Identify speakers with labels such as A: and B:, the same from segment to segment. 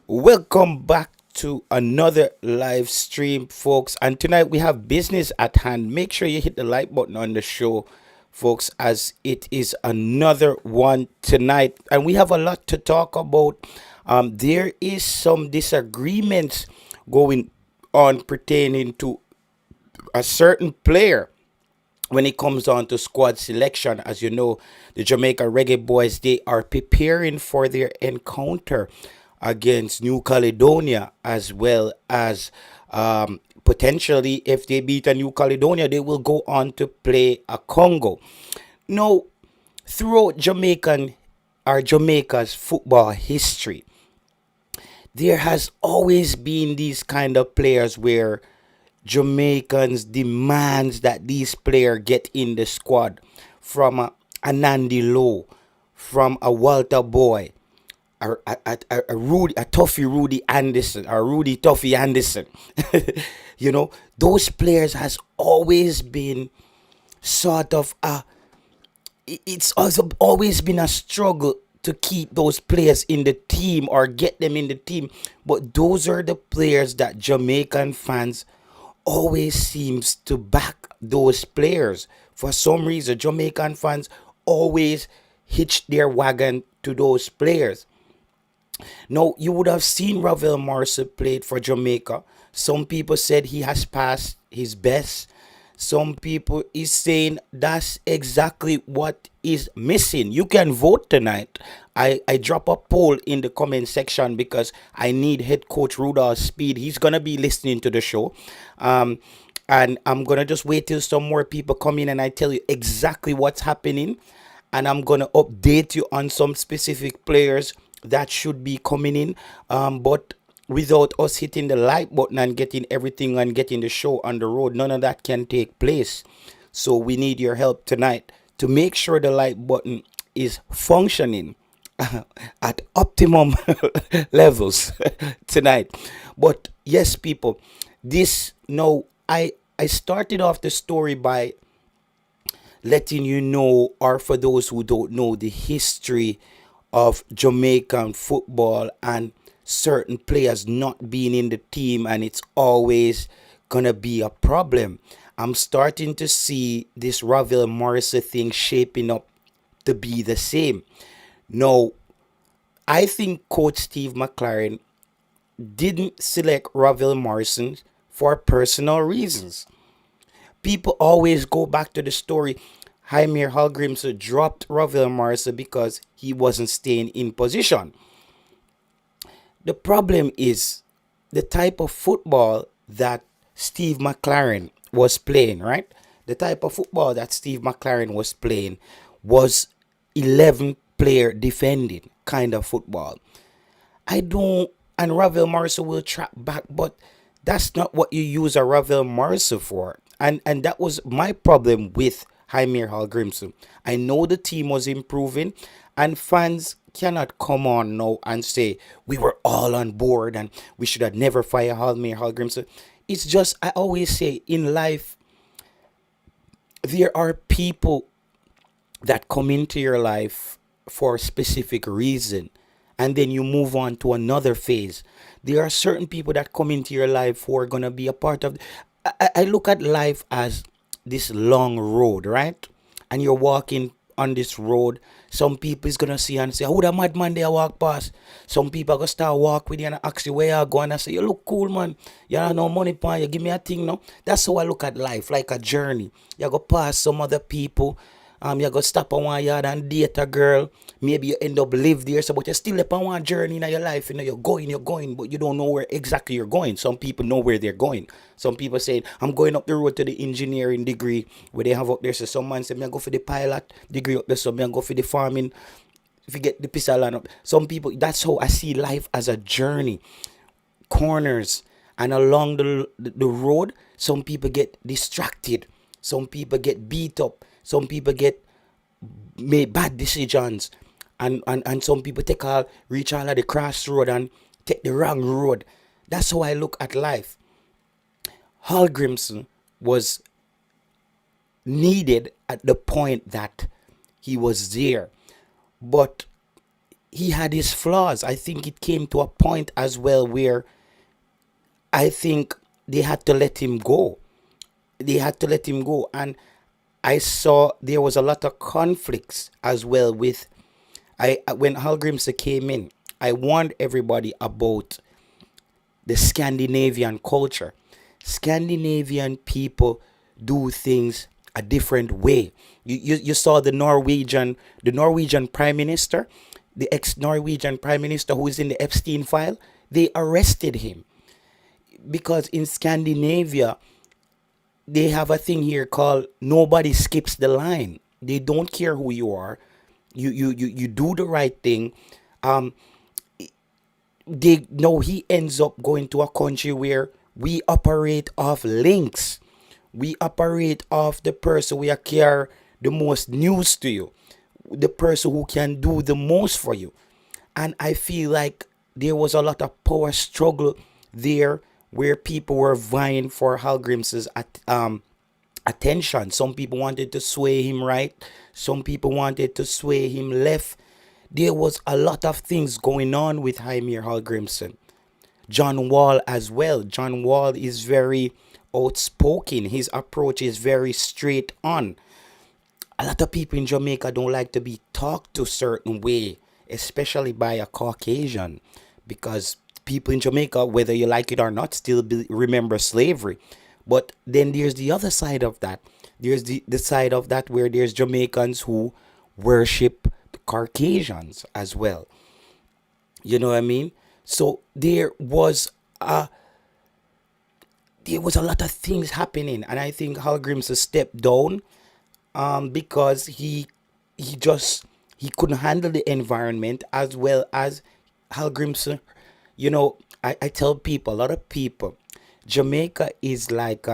A: Welcome back to another live stream, folks. And tonight we have business at hand. Make sure you hit the like button on the show, folks, as it is another one tonight. And we have a lot to talk about. There is some disagreements going on pertaining to a certain player when it comes on to squad selection. As you know, the Jamaica Reggae Boyz, they are preparing for their encounter against New Caledonia, as well as potentially, if they beat a New Caledonia, they will go on to play a Congo. Now, throughout Jamaica's football history, there has always been these kind of players where Jamaicans demands that these players get in the squad, from a Nandi Lowe, from a Walter Boy, a Tuffy Rudy Anderson, or Rudy Tuffy Anderson. You know, those players has always been sort of it's also always been a struggle to keep those players in the team or get them in the team. But those are the players that Jamaican fans always seems to back those players. For some reason, Jamaican fans always hitch their wagon to those players. Now, you would have seen Ravel Morrison played for Jamaica. Some people said he has passed his best. Some people is saying that's exactly what is missing. You can vote tonight. I drop a poll in the comment section because I need head coach Rudolph Speid. He's going to be listening to the show. And I'm going to just wait till some more people come in and I tell you exactly what's happening. And I'm going to update you on some specific players that should be coming in. But without us hitting the like button and getting everything and getting the show on the road, none of that can take place. So we need your help tonight to make sure the like button is functioning at optimum levels tonight. But yes, people, this now I started off the story by letting you know, or for those who don't know, the history of Jamaican football and certain players not being in the team, and it's always gonna be a problem. I'm starting to see this Ravel Morrison thing shaping up to be the same. Now, I think Coach Steve McLaren didn't select Ravel Morrison for personal reasons. People always go back to the story. Jaime Hallgrimson dropped Ravel Morrison because he wasn't staying in position. The problem is the type of football that Steve McLaren was playing, right? The type of football that Steve McLaren was playing was 11 player defending kind of football. And Ravel Morrison will track back, but that's not what you use a Ravel Morrison for. And that was my problem with Jaime Hallgrimson. I know the team was improving, and fans cannot come on now and say we were all on board and we should have never fired Jaime Hallgrimson. It's just, I always say in life, there are people that come into your life for a specific reason, and then you move on to another phase. There are certain people that come into your life who are going to be a part of. I look at life as this long road, right? And you're walking on this road. Some people is gonna see and say, "Who the madman they walk past?" Some people are gonna start walk with you and ask you where you going and say, "You look cool, man. You have no money, pan. You give me a thing, no." That's how I look at life, like a journey. You go past some other people. You go stop on one yard and date a girl. Maybe you end up live there, so but you're still up on one journey in your life. You know, you're going, but you don't know where exactly you're going. Some people know where they're going. Some people say, "I'm going up the road to the engineering degree where they have up there." So some man say, "Me I go for the pilot degree up there, so me I go for the farming. If you get the pistol land up." Some people, that's how I see life, as a journey, corners, and along the road, some people get distracted. Some people get beat up. Some people get made bad decisions, and some people reach all of the crossroad and take the wrong road. That's how I look at life. Hallgrimson was needed at the point that he was there. But he had his flaws. I think it came to a point as well where I think they had to let him go. They had to let him go. And I saw there was a lot of conflicts as well with I when Hallgrimsson came in. I warned everybody about the Scandinavian culture. Scandinavian people do things a different way. You saw the Norwegian prime minister, the ex-Norwegian prime minister who is in the Epstein file. They arrested him because in Scandinavia they have a thing here called nobody skips the line. They don't care who you are. You do the right thing. Um, they no he ends up going to a country where we operate off links. We operate off the person we care the most news to you, the person who can do the most for you. And I feel like there was a lot of power struggle there where people were vying for Hallgrims's attention. Some people wanted to sway him right, some people wanted to sway him left. There was a lot of things going on with Jaime Hallgrimsson. John Wall as well. John Wall is very outspoken. His approach is very straight on. A lot of people in Jamaica don't like to be talked to certain way, especially by a Caucasian, because people in Jamaica, whether you like it or not, still remember slavery. But then there's the other side of that. There's the side of that where there's Jamaicans who worship the Caucasians as well. You know what I mean? So there was a lot of things happening, and I think Hallgrimsson stepped down because he couldn't handle the environment as well as Hallgrimsson. I tell people, a lot of people, Jamaica is like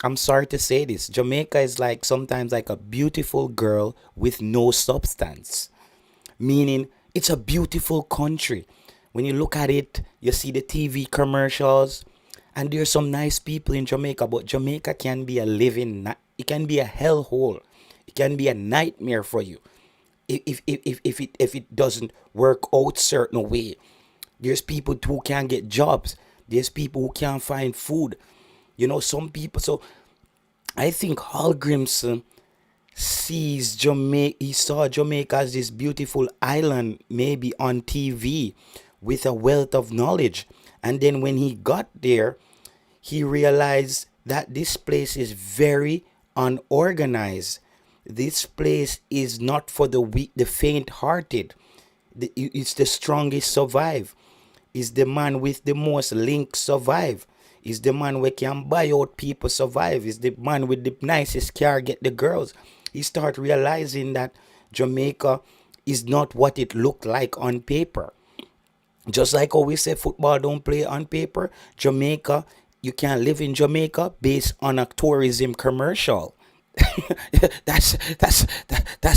A: I'm sorry to say this, Jamaica is like sometimes like a beautiful girl with no substance, meaning it's a beautiful country. When you look at it, you see the TV commercials, and there's some nice people in Jamaica, but Jamaica can be a it can be a hellhole. It can be a nightmare for you if it doesn't work out certain way. There's people who can't get jobs. There's people who can't find food. Some people. So I think Hallgrimsson he saw Jamaica as this beautiful island, maybe on TV, with a wealth of knowledge. And then when he got there, he realized that this place is very unorganized. This place is not for the weak, the faint-hearted. It's the strongest survive. Is the man with the most links survive. Is the man who can buy out people survive. Is the man with the nicest car get the girls. He start realizing that Jamaica is not what it looked like on paper. Just like how we say football don't play on paper, Jamaica, you can't live in Jamaica based on a tourism commercial. That's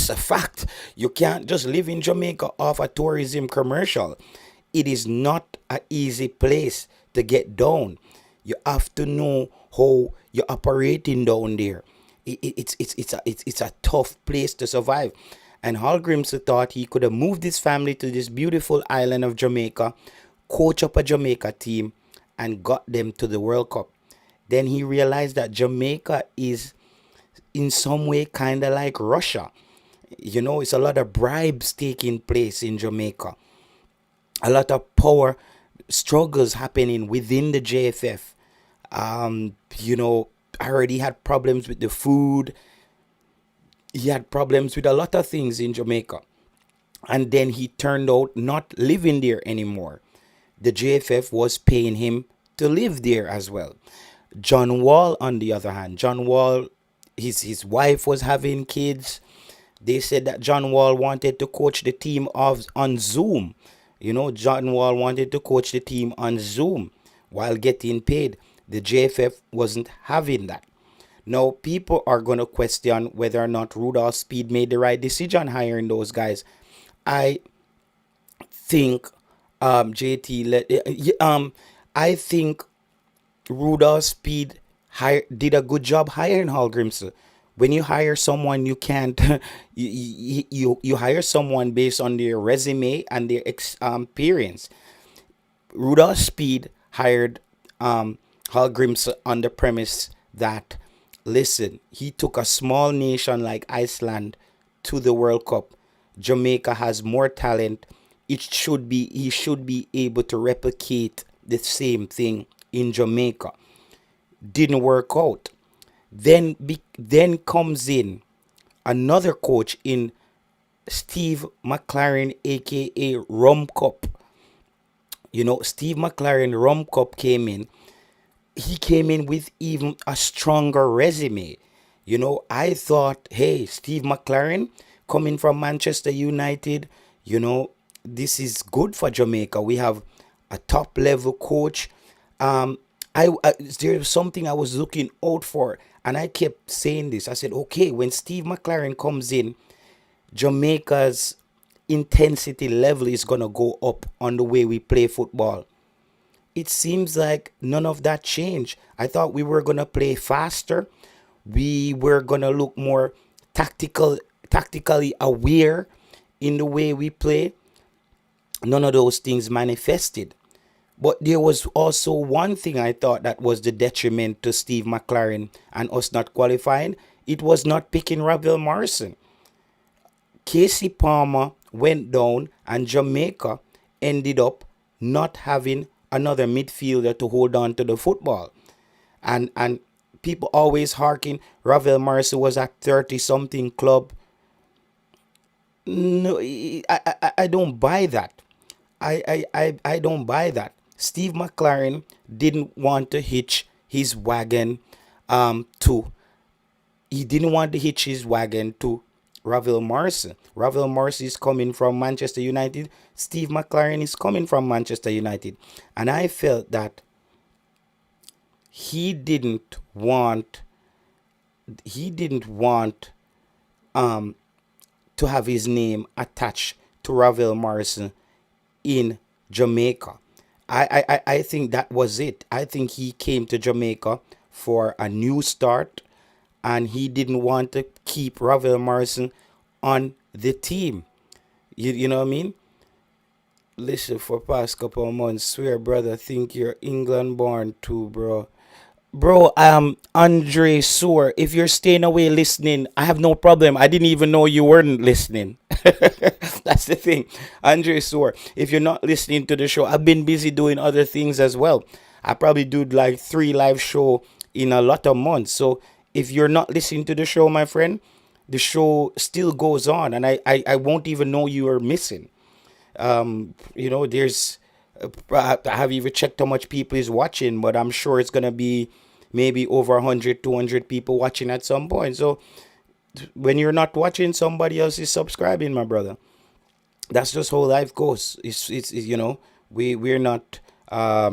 A: a fact. You can't just live in Jamaica off a tourism commercial. It is not an easy place to get down. You have to know how you're operating down there. It's a tough place to survive. And Hallgrimsson thought he could have moved his family to this beautiful island of Jamaica, coach up a Jamaica team, and got them to the World Cup. Then he realized that Jamaica is in some way kind of like Russia. It's a lot of bribes taking place in Jamaica. A lot of power struggles happening within the JFF. I heard he had problems with the food. He had problems with a lot of things in Jamaica. And then he turned out not living there anymore. The JFF was paying him to live there as well. John Wall, on the other hand, John Wall, his wife was having kids. They said that John Wall wanted to coach the team on Zoom. John Wall wanted to coach the team on Zoom while getting paid. The JFF wasn't having that. Now, people are going to question whether or not Rudolph Speid made the right decision hiring those guys. I think, JT, I think Rudolph Speid did a good job hiring Hallgrimsson. When you hire someone, you can't you hire someone based on their resume and their experience. Rudolph Speed hired Hallgrimsson on the premise that, listen, he took a small nation like Iceland to the World Cup. Jamaica has more talent. He should be able to replicate the same thing in Jamaica. Didn't work out. Then comes in another coach in Steve McLaren, aka Rum Cup. Steve McLaren Rum Cup came in. He came in with even a stronger resume. I thought, hey, Steve McLaren coming from Manchester United, this is good for Jamaica. We have a top level coach. There was something I was looking out for, and I kept saying this. I said, okay, when Steve McLaren comes in, Jamaica's intensity level is gonna go up on the way we play football. It seems like none of that changed. I thought we were gonna play faster. We were gonna look more tactically aware in the way we play. None of those things manifested. But there was also one thing I thought that was the detriment to Steve McLaren and us not qualifying. It was not picking Ravel Morrison. Casey Palmer went down, and Jamaica ended up not having another midfielder to hold on to the football. And people always harking, Ravel Morrison was at 30 something club. No, I don't buy that. I don't buy that. Steve McLaren didn't want to hitch his wagon to he didn't want to hitch his wagon to Ravel Morrison. Ravel Morrison is coming from Manchester United. Steve McLaren is coming from Manchester United. And I felt that he didn't want to have his name attached to Ravel Morrison in Jamaica. I think that was it. I think he came to Jamaica for a new start, and he didn't want to keep Ravel Morrison on the team. You know what I mean? Listen, for past couple of months, swear, brother, think you're England born too, bro. Bro, Andre Soor. If you're staying away listening, I have no problem. I didn't even know you weren't listening. That's the thing. Andre Soor, if you're not listening to the show, I've been busy doing other things as well. I probably do like 3 live show in a lot of months. So if you're not listening to the show, my friend, the show still goes on, and I won't even know you are missing. There's I have even checked how much people is watching, but I'm sure it's gonna be maybe over 100, 200 people watching at some point. So when you're not watching, somebody else is subscribing, my brother. That's just how life goes. We're not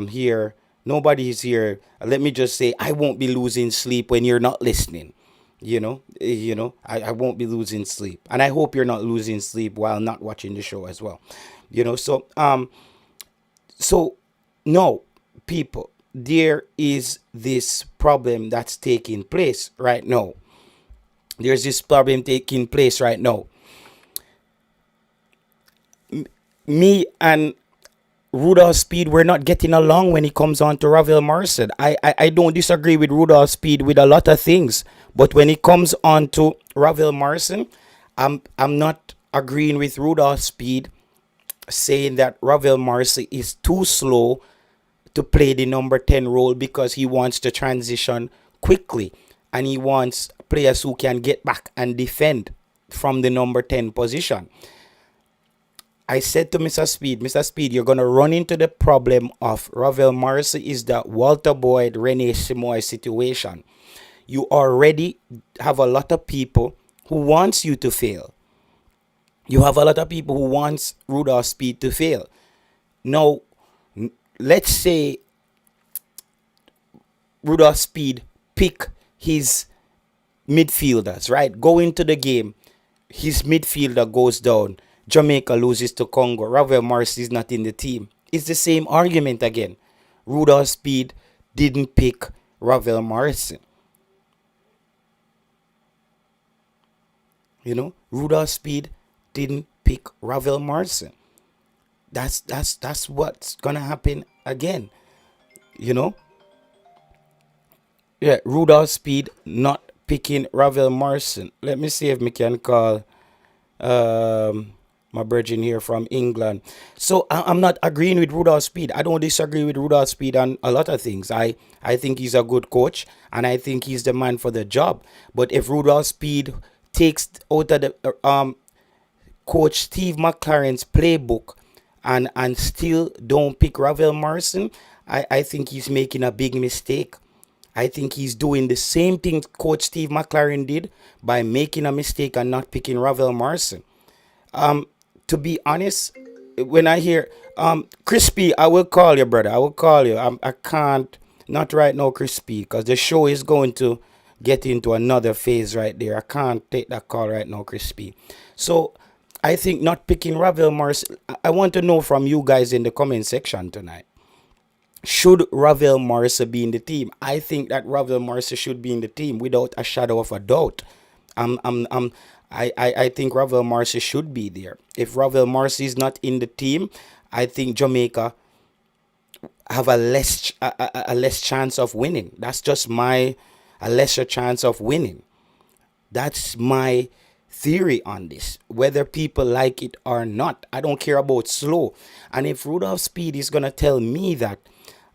A: here. Nobody is here. Let me just say, I won't be losing sleep when you're not listening. I won't be losing sleep, and I hope you're not losing sleep while not watching the show as well. So no, people, there is this problem that's taking place right now. There's this problem taking place right now. Me and Rudolph Speid, we're not getting along when it comes on to Ravel Morrison. I don't disagree with Rudolph Speid with a lot of things, but when it comes on to Ravel Morrison, I'm not agreeing with Rudolph Speid saying that Ravel Morrison is too slow to play the number 10 role because he wants to transition quickly, and he wants players who can get back and defend from the number 10 position. I said to Mr. Speid, you're going to run into the problem of Ravel Morrison is the Walter Boyd, Rene Simoy situation. You already have a lot of people who wants you to fail. You have a lot of people who wants Rudolph Speid to fail. Now, let's say Rudolph Speid pick his midfielders, right? Go into the game. His midfielder goes down. Jamaica loses to Congo. Ravel Morrison is not in the team. It's the same argument again. Rudolph Speid didn't pick Ravel Morrison. You know, Rudolph Speid didn't pick Ravel Morrison. That's what's gonna happen again. You know, yeah, Rudolph Speid not picking Ravel Morrison. Let me see if we can call um my virgin here from England. So I'm not agreeing with Rudolph Speid. I don't disagree with Rudolph Speid on a lot of things. I think he's a good coach and I think he's the man for the job. But if Rudolph Speid takes out of the coach Steve McLaren's playbook and still don't pick Ravel Morrison, I think he's making a big mistake. I think he's doing the same thing Coach Steve McLaren did by making a mistake and not picking Ravel Morrison. To be honest, when I hear Crispy, I will call you, brother. I will call you. I can't, not right now, Crispy, because the show is going to get into another phase right there. I can't take that call right now, Crispy. So I think not picking Ravel Morrison. I want to know from you guys in the comment section tonight. Should Ravel Morrison be in the team? I think that Ravel Morrison should be in the team without a shadow of a doubt. I think Ravel Morrison should be there. If Ravel Morrison is not in the team, I think Jamaica have a less chance of winning. That's just my a lesser chance of winning. That's my theory on this. Whether people like it or not, I don't care about slow. And if Rudolph Speid is gonna tell me that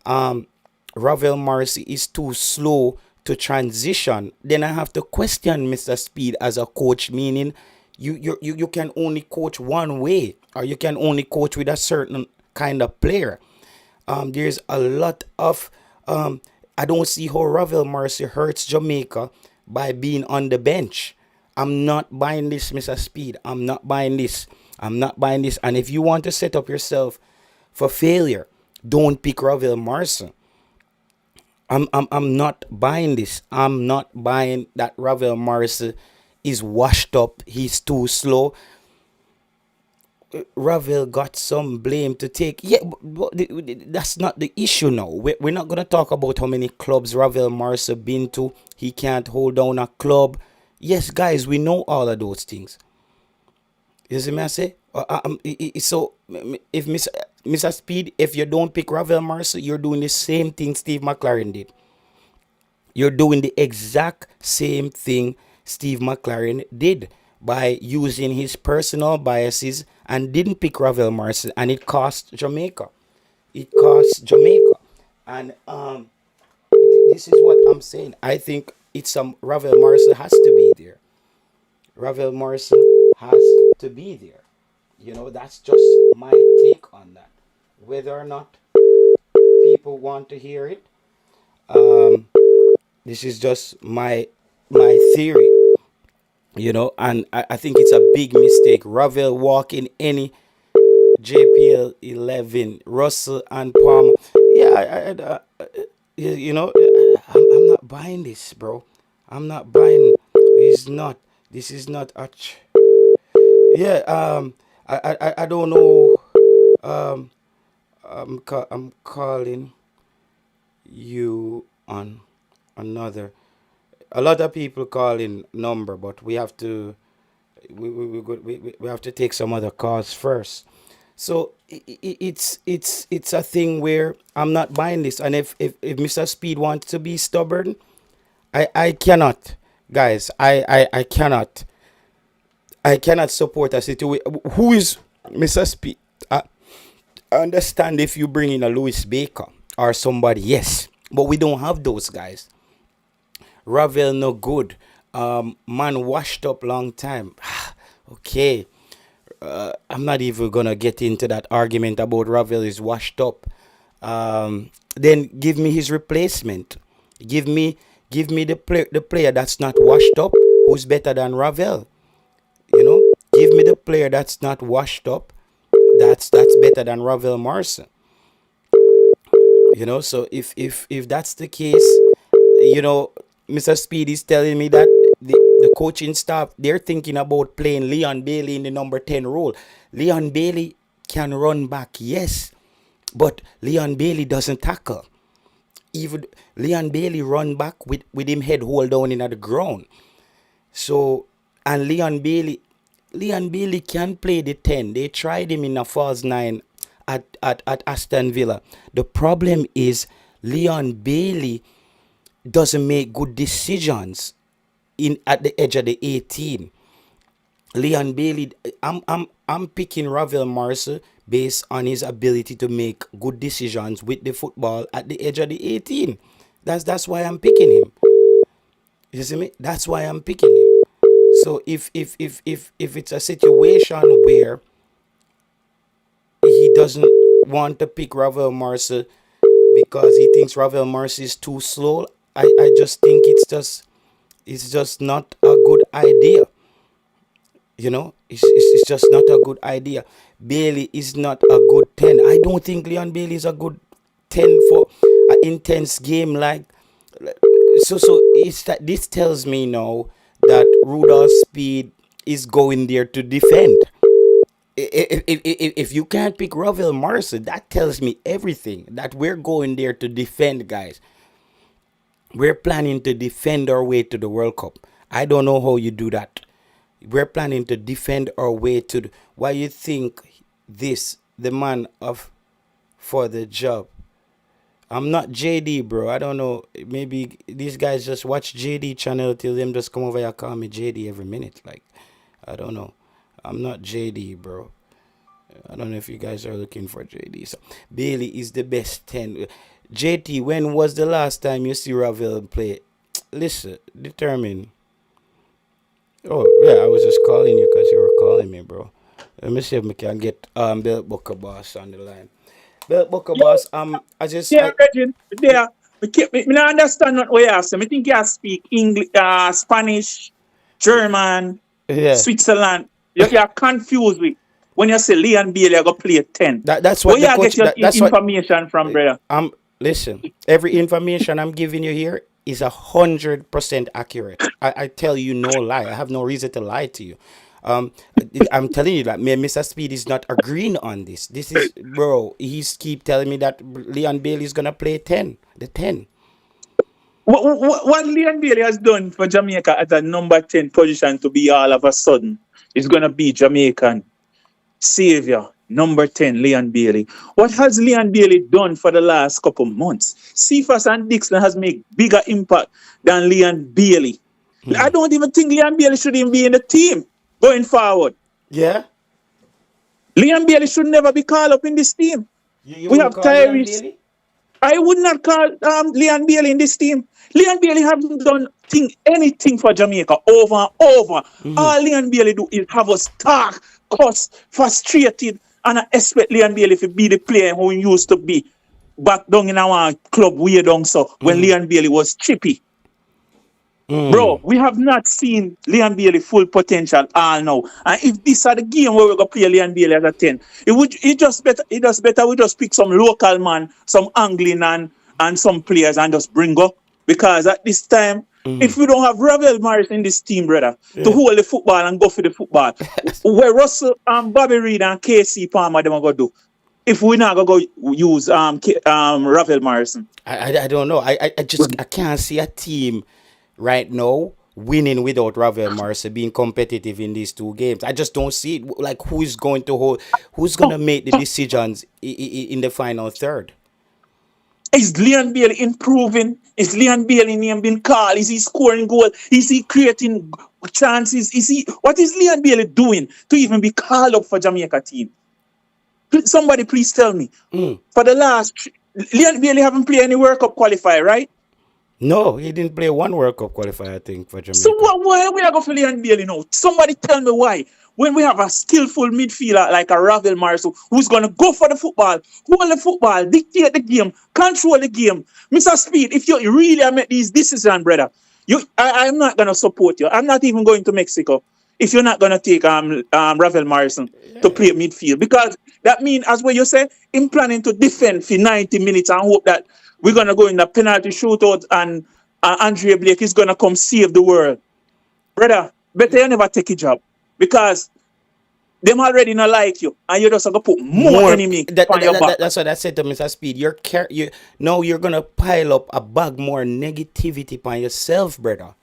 A: Ravel Morrissey is too slow to transition, then I have to question Mr. Speid as a coach, meaning you can only coach one way or you can only coach with a certain kind of player. There's a lot of I don't see how Ravel Morrissey hurts Jamaica by being on the bench. I'm not buying this, Mr. Speid. I'm not buying this. I'm not buying this. And if you want to set up yourself for failure, don't pick Ravel Morrison. I'm not buying this. I'm not buying that Ravel Morrison is washed up. He's too slow. Ravel got some blame to take. Yeah, but that's not the issue now. We're not going to talk about how many clubs Ravel Morrison been to. He can't hold down a club. Yes, guys, we know all of those things. You see me I say? So, if Mr. Speid, if you don't pick Ravel Morrison, you're doing the same thing Steve McLaren did. You're doing the exact same thing Steve McLaren did by using his personal biases and didn't pick Ravel Morrison, and it cost Jamaica. It cost Jamaica, and this is what I'm saying. I think it's Ravel Morrison has to be there. Ravel Morrison has to be there. You know, that's just my take on that. Whether or not people want to hear it, um, this is just my theory. You know, and I think it's a big mistake. Ravel walking any JPL 11, Russell and Palmer. Yeah, you know, I'm not buying this, bro. I'm not buying. It's not. This is not a. Yeah. I don't know. Um. I'm calling you on another. A lot of people calling number, but we have to we have to take some other calls first. So it's a thing where I'm not buying this, and if Mr. Speed wants to be stubborn, I cannot, guys. I cannot support a situation. Who is Mr. Speed? I understand if you bring in a Louis Baker or somebody, yes, but we don't have those guys. Ravel no good. Man washed up long time. Okay. I'm not even gonna get into that argument about Ravel is washed up. Then give me his replacement. Give me the player that's not washed up, who's better than Ravel. You know, give me the player that's not washed up, that's better than Ravel Morrison. You know, so if that's the case, you know, Mr. Speed is telling me that the coaching staff, they're thinking about playing Leon Bailey in the number 10 role. Leon Bailey can run back, yes, but Leon Bailey doesn't tackle. even Leon Bailey run back with him head hold down in the ground. So and Leon Bailey can play the 10. They tried him in a false 9 at Aston Villa. The problem is Leon Bailey doesn't make good decisions in at the edge of the 18. Leon Bailey, I'm picking Ravel Morrison based on his ability to make good decisions with the football at the edge of the 18. That's why I'm picking him. You see me? That's why I'm picking him. So if it's a situation where he doesn't want to pick Ravel Morrison because he thinks Ravel Morrison is too slow, I just think it's just not a good idea. You know, it's just not a good idea. Bailey is not a good 10. I don't think Leon Bailey is a good 10 for an intense game like. So it's that this tells me now that Rudolph Speid is going there to defend. If you can't pick Ravel Morrison, that tells me everything. That we're going there to defend, guys. We're planning to defend our way to the World Cup. I don't know how you do that. We're planning to defend our way to why you think the man of for the job. I'm not JD, bro. I don't know. Maybe these guys just watch JD channel till them just come over here and call me JD every minute. Like, I don't know. I'm not JD, bro. I don't know if you guys are looking for JD. So Bailey is the best 10. JT, when was the last time you see Ravel play? Listen, determine. Oh, yeah, I was just calling you because you were calling me, bro. Let me see if we can get Belt Booker Boss on the line. Belt Booker Boss,
B: Yeah, Reggie, there. Me not understand what we ask. I think you speak English, Spanish, German,
A: yeah.
B: Switzerland. You're confused with when you say Leon Bailey, I go play 10.
A: That's
B: Where
A: what the
B: you
A: coach.
B: get your
A: That's what
B: information from, brother?
A: Listen. Every information I'm giving you here is 100% accurate. I tell you no lie. I have no reason to lie to you. Um, I'm telling you that me and Mr. Speed is not agreeing on this. This is bro. He's keep telling me that Leon Bailey is gonna play 10, the 10.
B: What Leon Bailey has done for Jamaica at a number 10 position to be all of a sudden is going to be Jamaican savior, number 10, Leon Bailey. What has Leon Bailey done for the last couple months? Cephas and Dixon has made bigger impact than Leon Bailey. I don't even think Leon Bailey should even be in the team going forward.
A: Yeah.
B: Leon Bailey should never be called up in this team.
A: You
B: We
A: wouldn't
B: have
A: call Leon
B: Tyrese.
A: Bailey?
B: I would not call Leon Bailey in this team. Leon Bailey hasn't done anything for Jamaica over and over. All Leon Bailey do is have us talk, cuss, frustrated, and I expect Leon Bailey to be the player who he used to be back down in our club way down so when Leon Bailey was chippy. Bro, we have not seen Leon Bailey full potential all now. And if this are the game where we're gonna play Leon Bailey as a 10, it does better we just pick some local man, some Anglian and some players and just bring up. Because at this time, if we don't have Ravel Morrison in this team, brother, to hold the football and go for the football, where Russell and Bobby Reed and KC Palmer them are gonna do. If we're not gonna go use Ravel Morrison.
A: I don't know. I can't see a team right now winning without Ravel Morrison being competitive in these two games. I just don't see it. Like who's going to make the decisions in the final third.
B: Is Leon Bailey improving? Is Leon Bailey name being called? Is he scoring goal? Is he creating chances? What is Leon Bailey doing to even be called up for Jamaica team? Somebody please tell me. For the last Leon Bailey haven't played any World Cup qualifier, right?
A: No, he didn't play one World Cup qualifier, I think, for Jamaica.
B: So why we are going for Leon Bailey now? Somebody tell me why. When we have a skillful midfielder like a Ravel Morrison who's going to go for the football, hold the football, dictate the game, control the game. Mr. Speed, if you really make these decisions, brother, I'm not going to support you. I'm not even going to Mexico if you're not going to take Ravel Morrison to play midfield. Because that means, as what you say, him planning to defend for 90 minutes and hope that we're going to go in the penalty shootout and Andre Blake is going to come save the world. Brother, better you never take a job. Because them already not like you, and you just gonna put more
A: More
B: enemy on your back.
A: that's what I said to Mr. Speed. You now you're gonna pile up a bag more negativity upon yourself, brother.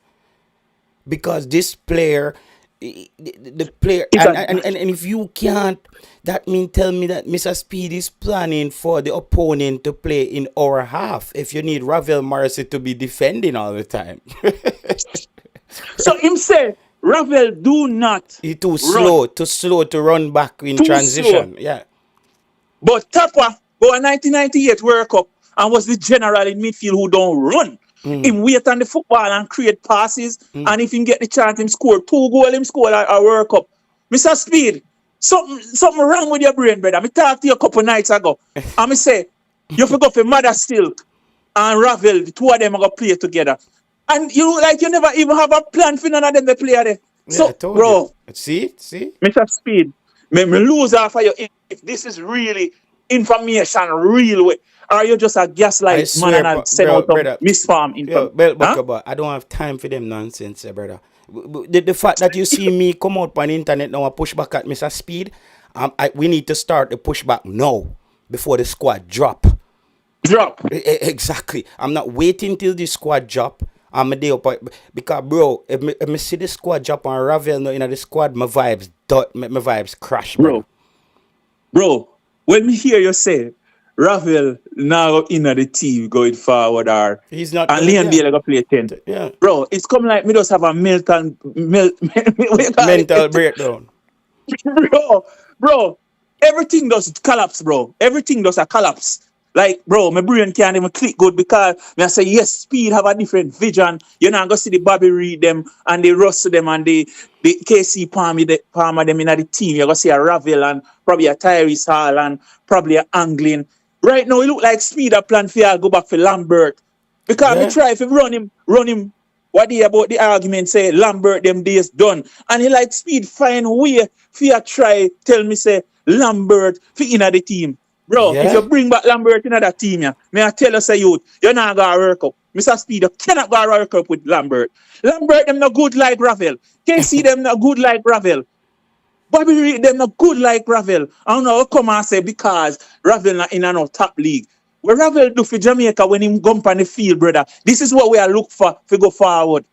A: Because this player, the player,
B: It's a
A: and if you can't, that mean tell me that Mr. Speed is planning for the opponent to play in our half. If you need Ravel Morrison to be defending all the time,
B: so him say, Ravel, do not
A: he too
B: run.
A: slow, to run back in
B: Too slow.
A: transition. Yeah,
B: But Tapa go a 1998 World Cup and was the general in midfield who don't run. Him wait on the football and create passes. And if he get the chance, him score 2 goals, him score a World Cup. Mr. Speed, something wrong with your brain, brother. I talked to you a couple nights ago. And I say, you forgot for Mother Silk and Ravel, the two of them are going to play together. And you look like you never even have a plan for none of them to play there.
A: yeah,
B: So,
A: I told
B: bro,
A: you. See,
B: Mr. Speed, me lose half of you if this is really information, real way. Or you just a
A: I
B: gaslight man
A: swear,
B: and send
A: bro,
B: out some
A: brother.
B: misfarm
A: Yo,
B: info.
A: belt
B: Huh?
A: buckle, but I don't have time for them nonsense, brother. The fact that you see me come out on the internet now and push back at Mr. Speed, we need to start the pushback now before the squad drop.
B: Drop.
A: Exactly. I'm not waiting till the squad drop. I'm a day up because, bro, if me see the squad drop and Ravel now in the squad, my vibes my vibes crash, brother.
B: Bro, when me hear you say Ravel now in the team going forward or
A: He's not
B: and
A: gonna,
B: Leon
A: yeah,
B: Bailey go play 10.
A: yeah.
B: Bro, it's come like me just have a what you call
A: Mental
B: it?
A: breakdown.
B: bro, everything does collapse, bro. Everything does a collapse. Like, bro, my brain can't even click good because me I say, yes, Speed have a different vision. You're not going to see the Bobby Reed them and the Russ them and the KC Palmer them in the team. You're going to see a Ravel and probably a Tyrese Hall and probably a Anglin. Right now, it look like Speed a plan for you go back for Lambert. Because me
A: Yeah.
B: try if run him. What do you about the argument say Lambert them days done. And he like Speed find way for you try tell me say Lambert for in the team. Bro, if
A: Yeah.
B: you bring back Lambert in that team, yeah, may I tell you say you're not gonna work up. Mr. Speed, you cannot go work up with Lambert. Lambert them not good like Ravel. KC them not good like Ravel. Bobby Reed them not good like Ravel. I don't know how come and say because Ravel not in no top league. What Ravel do for Jamaica when him gump on the field, brother? This is what we are look for to go forward.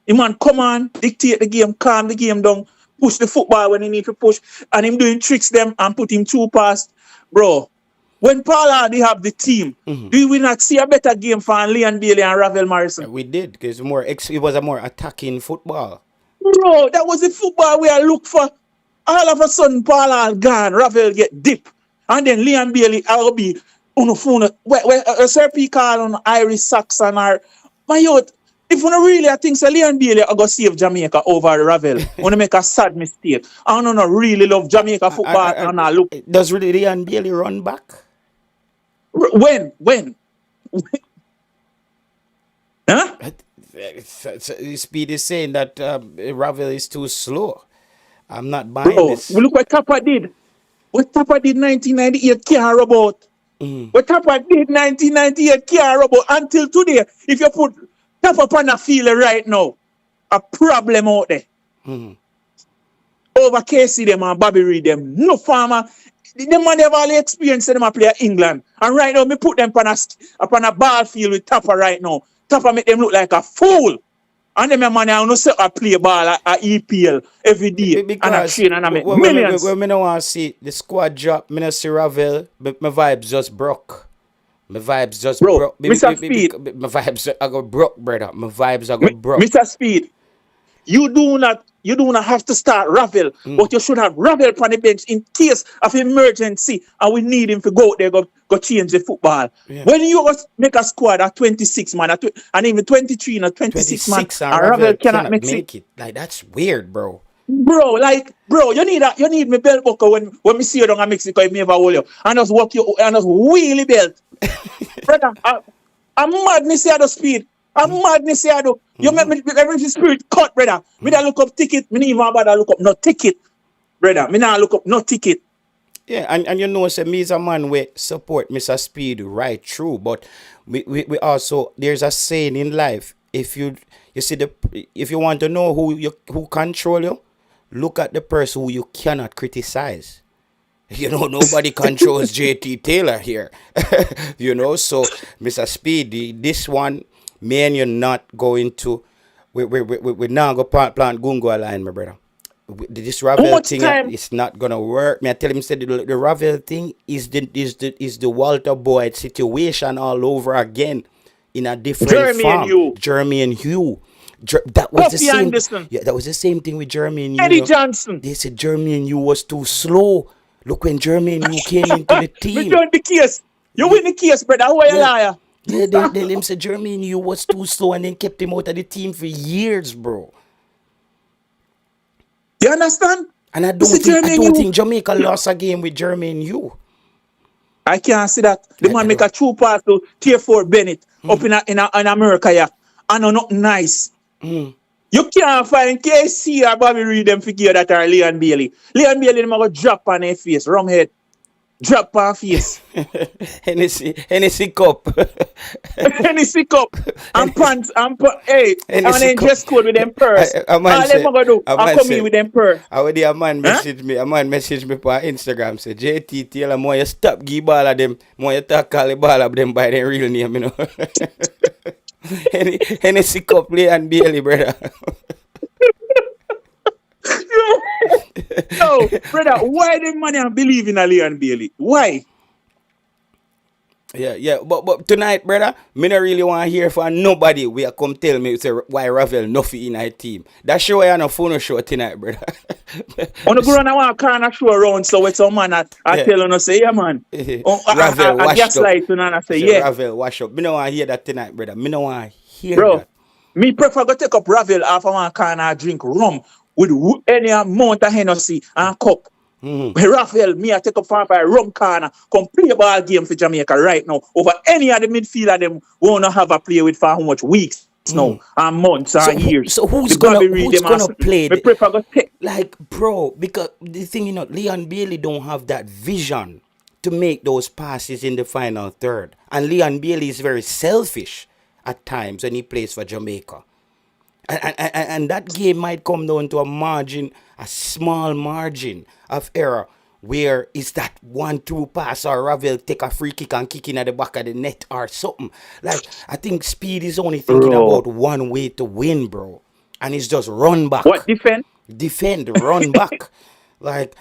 B: Him man come on, dictate the game, calm the game down, push the football when he need to push, and him doing tricks them and put him too past. Bro, when Paul they have the team, do we not see a better game for Leon Bailey and Ravel Morrison?
A: We did because it was a more attacking football.
B: Bro, that was the football we are look for. All of a sudden, Paul gone, Ravel get dip, and then Leon Bailey will be on the phone. Where Sir P call on Irish Saxon or my youth. If you really think so, Leon Bailey are going to save Jamaica over Ravel. Want to make a sad mistake. I don't know, really love Jamaica football and I look.
A: Does really Leon Bailey run back?
B: When? Huh?
A: Speed is saying that Ravel is too slow. I'm not buying
B: Bro,
A: this.
B: look what Tapa did. What Tapa did 1998 can't robot. What Tapa did 1998 can't robot until today. If you put Tapa on the field right now, a problem out there. Over KC them and Bobby Reed them. No farmer. Them man have all the experience them a play at England. And right now, me put them upon a ball field with Tapa right now. Tapa make them look like a fool. And them man I no say I play ball at EPL every day.
A: Because
B: and I train and I make millions.
A: when I want to see the squad drop, I don't see Ravel, but my vibes just broke. My vibes just
B: Bro,
A: broke.
B: Mr. Speed.
A: My vibes are go broke, brother. My vibes are go broke.
B: Mr. Speed, you do not have to start Ravel, but you should have Ravel on the bench in case of emergency and we need him to go out there go change the football.
A: Yeah.
B: When you make a squad at 26 man and even 23 and 26 man, and Ravel cannot make
A: it. Like that's weird, bro.
B: Bro, you need me belt buckle when me see you down in Mexico if me ever hold you and just walk you and just wheelie belt. Brother, I'm madness here the Speed. I'm madness here though. You make me every spirit cut, brother. Me not look up ticket. Me not even bother look up no ticket. Brother, me not look up no ticket.
A: Yeah, and you know, say me is a man we support Mr. Speed right through, but we also there's a saying in life, if you see if you want to know who control you, look at the person who you cannot criticize. You know, nobody controls JT Taylor here. You know, so Mr. Speed, this one, me and you're not going to, we're not going to plant Gungo line, my brother. This Ravel thing is not gonna work. Me I tell him said the Ravel thing is the Walter Boyd situation all over again in a different form. Jeremy and Hugh. That was the same. Anderson. Yeah, that was the same thing with Jeremy and Hugh.
B: Eddie Johnson.
A: They said Jeremy and Hugh was too slow. Look when Jeremy and Hugh came into the team.
B: We won the case. You win the case, brother. Who are you liar?
A: Yeah, they said Jeremy and Hugh was too slow and then kept him out of the team for years, bro.
B: You understand?
A: And I don't think Jamaica lost a game with Jeremy and you.
B: I can't see that. The man make a true pass to Tier 4 Bennett up in America, yeah. And nothing nice. You can't find KC or Bobby Reed them figure that are Leon Bailey. Leon Bailey them go drop on their face, wrong head. Drop on face.
A: Hennessy cup.
B: Hennessy cup. And pants. Hey, and then just code with them purse. All them gonna do, I come in with them purse.
A: I would a man message me. A man message me for Instagram. Say, JT, tell them more you stop give ball of them. More you talk call the ball of them by their real name, you know. Hennessy cup, Leon Bailey, brother.
B: No, brother, why the man believe in Leon Bailey? Why?
A: Yeah, but tonight, brother, me not really want to hear from nobody where come tell me say why Ravel nothing in our team. That show I on a phone show tonight, brother.
B: On the ground, I want to kind of show around, so it's some man I tell on say, yeah, man.
A: Ravel
B: I gaslight and I say, yeah.
A: Ravel wash up. Me no want to hear that tonight, brother. Me no want to hear
B: bro,
A: that.
B: Me prefer go take up Ravel after one kind of drink rum with any amount of Hennessy and cup. Ravel, me I take up for a rum corner, come play a ball game for Jamaica right now. Over any of the midfielder them wanna have a play with for how much weeks now and months and years.
A: So who's gonna play?
B: Me prefer go take.
A: Like, bro, because the thing, you know, Leon Bailey don't have that vision to make those passes in the final third. And Leon Bailey is very selfish at times when he plays for Jamaica. And that game might come down to a small margin of error where is that 1-2 pass or Ravel take a free kick and kick in at the back of the net or something. Like, I think Speed is only thinking about one way to win, bro. And it's just run back.
B: What, defend?
A: Defend, run back. Like,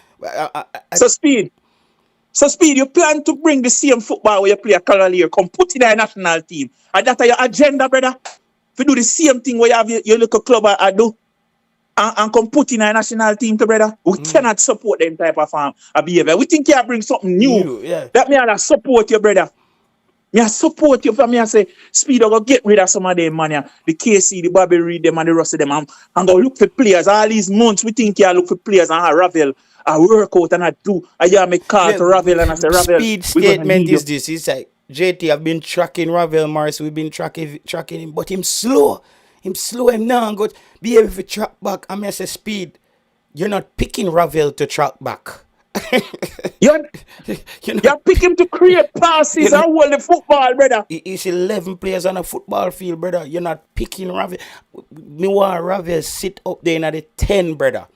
B: So Speed, you plan to bring the same football where you play a Caledonia, come put in a national team. And that's your agenda, brother. If you do the same thing where you have your local club I do, and come put in a national team to brother, we cannot support them type of behavior. We think you bring something new. That means I support your brother. I support you for me. I say, Speed, go get rid of some of them, man. The KC, the Bobby Reed, them, and the rest of them. And go look for players. All these months, we think you look for players and Ravel. I work out and I do. I make call to Ravel and I say, Ravel.
A: Speed statement is this. It's like, JT, I've been tracking Ravel Morrison. We've been tracking him, but him slow. Him now go be able to track back. I mean, I say, Speed, you're not picking Ravel to track back.
B: You're picking him to create passes and hold the football, brother.
A: It's 11 players on a football field, brother. You're not picking Ravel. Me want Ravel sit up there in the 10, brother.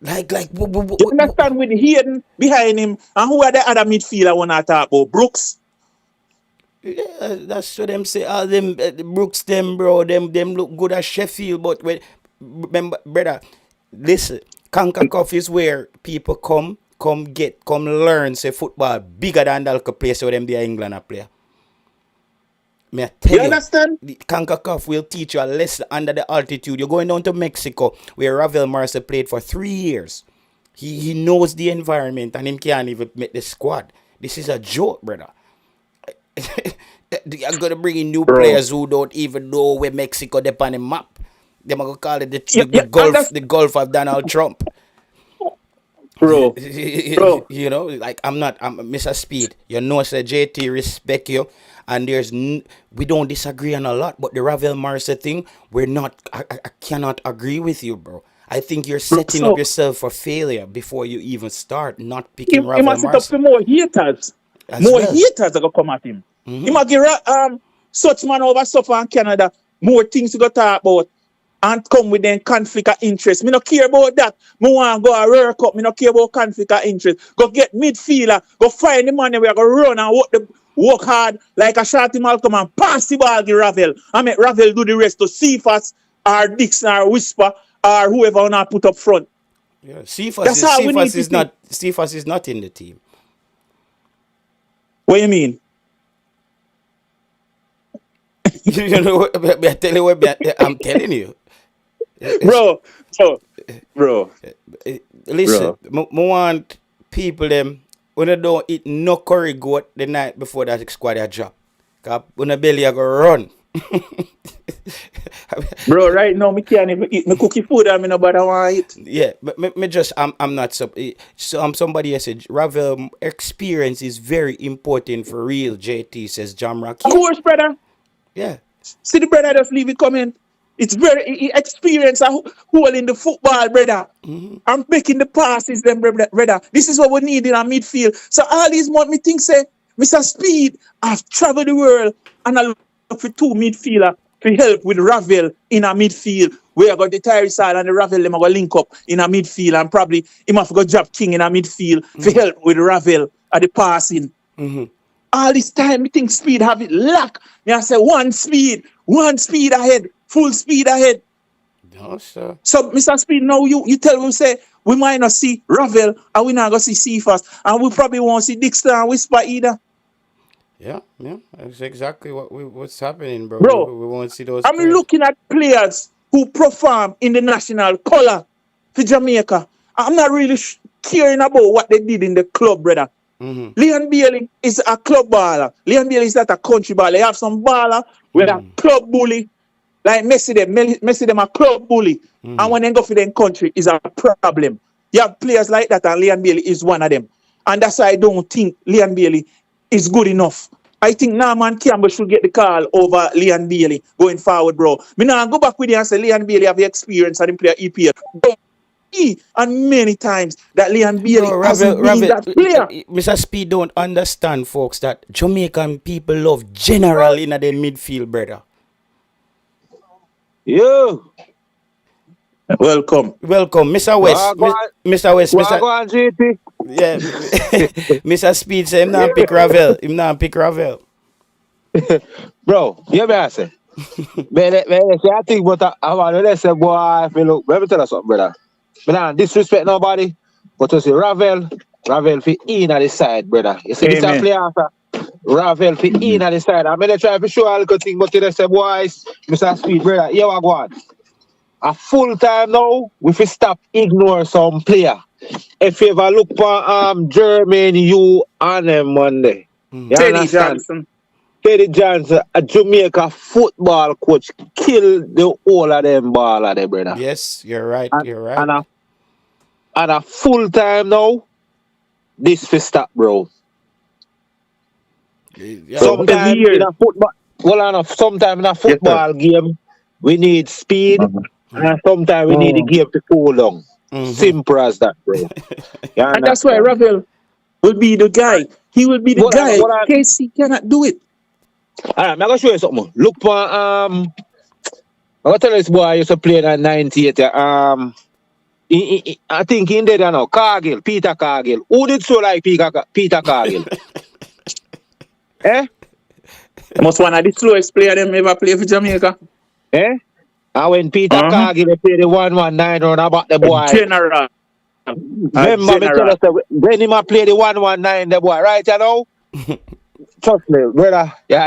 A: Like,
B: you understand with Hayden behind him, and who are the other midfielder when I talk about? Brooks?
A: Yeah, that's what them say. All them Brooks, them bro, them look good at Sheffield, but remember, brother, listen, CONCACAF is where people come learn say football bigger than that could play so them be England a player. Me I tell you,
B: understand?
A: The CONCACAF will teach you a lesson under the altitude. You're going down to Mexico where Ravel Morrison played for 3 years. He knows the environment and him can't even make the squad. This is a joke, brother. I'm going to bring in new players who don't even know where Mexico is on the map. They're going to call it the Gulf of Donald Trump.
B: Bro.
A: You know, like I'm Mr. Speed. You know, say JT respect you. And we don't disagree on a lot, but the Ravel Morrison thing, I cannot agree with you, bro. I think you're setting up yourself for failure before you even start not picking Ravel Morrison.
B: He must set up for more haters. Haters that go come at him. He must give such man over stuff in Canada more things to go talk about. and come with them conflict of interest. Me no care about that. Me want to go a World Cup. Me no care about conflict of interest. Go get midfielder. Go find the money where I go run and work hard like a shorty Malcolm and pass the ball to Ravel. I make Ravel do the rest to Cephas or Dixon or Whisper or whoever I want to put up front.
A: Yeah, Cephas is not in the team.
B: What you mean?
A: You know, I'm telling you.
B: Bro.
A: Listen, I want people them when they don't eat no curry goat the night before that squad a drop. Cause when the belly I go run.
B: Bro, right now me can't even eat my cookie food and me nobody want to eat.
A: Yeah, but me just I'm not so somebody has said Ravel experience is very important for real. JT says Jamrock.
B: Of course, brother.
A: Yeah.
B: See the brother just leave it comment. It's very experience a hole in the football, brother.
A: Mm-hmm.
B: I'm making the passes, them brother. This is what we need in our midfield. So all these months, me think say, Mr. Speid, I've traveled the world and I look for two midfielder to help with Ravel in our midfield. We are got the Tyrese and the Ravel them are going to link up in our midfield and probably him have got Job King in our midfield to help with Ravel at the passing.
A: Mm-hmm.
B: All this time, me think Speid have it lack. Me I say one speed ahead, full speed ahead.
A: No, sir.
B: So, Mr. Speid, now you tell me, say, we might not see Ravel and we not going to see Cephas and we probably won't see Dixon and Whisper either.
A: Yeah, that's exactly what's happening, bro.
B: Bro,
A: we won't see those.
B: I'm looking at players who perform in the national color for Jamaica. I'm not really caring about what they did in the club, brother.
A: Mm-hmm.
B: Leon Bailey is a club baller. Leon Bailey is not a country baller. They have some baller with a club bully. Like Messi them a club bully. Mm-hmm. And when they go for them country is a problem. You have players like that and Leon Bailey is one of them. And that's why I don't think Leon Bailey is good enough. I think Norman Campbell should get the call over Leon Bailey going forward, bro. Me now go back with you and say Leon Bailey have the experience and play EPL. And many times that Leon Bailey hasn't been that player.
A: Mr. Speid don't understand, folks, that Jamaican people love general in their midfield, brother.
C: Yo.
B: Welcome,
A: Mr. West. Mr. West,
C: GT.
A: Yeah, Mr. Speid say him not pick Ravel.
C: Bro, you me say. I think but I want to say, boy, look, let me tell you something, brother. But now disrespect nobody, but to see Ravel for in at the side, brother. You see, this a player after Ravel for in at the side. I'm gonna try to show a little thing, but you say, boys, Mr. Speid, brother, here we go on. A full time now, we fi stop ignore some player. If you ever look for German, you and them Monday.
B: Teddy Johnson.
C: Teddy Johnson, a Jamaica football coach, kill the whole of them ball of them, brother.
A: Yes, you're right.
C: And a full time now, this fi stop, bro.
A: Yeah.
C: Sometimes in a football game, we need speed. And sometimes we need the game to cool down. Mm-hmm. Simple as that, bro.
B: And that's why Ravel will be the guy. He will be the guy in case he cannot do it.
C: Alright, I'm gonna show you something. Look for I'm gonna tell this boy I used to play in 98. I think in there now. Peter Cargill. Who did so like Peter Cargill? Eh?
B: Most one of the slowest player them ever play for Jamaica.
C: Eh? And when Peter Cargill played the 119 run about the boy.
B: General.
C: Remember me tell us when he play the 119, the boy, right, you know? Trust me, brother. Yeah,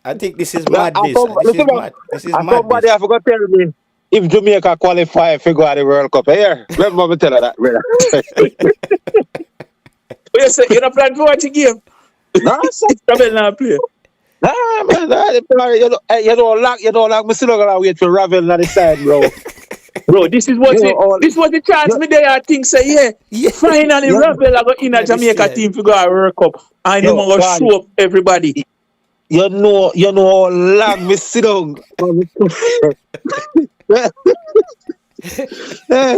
A: I think this is madness. This is madness.
C: Somebody I forgot to tell me if Jamaica qualify for go to the World Cup. Here, remember me tell her that, brother.
B: You say you're not planning to watch a game?
C: No, sir.
B: Ravel not play.
C: Nah, man, you don't like me still gonna wait for Ravel on the side, bro.
B: Bro, this was the chance me there. I think say finally Ravel I got in a Jamaica team to go to World Cup and you gonna show up everybody.
C: You know how long me sit down. Eh,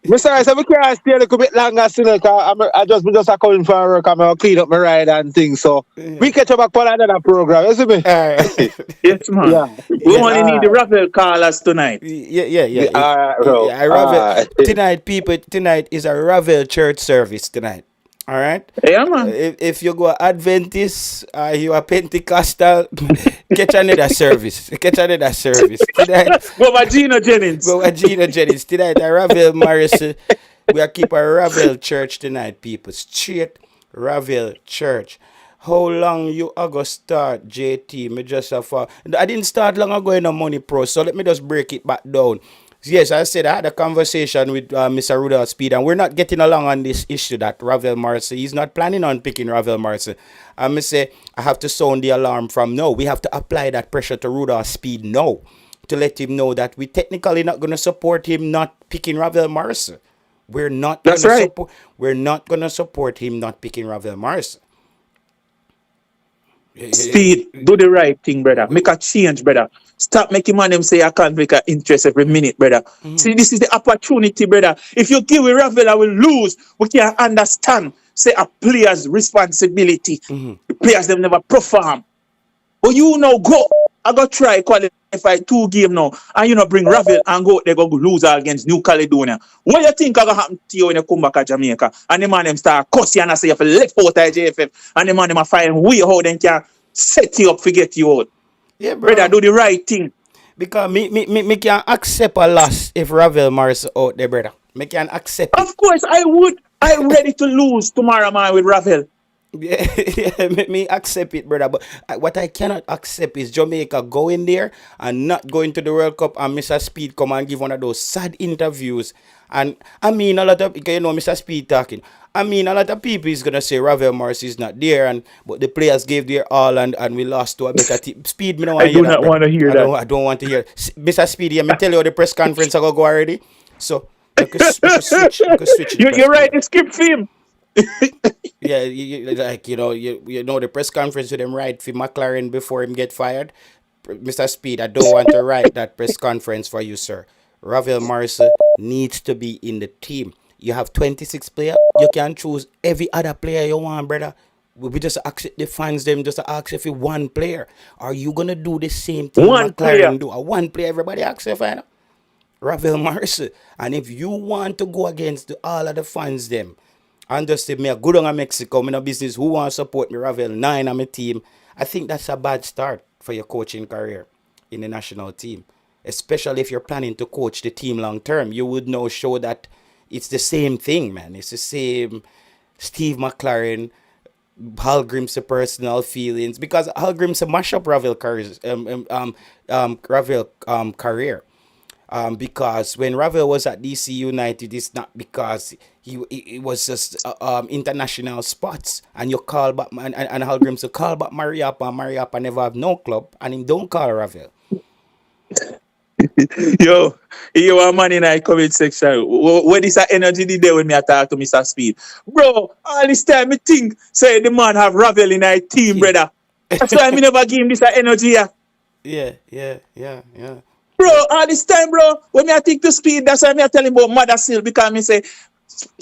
C: me sorry, so we can't stay a little bit longer still, because me just a coming for work, I'm going to clean up my ride and things. So we catch up back on another program, you see me?
B: Yes, man.
C: Yeah.
B: We
A: Yeah.
B: only need the
C: Alright.
B: Ravel callers tonight.
C: Alright, bro.
A: Yeah, I Ravel
C: Alright.
A: tonight, people. Tonight is a Ravel church service tonight. All right.
B: Yeah, man.
A: If you go Adventist, you are Pentecostal, catch another service. Catch another service tonight.
B: Go by Gino Jennings.
A: Go with Gina Jennings tonight. A Ravel Morrison. We are keep a Ravel church tonight, people. Straight Ravel church. How long you are gonna start, JT? Me just have I didn't start long ago in a Money Pro, so let me just break it back down. Yes, I said I had a conversation with Mr. Rudolph Speid, and we're not getting along on this issue that Ravel Morrison, he's not planning on picking Ravel Morrison. I say I have to sound the alarm from now. We have to apply that pressure to Rudolph Speid now to let him know that we technically not going to support him not picking Ravel Morrison. We're not going
B: That's
A: to
B: right.
A: support. We're not going to support him not picking Ravel Morrison.
B: Speed, do the right thing, brother. Make a change, brother. Stop making man them say I can't make an interest every minute, brother. See, this is the opportunity, brother. If you give with Ravel, I will lose. We can understand. Say a player's responsibility. The players them never perform. But you now go. I go try qualify 2 games now. And you know bring Ravel and go they go lose against New Caledonia. What you think gonna happen to you when you come back to Jamaica? And the man them start cussing and say you have left out of JFF. And the man them find way how they can set you up to get you out.
A: Yeah, bro.
B: Brother, do the right thing.
A: Because me can accept a loss if Ravel Morrison out there, brother. Me can accept it.
B: Of course, I would. I'm ready to lose tomorrow, man, with Ravel.
A: Yeah, me accept it, brother. But what I cannot accept is Jamaica going there and not going to the World Cup and Mr. Speid come and give one of those sad interviews. And I mean, a lot of, you know, Mr. Speid talking. I mean, a lot of people is gonna say Ravel Morrison is not there, but the players gave their all and we lost to a better team. Speid, me don't want
B: I
A: to hear
B: do
A: that.
B: not want to hear that.
A: I don't want to hear. Mr. Speid, yeah, me tell you how the press conference I go already. So I could switch.
B: You're right, the script film.
A: Yeah, like you know the press conference with him right for McLaren before him get fired. Mr. Speid, I don't want to write that press conference for you, sir. Ravel Morrison needs to be in the team. You have 26 players. You can choose every other player you want, brother. We just accept the fans them just ask if you one player. Are you gonna do the same thing
B: One
A: McLaren
B: player.
A: do? A one player everybody asks if I know. Ravel Morrison. And if you want to go against all of the fans them, and just say me a good on Mexico, me no business who want to support me Ravel 9 on my team, I think that's a bad start for your coaching career in the national team. Especially if you're planning to coach the team long term. You would now show that it's the same thing, man. It's the same Steve McLaren, Hallgrim's personal feelings, because Hallgrim's mash up Ravel career. Because when Ravel was at DC United, it's not because it was just international spots, and you call back and Hallgrim to call back Mariapa never have no club, and him don't call Ravel.
B: Yo, you are man in a comment section. Where is that energy the day when me talk to Mr. Speid? Bro, all this time me think say the man have Ravel in a team, brother. That's why me never give him this energy here.
A: Yeah.
B: Bro, all this time, bro, when I think to Speid, that's why me tell him about Mother Silk, because me say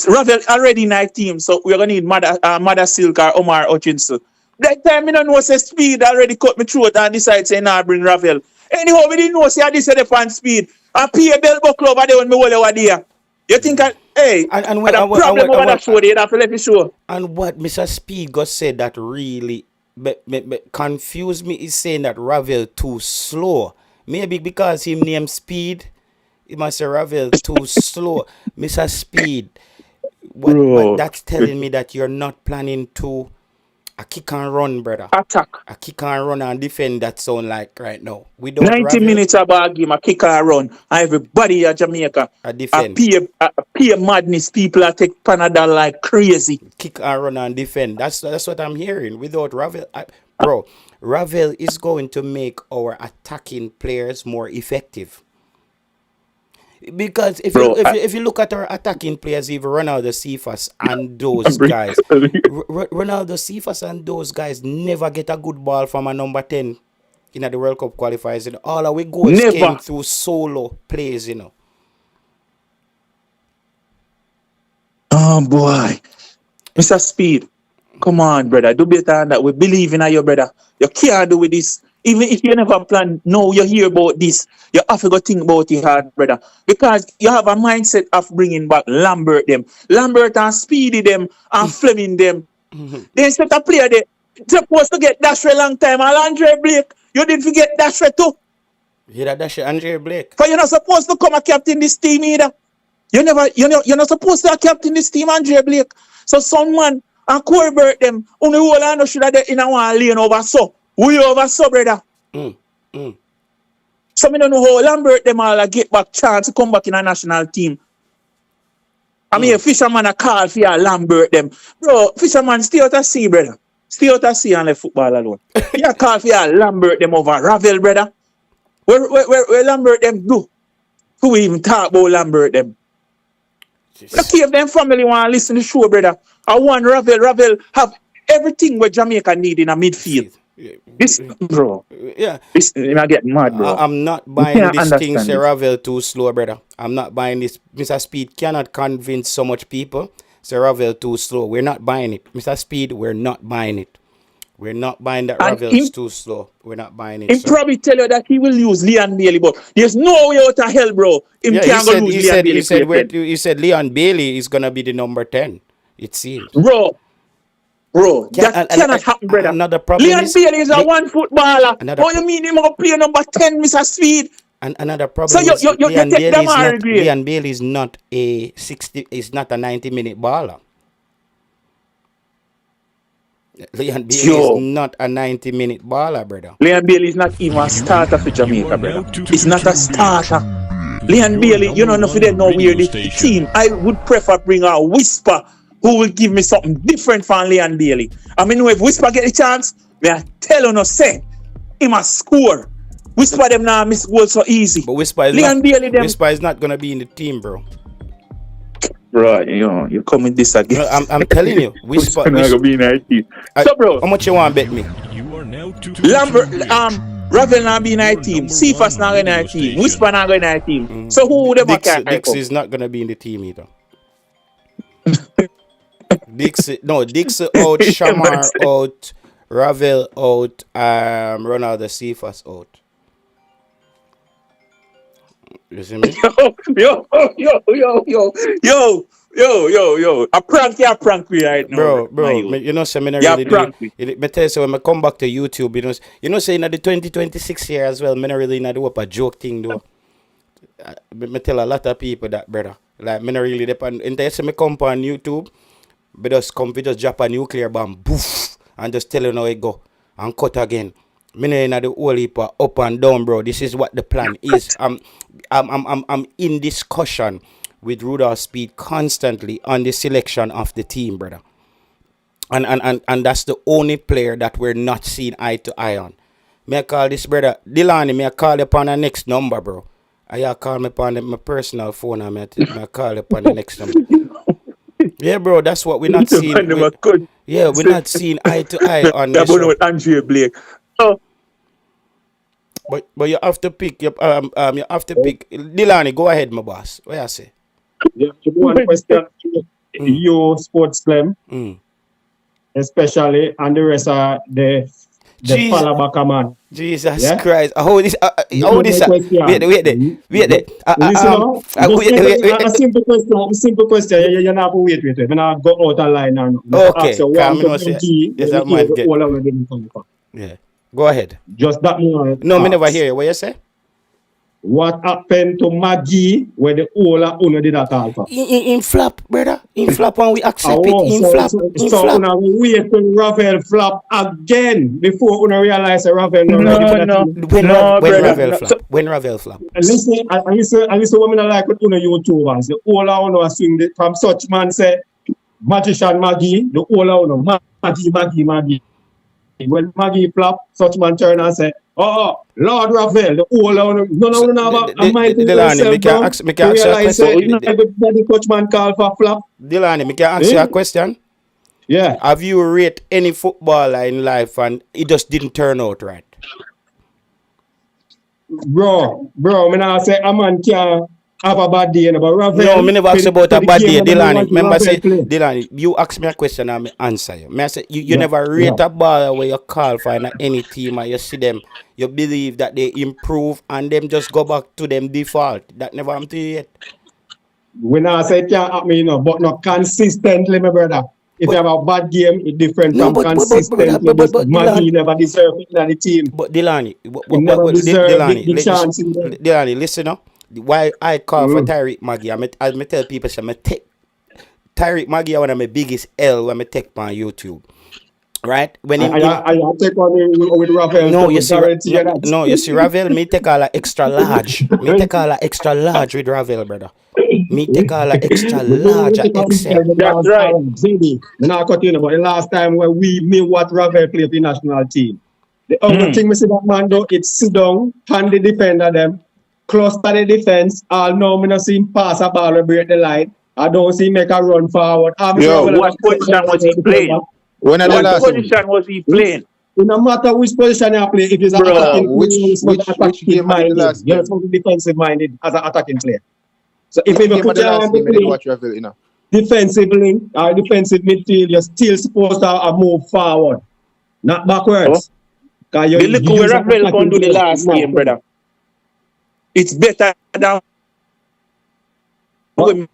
B: Ravel already in our team, so we're gonna need Mother Silk or Omar Hutchinson. That time me don't know say Speid already cut me throat and decide say nah bring Ravel. Anyhow, we didn't know say I this the fan Speid. I pay a bell buckle over there when me hold over there. You think hey,
A: And
B: problem over that show, they have to let me show.
A: And what Mr. Speid got said that really confused me is saying that Ravel too slow. Maybe because him named Speed, he must say Ravel too slow. Mr. Speid, what that's telling me that you're not planning to a kick and run, brother.
B: Attack.
A: A kick and run and defend, that sound like right now. We don't
B: 90
A: Ravel,
B: minutes about game, a kick and run. And everybody at Jamaica.
A: a defend.
B: Peer madness. People are take Panadol like crazy.
A: Kick and run and defend. That's what I'm hearing. Without Ravel, bro, Ravel is going to make our attacking players more effective. Because if you look at our attacking players, even Ronaldo Cephas and those guys, Ronaldo Cephas and those guys never get a good ball from a number 10 in the World Cup qualifiers. You know. All our goals
B: Never.
A: came through solo plays, you know.
B: Oh boy. Mr. Speed. Come on, brother. Do better than that. We believe in you, brother. You can't do with this. Even if you never plan, no, you hear about this. You have to go think about it hard, brother. Because you have a mindset of bringing back Lambert them. Lambert and Speedy them and Fleming them. They set a player there. Supposed to get Dash for a long time. And Andre Blake, you didn't forget Dash for too.
A: Yeah, that Dash Andre Blake.
B: But you're not supposed to come a captain this team either. You're not supposed to captain this team, Andre Blake. So some man and Corbett them only whole I know should have in a one lane over so. We over so, brother. So me don't know how Lambert them all get back chance to come back in a national team. I mean, a fisherman a call for your Lambert them. Bro, fisherman stay out of sea, brother. Stay out of sea and let football alone. You call for your Lambert them over Ravel, brother. Where Lambert them do? Who we even talk about Lambert them? Look if them family want to listen to the show, brother. I want Ravel have everything what Jamaica need in a midfield. This, bro.
A: Yeah.
B: This, I get mad, bro.
A: I'm not buying this thing, say Ravel too slow, brother. I'm not buying this. Mr. Speed cannot convince so much people. Say Ravel too slow. We're not buying it. Mr. Speed, we're not buying it. We're not buying that Ravel's too slow. We're not buying it.
B: He probably tell you that he will use Leon Bailey, but there's no way out of hell, bro. Him can't go lose Leon Bailey.
A: He said Leon Bailey is gonna be the number 10. It seems.
B: Bro, that cannot happen, brother.
A: Another problem
B: Leon Bailey is a one footballer. What you mean him going to play number 10, Mr. Speed?
A: And another problem is Leon Bailey is not a 60, is not a 90-minute baller. Leon Bailey is not a 90-minute baller, brother.
B: Leon Bailey is not even a starter for Jamaica, brother. He's not a starter. Leon Bailey, you know, if you don't know where the team, I would prefer bring a Whisper who will give me something different from Leon Bailey. I mean, if Whisper get a chance, may I tell you no say, he must score. Whisper them now miss goals so easy.
A: But Whisper is not gonna be in the team, bro.
B: Bro, you come with this again.
A: No, I'm telling you, Whisper
B: not gonna be in our team. So, bro,
A: how much you want to bet me?
B: Lambert, Ravel not be in our team. Cephas not in our team. Whisper not in our team. So who would ever carry?
A: Dix is not gonna be in the team either. Dix out, Shamar out, Ravel out, Ronaldo Cephas out. You see me?
B: Yo. A prank me right now.
A: Bro. You know, so I really do. Me tell you, so when I come back to YouTube, you know, say in the 2026 year as well, I not really do up a joke thing, though. Me tell a lot of people that, brother. Like, me not really depend. Until I come on YouTube, we just drop a nuclear bomb, boof, and just tell you how it go, and cut again. Me know in the whole heap up and down, bro. This is what the plan is. I'm in discussion with Rudolph Speid constantly on the selection of the team, brother. And that's the only player that we're not seeing eye to eye on. May I call this brother Delany? May I call you upon the next number, bro? I call me upon my personal phone and may I call you upon the next number. Yeah, bro, that's what we're not seeing. We're not seeing eye to eye on this.
B: With Andre Blake. Oh.
A: But you have to pick. You have to pick. Delany, go ahead, my boss. What you say?
D: Yeah, one question to you, Sports Clem, especially, and the rest are the Palabaka man.
A: Jesus Christ! How this? Wait.
D: A simple question. You not wait. When I go out of line now.
A: Okay. Yeah. Go ahead.
D: Just that more.
A: No, me never hear you. What you say?
D: What happened to Maggie when the owner did that alpha?
A: In flop, brother. In flop, and we accept it. In flop.
D: So we wait till Ravel flop again before we realize that Ravel
A: When Ravel flop.
D: And listen what I like with YouTubers. The owner assume that from such man say magician Maggie, the owner Maggie. When Maggie flop, such man turn and say, oh, Lord Ravel, the whole no, everybody coach man call for flop.
A: Delany, me can ask you a question.
D: Yeah.
A: Have you rate any footballer in life and it just didn't turn out right?
D: Bro, when I say a man have a bad day, you know, but Ravel.
A: No, me never ask about a bad day, Delany. Remember, say,
D: play.
A: Delany, you ask me a question and me answer you. Me I say, you
D: Yeah,
A: never rate
D: yeah.
A: a ball where you call for any team and you see them, you believe that they improve and them just go back to them default. That never happened to you yet.
D: We now say it can't happen, you know, but not consistently, my brother. If you have a bad game, it's different
A: No,
D: from consistently. Maggie never deserve it in the team.
A: But Delany,
D: He never deserve
A: Delany,
D: the chance in there.
A: Delany, listen up. Why I call for Tyreek Maggie, I tell people, say, I take Tyreek Maggie one of my biggest L when I take on YouTube. Right? When
D: I take on with Ravel.
A: no, you see Ravel, me take all a extra large. Me take all a extra large with Ravel, brother. Me take all a extra large at XL.
B: That's right.
D: Now continue, but the last time when me what Ravel play for the national team. The other thing we see that man do, it's sit down, hand the defender them, cluster the defense. All now me not see him pass a ball or break the line. I don't see him make a run forward.
B: What position was he playing? What position was he playing?
D: It no matter which position you play, if it's attacking,
C: which game
D: minded,
C: last
D: you're supposed to be defensive minded as an attacking player. So if you put defensively or defensive midfield, you're still supposed to move forward, not backwards.
B: Look where Ravel can do the last game, brother. It's better than when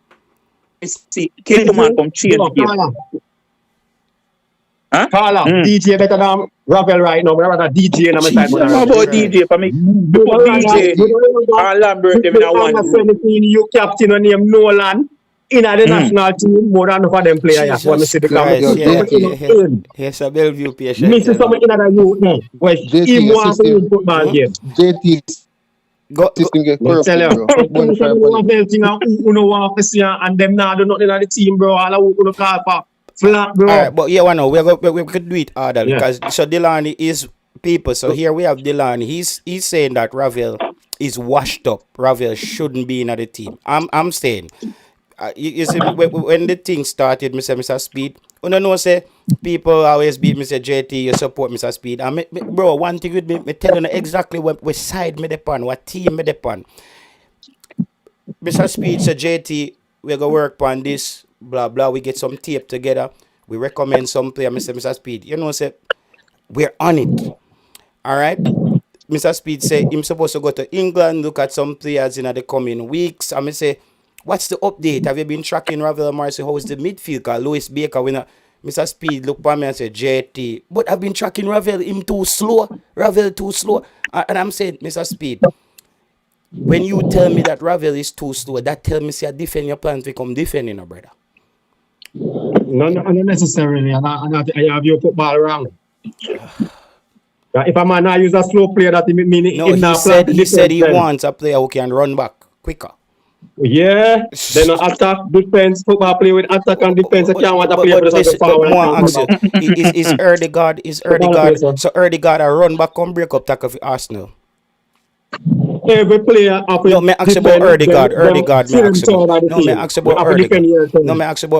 B: see Kingman come change the game.
D: Carla, DJ better than Ravel right now. Rather DJ in my side.
B: How about DJ for me? Before DJ and Lambert, them in a one.
D: You captain on name Nolan in the national team more than for them players.
A: Yes, a Bellevue patient.
D: Missing someone in the youth now. Where he wants to win football game.
C: JT.
D: Go tell you. You know what to see and them now do nothing in the team, bro. All who gonna call for. Flat, bro.
A: All right, but yeah, we could do it harder because so Delany is people. So here we have Delany. He's saying that Ravel is washed up. Ravel shouldn't be in the team. I'm saying, you see, when the thing started, Mr. Speid, you know, say people always beat Mr. JT. You support Mr. Speid. And bro, one thing with me telling you exactly what side me depend, what team me depend. Mr. Speid said JT, we gonna work on this. Blah blah, we get some tape together. We recommend some player, Mr. Speid. You know, say we're on it. All right. Mr. Speid say he's supposed to go to England, look at some players in the coming weeks. I say, what's the update? Have you been tracking Ravel Morrison? How's the midfield? Cause Louis Baker winner. Mr. Speid look at me and say JT. But I've been tracking Ravel. Him too slow. Ravel too slow. And I'm saying, Mr. Speid, when you tell me that Ravel is too slow, that tell me say I defend your plan to come defending, no, brother.
D: No, not necessarily. And I have you put ball around. If a man not use a slow player, that mean
A: no, he said he wants a player who can run back quicker.
D: Yeah, then attack, defense, football play with attack and defense. I can't want a player to forward.
A: Is Erdegaard, so Erdegaard a run back and break up tackle for Arsenal.
D: Every player
A: no, me ask about Erdegaard. Me ask about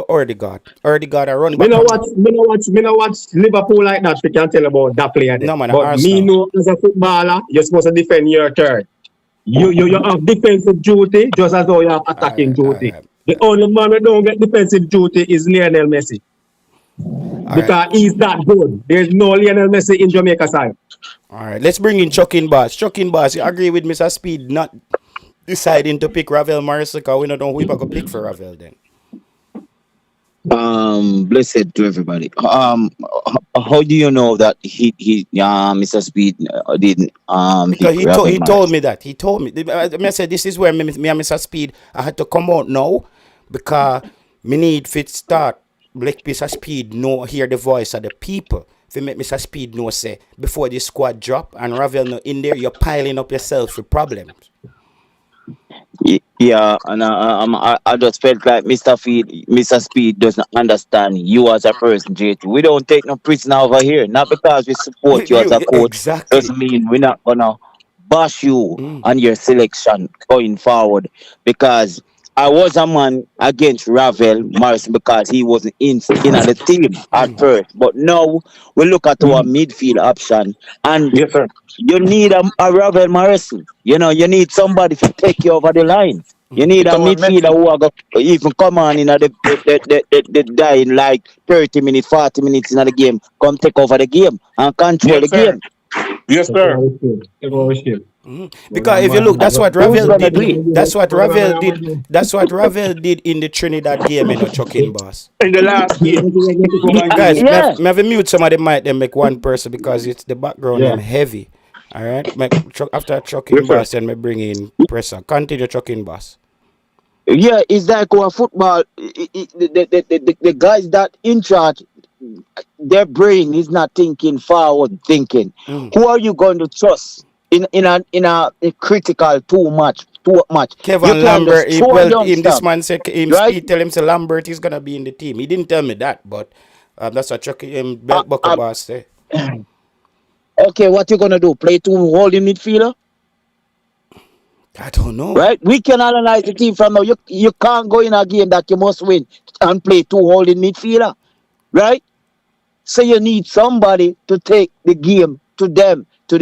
A: Erdegaard. Erdegaard a run back.
D: Me no watch Liverpool like that. We can't tell about that player.
A: No, man,
D: but me know as a footballer, you're supposed to defend your turn. You have defensive duty just as though you have attacking duty. The only man who don't get defensive duty is Lionel Messi. Because he's that good. There's no Lionel Messi in Jamaica side.
A: All right, let's bring in Chucking Bass. Chucking Bass, you agree with Mr. Speid not deciding to pick Ravel Morrison because we don't know who we're going to pick for Ravel then?
E: Blessed to everybody. How do you know that Mr. Speid didn't
A: because he told me that. He told me. I said this is where me and Mr. Speid I had to come out now because me need fit start. Like Mr. Speid know hear the voice of the people. If you make Mr. Speid know say before the squad drop and Ravel no in there, you're piling up yourself with problems.
E: Yeah, and I just felt like Mr. Speid doesn't understand you as a person, JT. We don't take no prisoner over here. Not because we support you as a coach.
A: Exactly.
E: Doesn't mean we're not gonna bash you on your selection going forward. Because I was a man against Ravel Morrison because he wasn't in the team at first. But now we look at our midfield option and you need a Ravel Morrison. You know, you need somebody to take you over the line. You need a
B: Pick our
E: midfielder
B: Messi.
E: who are going even come on in the dying like 30 minutes, 40 minutes in the game. Come take over the game and control the
B: Yes, sir.
E: game.
B: Yes,
D: Take
B: sir.
D: over the field. Take over the field. But
A: Because
D: that
A: if you
D: man,
A: look, that's what
E: Who's
A: Ravel
E: gonna
A: did.
E: do it?
A: That's what
D: but that
A: Ravel
D: man,
A: did. That's what Ravel did in the Trinidad game, chucking boss.
B: In the last game.
D: take over the
A: Guys,
D: game.
E: Yeah.
A: may have to mute some of the mic, then make one person because it's the background
D: Yeah.
A: them heavy. All right. After chucking
B: Yes, sir.
A: boss, then me bring in presser. Continue chucking boss.
E: Yeah, it's like our football. The guys that in charge, their brain is not thinking forward thinking. Who are you going to trust in a critical too much? You
A: Kevin
E: can't
A: Lambert,
E: just throw a
A: in
E: youngster,
A: this man said,
E: right?
A: Speed tell him say Lambert is gonna be in the team. He didn't tell me that, but that's what Chucky
E: Uh,
A: Bucker
E: uh,
A: boss say.
E: okay, what you gonna do? Play two holding midfielder,
A: I don't know.
E: right? We can analyze the team from now. You can't go in a game that you must win and play two holding midfielder, right? So you need somebody to take the game to them to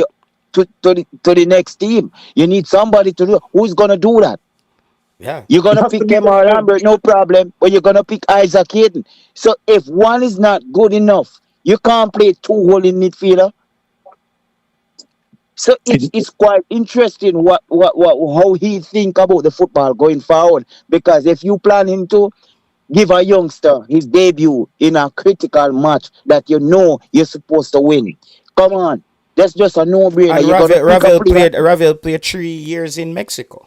E: the next team. You need somebody to do. Who's gonna do that?
A: Yeah.
E: You're
B: It
E: gonna
B: has to
E: pick
B: be
E: Kemar
B: the
E: Lambert, no problem, but you're gonna pick Isaac Hayden. So if one is not good enough, you can't play two holding midfielder. So it's quite interesting what how he think about the football going forward. Because if you plan him to give a youngster his debut in a critical match that you know you're supposed to win, come on, that's just a no-brainer.
A: And
E: You're gonna pick a
A: Ravel played 3 years in Mexico.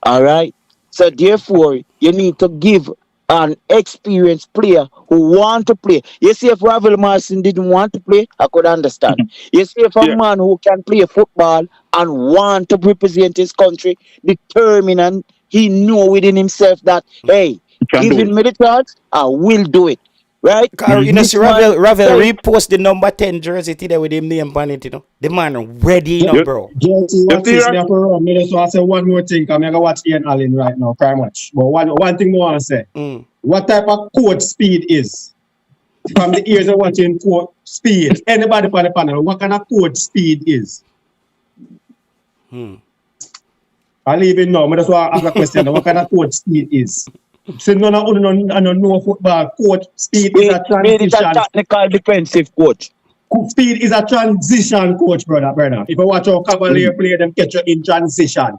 E: All right. So therefore, you need to give an experienced player who want to play. You see, if Ravel Morrison didn't want to play, I could understand. You see, if a
B: Yeah.
E: man who can play football and want to represent his country, determined, and he know within himself that, hey,
B: can do
E: giving
B: it.
E: me the chance, I will do it. Right?
A: You know,
E: This
A: see
E: man,
A: Ravel
E: hey,
A: repost the number 10 jersey today with him name on it, The man ready,
B: Yes.
A: bro.
D: JT,
B: You
D: watch
B: see
D: this.
B: that?
D: Me have to run. Me just want to say one more thing. Because I go watch Ian Allen right now, very much. But one thing I want to say. What type of coach Speed is? From the years of watching coach Speed. Anybody on the panel, what kind of coach Speed is? I leave it now. I just want to ask a question. What kind of coach Speed is? So none of you know football. Coach Speed is a
E: Speed is a
D: transition.
E: technical defensive coach.
D: Speed is a transition coach, brother. If you watch how Cavalier play, them catch you in transition.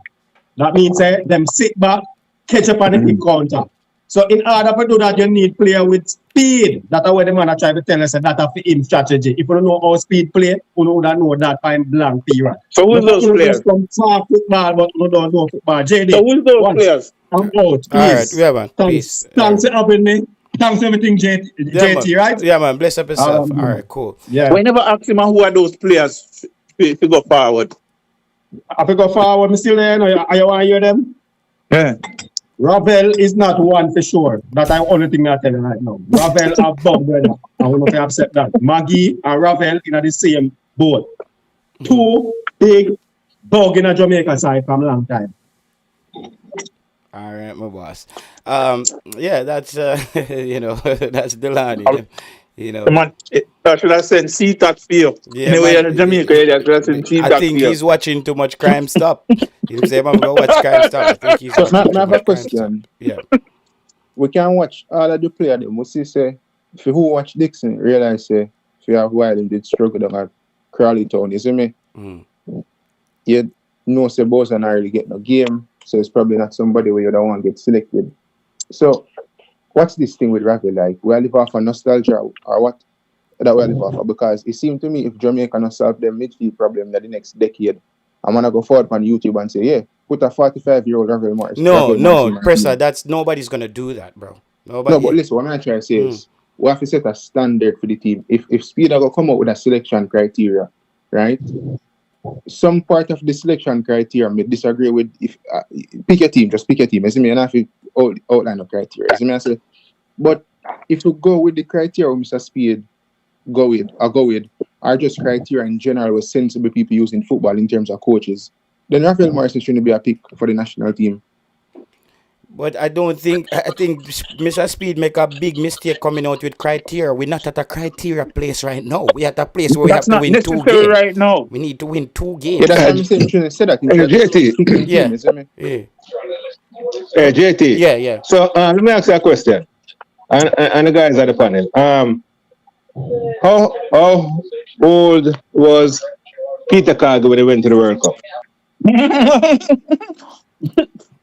D: That means them sit back, catch up on the quick counter. So in order to do that, you need player with speed. That's what the man are trying to tell us, that that's in strategy. If you don't know how speed play, you know that time blank period.
B: So who's those players?
D: From talk football, but you don't know football. JD,
B: So who's those
D: watch.
B: players?
D: I'm out,
A: All right,
D: please.
A: yeah, man. Peace.
D: Thanks for having me. Thanks for everything, JT, right?
A: Yeah, man. Bless up yourself. All right, cool.
D: Yeah.
B: We never asked him who are those players to go forward.
D: I go forward, me still there, are you want to hear them?
B: Yeah.
D: Ravel is not one for sure. That's the only thing I tell you right now. Ravel and Bob, brother. I will not accept that. Maggie and Ravel in the same boat. Two big dog in a Jamaica side from a long time.
A: All right, my boss. Yeah, that's that's Delani.
B: Man, I should have sent C-Tac for you.
A: Yeah,
B: Anyway,
A: man.
B: in Jamaica area, I should have sent
A: I
B: C-Tac
A: think
B: for you.
A: he's watching too much Crime Stop. You say, "Man, go watch Crime Stop." I think he's
F: So,
A: watching
F: I
A: too
F: have a
A: much Crime Stop.
F: question.
A: Yeah.
F: We can watch all of the players. We see, say, if you who watch Dixon, realize, say, if you have Wiley did struggle down at Crawley Town, you see me? You know, say, Bosa not really getting a game, so it's probably not somebody where you don't want to get selected. So, what's this thing with Ravel like? We live off of nostalgia or what? That we live off of? Because it seems to me if Jamaica not solve their midfield problem in the next decade, I'm going to go forward on YouTube and say, yeah, put a 45-year-old Ravel Morrison.
A: No, Presser, nobody's gonna do that, bro. Nobody.
F: No, but listen, what I'm trying to say is, we have to set a standard for the team. If Speed are going to come up with a selection criteria, right? Some part of the selection criteria may disagree with, if pick a team, just pick a team. You see me, and I have to outline of criteria. You see me, I say, but if you go with the criteria Mr. Speed go with, or just criteria in general with sensible people using football in terms of coaches, then Ravel Morrison shouldn't be a pick for the national team.
A: But I think Mr. Speed make a big mistake coming out with criteria. We're not at a criteria place right now. We're at a place where we have to win 2 games.
B: Right now.
A: We need to win 2 games.
F: Yeah, that's what I'm saying. You shouldn't say that.
C: JT.
A: Yeah.
F: You see me?
A: Yeah.
C: Hey, JT.
A: Yeah, yeah.
C: So let me ask you a question. And the guys at the panel. How old was Peter Cargill when he went to the World Cup?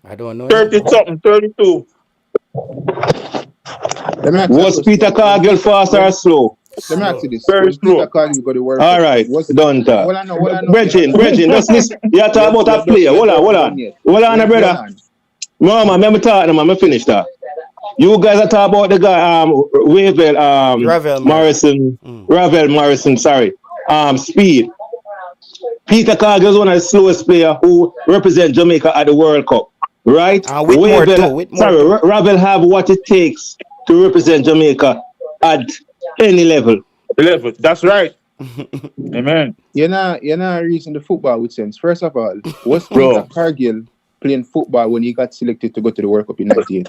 A: I don't know.
B: 30 something, 32.
F: Let me ask you a
C: Was
F: question.
C: Peter Cargill fast or slow?
F: Let me ask you this.
B: Very
F: When Peter
B: slow.
F: Cargill got the World
C: All
F: Cup,
C: right, done talk.
F: Hold on, no, hold on, no.
C: Bridging, just listen. You talk about a player. Hold on. Hold on, brother. No, man, let me talk, man. Let me finish that. You guys are talking about the guy,
A: Ravel
C: Morrison, Ravel Morrison, sorry, Speed. Peter Cargill is one of the slowest player who represent Jamaica at the World Cup, right?
A: Whitmore too.
C: Ravel have what it takes to represent Jamaica at any level.
B: That's right. Amen.
F: You're not reason the football with sense. First of all, was
B: Bro.
F: Peter Cargill playing football when he got selected to go to the World Cup in '98?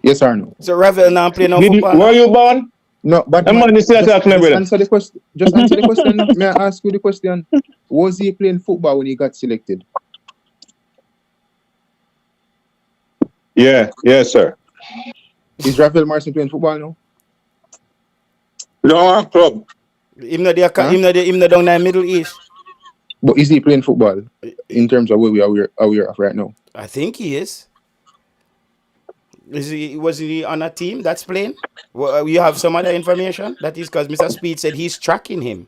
F: Yes or no?
A: So Ravel now playing no football.
C: Were you born?
F: No, but just answer the question. Just answer the question. No. May I ask you the question? Was he playing football when he got selected?
C: Yeah, yes, sir.
F: Is Ravel Morrison playing football now?
B: No, club.
A: Him not down in the Middle East.
F: But is he playing football in terms of where we are aware of right now?
A: I think he is. Was he on a team that's playing? Well, you have some other information? That is because Mr. Speed said he's tracking him.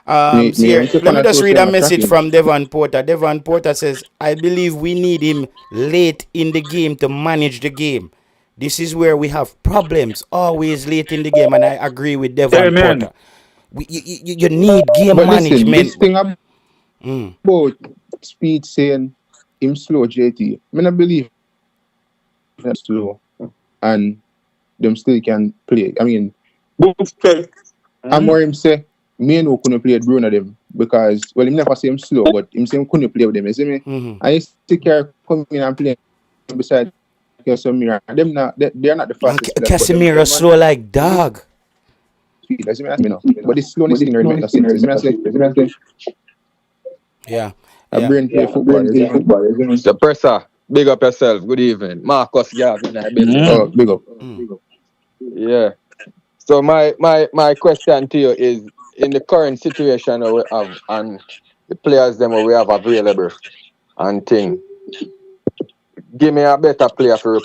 A: Let me just read a message from Devon Porter. Devon Porter says, I believe we need him late in the game to manage the game. This is where we have problems, always late in the game, and I agree with Devon Porter. You need game management.
F: Listen, this thing about Speed saying him slow, JT, I don't believe that's slow, and them still can play. I mean, I'm more him say, me no couldn't play Bruno them because, well, him never say him slow, but him say him couldn't play with them, you see me? I used to care come in and play beside Casemiro. They're not the fastest.
A: Casemiro slow like dog.
F: That's me know. But this slowness thing remains the same.
A: Yeah.
F: I brain play football.
G: The presser, big up yourself. Good evening, Marcus Gavin.
F: Oh, big up.
G: Yeah. So my question to you is, in the current situation that we have and the players them we have available and thing, give me a better player to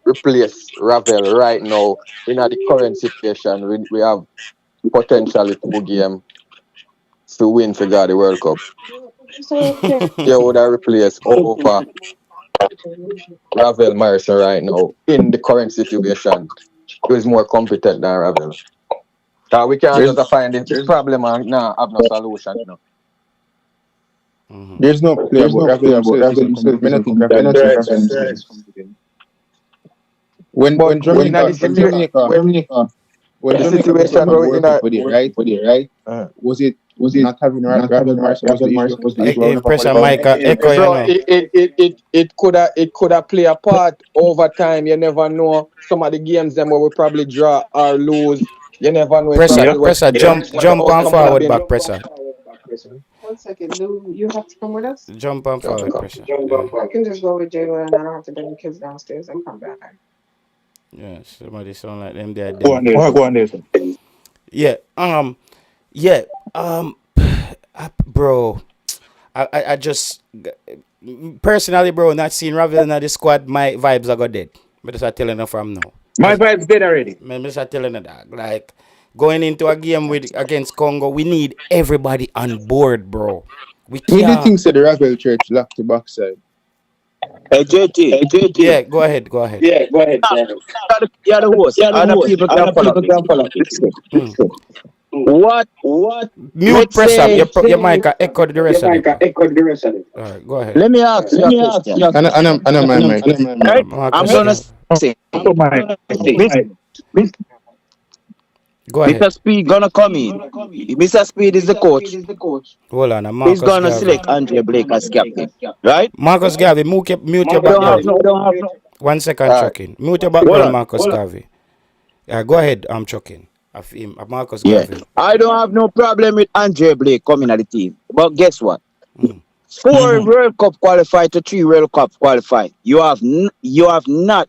G: replace Ravel right now in the current situation. We have potentially 2 games to win for the World Cup. You would have replaced over Ravel Morrison right now in the current situation. Who is more competent than Ravel? So we can't just find this problem and now have no solution. You know?
F: There's no player about Ravel himself. I don't think Ravel is competent. When Jamaica, when the situation right? Was it not having Ravel Morrison was the issue?
A: Pressure Micah echo,
G: bro, it could have played a part over time. You never know. Some of the games them where we probably draw or lose. You never know.
A: Pressure, jump on forward back, pressure.
H: 1 second. Do you have to come with us?
A: Jump on forward, pressure.
H: I can just go with Jayla and I don't have to bring the kids downstairs and come back.
A: Yeah, somebody sound like them there.
B: Go on there.
A: Yeah. Bro, I just personally, bro, not seeing Ravel in the squad, my vibes are dead. But just telling you from now.
B: My vibe's dead already.
A: I'm just telling you that. Like going into a game against Congo, we need everybody on board, bro. We
F: do you think the Ravel Church locked the backside?
E: Hey, JT.
A: Yeah, go ahead.
E: You're the host. Other people can follow. What?
A: Mute pressure. Your mic echo the rest of it. All right, go ahead.
E: Let me ask you a question.
F: And my mic.
E: I'm gonna say.
A: Go ahead.
E: Mr. Speed gonna come in. Mr. Speed is the coach.
A: Hold on, Marcus
E: He's gonna
A: Garvey.
E: select Andre Blake as captain, right?
A: Marcus Garvey, mute your background. 1 second, chucking. Mute your background, Marcus Garvey. Go ahead, I'm chucking. Marcus Garvey.
E: I don't have no problem with Andre Blake coming at the team. But guess what? 4 World Cup qualified to 3 World Cup qualified. You have not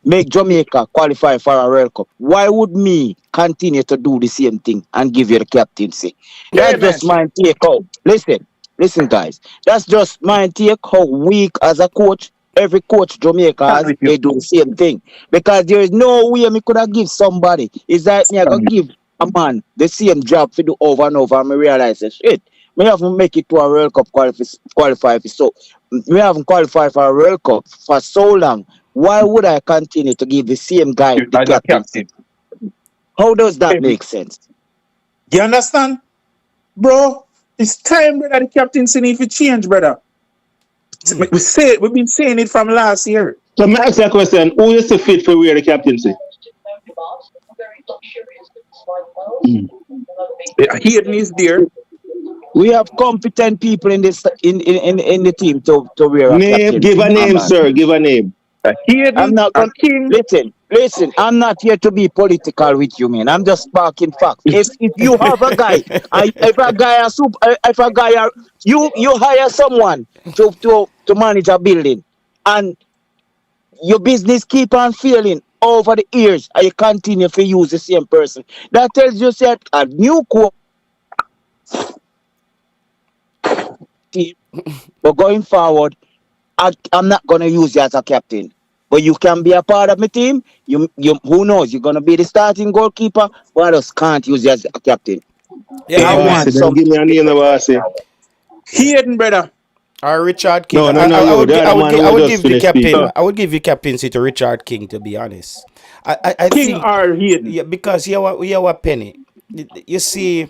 E: make Jamaica qualify for a World Cup. Why would me continue to do the same thing and give you the captaincy? That's just my take out. Listen, guys. That's just my take how weak as a coach. Every coach Jamaica has, they do the same thing. Because there is no way me could have give somebody. It's like me I could give a man the same job to do over and over and me realize that shit. Me have to make it to a World Cup qualify. So we haven't qualified for a World Cup for so long. Why would I continue to give the same guy the captain? How does that make sense?
B: You understand? Bro, it's time, brother, the captaincy need to change, brother. We've been saying it from last year.
D: So let me ask you a question. Who is the fit for wear the captaincy?
B: Hayden is there.
E: We have competent people in this in the team to wear a captaincy.
D: Give a name, sir. Give a name.
E: I'm not going listen, I'm not here to be political with you, man. I'm just sparking facts. If you have a guy, you hire someone to manage a building and your business keep on failing over the years and you continue to use the same person. That tells you that a new coach team, but going forward, I'm not gonna use you as a captain. But you can be a part of my team. You who knows? You're gonna be the starting goalkeeper, but I just can't use you as a captain.
A: Yeah,
E: I want some.
D: Give me a name, Bossy.
B: Hayden, brother.
A: Or Richard King.
D: No.
A: I would give the
D: finish
A: captain.
D: speaking.
A: I would give the captaincy to Richard King, to be honest. I
B: King
A: think,
B: or Hayden?
A: yeah, because you have a penny. You see,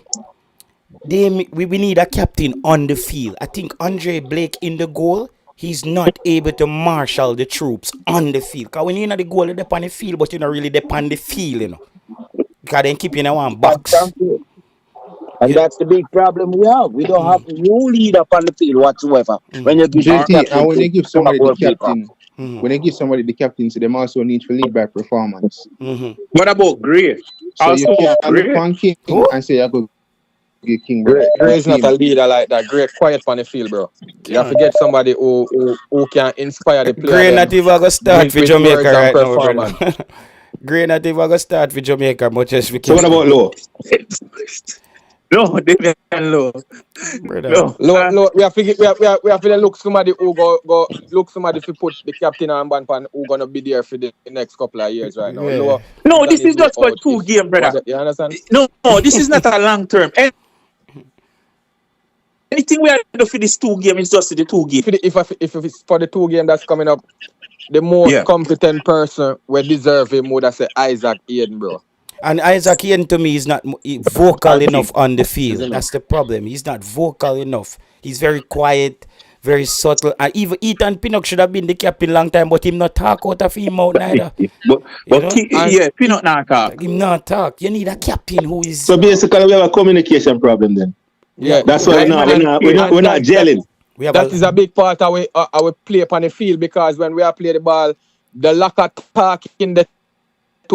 A: we need a captain on the field. I think Andre Blake in the goal, he's not able to marshal the troops on the field. Because when you're in the goal, you're on the field, but you're not really on the field, you know. Because they keep you in one box.
E: And that's the big problem we have. We don't have no leader on the field whatsoever. When you give
F: JT, and when they give somebody the captain, when they give somebody the captaincy, they also need to lead by performance.
B: What about Gray?
F: So you can't look on King and say I go give King.
G: Gray is not a leader like that. Gray quiet on the field, bro. You have to get somebody who can inspire the player.
A: Gray not even going to start for Jamaica right now,
G: performance.
A: brother. Gray not even going to start for Jamaica, but just
D: So what about Low?
B: No, they can low.
A: brother.
B: No.
G: Low, we have to look somebody who go look somebody to put the captain on band pan who gonna be there for the next couple of years right now.
A: Yeah.
G: Low,
B: No, this is just for 2 games, brother.
G: you understand?
B: No, this is not a long term. Anything we are to do for this 2 games is just the 2 games.
G: If it's for the 2 games that's coming up, the most competent person will deserve him would have said Isaac Hayden, bro.
A: And Isaac Hayden, to me, is not vocal enough on the field. That's the problem. He's not vocal enough. He's very quiet, very subtle. And even Ethan Pinnock should have been the captain long time, but him not talk out of him out neither.
B: Pinnock not talk.
A: Him not talk. You need a captain who is...
D: So basically, we have a communication problem then.
G: Yeah,
D: That's why we're not gelling.
G: That is a big part of our play upon the field because when we are play the ball, the lack of talking to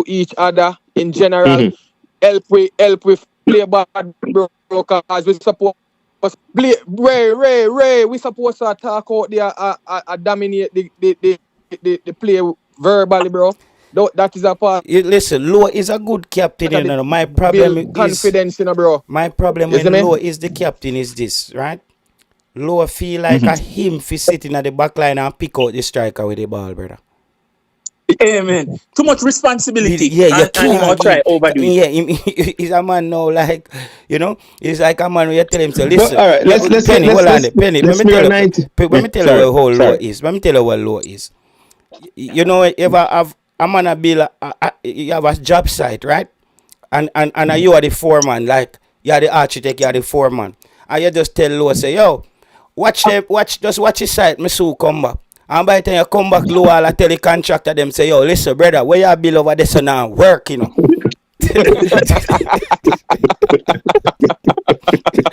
G: each other in general help we play ball, bro, because we supposed to play Ray. We supposed to talk out there dominate the play verbally, bro. That is a part.
A: Listen, Low is a good captain. You know. My problem is
G: confidence, you know, bro.
A: My problem when Low is the captain is this, right? Low feel like a him for sitting at the back line and pick out the striker with the ball, brother.
B: Amen. Too much responsibility.
A: Yeah, you
B: can't try overdo it.
A: Yeah, he's a man now, like, you know, he's like a man where you tell him to listen.
D: All right, let's
A: Penny, hold on, Penny. Let me tell you what Low is. Let me tell you what Low is. You know, ever have a man a bill, you have a job site, right? And you are the foreman, like you are the architect, you are the foreman, and you just tell Low, say, yo, watch his site, me soon come back. And by the time you come back, Low, I tell the contractor them, say, yo, listen, brother, where you bill over there so now work, you know.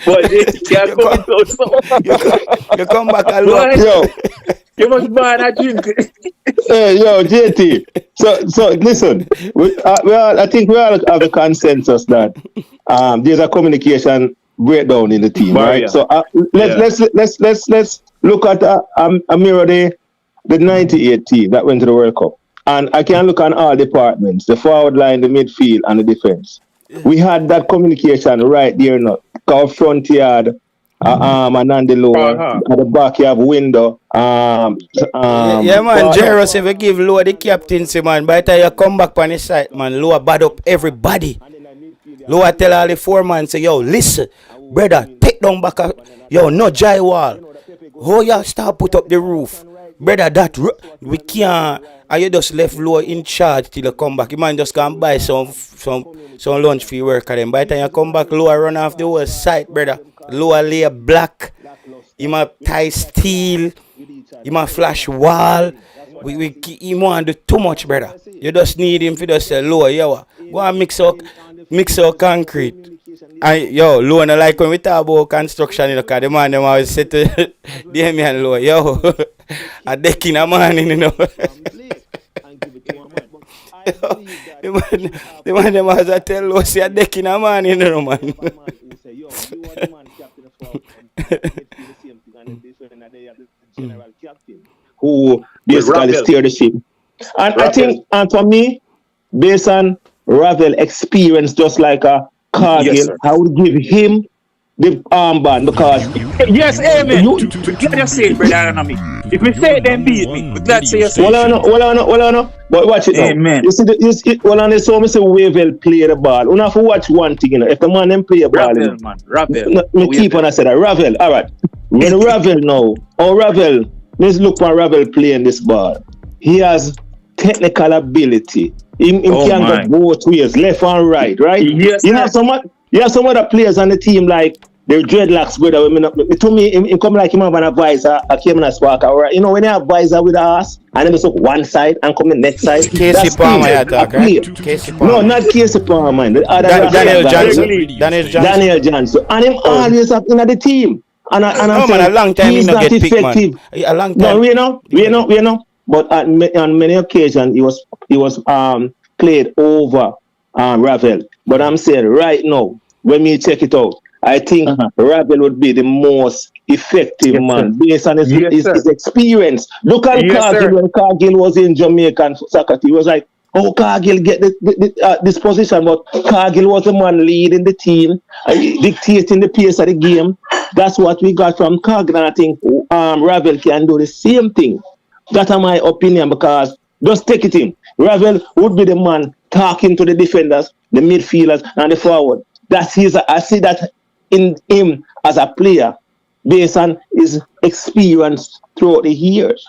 B: But
A: you come back alone.
D: Yo,
B: you must buy a drink.
D: hey, yo, JT. So listen, I think we all have a consensus that there's a communication
C: breakdown in the team,
B: Barrier.
C: right? So let's look at a mirror the 98 team that went to the World Cup. And I can look on all departments, the forward line, the midfield, and the defense. We had that communication right there now. Our front yard, and on the lower, at the back you have window.
A: Man, Jairus, if you give Loa the captaincy, man, by the time you come back on the side, man, Loa bad up everybody. Loa tell all the foreman, say, yo, listen, brother, take down back, yo, no dry wall. How you start put up the roof? Brother, we can't. And you just left Loa in charge till you come back. You man just can buy some lunch for your worker. Then by the time you come back, Loa run off the whole site, brother. Loa lay black. He might tie steel. He might flash wall. He want to do too much, brother. You just need him for just say, Loa, yo, go and mix up concrete. And yo, Loa, no like when we talk about construction, you know, because the man them always say to Damien Loa, yo, a deck in a morning, you know. The man them always tell Loa, say a deck in a morning, you know, man.
C: Who basically steer the ship. And Ravel. I think, and for me, based on Ravel experience, just like a Cargill, I would give him the armband because
B: yes, amen. You just say it, brother. If we say it, then beat me. But let's say yes.
C: Well, no. But watch it now.
B: Amen.
C: You see, well, on the so Mr. Ravel play the ball. You have to watch one thing, you know. If the man them play a ball,
B: Ravel.
C: Me keep on I said that Ravel. All right. When Ravel now, Ravel, let's look for Ravel playing this ball. He has technical ability. He can go both ways, left and right?
B: Yes.
C: You have some other players on the team like the dreadlocks, brother. To me, he come like him have an advisor. I came in a spark. Right? You know when you have advisor with us, and then look one side and come in next side.
A: Casey Palmer, attack, right? Casey Palmer.
C: No, not Casey Palmer. Daniel Johnson. And him always up in the team. And
A: a long time
C: he's not effective.
A: A long time.
C: No, we know. But on many occasions, he was played over Ravel. But I'm saying right now, when we check it out, I think Ravel would be the most effective man based on his experience. Look at Cargill when Cargill was in Jamaica and soccer. He was like, oh, Cargill get this position, but Cargill was the man leading the team, dictating the pace of the game. That's what we got from Cargill, and I think Ravel can do the same thing. That's my opinion, because just take it in. Ravel would be the man talking to the defenders, the midfielders, and the forward. I see that in him as a player based on his experience throughout the years.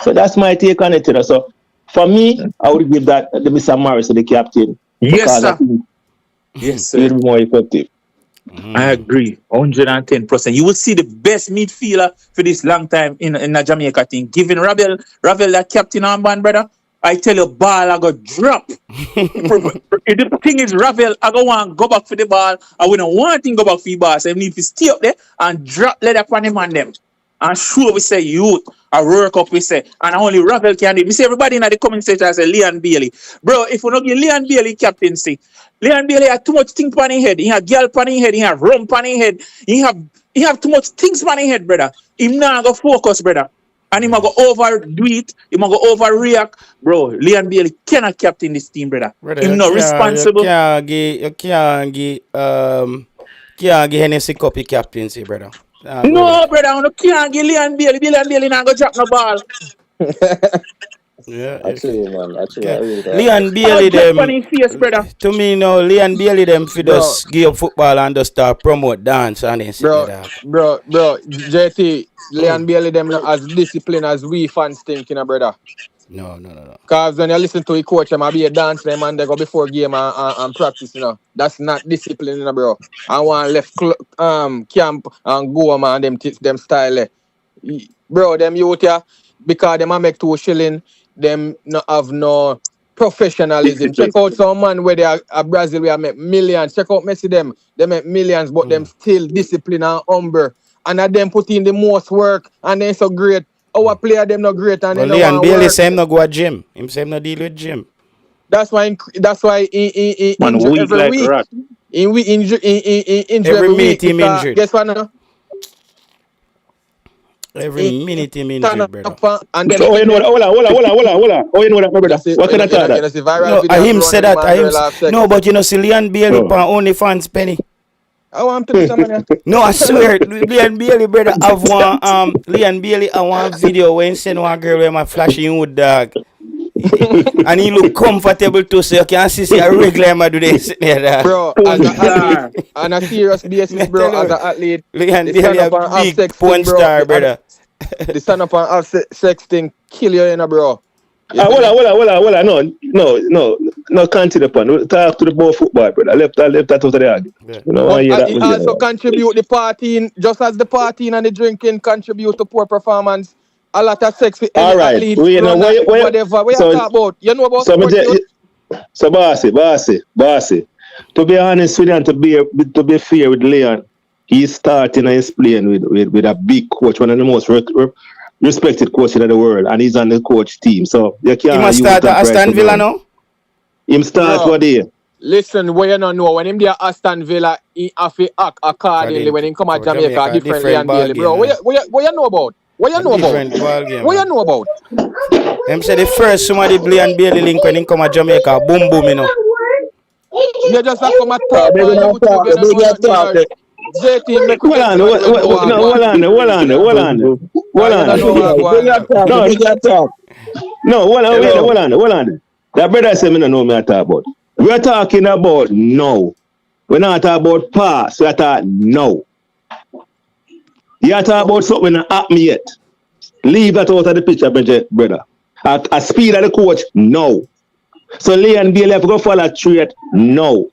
C: So that's my take on it. So for me, I would give that the Mr. Morrison, the captain.
B: Yes, sir. Yes, sir.
C: He'll be more effective.
B: I agree, 110%. You will see the best midfielder for this long time in a Jamaica thing. Giving Ravel that captain armband, brother. I tell you, ball I go drop. The thing is, Ravel, I go want go back for the ball. I wouldn't want him go back for the ball. So I need to stay up there and drop leather upon him and them. And sure, we say youth, a World Cup, we say, and only Ravel can do it. We say everybody in the comment section, I say Leon Bailey. Bro, if we don't give Leon Bailey captaincy, Leon Bailey had too much things on his head. He had girl on his head. He had rum on his head. He have too much things on his head, brother. Him now go focus, brother. And he might go overdo it. He might go overreact. Bro, Leon Bailey cannot captain this team, brother. He's not responsible.
A: You can't give Hennessy Cup captaincy, brother.
B: No, brother, I can't give Leon Bailey. Leon Bailey not go drop no ball.
A: Yeah,
F: Actually,
A: Leon Bailey them
B: face, brother.
A: To me now, Leon Bailey them for just give football and just start promote dance and then
G: bro, JT, Leon Bailey them not as disciplined as we fans think, you know, brother.
A: No.
G: Cause when you listen to a coach, them be a dance them and they go before game and practice, you know. That's not discipline, you know, bro. I want left camp and go man them style. Bro, them youth here, because them a make 2 shilling. Them not have no professionalism. Check out some man where they are Brazil, we make millions. Check out Messi them. They make millions, but them still discipline and humble. And them put in the most work and they so great. Our player them not great and they don't
A: Leon Bailey say him not go to gym. Him say him not deal with gym.
G: That's why he
B: man,
G: injured every
B: like
G: week.
B: rat.
G: in injury
A: Every minute him
G: because
A: injured.
G: guess what now?
A: Every minute him
G: Turn
A: injured, brother.
G: up and then
D: So, you know that? Hold on. Oh, you know that, my brother? What can I tell that?
G: you see viral
A: No,
G: video
A: him said that. No, but you know, see Leon Bailey
D: Oh.
A: on OnlyFans, Penny.
G: I want to do something.
A: No, I swear, Leon Bailey, brother, have one Leon Bailey have one video when he send one girl with my flashing wood dog. And he look comfortable too, so you can see a regular man do this.
G: Bro, as an athlete, on a serious basis, bro, as an athlete,
A: Leon
G: the
A: Bailey
G: stand up
A: a
G: and have
A: big
G: sex
A: porn
G: thing, bro.
A: star, brother.
G: The stand up and have sex thing kill you, bro.
D: Hold on. No, continue upon. Talk to the ball football, brother. I left that out of the argument.
A: Yeah.
D: You know,
G: But
D: I hear that.
G: it also contribute the partying, just as the partying and the drinking contribute to poor performance. A lot of sex with any
D: All right.
G: athlete,
D: We know
G: runner,
D: why-
G: whatever. We
D: so-
G: are talking about. You know about
D: So,
G: sport, youth?
D: so bossy. To be honest with you and to be fair with Leon, he's starting and he's playing with a big coach, one of the most respected coaches in the world, and he's on the coach team. So you can't.
A: He must
D: use
A: start
D: that
A: at
D: price
A: Aston
D: to
A: Villa
D: man.
A: now?
D: Him start
G: Bro.
D: what day?
G: Listen, what you don't know, when him there Aston Villa, he have to act accordingly. When him come at
A: For
G: Jamaica,
A: Jamaica,
G: differently
A: different
G: and daily, bro.
A: ball game,
G: What you know about? What you know about?
A: Different ball game.
G: What you know about?
A: Them say the first somebody Leon Bailey link when he come at Jamaica, boom boom, you know.
G: You just have to come and talk
D: They
G: on
D: gonna
G: YouTube.
D: talk,
G: You
D: they
G: don't know
D: gonna
G: nothing.
D: talk.
G: JT, make
D: Hold on.
G: everybody know what I want.
D: No, hold on. That brother said me don't know me I talk about. We are talking about now. We're not talking about past. We are talking now. You are talking about something that happened yet. Leave that out of the picture, brother. At speed of the coach, no. So Leon Bailey have to go follow trade, no.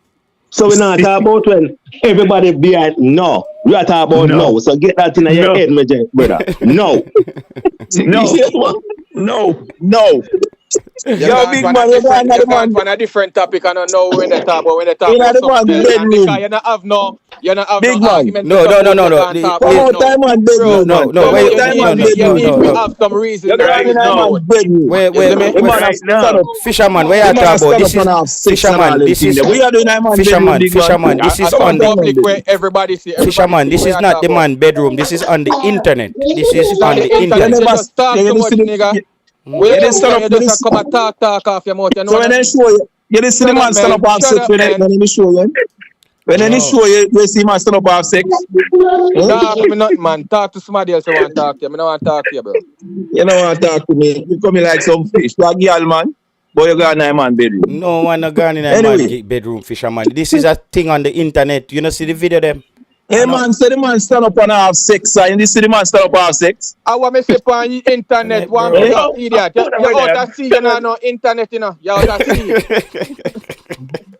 D: So we're not talking about when everybody behind, no. We are talking about no. So get that in your head, my brother. No.
F: No.
G: Yo, big man, you got on a different topic. I don't know when they talk about something else. And because you don't have no argument.
A: No.
G: You
A: No.
G: need to have some reason.
A: Fisherman, where you talk about? This is Fisherman. This is Fisherman. This is on the
G: public where everybody see.
A: Fisherman. This is not the man bedroom. This is on the internet. This is on the internet.
G: You just talk too much, nigga. You just come and talk off your mouth.
B: So when they show you see the man stand up half sex when they show you. When they show you, you see man stand up half sex.
G: Talk to me not, man. Talk to somebody else who want to talk to you. I don't want to talk to you, bro.
B: You don't want to talk to me. You come in like some fish. You a girl, man. But you got a man bedroom.
A: No one a gone in a man bedroom, Fisherman. This is a thing on the internet. You know, see the video them.
B: Hey man, say the man stand up and have sex, and you see the man stand up and have sex.
G: I want me to say on the internet, one idiot. You're out of sea, you know, no internet, you know. You're out of sea.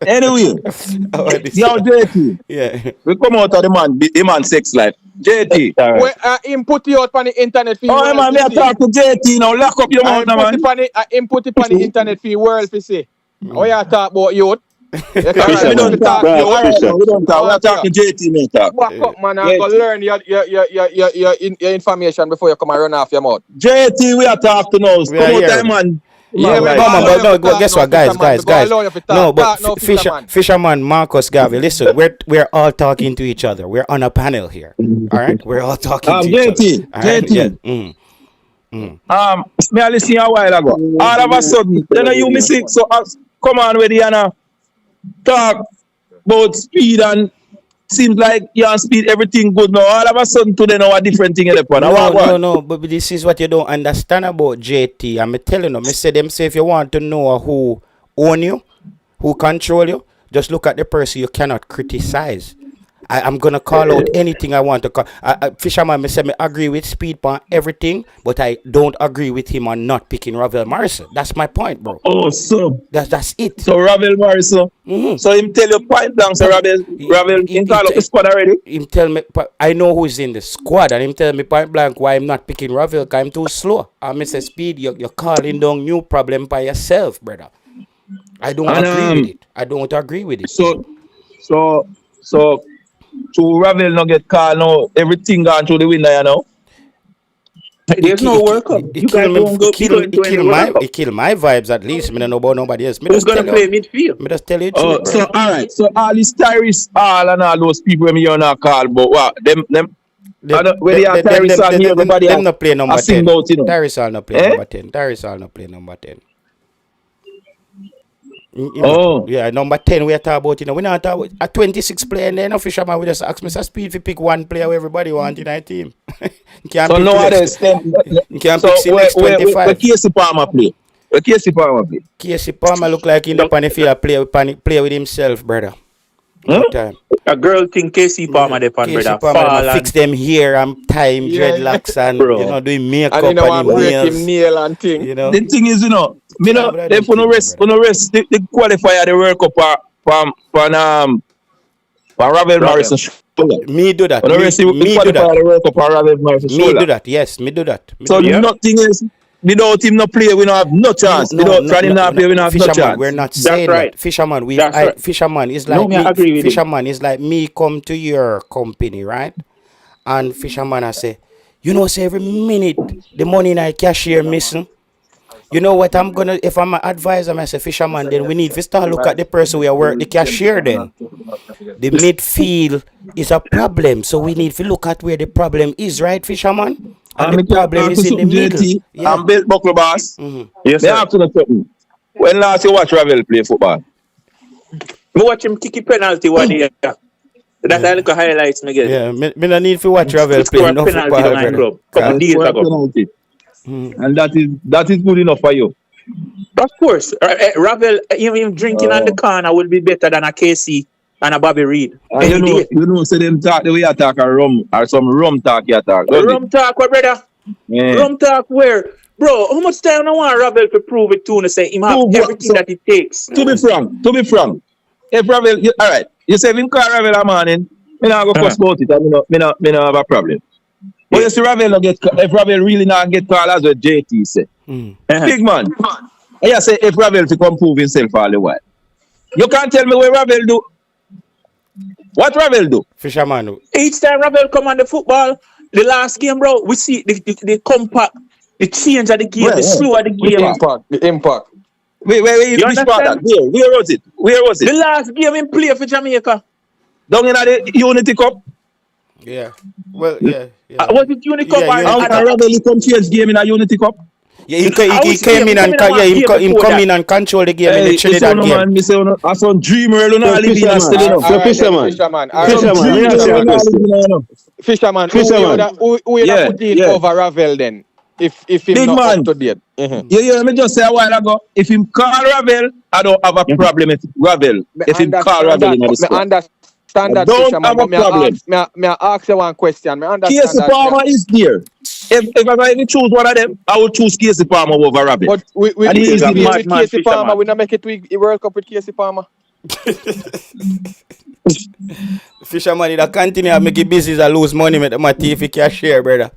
B: Anyway, yo, JT.
A: Yeah.
B: We come out of the man sex life. JT.
G: Where him put you out on the internet for
B: Oh man, me a talk to JT now. Lock up your mouth now, man.
G: Him put it on the internet for the world to see. Oh, you talk about youth.
B: We don't talk. We don't talk. We are talking JT, man. Talk.
G: Walk up, man, and go learn your information before you come and run off your mouth.
B: JT, we are talking now. Come out there, man.
G: Yeah,
A: no, guess what, guys. No, but Fisherman, Marcus, Gavi, listen, we're all talking to each other. We're on a panel here. All right, we're all talking to each other.
B: JT. Me I listen a while ago. All of a sudden, then you miss it. So come on with the talk about speed and seems like you on speed, everything good now. All of a sudden today now a different thing in the pan.
A: No, but this is what you don't understand about JT. I'm telling you, say if you want to know who own you, who control you, just look at the person you cannot criticize. I'm gonna call out anything I want to call. Fisherman, me say me agree with Speed on everything, but I don't agree with him on not picking Ravel Morrison. That's my point, bro.
B: Oh, so
A: that's it.
B: So Ravel Morrison. So him tell you point blank. So Ravel him call up the squad already.
A: Him tell me I know who's in the squad, and him tell me point blank why I'm not picking Ravel because I'm too slow. And Mr. Speed, you're calling down new problem by yourself, brother. I don't agree with it. I don't agree with it.
B: So Ravel no get called now. Everything gone through the window, you know. There's no World Cup. You guys won't go. You going to any World Cup?
A: It kill my vibes at least. Me don't know about nobody else. Me
B: Who's
A: just
B: gonna
A: tell
B: play
A: you.
B: midfield?
A: Me just tell you
C: Oh,
A: truth,
C: so
A: bro.
C: all right. So all these Tyrese Hall and all those people when you not call, but what them when they are Tyrese Hall, me everybody
A: them not play number
C: I sing
A: 10.
C: out, you know.
A: Tyrese Hall not play
C: Eh?
A: number 10. Tyrese Hall not play number 10.
C: Oh.
A: Yeah, number 10 we are talking about, you know. We not talk about a 26 player and then no fisherman we just ask Mr. Speed to pick one player everybody want in our team. You can't
C: So
A: pick
C: nowadays,
A: you can't
C: so
A: pick Select
C: where
A: 25.
C: Casey Palmer play? Where Casey Palmer play?
A: Casey Palmer look like in the pan field play with himself, brother.
C: Huh?
A: No time.
B: A girl think Casey Palmer the pan,
A: Casey
B: brother.
A: Palmer
B: Fall
A: them
B: and
A: fix them hair and time, dreadlocks and
B: Bro.
A: you know doing makeup
G: And you know
A: and
G: what break
A: nails.
G: him nail and thing.
A: You know.
C: The thing is, you know, me
A: Yeah,
C: know,
A: but I
C: they
A: don't
C: for no
A: think
C: rest,
A: so,
C: for no rest, the qualifier the World Cup for Ravel Morrison shoulder.
A: Me do that.
C: For no rest, the
A: Me do
C: qualifier
A: that.
C: the World Cup for Ravel Morrison
A: Me do
C: shoulder.
A: that. Yes, me do that. Me
C: So
A: do that.
C: nothing is, without him not play, we don't have no chance. Without him not play, we don't have no
A: Fisherman,
C: chance.
A: we're not
B: That's
A: saying
B: right.
A: that. Fisherman,
B: That's right.
A: Fisherman is
B: No,
A: like
B: me, I agree with you.
A: Fisherman is like me come to your company, right? And fisherman I say, you know, say every minute the money in our cashier missing. You know what I'm gonna if I'm an advisor, I say fisherman, then we need to start look at the person we are work the cashier then. The midfield is a problem, so we need to look at where the problem is, right, fisherman? And the problem is in the middle. Yeah.
C: I'm built buckle boss.
B: Yes,
C: They
B: sir.
C: have to know something. When last you watch Ravel play football?
B: Me watch him kick a penalty one day. That I look at highlights me get.
A: Yeah, me no need to watch Ravel
B: Score
A: play
B: a
A: no
B: penalty
A: football,
B: down my
A: brother.
B: club. Couple days
C: Score a
B: ago.
C: penalty. And that is good enough for you.
B: Of course, Ravel, him drinking on the corner will be better than a KC and a Bobby Reed.
C: And you know, say them talk the way you talk a rum or some rum talk you talk. don't
B: Rum talk, what brother?
C: Yeah.
B: Rum talk where? Bro, how much time I want Ravel to prove it to and say him have
C: Prove what?
B: everything that it takes?
C: To be frank, if Ravel, all right, you say if him call Ravel a morning, me not go cuss about it, and me not have a problem. But you see Ravel not get if Ravel really not get called as what JT say. Big man. And you say if Ravel to come prove himself all the while. You can't tell me what Ravel do. What Ravel do?
A: Fisherman.
B: Each time Ravel come on the football, the last game, bro, we see the compact, the change of the game, the slow of the game.
G: The impact.
C: Wait,
B: You
C: which part that?
B: understand?
C: Where was it? Where was
B: The
C: it?
B: last game in play for Jamaica.
C: Down in the Unity Cup?
A: Yeah. Well, yeah.
B: Was it Unicup
A: Yeah,
B: or
C: How can Ravel come change game in a Unity Cup?
A: Yeah, he came in and him come in and control the game in the Trinidad game.
C: Man, me say, I saw dreamer, you know, I live in a still, you know.
G: Alright,
F: fisherman.
G: Fisherman.
F: Fisherman.
G: Fisherman. Who would
C: Yeah,
G: have put in
C: yeah.
G: over Ravel then? If him
C: Big
G: not
C: man.
G: up to date.
C: Yeah, let me just say a while ago, if him call Ravel, I don't have a problem with Ravel. If him call Ravel in the
G: Me
C: squad.
G: understand that,
C: Don't
G: Fisherman,
C: have a
G: but me
C: problem.
G: I ask you one question. Me understand
C: Casey
G: that.
C: Palmer is there. If I can choose one of them, I would choose Casey Palmer over Ravel.
G: But we
C: And he is
G: play
C: the
G: with
B: madman
G: Casey Palmer.
B: Fisherman.
G: We not make it to World Cup with Casey Palmer.
A: Fisherman, he continue to make it business and lose money with my teeth if you share, brother.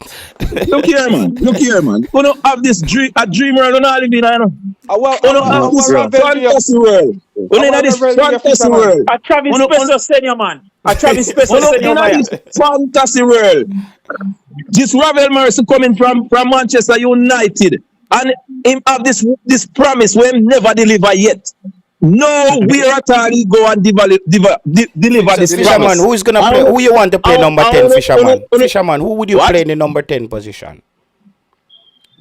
C: Look here, man. You don't have this dream, a dream world, you don't live in, you know.
G: Well,
C: You don't have this fantasy world. You don't have this fantasy world.
B: a Travis
C: Uno-
B: Spencer senior man? A Travis Spencer
C: You
B: senior
C: don't
B: man.
C: have this fantasy world. This Ravel Morrison coming from Manchester United. And him have this promise we him never deliver yet. Nowhere at all he go and deliver this
A: Fisherman,
C: promise.
A: who is gonna play? Who you want to play number 10, Fisherman?
C: Uno-
A: Fisherman, who would you
C: What?
A: play in the number 10 position?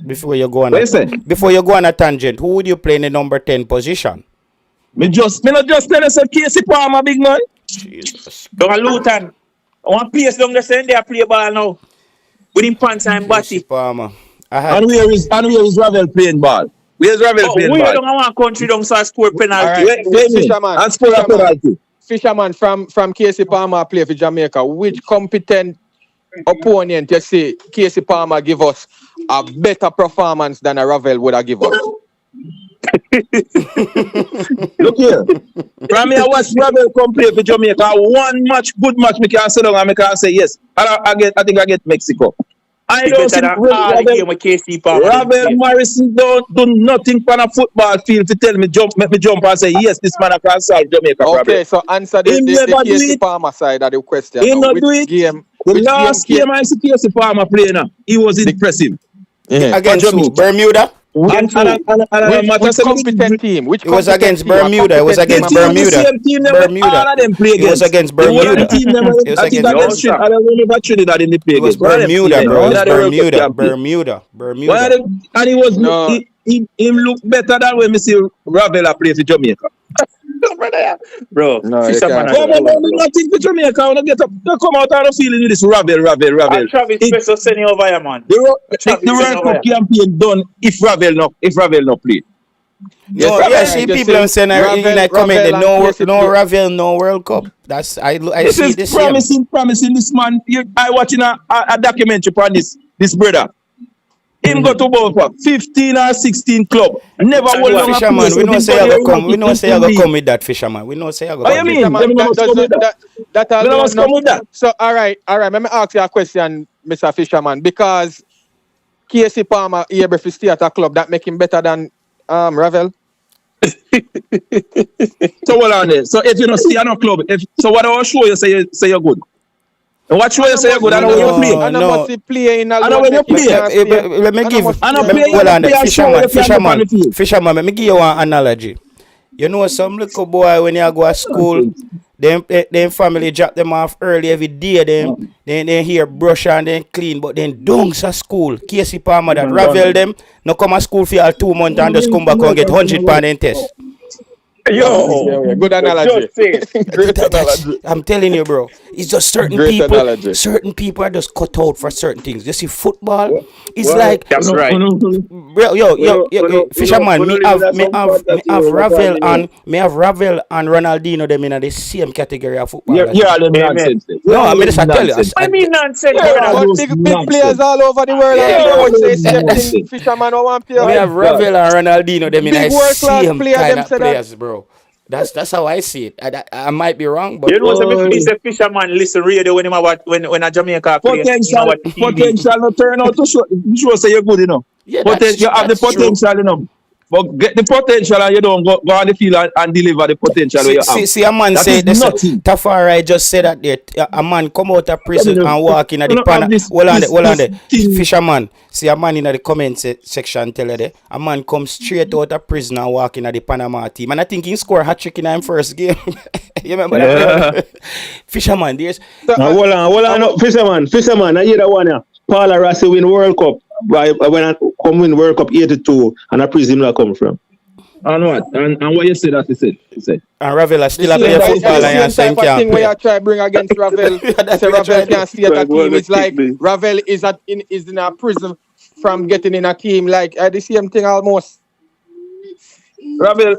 A: Before you go on
C: Listen.
A: a tangent, who would you play in the number 10 position?
C: Me not just tell you say Casey Palmer, big man.
A: Jesus.
B: Down at Luton. One place down there saying they play ball now. With him pants and
A: Casey
B: body.
A: Palmer. I had
C: And where is Ravel playing ball? Where's Ravel playing
B: We
C: ball?
B: don't want country down so I score penalty.
G: Alright. Fisherman.
C: And score a penalty.
G: Fisherman from Casey Palmer play for Jamaica. Which competent opponent you see Casey Palmer give us a better performance than a Ravel would have give us?
C: Look here. From here, watch Ravel come play for Jamaica. One match, good match, me can sit down and me can say yes. I think I get Mexico. I
B: He
C: don't see
B: better than all the game with KC Palmer.
C: Ravel Morrison don't do nothing on a football field to tell me make me jump and say yes, this man can solve Jamaica problem.
G: Okay, so answer
C: He never
G: the
C: do
G: Casey
C: it.
G: Palmer side of the question.
C: He
G: now.
C: not do it. The last game I see Casey Palmer play now, he was impressive.
A: Against who?
D: Jamaica.
A: Bermuda?
D: And
G: Which competent team? Which
A: It was
G: competent
A: against
G: team? A
A: Bermuda. It was
G: competent
A: against
G: team.
A: Bermuda.
D: The same team them
A: Bermuda.
D: all of them play
A: It was
D: against.
A: against
D: The one
A: Bermuda.
D: team them,
A: It was
D: I think
A: against
D: against
B: Bermuda.
D: I don't remember Trinidad in the play
A: It was
D: against. One of them
A: Bermuda,
D: team
A: bro. It
D: them,
A: was
D: in the World Cup
A: Bermuda.
D: campaign.
A: Bermuda.
D: One of
A: Bermuda.
D: them, and he was
G: No.
D: him look better than when me see Ravel play for Jamaica. Bro,
G: No, you
B: Fisherman
G: can't.
B: and
D: come on,
B: Cole,
D: do
B: bro.
D: nothing for Jamaica. I want to get up. Don't come out of the feeling with this Ravel.
B: And Travis
D: It-
B: Peso sending over here, man.
D: The
B: Travis
D: World
B: sending over
D: Cup
B: here.
D: campaign done if Ravel not play.
A: No,
G: Yes,
A: yeah,
G: I
A: see
G: just
A: people
G: say
A: I'm saying
G: Ravel-
A: in that comment
G: Ravel
A: that
G: and
A: no
G: PSP.
A: Ravel, no World Cup. That's I
D: This
A: see
D: is
A: this same.
D: promising. This man, I watching a documentary on this brother. Him go to about what, 15 or 16 club. Never won long a
A: Fisherman,
D: place.
A: we know
D: Him
A: say
D: go
A: I
D: there,
A: go come. We know say I go
D: league.
A: come with that Fisherman. We know say I go
D: What
A: come
D: you
A: with
D: mean?
A: that.
D: Them must come with that.
G: That
D: Them
G: alone
D: must come with that.
G: So all right. Let me ask you a question, Mr. Fisherman, because KC Palmer able to stay at a club that make him better than Ravel.
D: So what on there? So if you don't stay at no club, so what I will show you say you're good. And what show you say you're good? I know when you play.
G: I know
A: No.
G: must he play in a
D: I know when you play.
A: Let me give.
D: I know
A: let me-
D: play,
A: Hold
D: you
A: on,
D: play and show you can go on the field.
A: Fisherman. Let me give you one analogy. You know, some little boy when you go to school, them family drop them off early every day. Then here brush and then clean, but then dunks at school. Casey Palmer that Ravel them no come to school for all 2 months and just come back and get 100 in test.
B: Yo,
G: Good analogy.
B: just say.
G: Great analogy.
A: I'm telling you, bro. It's just certain
G: Great
A: people.
G: analogy.
A: Certain people are just cut out for certain things. You see, football. It's like
B: That's right.
A: bro, yo, Fisherman. Me have Ravel and Ronaldinho them in the same category of football.
D: You're all them
B: Amen.
D: nonsense.
A: No, I mean just I tell you.
D: Nonsense.
B: I mean nonsense,
G: Yeah,
B: brother.
G: but big players all over the world.
A: Yeah.
G: I would say same
D: Nonsense.
G: thing. Fisherman or one
A: Me
G: player.
A: have Ravel and Ronaldinho them in
G: Big
A: the
G: world-class
A: same
G: player,
A: kind
G: them
A: of
G: say that.
A: players, bro. That's how I see it. I might be wrong, but
B: You know, it's a Fisherman listen radio when him about when a Jamaica play. You know what TV.
D: Potential no turn out to show say you're good, you know.
A: yeah,
D: You have the
A: that's true.
D: potential, you know. But get the potential and you don't go on the field and deliver the potential where you have.
A: See, a man
D: That
A: say
D: is
A: this.
D: nothing.
A: Tafari just said that there. A man come out of prison
D: You know,
A: and walk in at
D: you
A: the
D: know, have
A: pan.
D: this-
A: Hold on,
D: this-
A: hold on
D: this
A: there.
D: thing.
A: Fisherman. See a man in the comment section tell you there. A man come straight out of prison and walk in at the Panama team. And I think he scored a hat-trick in his first game. You remember that? Fisherman, there's
I: Hold on, no, Fisherman, I hear that one. Yeah. Paula Rossi win World Cup. When I come win World Cup 82, and I presume that come from.
D: And what? And what you said that he said.
A: and Ravel are still
G: The
A: a play
G: same
A: football and you say
G: type of
A: can't
G: thing where
A: play.
G: you try bring against Ravel.
A: That's
G: Say
A: what you
G: Ravel
A: try
G: can't stay at a
F: Right, well,
G: team. It's
F: let's
G: like
F: keep this.
G: Ravel is in a prison from getting in a team. Like the same thing almost.
D: Ravel,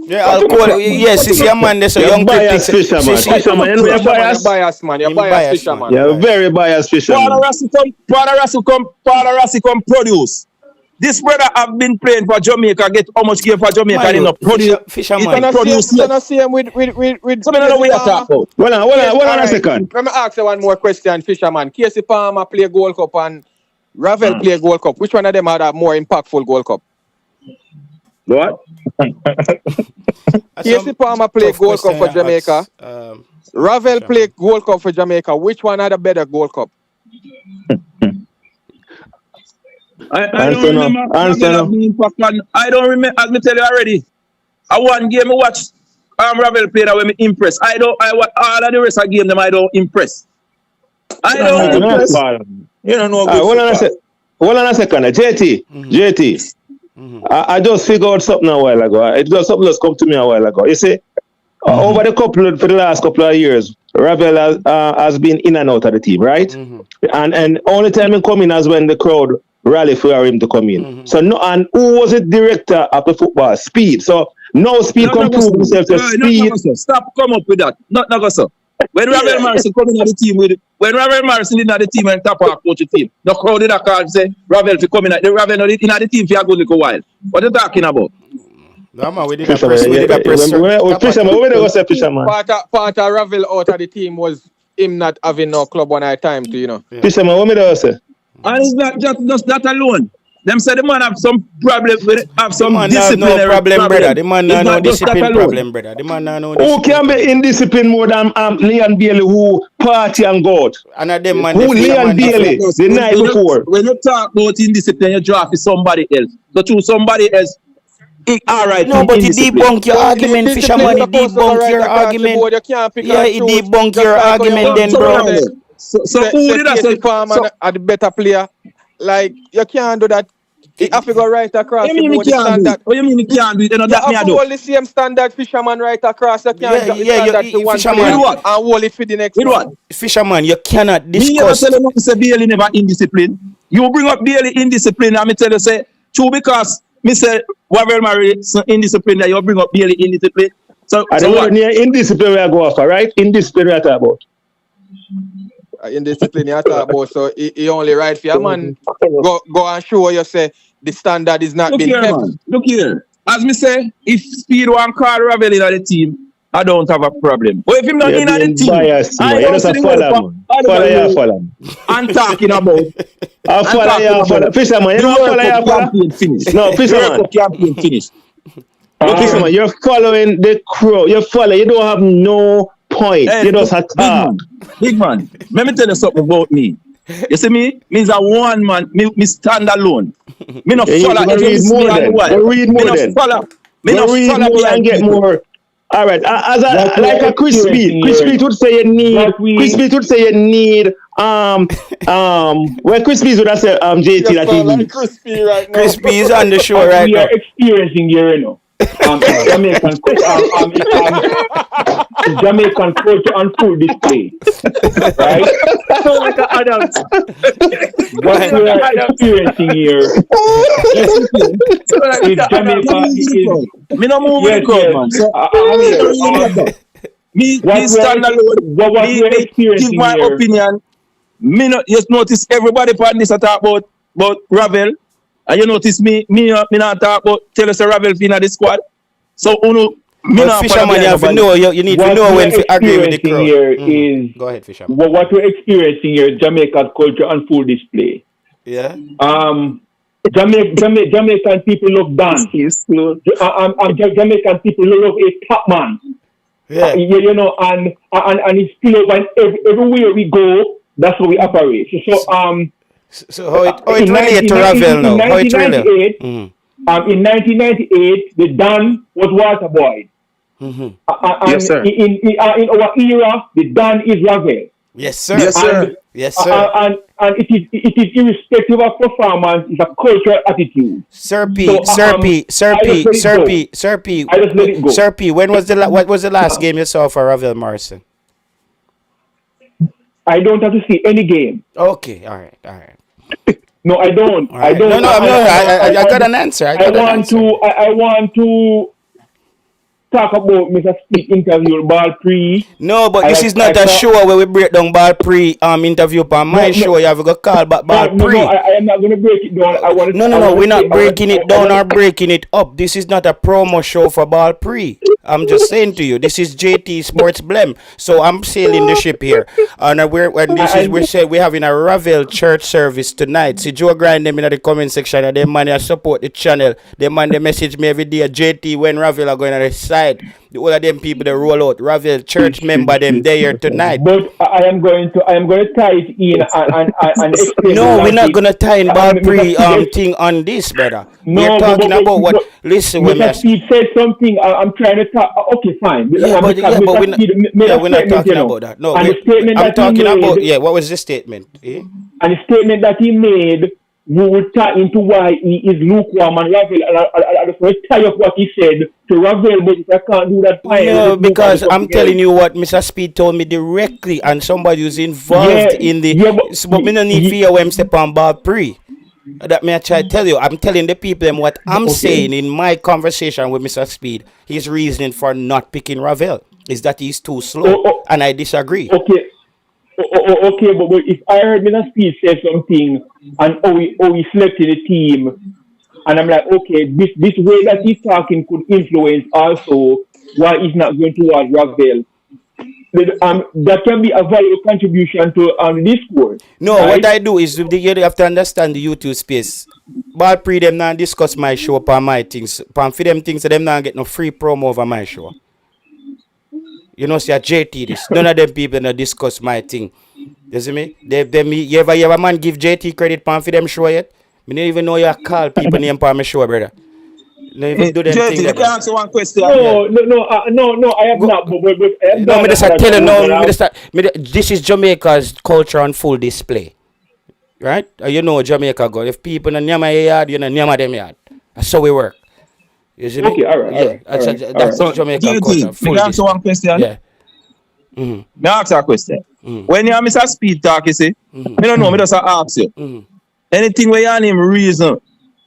A: Yeah, I'll call yes, it's your man there, so
I: You're
A: young people
I: biased, Fisherman. Fisherman, you know you're biased.
G: biased, man. You're
A: Him
G: biased,
A: biased,
G: Fisherman.
A: man.
I: You're very biased, Fisherman.
D: Paula Rossi come produce. This brother have been playing for Jamaica, get how much game for Jamaica, and he not produce.
A: Fisherman.
G: It's
D: produce
G: not
D: yet.
G: the same with
D: So I don't know what you're talking about.
I: Hold on a
G: Alright,
I: second.
G: Let me ask you one more question, Fisherman. Casey Palmer play Gold Cup and Ravel play Gold Cup. Which one of them had a more impactful Gold Cup?
D: What?
G: Casey Palmer play Gold Cup for Jamaica. Ravel play Gold Cup for Jamaica. Which one had a better Gold Cup?
D: I don't
I: Answer now.
D: remember.
I: Answer now.
D: I don't remember. As me tell you already. I one game I watch Ravel play that way me impress. All of the rest of game them I don't impress. I don't impress.
B: You don't know.
I: Hold on a second. JT. I just figured out something a while ago. It just something just come to me a while ago. You see, over for the last couple of years, Ravel has been in and out of the team, right? And only time he come in is when the crowd rally for him to come in. So no, and who was the director of the football? Speid. So no Speid can prove himself to Speid.
D: Stop come up with that. Not go so. When Ravel Morrison come in the team when Ravel Morrison in the team and top our coach team, the crowd did a call say Ravel to come in. The Ravel not in the team for a good little while. What are you talking about?
A: No, man, we did a press.
I: Fisherman, what did you say, Fisherman?
G: Part of Ravel out of the team was him not having no club one at a time to, you know.
I: Fisherman, what did you say?
D: And it's not just that alone.
B: Them say the man have some problem with it, have
A: The
B: some
A: man have no
B: disciplinary
A: problem, brother. The man
B: It's
A: have no
B: not just that
A: discipline
B: alone.
A: problem, brother. The man have no
I: Who
A: discipline
I: can
A: problem.
I: be indisciplined more than Leon Bailey who party and go out?
A: And of them man,
I: Who
A: the
I: Leon
A: fisherman,
I: Bailey the night before?
B: When you talk about indiscipline, you draw for somebody else. So choose somebody else. All right,
A: no, but he
B: indiscipline.
A: debunk your argument, fisherman. He debunk your
G: You
A: argument.
G: can't pick
A: Yeah,
G: and
A: he
G: choose.
A: debunk
G: Just
A: your
G: like how you
A: argument
G: want
A: then,
G: to
A: bro.
G: say-
B: So
G: say-
B: who
G: say
B: did that?
G: Casey Farmer are the better player. Like you can't do that. You have to go right across
B: You
G: the
B: mean you
G: board. The
B: can't do it?
G: standard.
B: What you mean you can't do it? You know
G: You
B: that me I
G: have to
B: do.
G: hold the same standard fisherman right across. You can't
A: Yeah,
G: drop the
A: yeah,
G: standard
A: you-
G: to one
A: fisherman.
G: player
B: With what?
G: and hold it for the next
B: With
G: one.
B: what?
A: Fisherman, you cannot
B: Me never
A: discuss.
B: tell you nothing say Bailey never indiscipline. You bring up Bailey indiscipline and me tell you say true because me say Ravel Morrison indiscipline that you bring up Bailey indiscipline. So
I: I
B: so
I: don't
B: what?
I: know indiscipline we are go after, right? Indiscipline we are talking about.
G: Indiscipline you talk about, so he only right for a man. Go and show you say the standard is not
B: Look
G: being
B: here,
G: kept.
B: man. Look here. As me say, if Speed want call Ravel in the team, I don't have a problem. But if him not
I: You're
B: in the
I: being
B: team,
I: biased,
B: I
I: man. You
B: don't
I: just
B: see
I: a
B: the
I: follow,
B: World Cup.
I: man. Follow you, follow.
B: I'm talking about.
I: I follow you, follow. Fisherman, you
B: The
I: don't
B: World
I: follow
B: Cup
I: you, follow.
B: campaign finished.
I: No,
B: The
I: fisherman.
B: World Cup campaign finished.
I: Fisherman, you're following the crow. You follow. You don't have no point.
B: Hey,
I: You just a talk.
B: big man. Let me tell you something about me. You see me? Me's a one man. Me stand alone. Me no
I: You
B: follow.
I: need to
B: If you
I: read
B: miss
I: more
B: me on the
I: then.
B: wall,
I: Go read
B: me
I: more
B: no
I: then.
B: follow. Me
I: Go
B: no
I: read
B: follow
I: more and
B: behind
I: get
B: people.
I: more. All right. As
D: What
I: like
D: we're
I: a Chris Speed.
D: experiencing
I: Chris
D: here-
I: Speed would say you need.
D: what we-
I: Chris Speed would say you need. Well, Chris Speed would have said JT
G: You
I: that he
G: sound like
I: needs.
G: crispy right now.
A: Crispy is on the show
D: what
A: right
D: we
A: now.
D: are experiencing here, you know. It's Jamaican culture on full display, right?
B: So like an adult.
D: What we are experiencing here
B: So like
D: is
B: an
D: Jamaica
B: adult.
D: is
B: Me no move with the crowd, man. So me
D: what
B: stand alone.
D: what
B: Me
D: we're
B: give
D: experiencing
B: my
D: here.
B: opinion. Me not just notice everybody on this talk about Ravel. And you notice me not talk about tell us Ravel in the squad. So me
A: But
B: not
A: fisherman, you have to know. You need to
D: What
A: know
D: we're
A: when to agree with the
D: experiencing
A: crowd.
D: here
A: Mhm.
D: is
A: Go ahead, fisherman.
D: what we're experiencing here is Jamaican culture on full display.
A: Yeah.
D: Jamaican people love dance. Jamaican people love a top man.
A: Yeah.
D: You know, and it's still over everywhere we go. That's how we operate.
A: So how it
D: in
A: relate to Ravel now? How it relate?
D: 1998,
A: Mm-hmm.
D: in 1998, the Dan was Water Boy.
A: Mm-hmm.
D: And
B: Yes, sir.
D: in our era, the Dan is Ravel.
A: Yes, sir.
B: Yes, sir.
A: Yes, sir.
D: And it is irrespective of performance. It's a cultural attitude.
A: Sir P,
D: So,
A: Sir P, Sir
D: I
A: P,
D: just let it
A: Sir
D: go.
A: P, Sir P,
D: I just let it go.
A: Sir P. When was what was the last game you saw for Ravel Morrison?
D: I don't have to see any game.
A: Okay, all right.
D: No, I don't.
A: All
D: I
A: right.
D: don't.
A: No, I got an answer.
D: I want to talk about Mr. Speid interview ball pre.
A: No, but this is not a show where we break down ball pre interview on my show. You have to go call back ball pre.
D: I am not going to break it down.
A: No, we're not breaking it down or breaking it up. This is not a promo show for ball pre. I'm just saying to you, this is JT Sports Blem. So I'm sailing the ship here. And we're having a Ravel church service tonight. See Joe grind them in the comment section and them man support the channel. Them man they message me every day. JT when Ravel are going to the side. All of them people they roll out. Ravel church member them they here tonight.
D: But I am going to tie it in and explain.
A: No, we're not gonna tie in ball pre thing on this, brother. We're talking about what. Listen, when
D: Mr. Speid said something. I'm trying to talk. Okay, fine.
A: Yeah, but we're not talking about that. No, I'm talking about what was the statement? Eh?
D: And the statement that he made, we would tie into why he is lukewarm and Ravel. I just want to tie up what he said to Ravel, but if I can't do that, fine.
A: No, because I'm telling you what Mr. Speid told me directly, and somebody who's involved in the. But me no need fear when step on ball pre. That may I try to tell you. I'm telling the people them what I'm saying in my conversation with Mr. Speid. His reasoning for not picking Ravel is that he's too slow, and I disagree.
D: Okay. Okay, but if I heard Mr. Speid say something and how he slept in the team, and I'm like, okay, this way that he's talking could influence also why he's not going towards Ravel. that can be a valuable contribution to this score.
A: No,
D: right?
A: what I do is you have to understand the YouTube space. But pre them now discuss my show upon my things. Upon for them things, so them now get no free promo over my show. You know, see a JT this. None of them people not discuss my thing. You see me? You ever man give JT credit pan for them show yet? Me don't even know you call people name pan my show, brother. No even do them
G: JT,
A: thing.
G: let me ask you one question.
D: No, I have not. But I have
A: No, me just tell you
D: no.
A: no. This is Jamaica's culture on full display, right? You know Jamaica go. If people in Nyama yard, you know Nyama them yard. That's how we work. You see me?
D: Okay, all right.
A: Yeah, that's
G: So,
A: Jamaica culture.
G: JT,
A: Full
G: let me ask you
A: display.
G: one question.
A: Yeah.
G: Me ask you a question. When you Mr. Speed talk, you see, me don't know, me just ask you. Anything where you and him reason,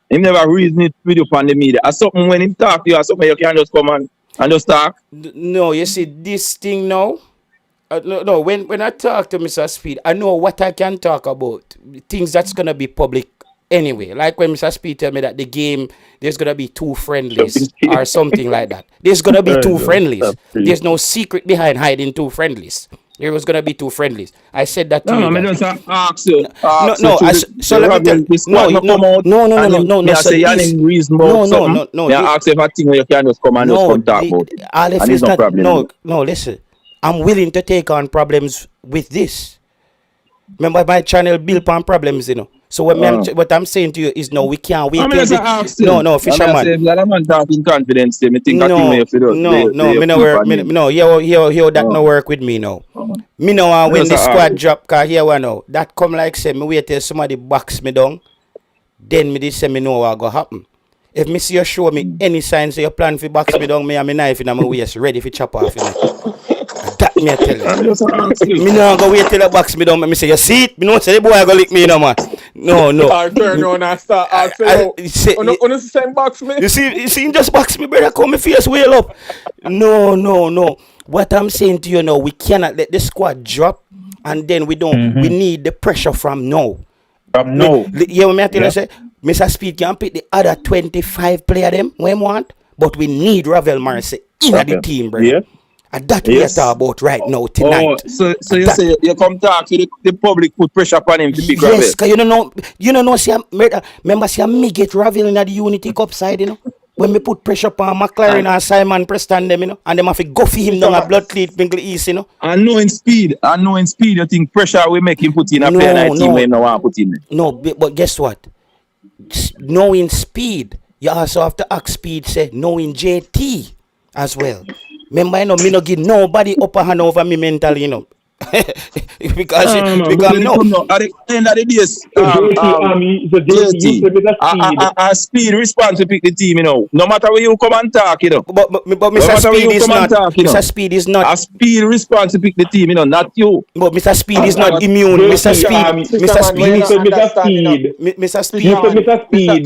G: him never reason it with you on the media. Or something when him talk to you, or something you can just come and just talk.
A: No, you see this thing now. No, when I talk to Mr. Speed, I know what I can talk about. Things that's gonna be public anyway. Like when Mr. Speed tell me that the game there's gonna be 2 friendlies or something like that. There's gonna be 2 friendlies. There's no secret behind hiding 2 friendlies. There was gonna be 2 friendlies. I said that to you.
G: No, me
A: guys.
G: just ask you.
A: So let me tell no.
G: Me say you and him reason about something.
A: No.
G: Me ask you if a thing where you can just come and just come talk about.
A: All if
G: And
A: it's
G: there's no
A: not,
G: problem.
A: no, listen. I'm willing to take on problems with this. Remember my channel built on problems, you know. So what I'm saying to you is no, we can't wait. No, fisherman.
G: I'm talking confidence. Me think
A: No, here that no work with me now. Me now want win the squad drop, cause here we know. That come like say me wait till somebody box me down. Then me say me know what go happen. If me see you show me any signs of your plan for box me down, me and my knife in my waist ready for chop off. You know? That me I tell you. Me no go wait till you box me down. Me say you see it. Me know say the boy go lick me no man. No.
B: I'll turn on and start asking you same box me.
A: You see him just box me, brother. Come me face wheel up. No. What I'm saying to you now, we cannot let the squad drop, and then we need the pressure from now. You know me I tell you say, Mr. Speed can pick the other 25 player them when we want, but we need Ravel Morrison in the team, brother. Yeah. And that we are talking about right now tonight.
G: So you say you come talk to the public, put pressure upon him to pick Ravel.
A: Yes, because you know, see, remember, see, me get Ravel in the Unity Cup side, you know. When me put pressure upon McLaren and Simon Preston them, you know, and them have to go for him down a blood cleat Bingley East, you know.
G: And knowing speed, you think pressure will make him put in a player in a team when no one put in.
A: No, but guess what? Knowing speed, you also have to ask speed, say, knowing JT as well. Remember, you know, me no give nobody upper hand over me mentally, you know. because no.
G: At the end of the days, Speed response to pick the team, you know. No matter where you come and talk, you know.
A: But Mr. Speed is not. Mr. Speed is not.
G: A Speed response to pick the team, you know, not you.
A: But Mr. Speed is not immune. Mr. Speed.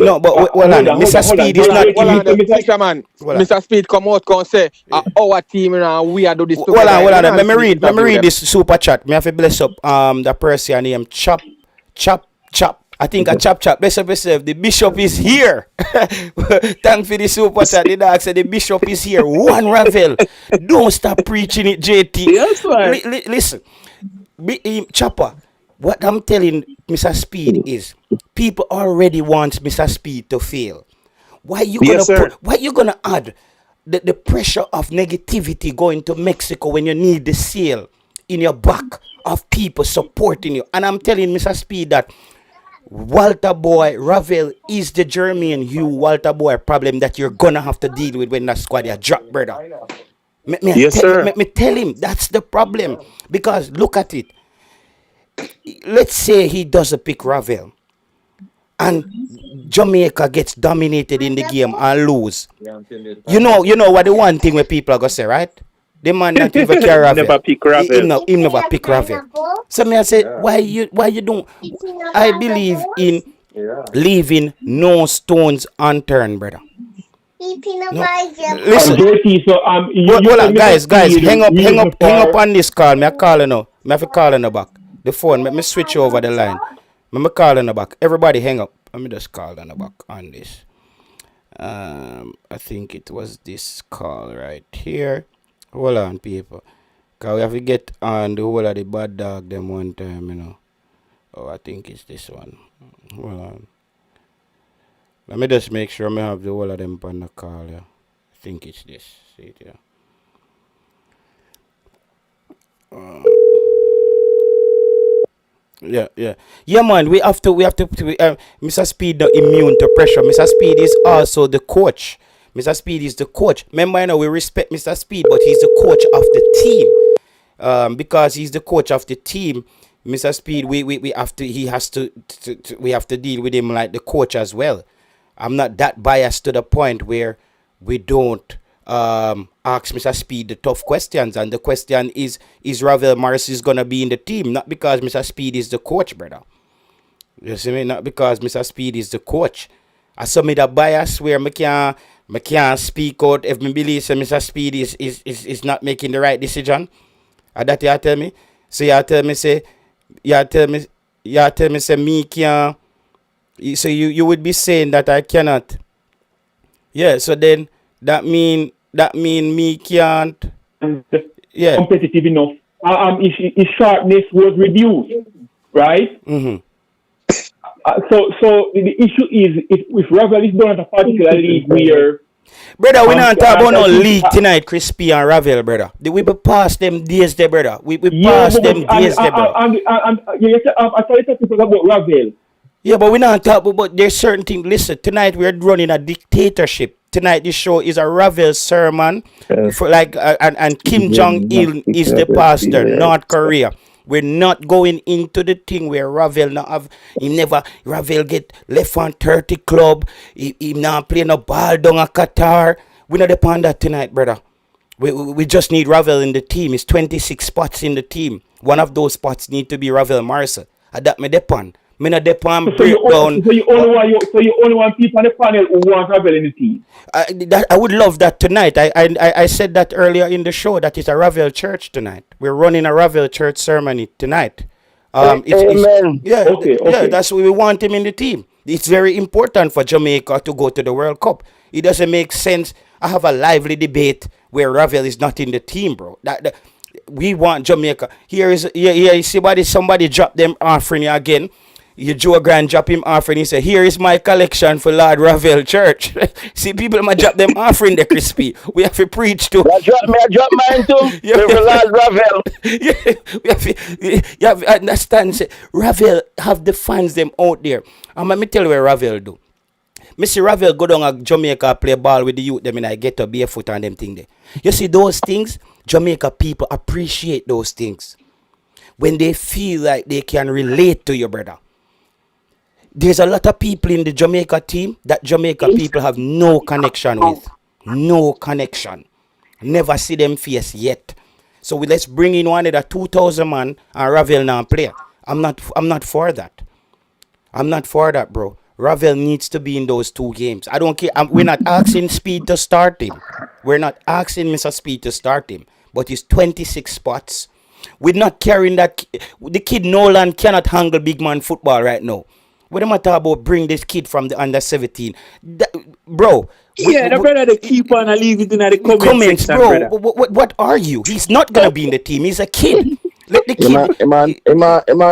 A: No, but Mr. Speed is not immune.
B: Mr. Speed come out and say, our team, you know, we are do this.
A: Hold on. Let me read this super chat. Me have to bless up the person named Chop. I think a chop. Bless up yourself. The bishop is here. Thank for the super chat. The dog said the bishop is here. One Ravel. Don't stop preaching it, JT.
B: Yes, right.
A: Listen, Chopper. What I'm telling Mr. Speed is people already want Mr. Speed to fail. Why you gonna add the pressure of negativity going to Mexico when you need the seal in your back of people supporting you? And I'm telling Mr. Speed that Walter Boy, Ravel is the Jermaine Hugh Walter Boy problem that you're gonna have to deal with when that squad you drop, brother. Me tell him that's the problem. Because look at it. Let's say he doesn't pick Ravel and Jamaica gets dominated in the game and lose. You know what the one thing where people are gonna say, right? The man not even carry Ravel.
B: Never pick Ravel.
A: He never pick Ravel. So me I say, why you don't? I believe in leaving no stones unturned, brother. No. Listen, hold on, guys, hang up on this call. Me I call you now. Me have to call in the back. The phone. Me switch over the line. Me call in the back. Everybody hang up. Let me just call in the back on this. I think it was this call right here. Hold on, people. Cause we have to get on the whole of the bad dog them one time, you know. Oh, I think it's this one. Hold on. Let me just make sure I have the whole of them on the call, yeah. I think it's this. See it, yeah. Yeah, man. Mr. Speed not immune to pressure. Mr. Speed is also the coach. Mr. Speed is the coach. Remember, you know, we respect Mr. Speed, but he's the coach of the team. Because he's the coach of the team, Mr. Speed, we have to. He has to we have to deal with him like the coach as well. I'm not that biased to the point where we don't ask Mr. Speed the tough questions. And the question is Ravel Morrison gonna be in the team? Not because Mr. Speed is the coach, brother. You see me? Not because Mr. Speed is the coach. I submit a bias where I can't speak out if me believe that Mr. Speed is not making the right decision. And that you tell me? So you tell me say me can't. So you would be saying that I cannot. Yeah, so then that mean me can't. Yeah.
J: Competitive enough. His sharpness was reduced, right?
A: Mm-hmm.
J: So the issue is if Ravel is done at a particular league where.
A: Brother, we not talk about no league tonight, Crispy and Ravel, brother. We be past them days there, brother. We past them days there, brother.
J: I started talking about Ravel.
A: Yeah, but we not talk about there's certain things. Listen, tonight we're running a dictatorship. Tonight this show is a Ravel sermon for and Kim Jong-il is the pastor, North Korea. We're not going into the thing where Ravel Ravel get left on 30 club. He not playing no ball down a Qatar. We're not upon that tonight, brother. We just need Ravel in the team. It's 26 spots in the team. One of those spots need to be Ravel Morrison. That me depend. Me not depend breakdown.
J: So you only want people on the panel who want Ravel in the team.
A: I would love that tonight. I said that earlier in the show that it's a Ravel church tonight. We're running a Ravel church ceremony tonight.
E: Amen.
A: Yeah, that's why we want him in the team. It's very important for Jamaica to go to the World Cup. It doesn't make sense. I have a lively debate where Ravel is not in the team, bro. We want Jamaica. Here you see somebody drop them offering again. Joe Grant drop him offering. He said, here is my collection for Lord Ravel Church. See, people might drop them offering the Crispy. We have to preach to.
E: I drop mine too. For Lord Ravel.
A: You have to understand. Say, Ravel have the fans them out there. And let me tell you what Ravel do. Mr. Ravel go down to Jamaica play ball with the youth them and I get to barefoot and them thing there. You see those things, Jamaica people appreciate those things. When they feel like they can relate to your brother. There's a lot of people in the Jamaica team that Jamaica people have no connection with. No connection. Never see them face yet. So let's bring in one of the 2,000 man and Ravel now play. I'm not for that. I'm not for that, bro. Ravel needs to be in those two games. I don't care. We're not asking Speed to start him. We're not asking Mr. Speed to start him. But it's 26 spots. We're not carrying that. The kid Nolan cannot handle big man football right now. What am I talking about? Bring this kid from the under 17, bro.
B: The brother they keep on and leave it in the comments section,
A: bro. What are you? He's not gonna be in the team. He's a kid. Let the kid.
F: Man,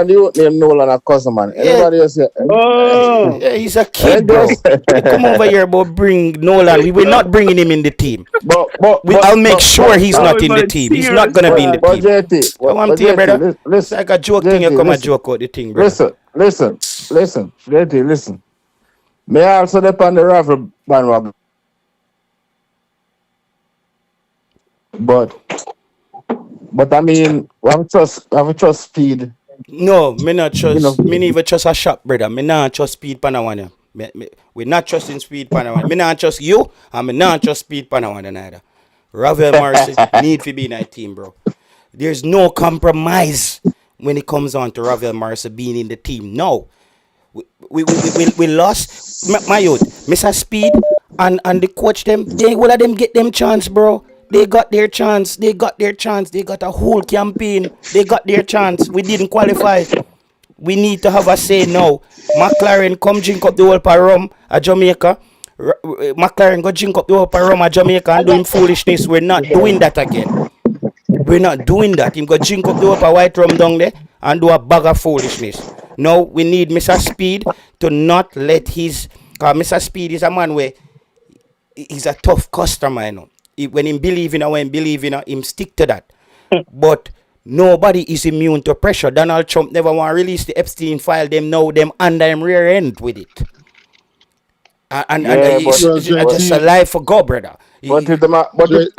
F: you name Nolan a cousin, man. Anybody else?
A: Yeah, he's a kid, bro. Come over here, but bring Nolan. We will not bringing him in the team. I'll make sure he's not in the team. He's not gonna be in the team.
F: JT,
A: come on, brother. Listen, like a joke thing. You come and joke out the thing, bro.
F: Listen, JT, listen. May I also depend on the Ravel bandwagon. But I mean, I trust Speed.
A: No, me not trust. Me never trust a shop, brother. Me not trust Speed Panawana. We not trusting Speed Panawana. Me not trust you, and me not trust Speed Panawana neither. Ravel Morrison need to be in that team, bro. There's no compromise when it comes on to Ravel Morrison being in the team. No, we lost my youth, Mr. Speed, and the coach them. They will let them get them chance, bro. They got their chance. They got a whole campaign. They got their chance. We didn't qualify. We need to have a say now. McLaren, come drink up the whole rum at Jamaica. McLaren, go drink up the whole rum at Jamaica and doing foolishness. We're not doing that again. we're not doing that. Him go drink up the upper white rum down there and do a bag of foolishness. Now we need Mr. Speed to not let his, cause Mr. Speed is a man where he's a tough customer, you know. When him believe in when believe in him stick to that. But nobody is immune to pressure. Donald Trump never want to release the Epstein file. Them know them under him rear end with it. And it's just a life for God, brother.
K: But if them are, release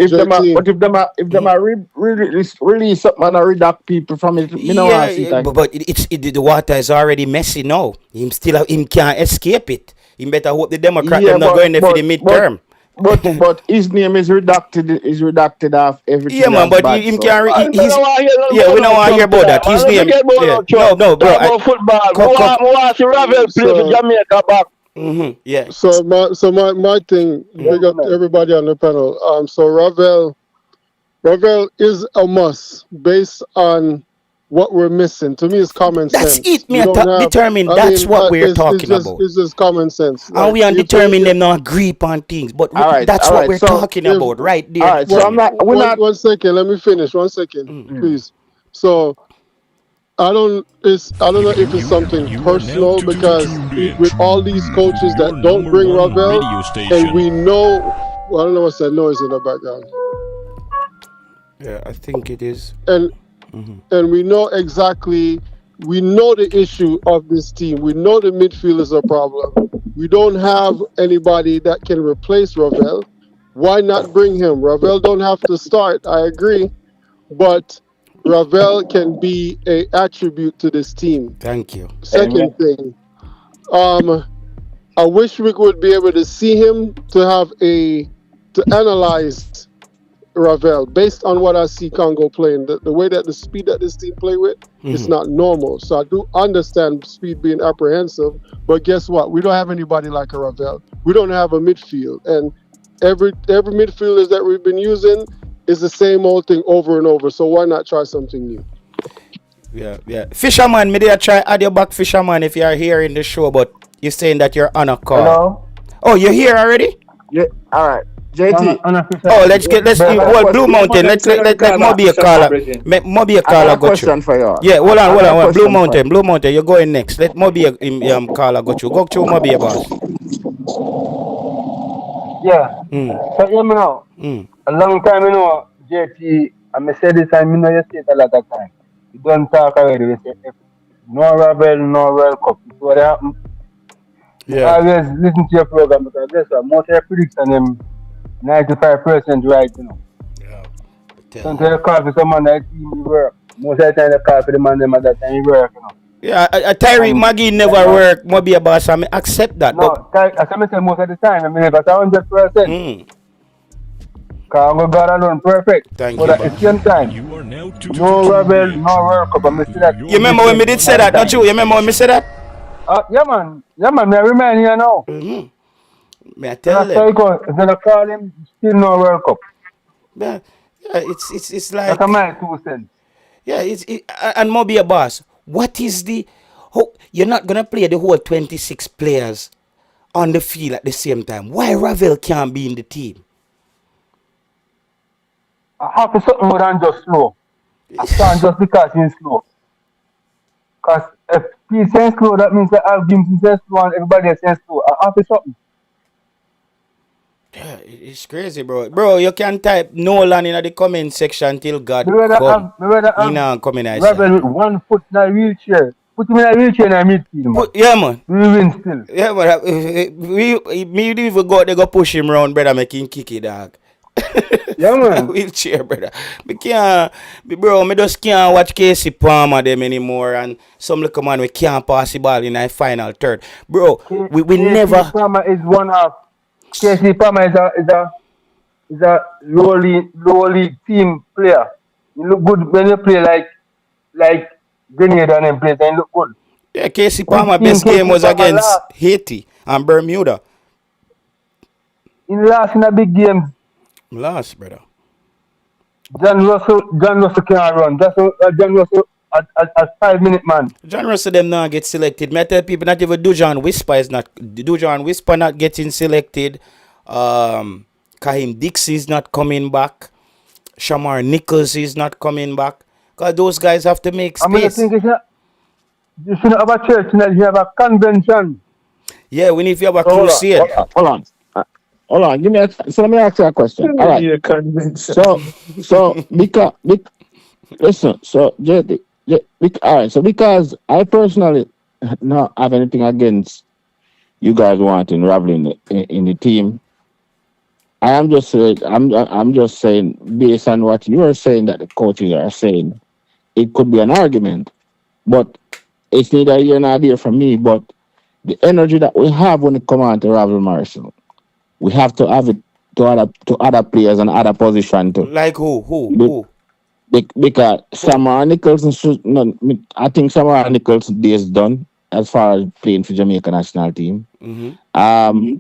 K: something and redact people from it,
A: but the water is already messy now. Him can't escape it. He better hope the Democrat them not going there for the midterm.
K: But his name is redacted off everything.
A: Yeah, man, but him can't. We don't want to hear about that. His name. No, bro.
K: Football. I see Ravel play for Jamaica back.
A: Mm-hmm. Yeah.
L: So my thing, we got everybody on the panel. So Ravel is a must based on what we're missing. To me, it's common sense.
A: That's it. Determine that's what we're talking about.
L: It's just common sense.
A: And we are determining them not agree on things, but that's what we're talking about, right there.
L: All right. So one second. Let me finish. 1 second, please. So. I don't know if it's something personal because with all these coaches that don't bring Ravel, and we know, I don't know what's that noise in the background.
A: Yeah, I think it is.
L: And we know the issue of this team. We know the midfield is a problem. We don't have anybody that can replace Ravel. Why not bring him? Ravel don't have to start. I agree, but Ravel can be an attribute to this team.
A: Thank you.
L: Second thing, I wish we would be able to see him to analyze Ravel based on what I see Congo playing. The way that the speed that this team play with, it's not normal. So I do understand Speed being apprehensive, but guess what? We don't have anybody like a Ravel. We don't have a midfield, and every midfielders that we've been using. It's the same old thing over and over, so why not try something new?
A: Yeah. Fisherman, maybe I try add your back, Fisherman, if you are here in the show, but you're saying that you're on a call.
K: Hello?
A: Oh, you're here already?
K: Yeah, all right. JT.
A: Blue Mountain. Let Moby a caller. Moby a caller go through.
K: For you.
A: Yeah, hold on. Blue Mountain, you're going next. Let Moby a caller go through. Go through Moby, boss.
M: Yeah. So you know, a long time JT, I said this and you say it a lot of time. You don't talk already. We say no Ravel, no World Cup. So what happened? Yeah. I always listen to your program because guess what? Most of your prediction them 95% right, Yeah. Sometimes you call for someone that team you work. Most of the time you call for the man them at that time you work,
A: Yeah, Tyree Maggie never work. Maybe a boss. I accept that.
M: No, I say most of the time. I mean, if it's 100%. Congo got alone perfect.
A: Thank
M: but
A: you.
M: At the same time, no Ravel, no World Cup.
A: You remember when me did say that? Not you? You remember when me said that?
M: Yeah, man. Me remind you now.
A: May I tell them?
M: If they call him, still no World Cup.
A: Yeah, it's like.
M: That's my 2 cents.
A: Yeah, and maybe a boss. What is you're not gonna play the whole 26 players on the field at the same time. Why Ravel can't be in the team?
M: I have to something more than just slow. I can't just because he's slow. Because if he's saying slow, that means that I'll give him slow and everybody else saying slow. I have to something.
A: Yeah, it's crazy, bro. Bro, you can type Nolan in the comment section till God come.
M: Ravel with 1 foot in a wheelchair. Put him in a wheelchair in a midfield, man.
A: Yeah, man.
M: We win still.
A: Yeah, but me even go they go push him round, brother, make him kick it, dog.
M: Yeah, man.
A: Wheelchair, brother. Me just can't watch Casey Palmer them anymore, and some little man we can't pass the ball in a final third. Bro, we never.
M: Palmer is one half. Casey Palmer is a lowly team player. You look good when you play like Greenwood and them plays, and you look good.
A: Yeah, Casey Palmer best game was against Haiti and Bermuda.
M: In a big game.
A: Last, brother.
M: John Russell can't run. John Russell a 5-minute man.
A: John Russell them not get selected. Me I tell people not even Dujan Whisper not getting selected. Kahim Dixie is not coming back. Shamar Nichols is not coming back. Because those guys have to make
M: I mean, I
A: space.
M: think you should have a church and you have a convention.
A: Yeah, we need to have a
K: Hold on,
A: crusade.
K: hold on. Hold on, so let me ask you a question. All right.
B: Yeah, convention.
K: So listen, so all right, so because I personally not have anything against you guys wanting Ravel in the team, I am just saying, I'm just saying based on what you are saying that the coaches are saying, it could be an argument, but it's neither here nor there for me. But the energy that we have when it comes on to Ravel Morrison, we have to have it to other players and other position too.
A: Like who?
K: Because Samara Nicholson should no, I think Samara Nicholson day is done as far as playing for Jamaica national team.
A: Mm-hmm.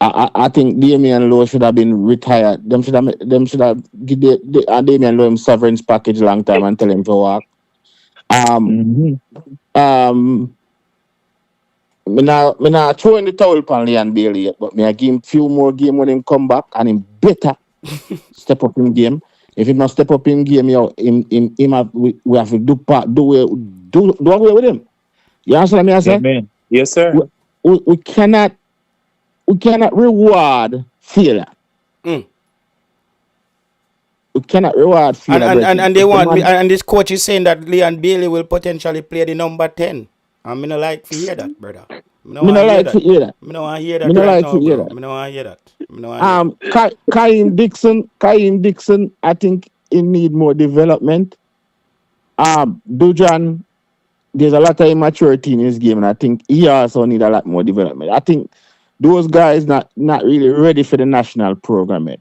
K: I think Damian Lowe should have been retired. Them should have give Damian Lowe him severance package long time and tell him to walk. Me now throwing the towel upon Leon Bailey yet, but me I give him few more game when him come back and him better step up in game. If he not step up in game, we have to do away with him. You understand me? I say?
B: Amen. Yes, sir.
K: We cannot reward failure.
A: Mm.
K: We cannot reward failure.
A: And they want me, and this coach is saying that Leon Bailey will potentially play the number 10. I'm not like to hear that, brother. I don't want to hear that. I don't want to hear that right now, bro. I don't want to hear that.
K: Kaim Dixon, I think he need more development. Dujan, there's a lot of immaturity in his game, and I think he also need a lot more development. I think those guys not really ready for the national program yet.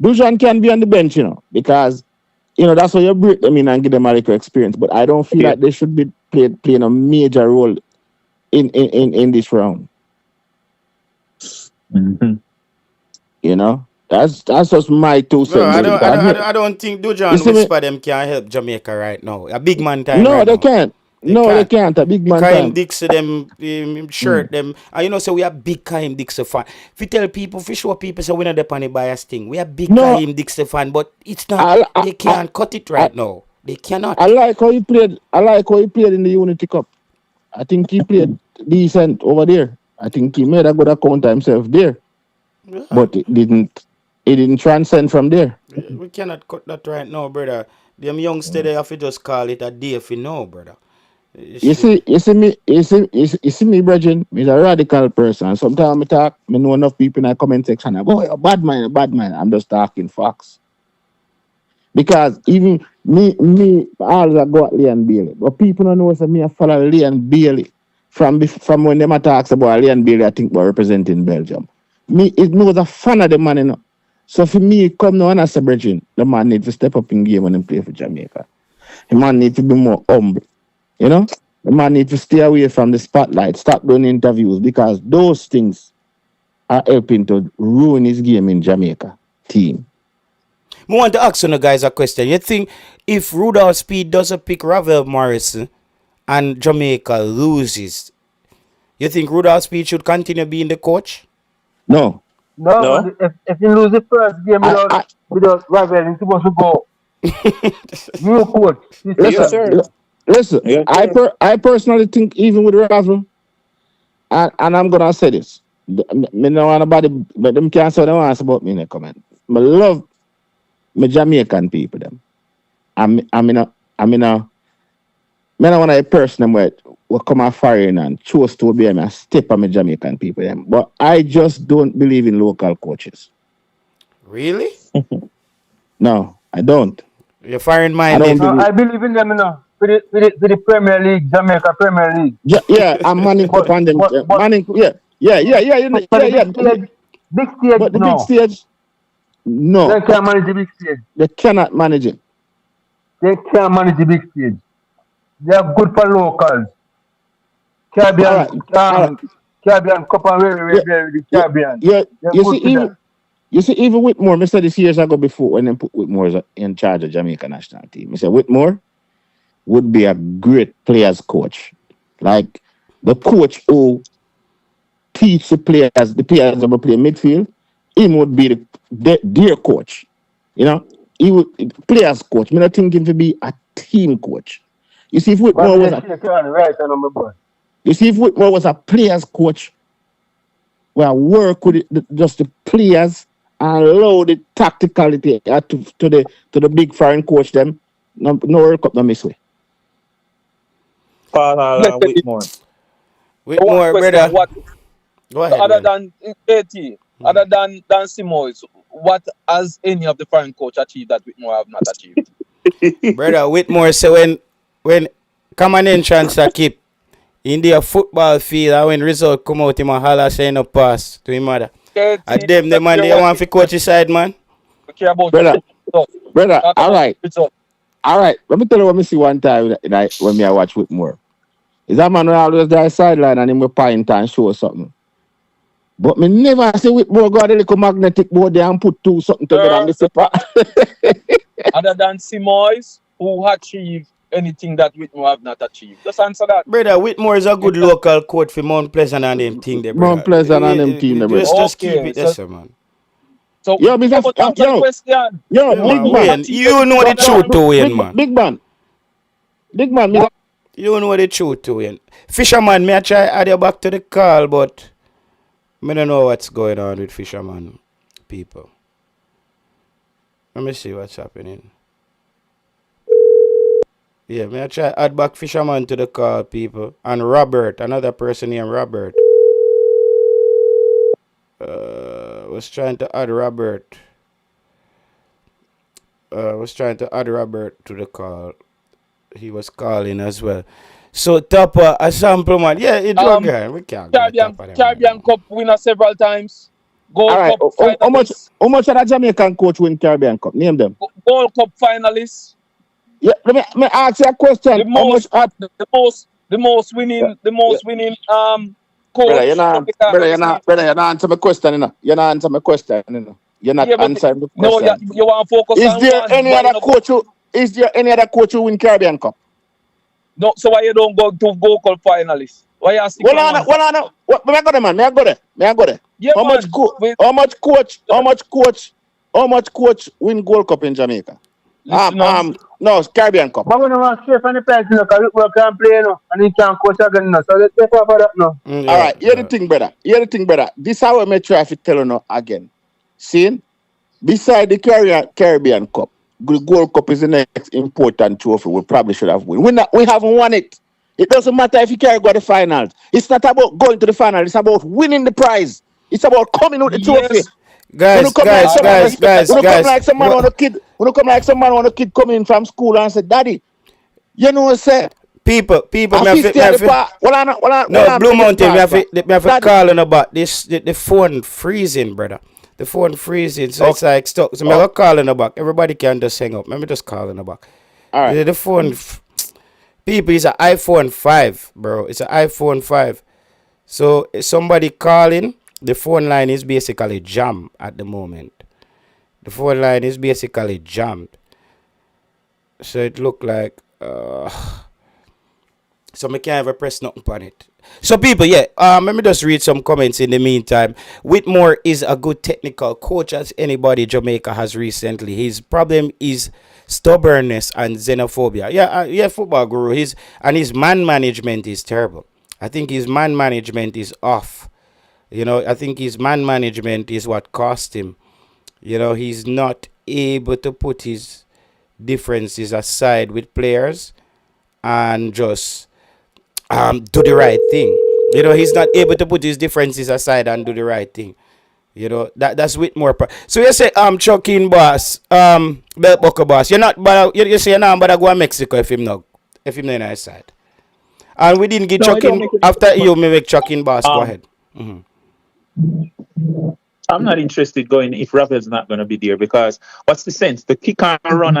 K: Dujan can be on the bench, because that's how you break them in and give them a little experience. But I don't feel like they should be playing a major role in this round.
B: Mm-hmm.
K: That's just my 2 cents.
A: I don't think Dujan Whisper them can help Jamaica right now. A big man time.
K: No,
A: right
K: they
A: now.
K: can't. They can't. A big man
A: Kaim
K: time.
A: Dixon them shirt them. And so we are big Kaim Dixon fan. If you tell people, if you show people, so we're not the bias thing. We are big Kaim Dixon fan, but it's not. They can't cut it right now. They cannot.
K: I like how he played in the Unity Cup. I think he played decent over there. I think he made a good account of himself there. Yeah. But it didn't transcend from there.
A: We cannot cut that right now, brother. Them youngsters they have to just call it a day for now, brother.
K: You see me, brethren, I'm a radical person. Sometimes I talk, I know enough people in the comment section, I go, bad man. I'm just talking facts. Because even me, always I go at Leon Bailey. But people don't know me I follow Leon Bailey from when them talks about Leon Bailey, I think we're representing Belgium. Me was a fan of the man, So for me, come now and I say, brethren, the man need to step up in game when he play for Jamaica. The man need to be more humble. The man need to stay away from the spotlight, stop doing interviews, because those things are helping to ruin his game in Jamaica team.
A: I want to ask you guys a question. You think if Rudolph Speid doesn't pick Ravel Morrison and Jamaica loses, you think Rudolph Speid should continue being the coach?
K: No.
M: If you lose the first game without Ravel, he's supposed to go. New coach.
K: Listen, I personally think even with Ravel, and I'm gonna say this, me no want nobody, but them can't say they want about me in the comment. I love my Jamaican people them. I'm one of the person where will come a foreign and choose to be a step on my Jamaican people them. But I just don't believe in local coaches.
A: Really?
K: No, I don't.
A: You're foreign minded.
M: I believe in them, For the Premier League, Jamaica Premier League.
K: Yeah, I'm manning up on them.
M: Big stage,
K: but the big stage, no.
M: They can't manage the big stage.
K: They cannot manage it.
M: They can't manage the big stage. They are good for locals. Caribbean Cup and the Caribbean.
K: Yeah. You see, even Whitmore, I said this years ago before when they put Whitmore in charge of Jamaica national team. I said Whitmore would be a great players coach. Like the coach who teach the players that will play midfield, him would be their coach. he would players coach. Me not think him to be a team coach. You see, if Whitmore was a
M: right on my boy.
K: you see if Whitmore was a players coach, where I work with just the players and allow the tacticality to the big foreign coach them. No World Cup no miss way.
B: Paul Whitmore.
A: Whitmore, brother. Go ahead.
N: Other
A: Man.
N: than AT, other than Simoes, what has any of the foreign coach achieved that Whitmore have not achieved?
A: Brother Whitmore say when common entrance a keep in the football field and when result come out him a holler saying no pass to him mother. And them the man they want to coach his side, man.
K: Brother, all right. Let me tell you what I see one time when me I watch Whitmore. Is that man who always there sideline and him will point and show something. But me never see Whitmore go a little magnetic board there and put two something together and miss it.
N: Other than Simoes, who achieved anything that Whitmore have not achieved? Just answer that.
A: Brother, Whitmore is a good local coach for Mount Pleasant and them team there, brother.
K: Mount Pleasant and them team there, brother.
A: Just keep it there, sir, man.
N: So,
K: yo, big man,
A: you know the truth to win, man.
K: Big man,
A: you know the truth to win. Fisherman, may I try add you back to the call, but I don't know what's going on with Fisherman people. Let me see what's happening. Yeah, may I try add back Fisherman to the call, people. And Robert, another person named Robert. Was trying to add Robert. Was trying to add Robert to the call. He was calling as well. So Topper, a sample man. Yeah, it's okay. We can't.
N: Caribbean Cup winner several times. Gold
K: right.
N: Cup
K: finalists. How much of that Jamaican coach win Caribbean Cup? Name them.
N: Gold Cup finalists.
K: Yeah, let me ask you a question.
N: The most winning coach.
K: Brother, you're not answer my question, you know. You're not answer my question, you know. You're not answering the question.
N: No, you want to focus on
K: Is there any other coach who win Caribbean Cup?
N: No, so why you don't go to Gold Cup finalists? Why you asking?
K: May I go there, man? May I go there?
N: Yeah,
K: how much coach win Gold Cup in Jamaica? No, Caribbean Cup.
M: But we don't want to stay from the place, you know, because we can't play, you know, and he can't coach again, you know. So let's take over that now.
K: All right, hear the thing, brother. This is how I may try to tell you now again. See, beside the Caribbean Cup, the Gold Cup is the next important trophy we probably should have won. We haven't won it. It doesn't matter if you can't go to the finals. It's not about going to the final. It's about winning the prize. It's about coming with the trophy.
A: Guys.
K: When you come like some man on a kid coming from school and say, Daddy, you know what say?
A: People, no, Blue Mountain, we have to call on about this, the phone freezing, brother. The phone freezing, so it's like stuck. So I'm calling the back. Everybody can just hang up. Let me just call in the back.
K: All right.
A: The phone, people, it's an iPhone 5, bro. It's an iPhone 5. So if somebody calling, the phone line is basically jammed at the moment. The phone line is basically jammed. So it look like, so I can't ever press nothing on it. So people, let me just read some comments in the meantime. Whitmore is a good technical coach as anybody Jamaica has recently. His problem is stubbornness and xenophobia. Football guru. His man management is terrible. I think his man management is off. You know, I think his man management is what cost him. You know, he's not able to put his differences aside with players and just do the right thing. You know, he's not able to put his differences aside and do the right thing. You know, that's Whitmore. So you say Chucking boss, belt buckle boss. You're not but you say you're not but I go to Mexico if him not in our side. And we didn't get Chucking after you make Chucking boss. Go ahead. Mm-hmm.
B: I'm not interested going if Ravel's not going to be there because what's the sense? The kick and run.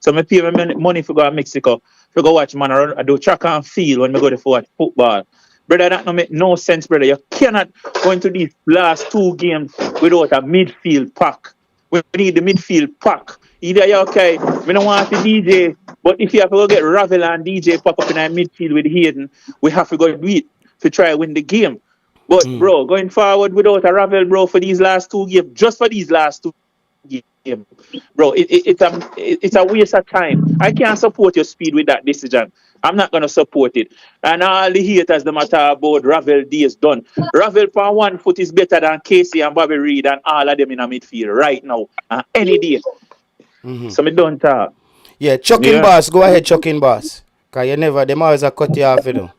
B: So I pay my money for go to Mexico to go watch man I do track and field when I go to watch football. Brother, that don't make no sense, brother. You cannot go into these last two games without a midfield pack. We need the midfield pack. Either you're okay, we don't want the DJ, but if you have to go get Ravel and DJ pop up in our midfield with Hayden, we have to go do it to try to win the game. But bro, going forward without a Ravel, bro, for these last two games, just for these last two games,
O: bro, it's a waste of time. I can't support your speed with that decision. I'm not gonna support it. And all the haters the matter about Ravel D is done. Ravel for 1 foot is better than Casey and Bobby Reed and all of them in a midfield right now. Any day. So me don't talk.
A: Yeah, chucking
O: Yeah.
A: boss. Go ahead, chucking boss. Cause you never, them always a cut you off, you know.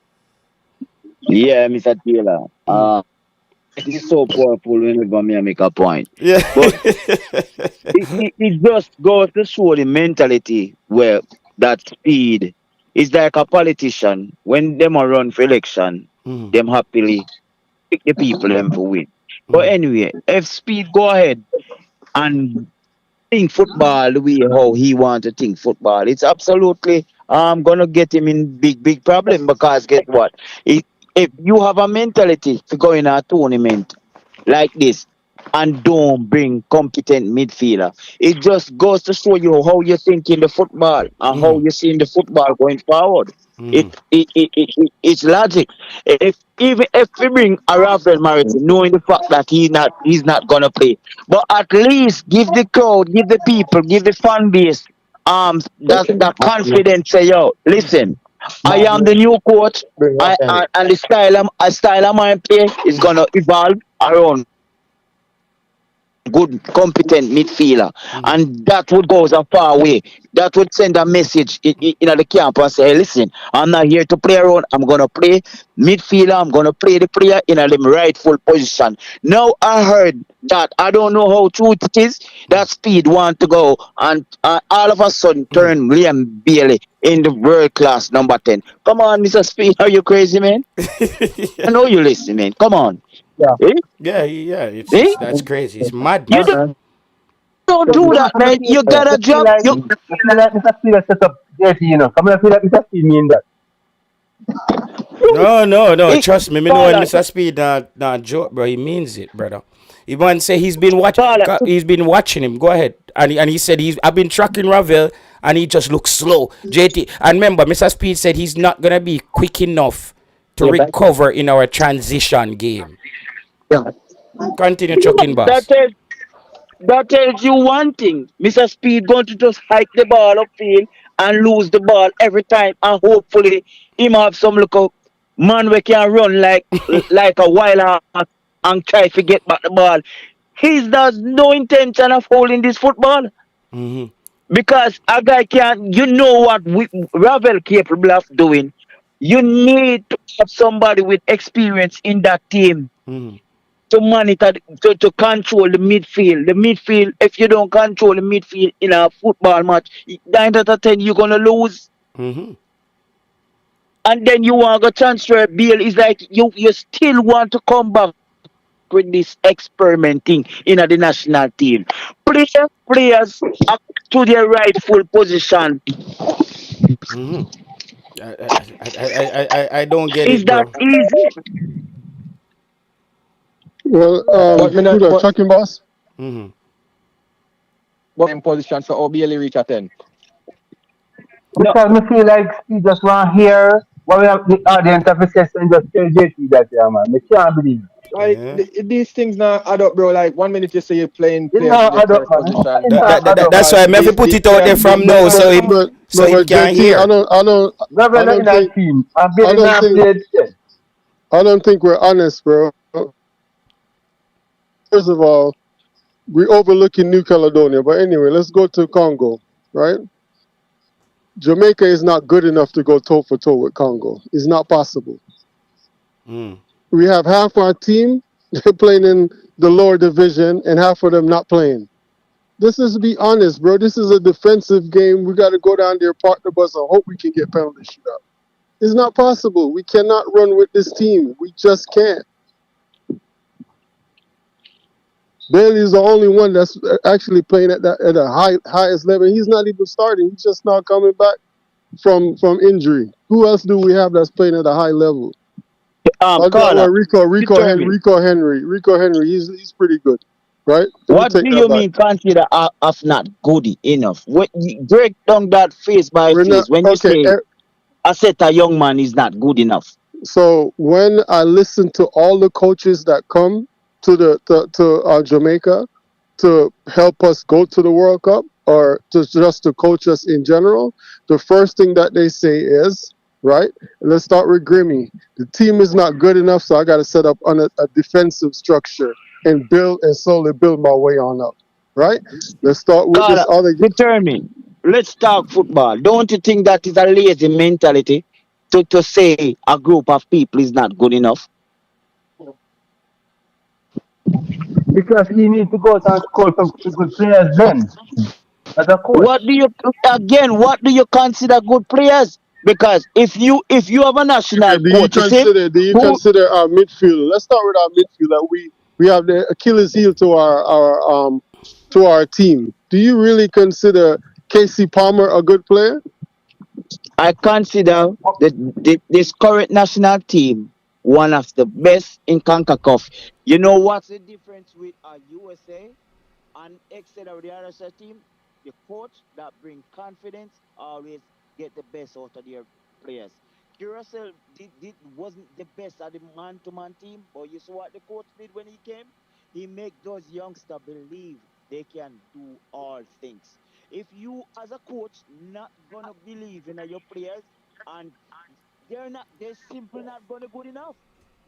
E: Yeah, Mr. Taylor. It is so powerful whenever me make a point.
A: Yeah.
E: But it just goes to show the mentality where that speed is like a politician. When them are run for election, them happily pick the people them for win. But anyway, if speed go ahead and think football the way how he want to think football, it's absolutely gonna get him in big problem because guess what? If you have a mentality to go in a tournament like this and don't bring competent midfielder, it just goes to show you how you think in the football and how you see in the football going forward. It's logic. Even if we bring a Ravel Morrison, knowing the fact that he's not gonna play, but at least give the crowd, give the people, give the fan base that confidence. Say, yo, listen, I am the new coach. And the style of my play is gonna evolve around good, competent midfielder, and that would go a far way. That would send a message in the camp and say, hey, listen, I'm not here to play around. I'm gonna play midfielder. I'm gonna play the player in a rightful position. Now I heard that I don't know how true it is that Speed want to go and all of a sudden turn Liam Bailey in the world class number 10. Come on, Mr. Speed, are you crazy, man? I know you listen, man. Come on.
M: Yeah.
A: Yeah. That's crazy. It's mad.
E: You don't do that, man. You gotta drop.
M: I feel like Mr. Speed set up JT, you know. Come on, I feel like Mr. Speed mean that.
A: No. Trust me. Me know when Mr. Speed not joke, bro. He means it, brother. He once say he's been watching him. Go ahead. And he said I've been tracking Ravel and he just looks slow. JT. And remember, Mr. Speed said he's not gonna be quick enough to recover in our transition game.
E: Yeah.
A: Continue chucking, boss.
E: That tells you one thing. Mr. Speed going to just hike the ball upfield and lose the ball every time, and hopefully him have some little man we can run like a wild horse and try to get back the ball. He does no intention of holding this football. Because a guy can't, you know what Ravel capable of doing. You need to have somebody with experience in that team to monitor, to control the midfield. The midfield, if you don't control the midfield in a football match, 9 out of 10 you're gonna lose. And then you want to transfer Bill. It's like you still want to come back with this experimenting in the national team. Players up to their rightful position.
A: I don't get
E: Is
A: it, bro.
E: that easy?
L: Well, who's checking, boss?
G: What in position so how Bailey reach a 10?
M: Because I feel like Speed just want to hear what we have the audience have to say and just tell JT that, yeah, man. I can't believe it.
G: Like these things now add up, bro. Like 1 minute you say you're playing
M: It
G: players
M: not
G: in
M: add
G: their
M: up, man.
G: position.
A: That's why I have to put it out there from now so he can hear.
L: I don't think we're honest, bro. First of all, we're overlooking New Caledonia. But anyway, let's go to Congo, right? Jamaica is not good enough to go toe for toe with Congo. It's not possible. We have half our team playing in the lower division and half of them not playing. This is, to be honest, bro, this is a defensive game. We got to go down there, partner bus, and hope we can get penalty shootout. It's not possible. We cannot run with this team. We just can't. Bailey is the only one that's actually playing at the highest level. He's not even starting. He's just not coming back from injury. Who else do we have that's playing at a high level? Rico Henry. He's pretty good, right?
E: What do you mean consider us not good enough? What break down that face by face when you say a set a young man is not good enough.
L: So when I listen to all the coaches that come to Jamaica, to help us go to the World Cup or just to coach us in general, the first thing that they say is, right, let's start with Grimmy. The team is not good enough, so I got to set up on a defensive structure and slowly build my way on up, right? Let's start with this
E: God,
L: other.
E: determine. Let's talk football. Don't you think that is a lazy mentality to say a group of people is not good enough?
M: Because he needs to go out and score some good players then, as a coach.
E: What do you again? What do you consider good players? Because if you have a national coach, you see,
L: Do you
E: who
L: consider our midfield? Let's start with our midfield. We have the Achilles heel to our team. Do you really consider Casey Palmer a good player?
E: I consider this current national team one of the best in CONCACAF. You know what's the difference with USA and except of the other team? The coach that bring confidence always get the best out of their players. Curacao wasn't the best at the man-to-man team, but you saw what the coach did when he came? He make those youngsters believe they can do all things. If you as a coach not gonna believe in your players and they're simply not gonna good enough.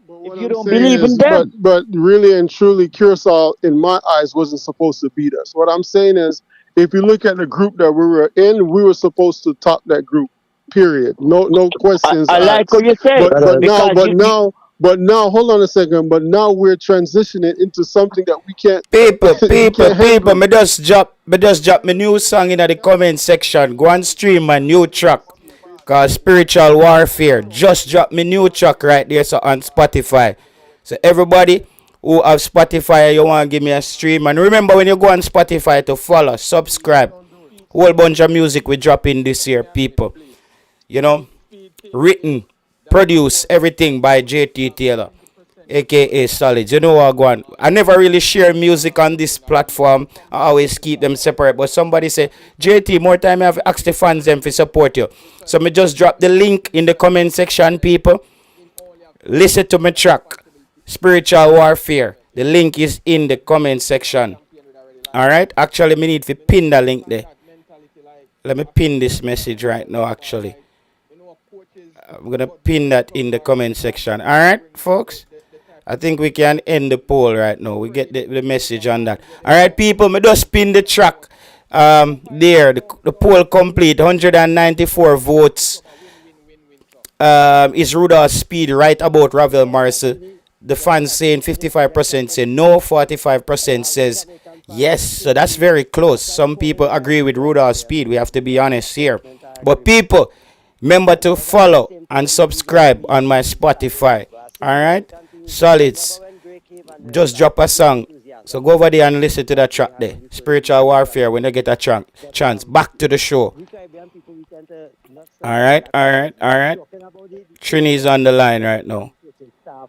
L: But
E: If
L: what
E: you
L: I'm
E: don't
L: saying
E: believe in
L: is,
E: them.
L: but really and truly, Curacao, in my eyes, wasn't supposed to beat us. What I'm saying is, if you look at the group that we were in, we were supposed to top that group. Period. No questions
E: I like what
L: asked.
E: you say
L: But now,
E: because
L: but
E: you
L: now, but now, hold on a second. But now we're transitioning into something that we can't
A: People,
L: we
A: people,
L: can't
A: people,
L: handle.
A: me just drop my new song in the comment section. Go and stream my new track called Spiritual Warfare. Just drop me new track right there so on Spotify. So everybody who have Spotify, you want to give me a stream. And remember when you go on Spotify to follow, subscribe. Whole bunch of music we drop in this year, people. You know, written, produced, everything by JT Taylor, aka Solid. You know what, go on. I never really share music on this platform. I always keep them separate. But somebody say, JT, more time I have asked the fans them to support you. So me just drop the link in the comment section, people. Listen to my track, Spiritual Warfare. The link is in the comment section. Alright? Actually, me need to pin the link there. Let me pin this message right now, actually. I'm going to pin that in the comment section. Alright, folks? I think we can end the poll right now. We get the message on that. Alright, people, me just pin the track. There, the poll complete. 194 votes. Is Rudolph Speid right about Ravel Morrison? The fans saying 55% say no, 45% says yes. So that's very close. Some people agree with Rudolph Speid. We have to be honest here. But people, remember to follow and subscribe on my Spotify. Alright? Solids. Just drop a song. So go over there and listen to that track there. Spiritual Warfare when you get a chance. Back to the show. Alright. Trini's on the line right now.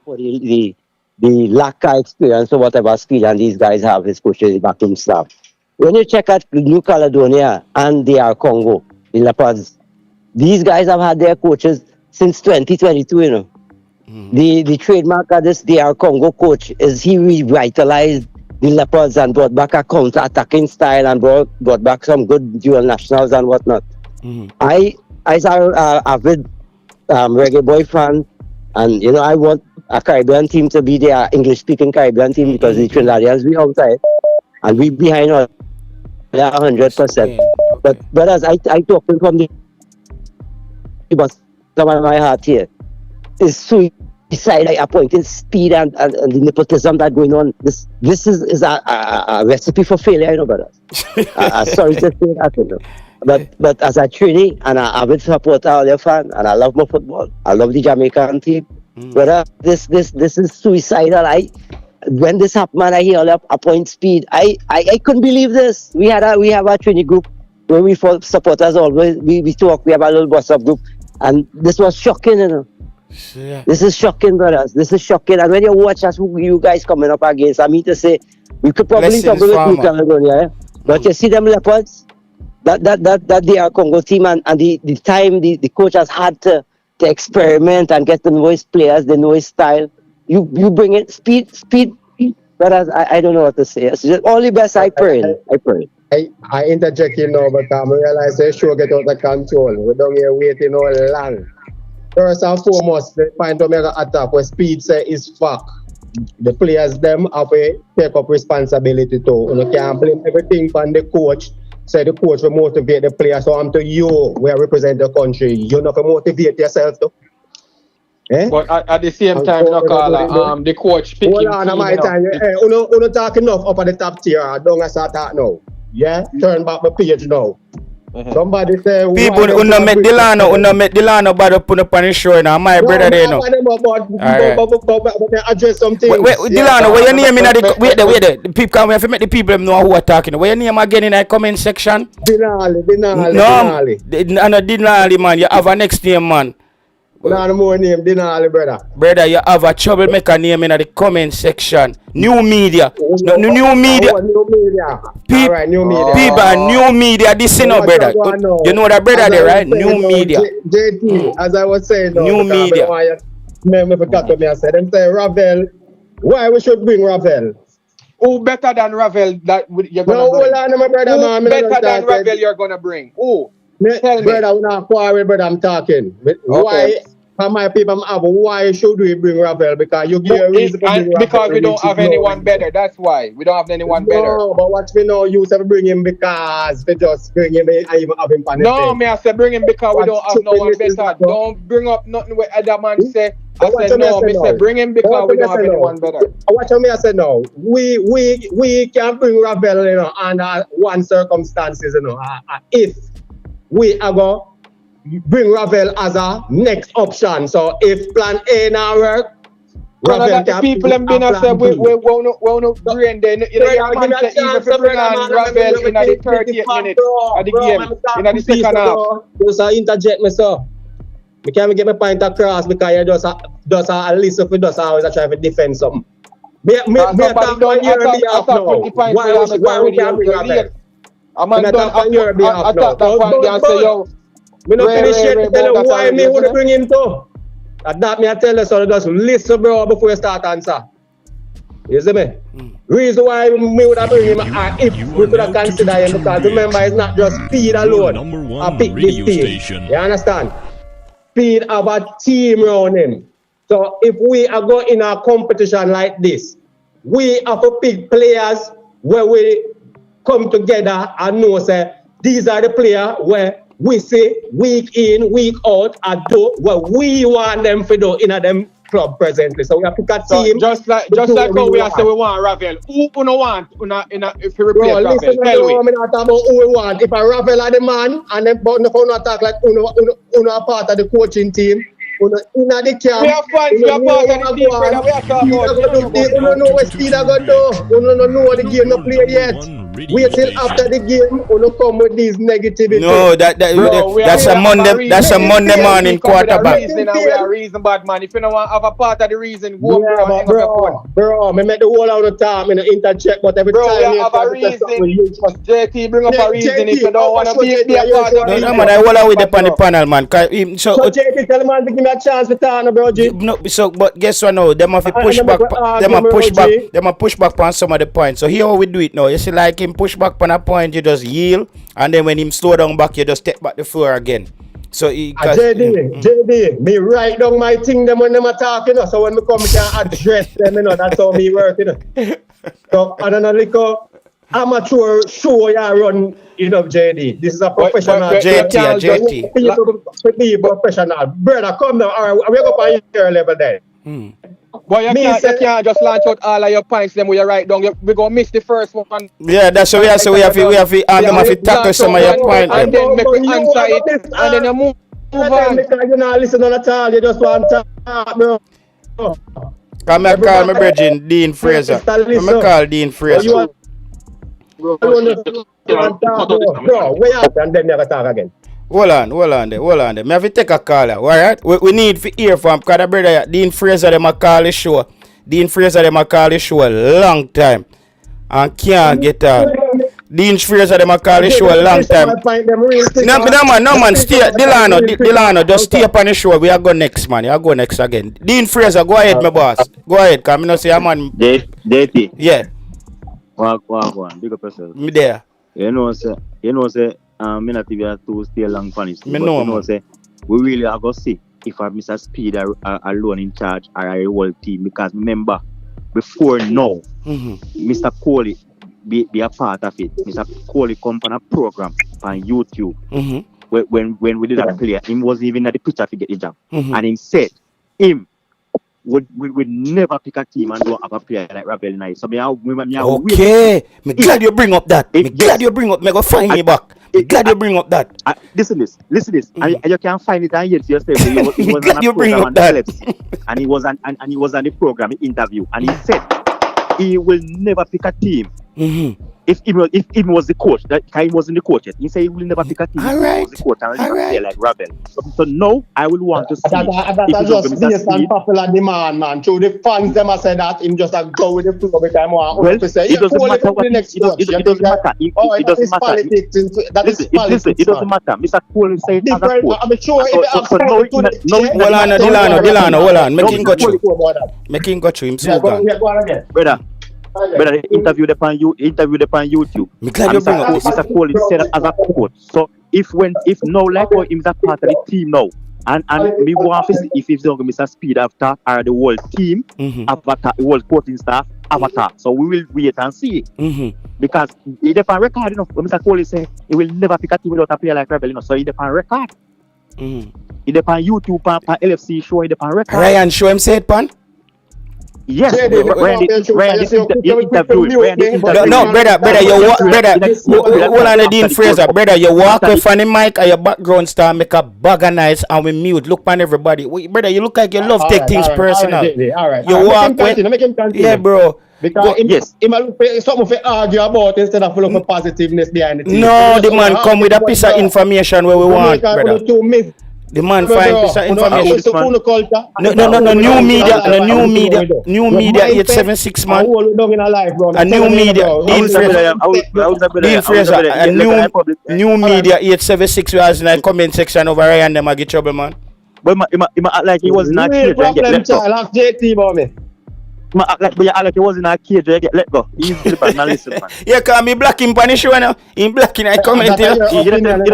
P: For the lack of experience or whatever skill and these guys have is pushing back in staff. When you check out New Caledonia and DR Congo, the Leopards, these guys have had their coaches since 2022, you know. The trademark of this DR Congo coach is he revitalized the Leopards and brought back a counter-attacking style and brought back some good dual nationals and whatnot. I saw a avid reggae boy fan, and you know I want a Caribbean team to be their English-speaking Caribbean team because the Trinidadians be outside and we behind on 100%. But as I talking from the bottom of my heart here, is suicide, like appointing speed and the nepotism that going on. This is a recipe for failure, you know, brothers. Sorry to say that, you know. But as a trainee and an avid supporter of their fan, and I love my football. I love the Jamaican team. But this is suicidal. When this happened, I hear all appoint speed. I couldn't believe this. We have a training group where we for supporters always we talk. We have a little WhatsApp group, and this was shocking, you know.
A: Yeah.
P: This is shocking, brothers. This is shocking. And when you watch us, you guys coming up against, I mean to say, we could probably
A: Blessings,
P: talk with New
A: farmer.
P: Caledonia, but you see them Leopards, that DR Congo team and the time the coach has had to experiment and get to know his players, they know his style. You bring it speed But I don't know what to say. It's just only best I pray. I pray.
M: I interject you now because I realize the show get out of control. We don't here waiting all long. First and foremost, the point of mega attack where Speed say is fuck. The players them have to take up responsibility too. You can't blame everything on the coach. Say the coach will motivate the players. So I'm to you, we represent the country. You know to motivate yourself too. Eh?
G: But at the same time, the coach picking
M: hold on, my time. Hey, uno talk enough up at the top tier. I don't start talk now. Yeah, turn back the page now. Somebody say
A: people uno make Delano bad put up on the show now. My brother there now.
M: Address something.
A: Wait, Delano, where your name in the wait there. The people come here to make the people know who are talking. Where your name again in the comment section?
M: Denali.
A: No, Denali man. You have a next name man.
M: No more name, Denali, brother.
A: Brother, you have a troublemaker name in the comment section. New media. No, new media.
M: New media. Alright, new media.
A: People, new media. This is no brother. You know that brother there, right? New media.
M: JT, as I was saying,
A: new media.
M: I forgot what I said. Them say Ravel. Why we should bring Ravel?
G: Who better than Ravel that you're gonna
M: no,
G: bring?
M: Hold on, my brother.
G: Who better than Ravel you're gonna bring? Who?
M: Tell brother, I'm not quarrel, brother. I'm talking. Why? For my people, why should we bring Ravel? Because you give a reason to bring Ravel.
G: Because we don't have anyone better. That's why we don't have anyone better.
M: No, but what we know, you say bring him because we just bring him and even have him on the
G: no, me I say bring him because we don't have no one better. Don't bring up nothing what other man say. I said no, me say bring him because we don't have anyone better.
M: Watch me I say no. We can bring Ravel, you know, under one circumstances, you know, if we are going bring Ravel as a next option. So if plan A now work,
G: Ravel can people have been said we won't bring then you know your man say even if we bring on Ravel in the 38 minutes of the game in the second half.
M: Just interject me so. We can't get my point across because you just a list of it just always try to defend something. Me talk on your behalf now. Why we can't bring Ravel?
G: I'm on your behalf now. That point there say yo
M: me not finish yet tell you why me would bring him to. That me I tell you so just listen bro before you start answer. You see me? Reason why me would bring him if we could have considered him because remember it's not just Speed alone. I pick this team. You understand? Speed have a team around him. So if we are going in a competition like this, we have to pick players where we come together and know say these are the players where we say week in, week out, and do what we want them to do in a them club presently. So we have to pick a team.
G: Just like how we are say we want Ravel. Who no want if you replace Ravel?
M: Listen,
G: Tell me.
M: I'm not talking about who we want. If a Ravel are the man, and then but no not talk like uno a part of the coaching team. Uno in the camp.
G: We are fans. We are part of the team, brother. We are talking about.
M: Uno know what Speed are going to do. Uno know the game not played yet. Wait till after the game, uno come with these negativity.
A: No, that's a Monday morning quarterback.
G: We are reason bad man. If you don't want to have a part of the reason, go
M: bro, me make the whole out of time, me interject, but every time
G: you have a reason. JT bring up a reason if you don't want to be a part of it.
A: No, man, I will always depend on the panel, man.
M: So JT tell the man to give me a chance to talk, bro.
A: No, so but guess what now? Them have to push back. Them a push back on some of the points. So here how we do it now. You see, like him push back on a point, you just yield, and then when him slow down back, you just step back the floor again. So
M: JD, me write down my thing them when them are talking, you know, so when me come, me can address them, you know, that's how me work, you know. So I don't know, like amateur show you run, you know, JD. This is a professional.
A: JT.
M: Be professional. Brother, come now. All right, we're going to your level there.
G: But you can't just launch out all of your points then when you write down. We're going to miss the first one.
A: Yeah, that's what we have. So we have to tackle some of your points.
G: And then make we answer it. And then you move on.
M: Because you're not listening at all. You just want to talk, bro.
A: Come here, call me Bridging, Dean Fraser. I'm call Dean Fraser.
M: Bro, wait out and then never talk again.
A: Hold on there. Me have to take a call, alright? We need to hear from because the brother Dean Fraser them a call the show. Dean Fraser them a call the show a long time and can't get on. Dean Fraser, them a call the show a long time. No man, stay. Delano, just stay up on the show. We are go next, man. You go next again. Dean Fraser, go ahead, my boss. Go ahead, come no say, man.
E: JT.
A: Yeah.
E: Go on. Big up yourself.
A: Me there.
E: You know, say, me not even to stay long punish.
A: Me know,
E: you know, say, we really are going to see if our Mr. Speed are alone in charge or a whole team. Because remember, before now, Mr. Coley be a part of it. Mr. Coley come on a program on YouTube. When we did that player, he wasn't even at the picture to get the job. And he said, him would never pick a team and don't have a player like Ravel Knight. So
A: okay. Me glad you bring up that. Me glad you bring up. Me go find you back. Me glad you bring up that.
E: Listen this. And you can find it and yet yourself. He was
A: glad you bring up that.
E: And he was on the program interview, and he said he will never pick a team. If he was the coach, that he wasn't the coach yet. He said he will never pick a team. If he was the coach and play like Ravel. So now I will want to see.
D: That's just based on popular demand, man. So the fans them say that him just go with the flow every time.
E: Well, it doesn't matter what it doesn't matter. It doesn't matter. Listen, it doesn't matter. Mr. Cole said as a coach.
D: I'm sure
A: Delano, hold on. Make him go through him. So
E: Brother, interview them on YouTube.
A: Me glad you bring up
E: Mr. Cole is set up as a coach. So if now like how him is a part of the team now, and me want to see if he's going to Mr. Speed after or the whole team avatar, the whole sporting staff avatar. So we will wait and see. Because he define record, when Mr. Cole say he will never pick a team without a player like Rebel, so he define record. He define YouTube pan LFC show, he define record.
A: Ryan show him say it pan.
E: Yes, Ryan interviewed.
A: No, brother, hold on, Dean Fraser, brother, you walk away from the mic and your background start make a bag of nice and we mute. Look on everybody. Brother, you look like you love take things personal. You walk away. Yeah, bro.
D: Because he might look for something to argue about instead of look for positiveness behind it.
A: No, the man come with a piece of information where we want, brother. The man find piece of information. No, new media 876 man. A new media, Dean Fraser, a new media 876 was in the comment section over Ryan them a get trouble, man.
E: But he act like he was in a cage and get let go.
D: Ask JT about me.
E: But you act like he was in a cage and get let go. He's the man, listen, man.
A: Yeah, cause me black him on the show now. He black in I comment here.
E: You know, me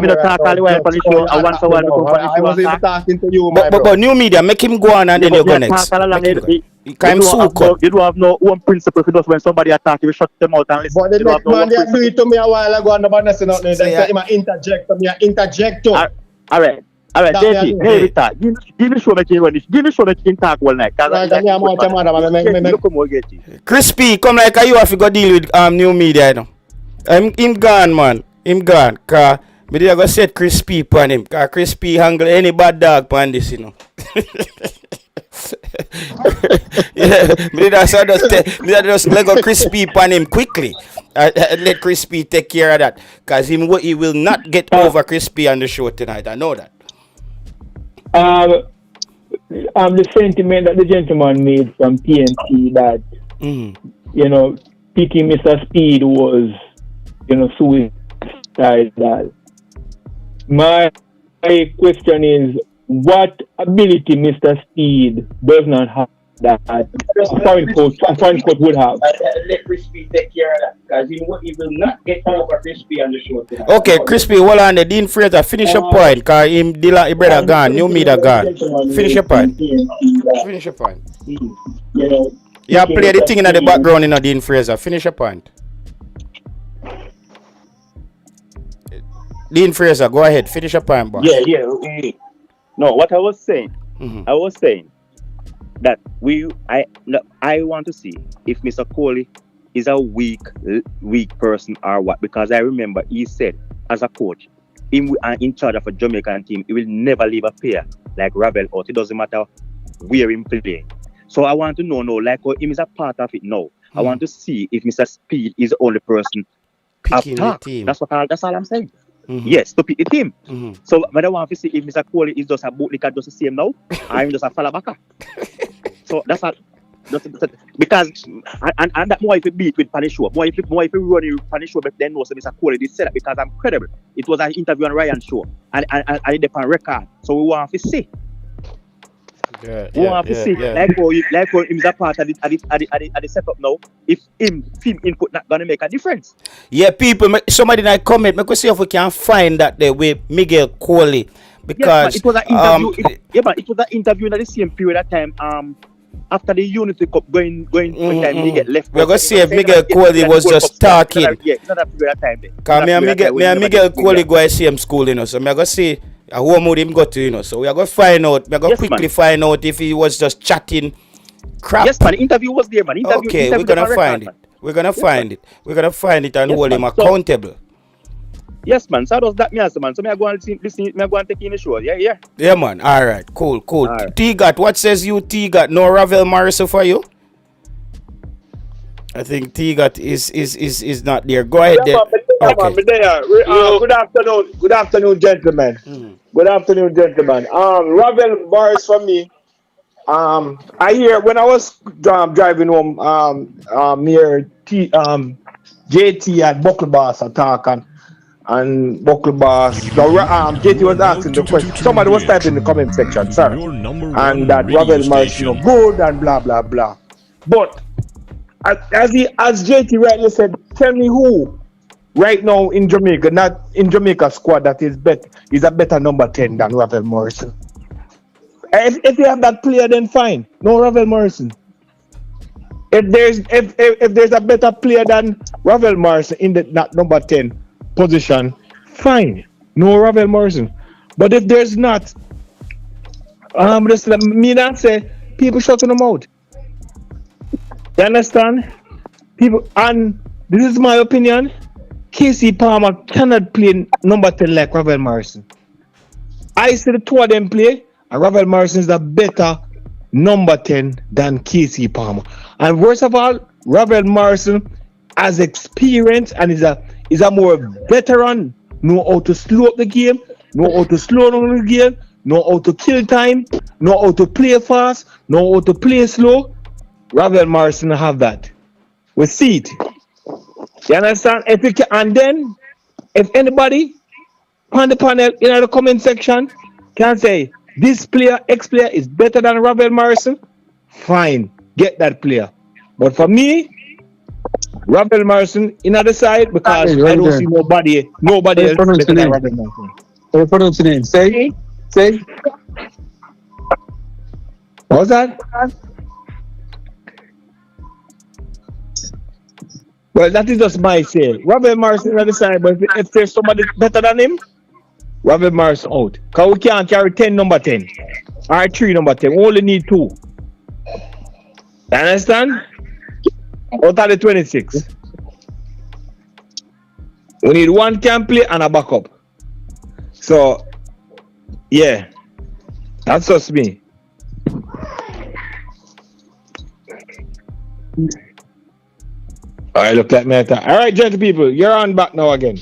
E: not talk all the while on the show. I once a while come on the show.
D: I was even talking to you, my bro.
A: But new media, make him go on and then you go next. You
E: don't have no one principle for just when somebody attack you, shut them out and listen.
D: But the next man, they do it to me a while ago and nobody say nothing. They say him interject.
E: Alright, JT, give me show that you can talk all night.
A: Crispy, come like you have to go deal with new media, you know. Him gone, man. Him gone. Cause me dey go set Crispy upon him. Cause Crispy handle any bad dog upon this, you know. Me just let go Crispy upon him quickly. Let Crispy take care of that. Cause he will not get over Crispy on the show tonight. I know that.
J: The sentiment that the gentleman made from TNT that you know, picking Mr. Speed was, you know, suicidal. My question is, what ability Mr. Speed does not have that foreign coach would have?
Q: Let Crispy take care of that, because he will not get over Crispy on the show tonight.
A: Okay, Crispy, hold on. The Dean Fraser, finish your point, because him brother gone, new media gone. Finish your point. Finish your point. Yeah, play the thing in the background in Dean Fraser. Finish your point. Dean Fraser, go ahead. Finish your point, boss.
E: Yeah. No, what I was saying, that I want to see if Mr. Coley is a weak person or what, because I remember he said as a coach, in charge of a Jamaican team, he will never leave a player like Ravel out. It doesn't matter where him playing. So I want to know now, like how him is a part of it now. I want to see if Mr. Speed is the only person
A: picking the team.
E: That's all I'm saying. Yes, to pick the team. So I want to see if Mr. Coley is just a bootlicker just the same now, or him just a fallbacker. So that's all. Because and that more if you beat with Panish show, more if you run in Panish show, but then no, so Mr. Cole did say that because I'm credible. It was an interview on Ryan show, and it's on record, so we want to see. We want to see like how him a part of the setup now. If him input not gonna make a difference.
A: Yeah, people, somebody in the comment, make us see if we can find that there with Miguel Cole. Because
E: it was an interview. It was an interview in the same period of time. After the Unity Cup going time, he get left.
A: We're gonna see if Miguel Cole was just talking.
E: It's not a period of time there.
A: Cause me and Miguel Cole go to same school, you know. So I'm gonna see how mood him got to, you know. So we are gonna find out. We are gonna quickly find out if he was just chatting crap.
E: Yes, man. The interview was there, man.
A: Okay, we're gonna find it. We're gonna find it. We're gonna find it and hold him accountable.
E: Yes, man. So does that, man. So me I go and listen. Me I go and take in the show. Yeah.
A: Yeah, man. All right. Cool.
E: Right.
A: T-Got, what says you, T-Got? No Ravel Morrison for you? I think T-Got is not there. Go ahead.
C: Good afternoon, gentlemen. Good afternoon, gentlemen. Ravel Morris for me. I hear when I was driving home, near JT and Buckle Boss attack and Buckle Boss. JT was asking the question. Somebody was typing in the comment section, sir, and that Ravel Morris, good and blah blah blah. But as JT rightly said, tell me who right now in Jamaica, not in Jamaica squad, that is a better number 10 than Ravel Morrison. If you have that player, then fine. No Ravel Morrison. If there's a better player than Ravel Morrison in that number 10 position, fine. No Ravel Morrison. But if there's not, just let me not say people shutting them out. You understand? People, and this is my opinion. Casey Palmer cannot play number 10 like Ravel Morrison. I see the two of them play, and Ravel Morrison is a better number 10 than Casey Palmer. And worst of all, Ravel Morrison has experience and is a more veteran, know how to slow up the game, know how to slow down the game, know how to kill time, know how to play fast, know how to play slow. Ravel Morrison have that. We see it. You understand? And then, if anybody on the panel in the comment section can say this player, X player, is better than Ravel Morrison, fine, get that player. But for me, Ravel Morrison in the side because I don't see nobody else better than Ravel Morrison.
M: What pronounce the name? Say.
C: What was that? Well, that is just my say. Ravel Morrison on the side, but if there's somebody better than him, Ravel Morrison out. Because we can't carry 10 number 10 or 3 number 10. We only need 2. You understand? Out of the 26. We need 1 can play and a backup. So, yeah. That's just me. All right, look at me. All right, gentle people, you're on back now again.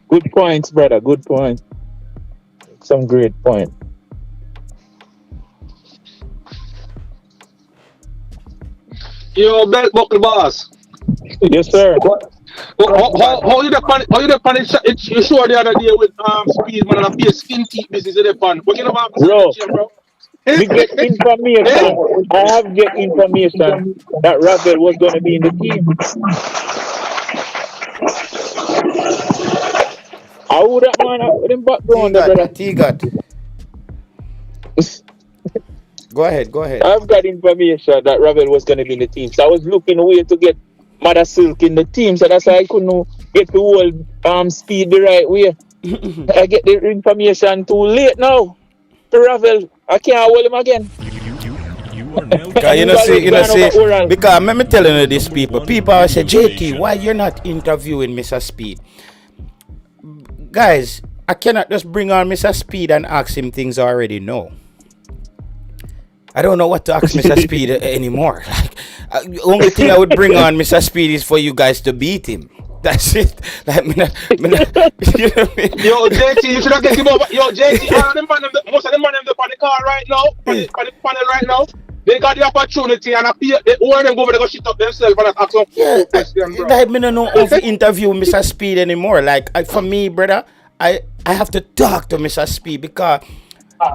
N: Good points, brother. Good point. Some great point.
R: Yo, belt buckle boss.
N: Yes, sir.
R: How you the punish? You sure the other day with Speed man and a skin teeth business in the pan. What you know about
N: bro?
R: Bro?
N: We get information. I have get information that Ravel was going to be in the team. I would have man with him background, brother.
A: T-Got. Go ahead.
N: I've got information that Ravel was going to be in the team. So I was looking a way to get Mother Silk in the team. So that's why I couldn't get the whole Speed the right way. I get the information too late now. To Ravel, I can't hold him again.
A: Because you know see, because let me telling you this people always say, JT, why you're not interviewing Mr. Speed? Guys, I cannot just bring on Mr. Speed and ask him things I already know. I don't know what to ask Mr. Speed anymore. Like, only thing I would bring on Mr. Speed is for you guys to beat him. That's it. Like, you know what I mean?
R: Yo, JT, you should have get him over. Yo, JT, most of the man them on the car right now, on the panel right now. They got the opportunity and they all of them go over there go shit up themselves and ask some questions, bro.
A: Like, me don't know how to interview Mr. Speed anymore. Like, for me, brother, I have to talk to Mr. Speed because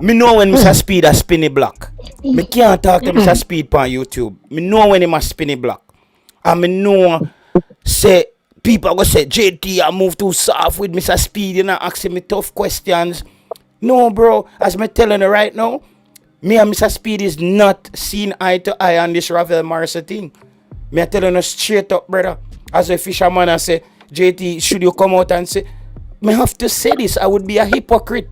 A: me know when Mr. Speed a spinny block. Me can't talk to Mr. Speed on YouTube. Me know when he must spinny block. And me know, say, people are going to say, JT, I move too soft with Mr. Speed, you know, asking me tough questions. No, bro, as me telling you right now, me and Mr. Speed is not seen eye to eye on this Ravel Morrison thing. Me telling you straight up, brother. As a fisherman, I say, JT, should you come out and say, me have to say this, I would be a hypocrite.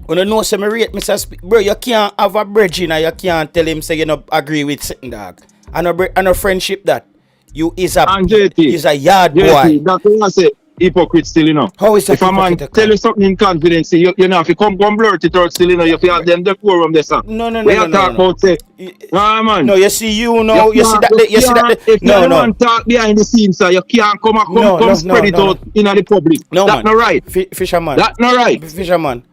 A: When you know, say me rate Mr. Speed, bro, you can't have a bridging and you can't tell him, say, you don't agree with something, dog. And a friendship that. You is a yard boy.
I: That's what I say. Hypocrite still, you know.
A: How is that?
I: If a man tell you something in confidence, you know, if you come blurt it out still, you know, you feel them the quorum there, sir.
A: No.
I: We talk about say, man.
A: No, you see, you know, you see that.
I: If no man talk behind the scenes, sir, you can't come spread it out in the public.
A: No,
I: that's
A: man.
I: not right.
A: Fisherman.
I: That's not right.
A: Fisherman.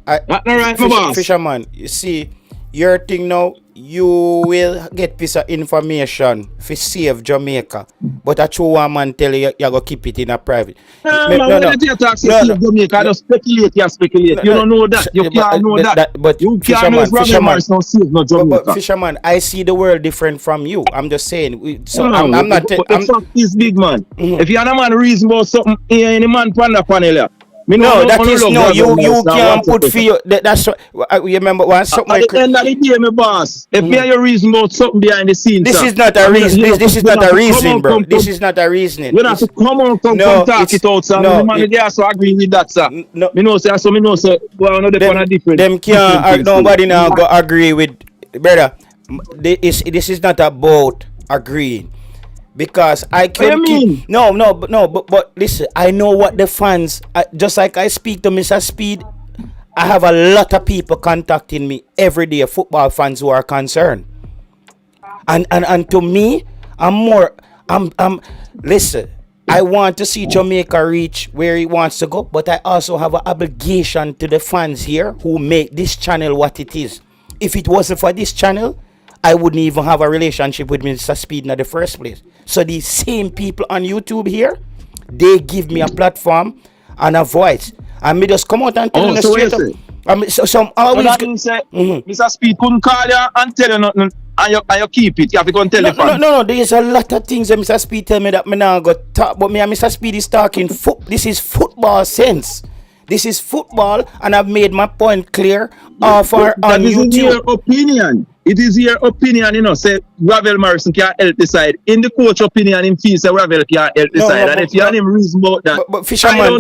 I: That's not right, my boss.
A: Fisherman, you see, your thing now, you will get piece of information for save Jamaica. But a true one man tell you, you're going to keep it in a private.
I: When you talk save Jamaica, just speculate, you speculate. You don't know that. You can't know that.
A: But
I: you can't know
A: Fisherman,
I: save no Jamaica.
A: But Fisherman, I see the world different from you. I'm just saying. So I'm not...
I: The fact is, big man. If you're a man reason about something, any man pan the panel here.
A: No, that is no. You can't put for you. That's what you remember. Once something.
I: At the end of the day, my boss. If me and you reason about something behind the scenes,
A: this is not a reason. This is not a reason, bro. This is not a reasoning.
I: You have to come on, come talk it out, sir. The man there also agree with that, sir. No, me know, sir. So me know, sir. Well, no, they different.
A: Them can't. Nobody now go agree with, brother. This is not about agreeing. Because I can keep, but listen, I know what the fans, just like I speak to Mr. Speed, I have a lot of people contacting me every day, football fans who are concerned. And to me, listen, I want to see Jamaica reach where it wants to go, but I also have an obligation to the fans here who make this channel what it is. If it wasn't for this channel, I wouldn't even have a relationship with Mr. Speed in the first place. So these same people on YouTube here, they give me a platform and a voice. And me just come out and tell them straight up. So always
I: Mr. Speed couldn't call you and tell you nothing, and you keep it. You have to go and tell the fans.
A: No. There's a lot of things that Mr. Speed tell me that me now go talk. But me and Mr. Speed is talking this is football sense. This is football, and I've made my point clear on YouTube.
I: Your opinion. It is your opinion, you know, say Ravel Morrison can't help decide. In the coach opinion, him feels say Ravel can't help decide. And if you have him reason about that.
A: But Fisherman,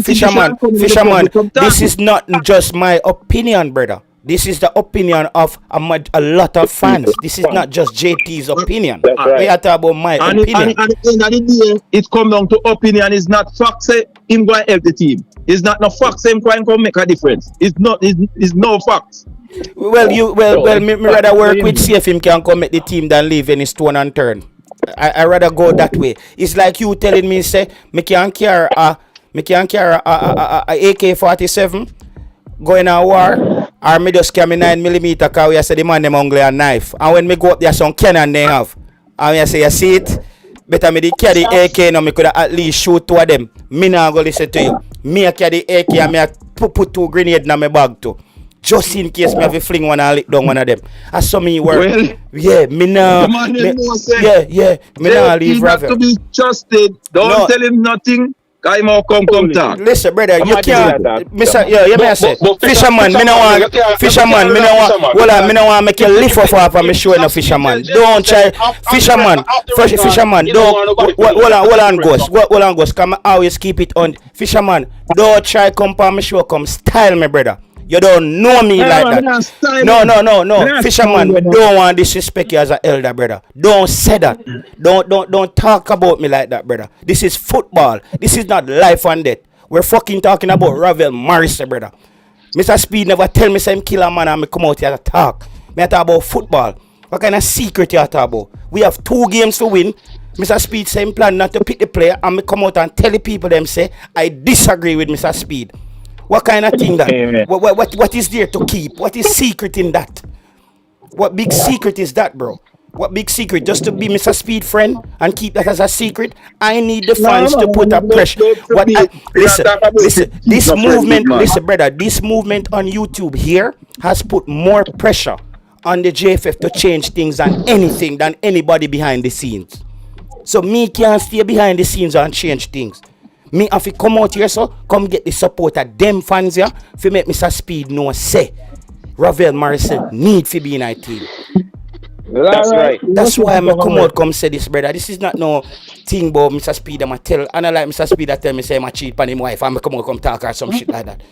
A: this is not just my opinion, brother. This is the opinion of a lot of fans. This is not just JT's opinion.
I: That's right.
A: We are talking about my opinion.
I: And at the end of the day, it comes down to opinion. It's not fact say him going to help the team. It's not no fact say him going to make a difference. It's no facts.
A: Well, me rather work with see if him can come make the team than leave any stone unturned. I rather go that way. It's like you telling me say me can carry a AK-47 going to war, or me just carry 9mm because we say the man them hungry and knife. And when me go up there some cannon they have, and we say you see it, better me carry AK now me could at least shoot two of them. Me not go listen to you. Me carry the AK and me put 2 grenades in my bag too. Just in case me have to fling one and lick down one of them. I saw me work. Well, yeah, me now. Me now leave Ravel.
I: To be trusted. Don't tell him nothing. Guy more come talk.
A: Listen, brother, you can't. Fisherman, me no want. Hold on, me no want make you lift off me showing a fisherman. Don't try, fisherman. Don't. Hold on, Ghost. Come always keep it on. Fisherman, don't try come on me show, come style me, brother. You don't know me like that. No. Fisherman, we don't want to disrespect you as an elder, brother. Don't say that. Don't talk about me like that, brother. This is football. This is not life and death. We're fucking talking about Ravel Morrison, brother. Mr. Speed never tell me some killer man and me come out here to talk. Me talk about football. What kind of secret you talk about? We have 2 games to win. Mr. Speed same plan not to pick the player, and me come out and tell the people them say I disagree with Mr. Speed. What kind of thing that?
N: Amen.
A: What is there to keep? What is secret in that? What big secret is that, bro? What big secret? Just to be Mr. Speed friend and keep that as a secret? I need the fans to put up pressure. Listen, this movement, listen, brother, this movement on YouTube here has put more pressure on the JFF to change things than anything, than anybody behind the scenes. So me can't stay behind the scenes and change things. Me have to come out here, so come get the support of them fans here to make Mr. Speed know say Ravel Morrison need to be in our team.
N: That's right.
A: That's why I'm come out come say this, brother. This is not no thing about Mr. Speed. I'm tell, and I like Mr. Speed that tell me say I'm a cheat on him wife. I'm come out come talk or some shit like that.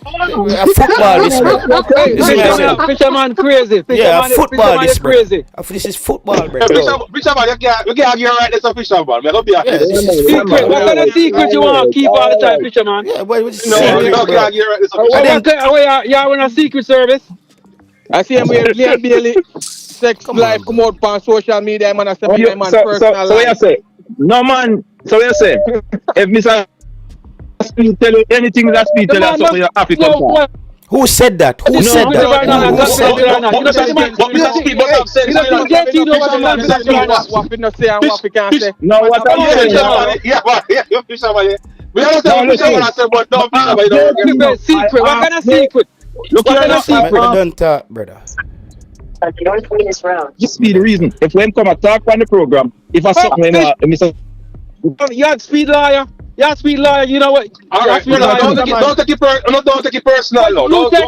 A: Football this, brother.
M: Fisherman crazy.
A: Yeah, football this,
M: crazy.
A: This is football, brother.
R: Fisherman, we can't argue right. This is fisherman. We don't be
M: secret. What kind of secret you want to keep all the time, fisherman?
A: Yeah, what is
R: no, we don't argue right. This
M: you want a secret service?
C: I see him with Leon Bailey. Sex life come out on social media, man. I say, man, personal
N: so what you say? No, man. So what you say? If Mr. Speed tell you anything that Speed tell you, so you have to come.
A: Who said that? Who said that?
N: No, what I'm saying.
R: Yeah, fisherman. We don't tell fisherman. I say, but no, fisherman.
M: Secret. What kind of secret?
A: Look, don't talk, brother.
N: Just be the reason. If when come and talk on the program, if I something Mr.
M: You had Speed lawyer. You know what?
R: All right, don't take it personal. No, don't go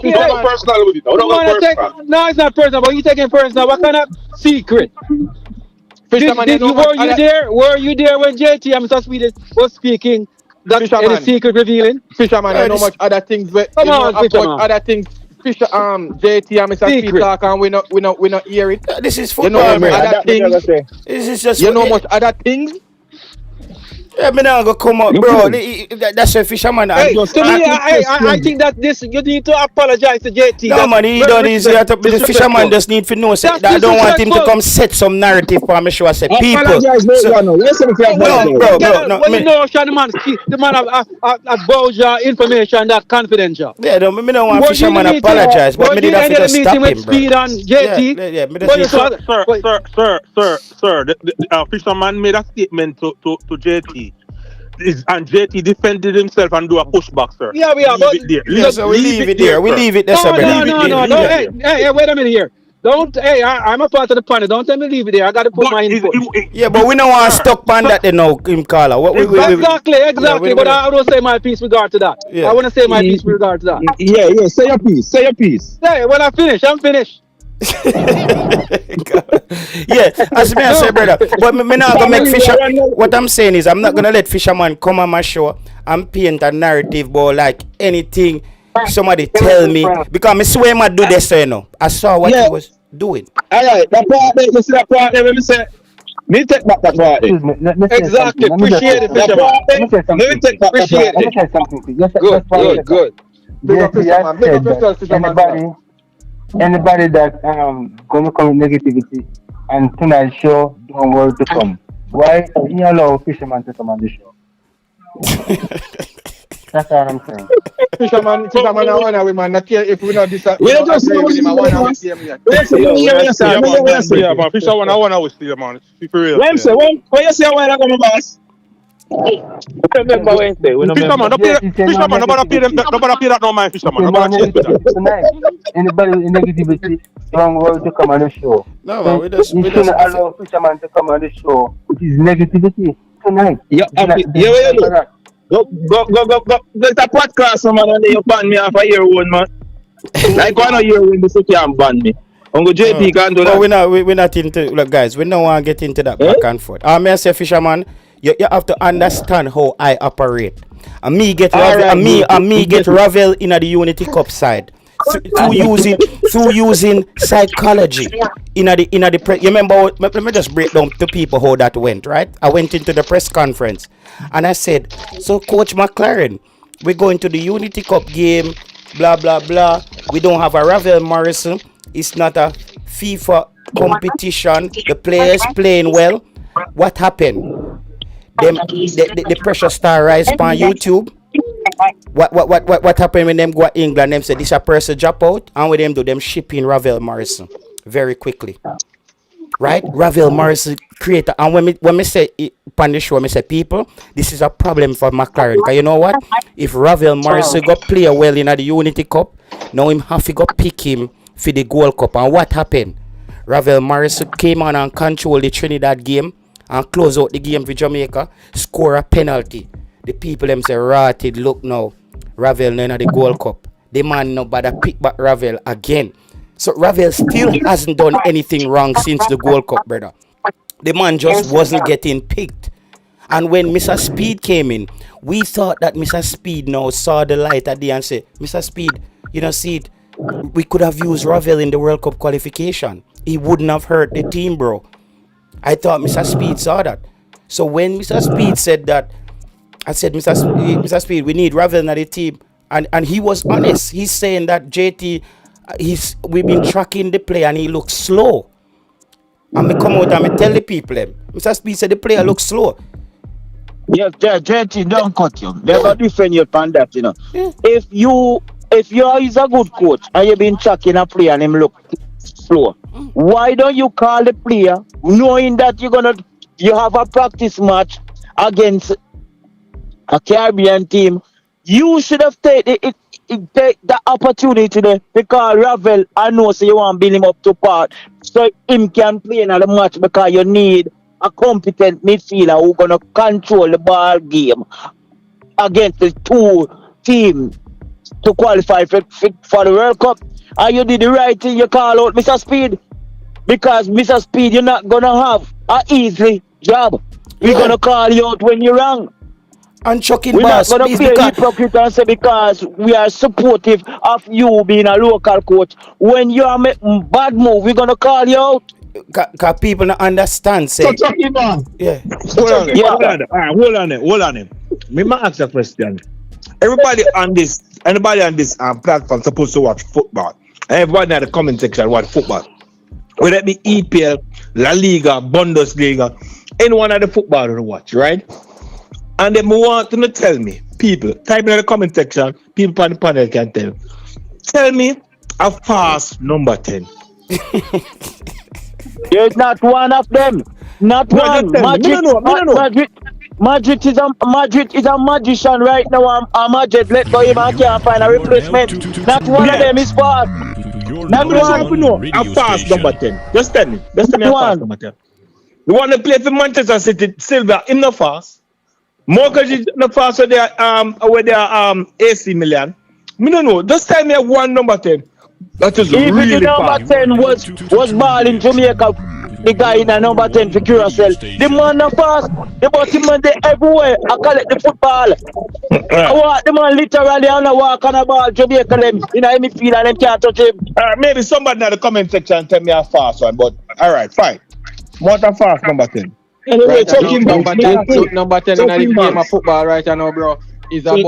R: personal with it. Don't go personal.
M: No, it's not personal. But you taking personal. What kind of secret? Were you there when JT and Mr. Speed was speaking? That's any secret revealing.
C: Fisherman, I know much other things.
M: Come on, fisherman.
C: Other things. JT and Mr. Speed talk and we not hear it.
A: This is football,
C: you know other things.
A: This is just
C: you know much other things.
A: Yeah, me now go come out, bro. That's a fisherman.
M: Hey, I think that this you need to apologize to JT.
A: No, man, he done his. The fisherman just need to know. That I don't want him to come set some narrative for me. Show I say people.
N: No,
M: bro. You know, the man at Boja information that confidential.
A: Yeah, no, me don't want fisherman apologize, but me did have to stop him, bro.
M: Speed and JT.
R: Sir, the fisherman made a statement to JT. And JT defended himself and do a pushback, sir.
M: Yeah, we are.
A: We leave it there. We leave it there, sir.
M: No. Hey, wait a minute here. Don't. Hey, I'm a part of the panel. Don't tell me leave it there. I got to put my input.
A: Yeah, but we don't want to stuck on that, you know, him caller.
M: Exactly. But I don't say my piece with regard to that. I want to say my piece with regard to that.
N: Yeah. Say your piece.
M: Hey, when I finish, I'm finished.
A: Yeah, as me I say, brother. But me not gonna make fisher. What I'm saying is, I'm not gonna let fisherman come on my show and paint a narrative about like anything somebody tell me, because I swear I do this, you know. I saw what he was doing.
N: Alright, that part there, you see that part there when me say, me take back that part there.
M: Exactly, appreciate it, fisherman.
N: Let me take back that part there.
M: Good. Anybody that gonna come with negativity and tonight's show don't worry to come. Why you allow fisherman to come on the show? That's what I'm saying.
C: Fisherman, I wanna we man not care if we not decide.
N: We don't just
C: with him. I wanna we see him here.
R: Yeah, man. Fisherman, I wanna we see him, man. For real.
N: When you say why I come, boss?
O: Remember Wednesday.
R: Fisherman, nobody pay that no mind, fisherman. Nobody change that.
M: Anybody with negativity don't worry to come on the show.
A: No, so we just
M: allow fisherman to come on the show, which is negativity tonight.
N: Go. There's a podcast, man, and you ban me off a year one, man. Like 1 year when this can't ban me. Uncle JP can't do that.
A: We're not into, look, guys, we don't want to get into that back and forth. I say, fisherman, you have to understand how I operate. And me get Ravel in the Unity Cup side. Through using psychology in the press. You remember? Let me just break down to people how that went. Right? I went into the press conference and I said, "So, Coach McLaren, we're going to the Unity Cup game. Blah blah blah. We don't have a Ravel Morrison. It's not a FIFA competition. The players playing well. What happened? the pressure star rise on YouTube. What happened when them go to England? Them say this a person drop out, and with them do them shipping Ravel Morrison very quickly. Right? Ravel Morrison creator. And when me say on the show, me say people, this is a problem for McLaren. Because you know what? If Ravel Morrison go play well in the Unity Cup, now him have to go pick him for the Gold Cup. And what happened? Ravel Morrison came on and controlled the Trinidad game and close out the game for Jamaica, score a penalty. The people them say, rotted, look now, Ravel in the Gold Cup. The man no bother pick back Ravel again. So Ravel still hasn't done anything wrong since the Gold Cup, brother. The man just wasn't getting picked. And when Mr. Speid came in, we thought that Mr. Speid now saw the light at the end and said, Mr. Speid, you know, see it, we could have used Ravel in the World Cup qualification. He wouldn't have hurt the team, bro. I thought Mr. Speid saw that. So when Mr. Speid said that, I said, Mr. Speid, we need Ravel in the team. And he was honest. He's saying that JT, we've been tracking the player and he looks slow. And me come out and me tell the people them. Mr. Speid said the player looks slow.
E: Yes, JT, don't cut you. They're not defend you on that, you know.
A: Yeah.
E: If you is a good coach and you've been tracking a player and him look slow, why don't you call the player knowing that you have a practice match against a Caribbean team? You should have taken the opportunity there because Ravel, I know, so you want to build him up to part so him can play in the match because you need a competent midfielder who's going to control the ball game against the two teams to qualify for the World Cup. And you did the right thing, you call out Mr. Speid because Mr. Speid, you're not going to have an easy job. We're going to call you out when you're wrong.
A: And chucking
E: we're
A: boss,
E: not going to play hypocrite and say because we are supportive of you being a local coach. When you are making bad move, we're going to call you out.
A: Because people don't understand, say.
I: So chucking boss.
A: Yeah.
I: Hold on there. Me might ask a question. Anybody on this platform supposed to watch football. Everybody in the comment section watch football. Whether it be EPL, La Liga, Bundesliga, any one of the football to watch, right? And then we want to tell me, people, type in the comment section, people on the panel can tell. Tell me a fast number 10.
E: There's not one of them. Not one. Madrid is a magician right now. Madrid let go him and can't find a replacement. Not one of them is fast. Not one.
I: A fast number 10. Just tell me. Just tell me a fast number 10. The one that play for Manchester City, Silva, him not fast. Mortgage is not fast with their AC Milan. Me don't know. Just tell me a one number 10. That is
E: even
I: really
E: the number
I: fast.
E: 10 was ball in Jamaica. The guy in the number 10 for Curacao. The man not fast. The bottom man they everywhere. I collect the football. The man literally on the walk on the ball. Jamaica them in the midfield and them can't touch him.
I: Maybe somebody in the comment section tell me a fast one, but alright, fine. What a fast number 10.
G: Anyway,
I: Right,
G: number 10 in the game of football right now, bro, is about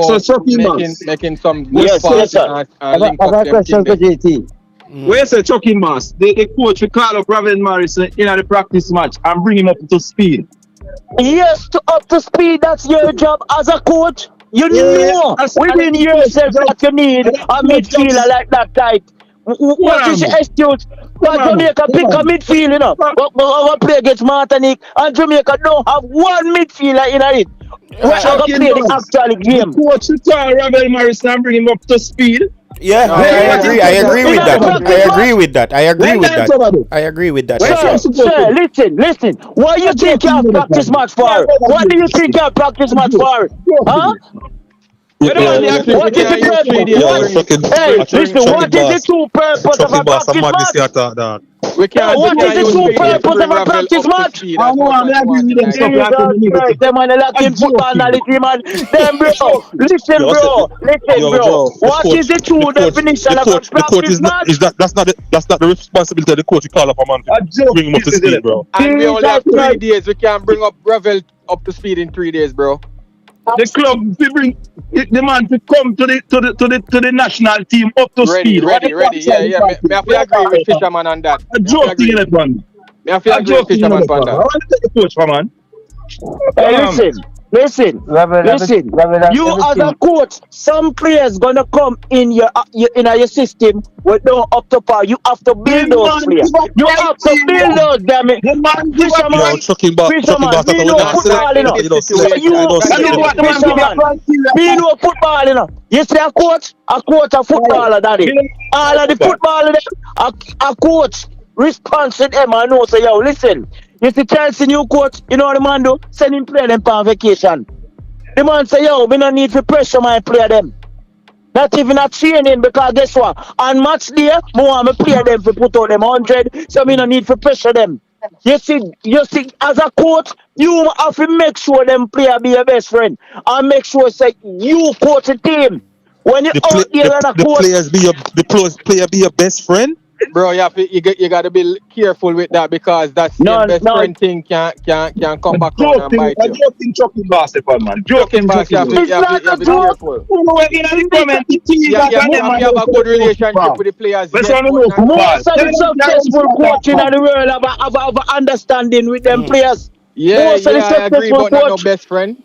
G: making some good passes and link up them teammates.
B: Where say Chucky Mass? The coach will call up Ravel Morrison in the practice match and bring him up to speed.
E: Yes, up to speed. That's your job as a coach. You know within yourself that you need a midfielder like that type. What is your excuse? But Jamaica pick a midfield, you know. Our play against Martinique and Jamaica don't have one midfielder in it. We're going to play the actual game.
B: The coach will call Ravel Morrison and bring him up to speed.
A: Yeah, I agree with that. I agree with that.
E: Sir, listen. Why you think you have practice match for? What do you think you have practice match for? Huh? What is the true purpose of a practice match? What is the true purpose of a practice match? Them man lacking football knowledge, man. Them bro, listen, bro. What is the true definition of a practice match?
R: That's not the responsibility of the coach to call up a man to bring him up to speed, bro.
G: And we only have 3 days. We can bring up Ravel up to speed in 3 days, bro.
B: The club we bring the man to come to the national team up to speed.
G: Ready. Yeah. Me have to agree with Fisherman on that.
B: A joke thing in it, man.
G: Me have to agree with Fisherman on that.
B: I want to take the coach, man.
E: Hey, listen. You as a coach, some players gonna come in your system with no up to par. You have to build those players. You have to build those. Damn it,
R: Yo, chucking boss,
E: me
R: that
E: know
R: we not
E: football, you know.
R: select, you know,
E: So
R: select,
E: you,
R: you know, select them.
E: fisherman, me know football, you know. You see a coach a footballer, daddy. All of the footballer, a coach response to them. I know. So yo, listen. You see Chelsea new coach, you know what the man do? Send him play them on vacation. The man say, yo, we don't need to pressure my player them. Not even a training, because guess what? On match day, I want to play them to put out them 100, so we don't need to pressure them. You see, as a coach, you have to make sure them player be your best friend. And make sure say you coach a team. When you out there and a
R: The
E: coach,
R: player be your best friend.
G: Bro, you got to be careful with that, because that same best friend thing can come back around and bite you.
D: Joking, chucking basketball, man.
G: Joking bass, you have to be careful. You have a good relationship with the players.
E: most of the successful coaching in the world have a understanding with them players.
G: Yeah,
E: Most of the
G: I agree,
E: successful
G: but not no
E: coach.
G: best friend.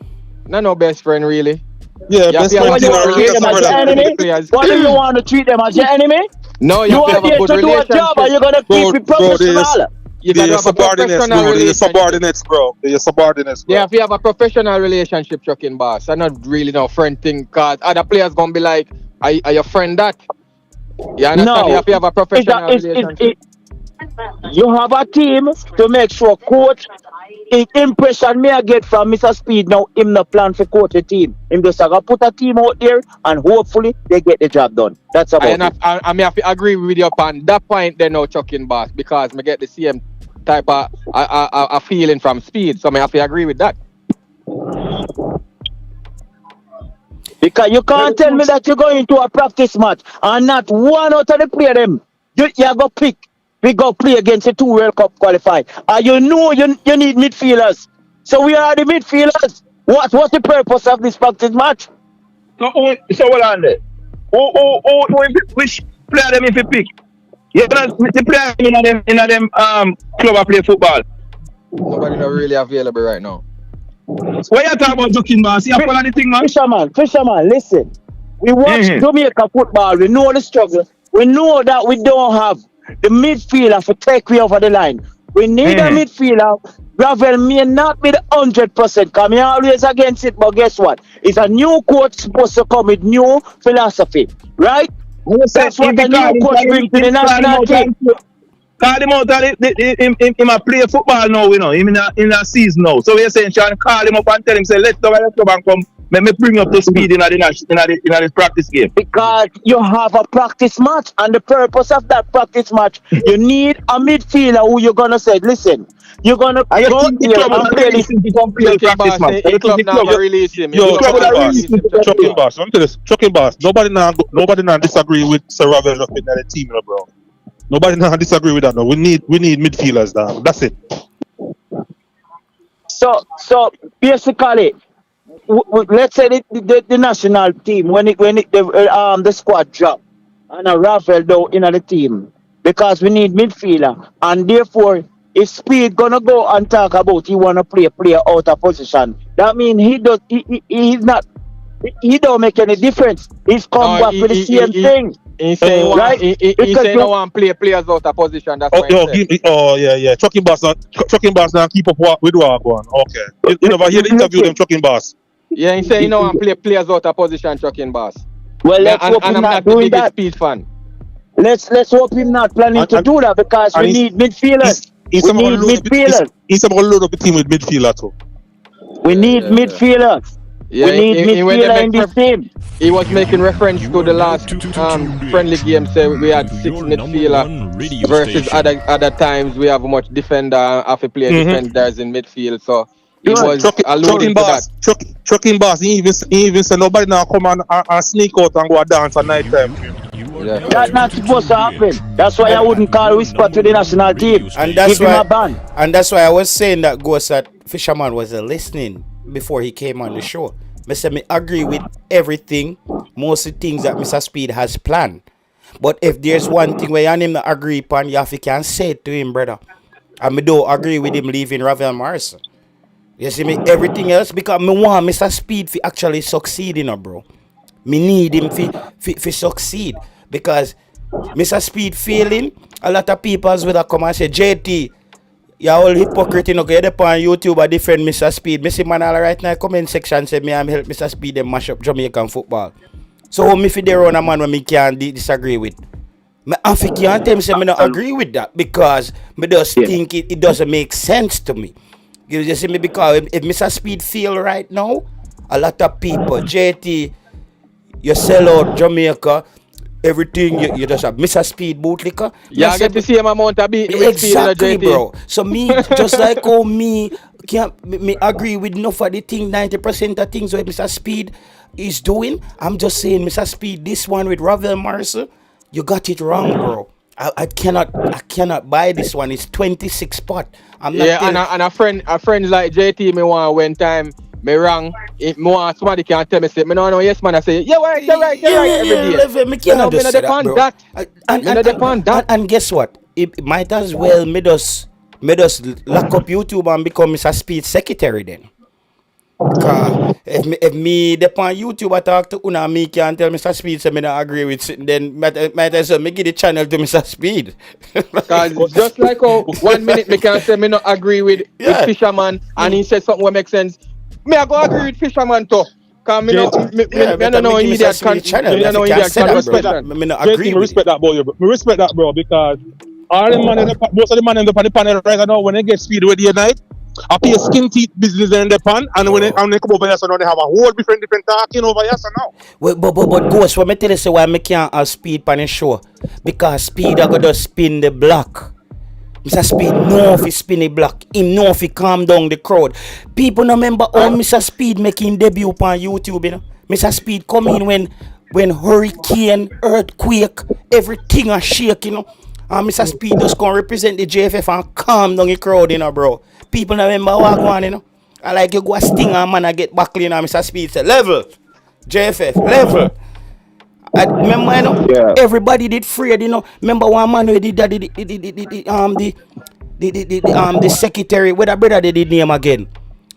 G: Not no best friend, really.
R: Yeah,
E: What do you want to treat them as your enemy? What do you want to treat them as your enemy?
G: No,
E: you
G: have
E: are
G: a
E: there
G: good
E: to do a job, or you're gonna keep it professional.
G: You got to have a professional relationship.
R: They're subordinates, bro.
G: Yeah, if you have a professional relationship, chucking boss, and not really no friend thing, because other players gonna be like, are your friend that? You understand?
E: No,
G: you have to have a professional relationship.
E: You have a team to make sure coach. The impression me I get from Mr. Speid now, him no plan for coach a team. Him just gonna put a team out there and hopefully they get the job done. That's about it.
G: I have to agree with you on that point then now, chucking boss, because I get the same type of a feeling from Speid. So I have to agree with that.
E: Because you can't tell me that you're going to a practice match and not one out of the player them. You go pick. We go play against the 2 World Cup qualified. And you know you need midfielders. So we are the midfielders. What's the purpose of this practice match?
D: So hold on there. Which player them if you pick? You know the player in them club play football.
G: Nobody not really available right now.
D: What you talking about, joking, man? See, I follow the thing, man.
E: Fisherman, listen. We watch Jamaica football. We know the struggle. We know that we don't have the midfielder to take me over the line. We need a midfielder. Ravel may not be the 100%. Come here always against it, but guess what? It's a new coach supposed to come with new philosophy, right? That's what the new coach brings to the national team.
D: Call him out him a play football now, you know. Him in a season now. So we're saying, Sean, call him up and tell him, say, let's go and come. Let me bring up to speed in the practice game.
E: Because you have a practice match, and the purpose of that practice match, you need a midfielder who you're gonna say, listen, you're gonna go here and play this
G: practice match.
R: Chucking boss. Nobody now disagree with Sir Ravel up in the team, bro. Nobody now disagree with that. No, we need midfielders down. That's it.
E: So basically, let's say the national team when the squad drop and a Ravel down in the team, because we need midfielder, and therefore if Speid gonna go and talk about he wanna play a player out of position, that means he's not. He don't make any difference. He's come back with the same thing.
G: He say
E: right?
G: He say no one play players out of position. That's what he
R: said. Yeah. Chucking boss now keep up with what going. Okay. You never hear the interview them chucking boss.
G: Yeah, he say you know one play players out of position, chucking boss.
E: Well, let's hope him not doing that.
G: Speed fan.
E: Let's hope him not planning to do that, because we need midfielders. We need midfielders.
R: He's about to load up the team with midfielder too.
E: We need midfielders.
G: Yeah,
E: we need midfielder in this team.
G: He was making reference to the last friendly game. Say we had 6 midfielder versus other times we have much defender, half a player defenders in midfield. So he was alluding to that.
R: Trucking boss. He even said nobody now come and sneak out and go and dance at night time.
E: Yeah. That's not supposed to happen. That's why I wouldn't call whisper to the national team.
A: And that's why I was saying that Ghost that Fisherman was listening before he came on the show. I agree with everything, most of the things that Mr. Speid has planned. But if there's one thing where you and him not agree upon, you have to can say it to him, brother. And I don't agree with him leaving Ravel Morrison. You see me? Everything else because me want Mr. Speed to actually succeed, bro. Me need him to succeed because Mr. Speed failing. A lot of people as well come and say, JT, you're all hypocrite, you're up on YouTube a different Mr. Speed. Me see man all right now comment section say me I'm help Mr. Speed them mash up Jamaican football. So how me fi there on a man when me can't disagree with? Me can't tell me say me not agree with that because me just think it doesn't make sense to me. You just see me because if Mr. Speed feel right now, a lot of people, JT, you sell out Jamaica, everything you just have Mr. Speed bootlicker.
G: Yeah, I get the same amount of beat
A: exactly, bro. So me just like how me can't me agree with enough of the thing, 90% of things what Mr. Speed is doing. I'm just saying, Mr. Speed, this one with Ravel Morrison, you got it wrong, bro. I cannot buy this one. It's 26 spot. I'm not.
G: Yeah, and a friend like JT me want one time me wrong. If me want somebody can tell me say me no yes man I say you're right every day.
A: Me can't just say that, bro. And guess what? It might as well me just lock up YouTube and become Mr. Speed secretary then. Cause if me depend YouTube I talk to una me can tell Mr. Speed say me not agree with it, then might as well me give the channel to Mr. Speed.
G: Cause just like how 1 minute me can say me not agree with Fisherman and he said something that makes sense. Me I go agree with Fisherman too. Cause me no know idiot conversation.
R: Me not agree. Me respect that, boy. Me respect that, bro, because all the man most of the man in the panel right now when they get Speed with the night. I pay skin teeth business in the pan, and when they come over here, so now they have a whole different talking over here, so now.
A: But Ghost, what me tell you say why me can't have Speed on the show? Because Speed are gonna spin the block. Mr. Speed know if he spin the block, he know if he calm down the crowd. People no remember how Mr. Speed making debut on YouTube, you know. Mr. Speed come in when hurricane, earthquake, everything are shake, you know. And Mr. Speed just gonna represent the JFF and calm down the crowd, you know, bro. People don't remember what going on, you know. I like you go a sting and man I get back clean and Mr. Speed say level. JFF, level. I remember, you know, everybody did afraid, you know. Remember one man who did that the secretary, what a brother they did name again.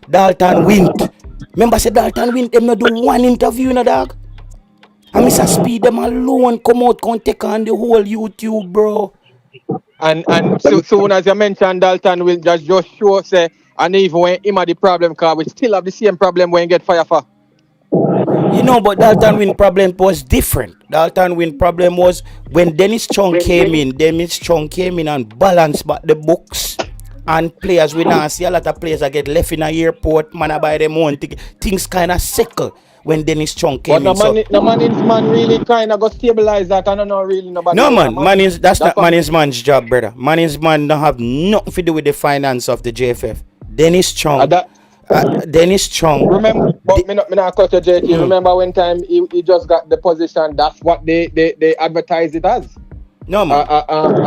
A: Dalton Wint. Remember say Dalton Wint them not do one interview, you know, dog. And Mr. Speed them alone come out come take on the whole YouTube, bro.
G: And soon as you mentioned Dalton will just show say and even when him had the problem cause we still have the same problem when you get fire for.
A: You know, but Dalton Win problem was different. Dalton Win problem was when Dennis Chung came in. Dennis Chung came in and balanced back the books. And players, we now see a lot of players that get left in a airport, man, I buy them own ticket. Things kind of sickle when Dennis Chung came in.
G: But the man really kind of got stabilized that. I don't know really nobody.
A: No, man, that's not man's job, brother. Man's man don't have nothing to do with the finance of the JFF. Dennis Chung. Dennis Chung.
G: Remember, but me not cut your JT. Remember when time he just got the position? That's what they advertise it as.
A: No, man.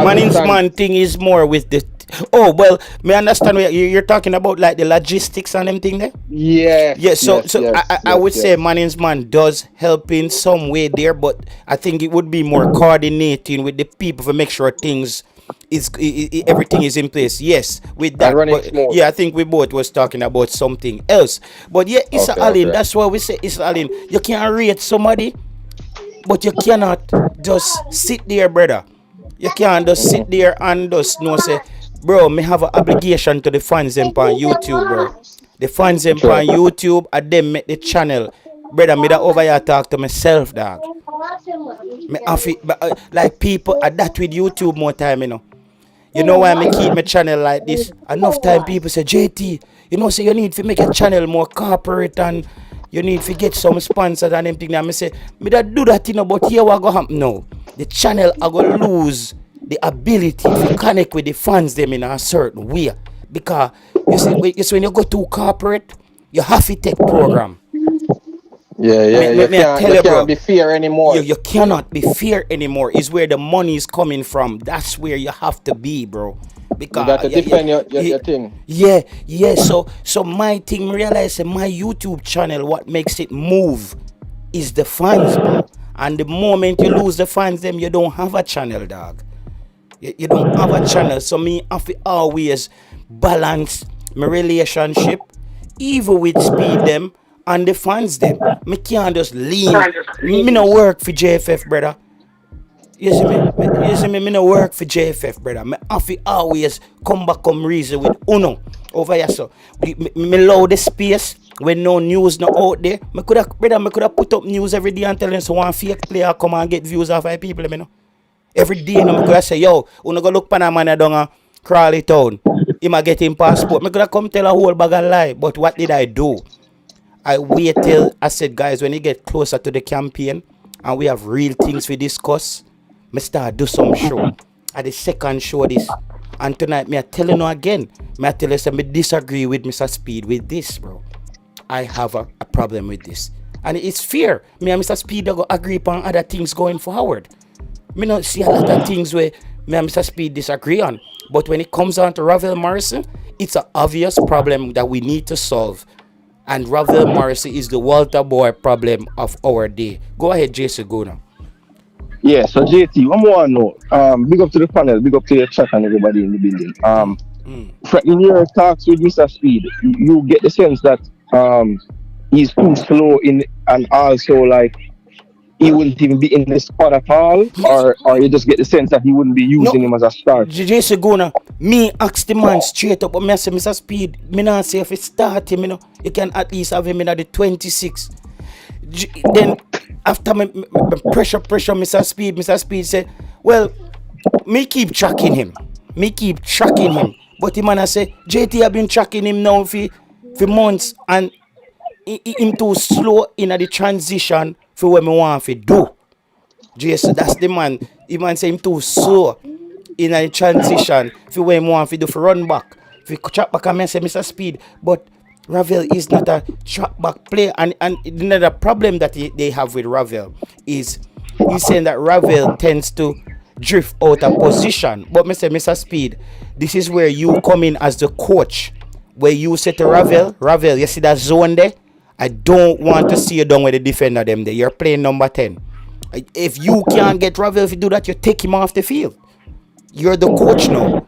A: Man's man thing is more with the. Oh well, me understand what you're talking about, like the logistics and them thing there.
G: Yeah.
A: Yeah. So I would say Man's man does help in some way there, but I think it would be more coordinating with the people to make sure things everything is in place. Yes, with that. But, yeah, I think we both was talking about something else. But yeah, Issa Allen. That's why we say Issa Allen. You can rate somebody, but you cannot just sit there, brother. You can't just sit there and just say, bro, me have an obligation to the fans them on YouTube, bro. The fans them on YouTube, and them make the channel. Brother, me that over here talk to myself, dog. Me have it, like people are that with YouTube more time, you know. You know why me keep my channel like this? Enough time people say, JT, you know, say you need to make a channel more corporate and you need to get some sponsors and everything. And I say, me that do that, you know, but here what go happen now. The channel are going to lose the ability to connect with the fans them in a certain way. Because you see when you go to corporate, you have to take program.
G: You can't be fair anymore.
A: You cannot be fair anymore. Is where the money is coming from. That's where you have to be, bro. Because
G: you got to defend your thing.
A: Yeah. So my thing realize that my YouTube channel, what makes it move is the fans, bro. And the moment you lose the fans, them you don't have a channel, dog. You don't have a channel. So me have to always balance my relationship. Even with Speed them and the fans them. Me can't just lean. Me no work for JFF, brother. You see me? Me no work for JFF, brother. Me have to always come back come reason with Uno over here. So me allow the space when no news not out there. Me coulda put up news every day and tell them so one fake player come and get views off of people, you know. Every day, you know, me coulda say, yo, Uno go look pan a man down a Crawley town. He might get him passport. Me coulda come tell a whole bag of lie. But what did I do? I wait till I said, guys, when you get closer to the campaign and we have real things we discuss, me start do some show. At the second show this. And tonight, me I telling you again. Me I tell you, say, me disagree with Mr. Speed with this, bro. I have a problem with this. And it's fair. Me and Mr. Speed go agree upon other things going forward. Me not see a lot of things where me and Mr. Speed disagree on. But when it comes down to Ravel Morrison, it's an obvious problem that we need to solve. And Ravel Morrison is the Walter Boy problem of our day. Go ahead, Jason, go now.
I: Yeah, so JT, one more note. Big up to the panel, big up to your chat and everybody in the building. In your talks with Mr. Speed, you get the sense that he's too slow in, and also like he wouldn't even be in the squad at all, or you just get the sense that he wouldn't be using him as a start.
A: Jason Gona, me ask the man straight up, but me say Mr. Speed, me not say if he start him, you know, you can at least have him in at the 26. Then after me pressure Mr. Speed say, well, me keep tracking him. But the man I say, JT have been tracking him now for months, and him too slow in the transition for what me want to do. Jason, that's the man. The man say him too slow in the transition for what he want to do for run back. For track back, I say Mr. Speed, but Ravel is not a track back player, and another problem that they have with Ravel is he's saying that Ravel tends to drift out of position. But Mr. Speed, this is where you come in as the coach, where you say to Ravel, you see that zone there? I don't want to see you down with the defender them there. You're playing number 10. If you can't get Ravel to do that, you take him off the field. You're the coach now.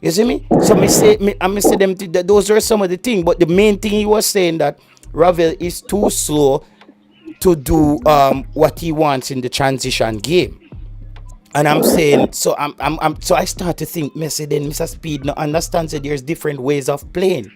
A: You see me? So I say them those are some of the things, but the main thing he was saying that Ravel is too slow to do what he wants in the transition game. And I'm saying, so I start to think, then Mr. Speed now understands that there's different ways of playing.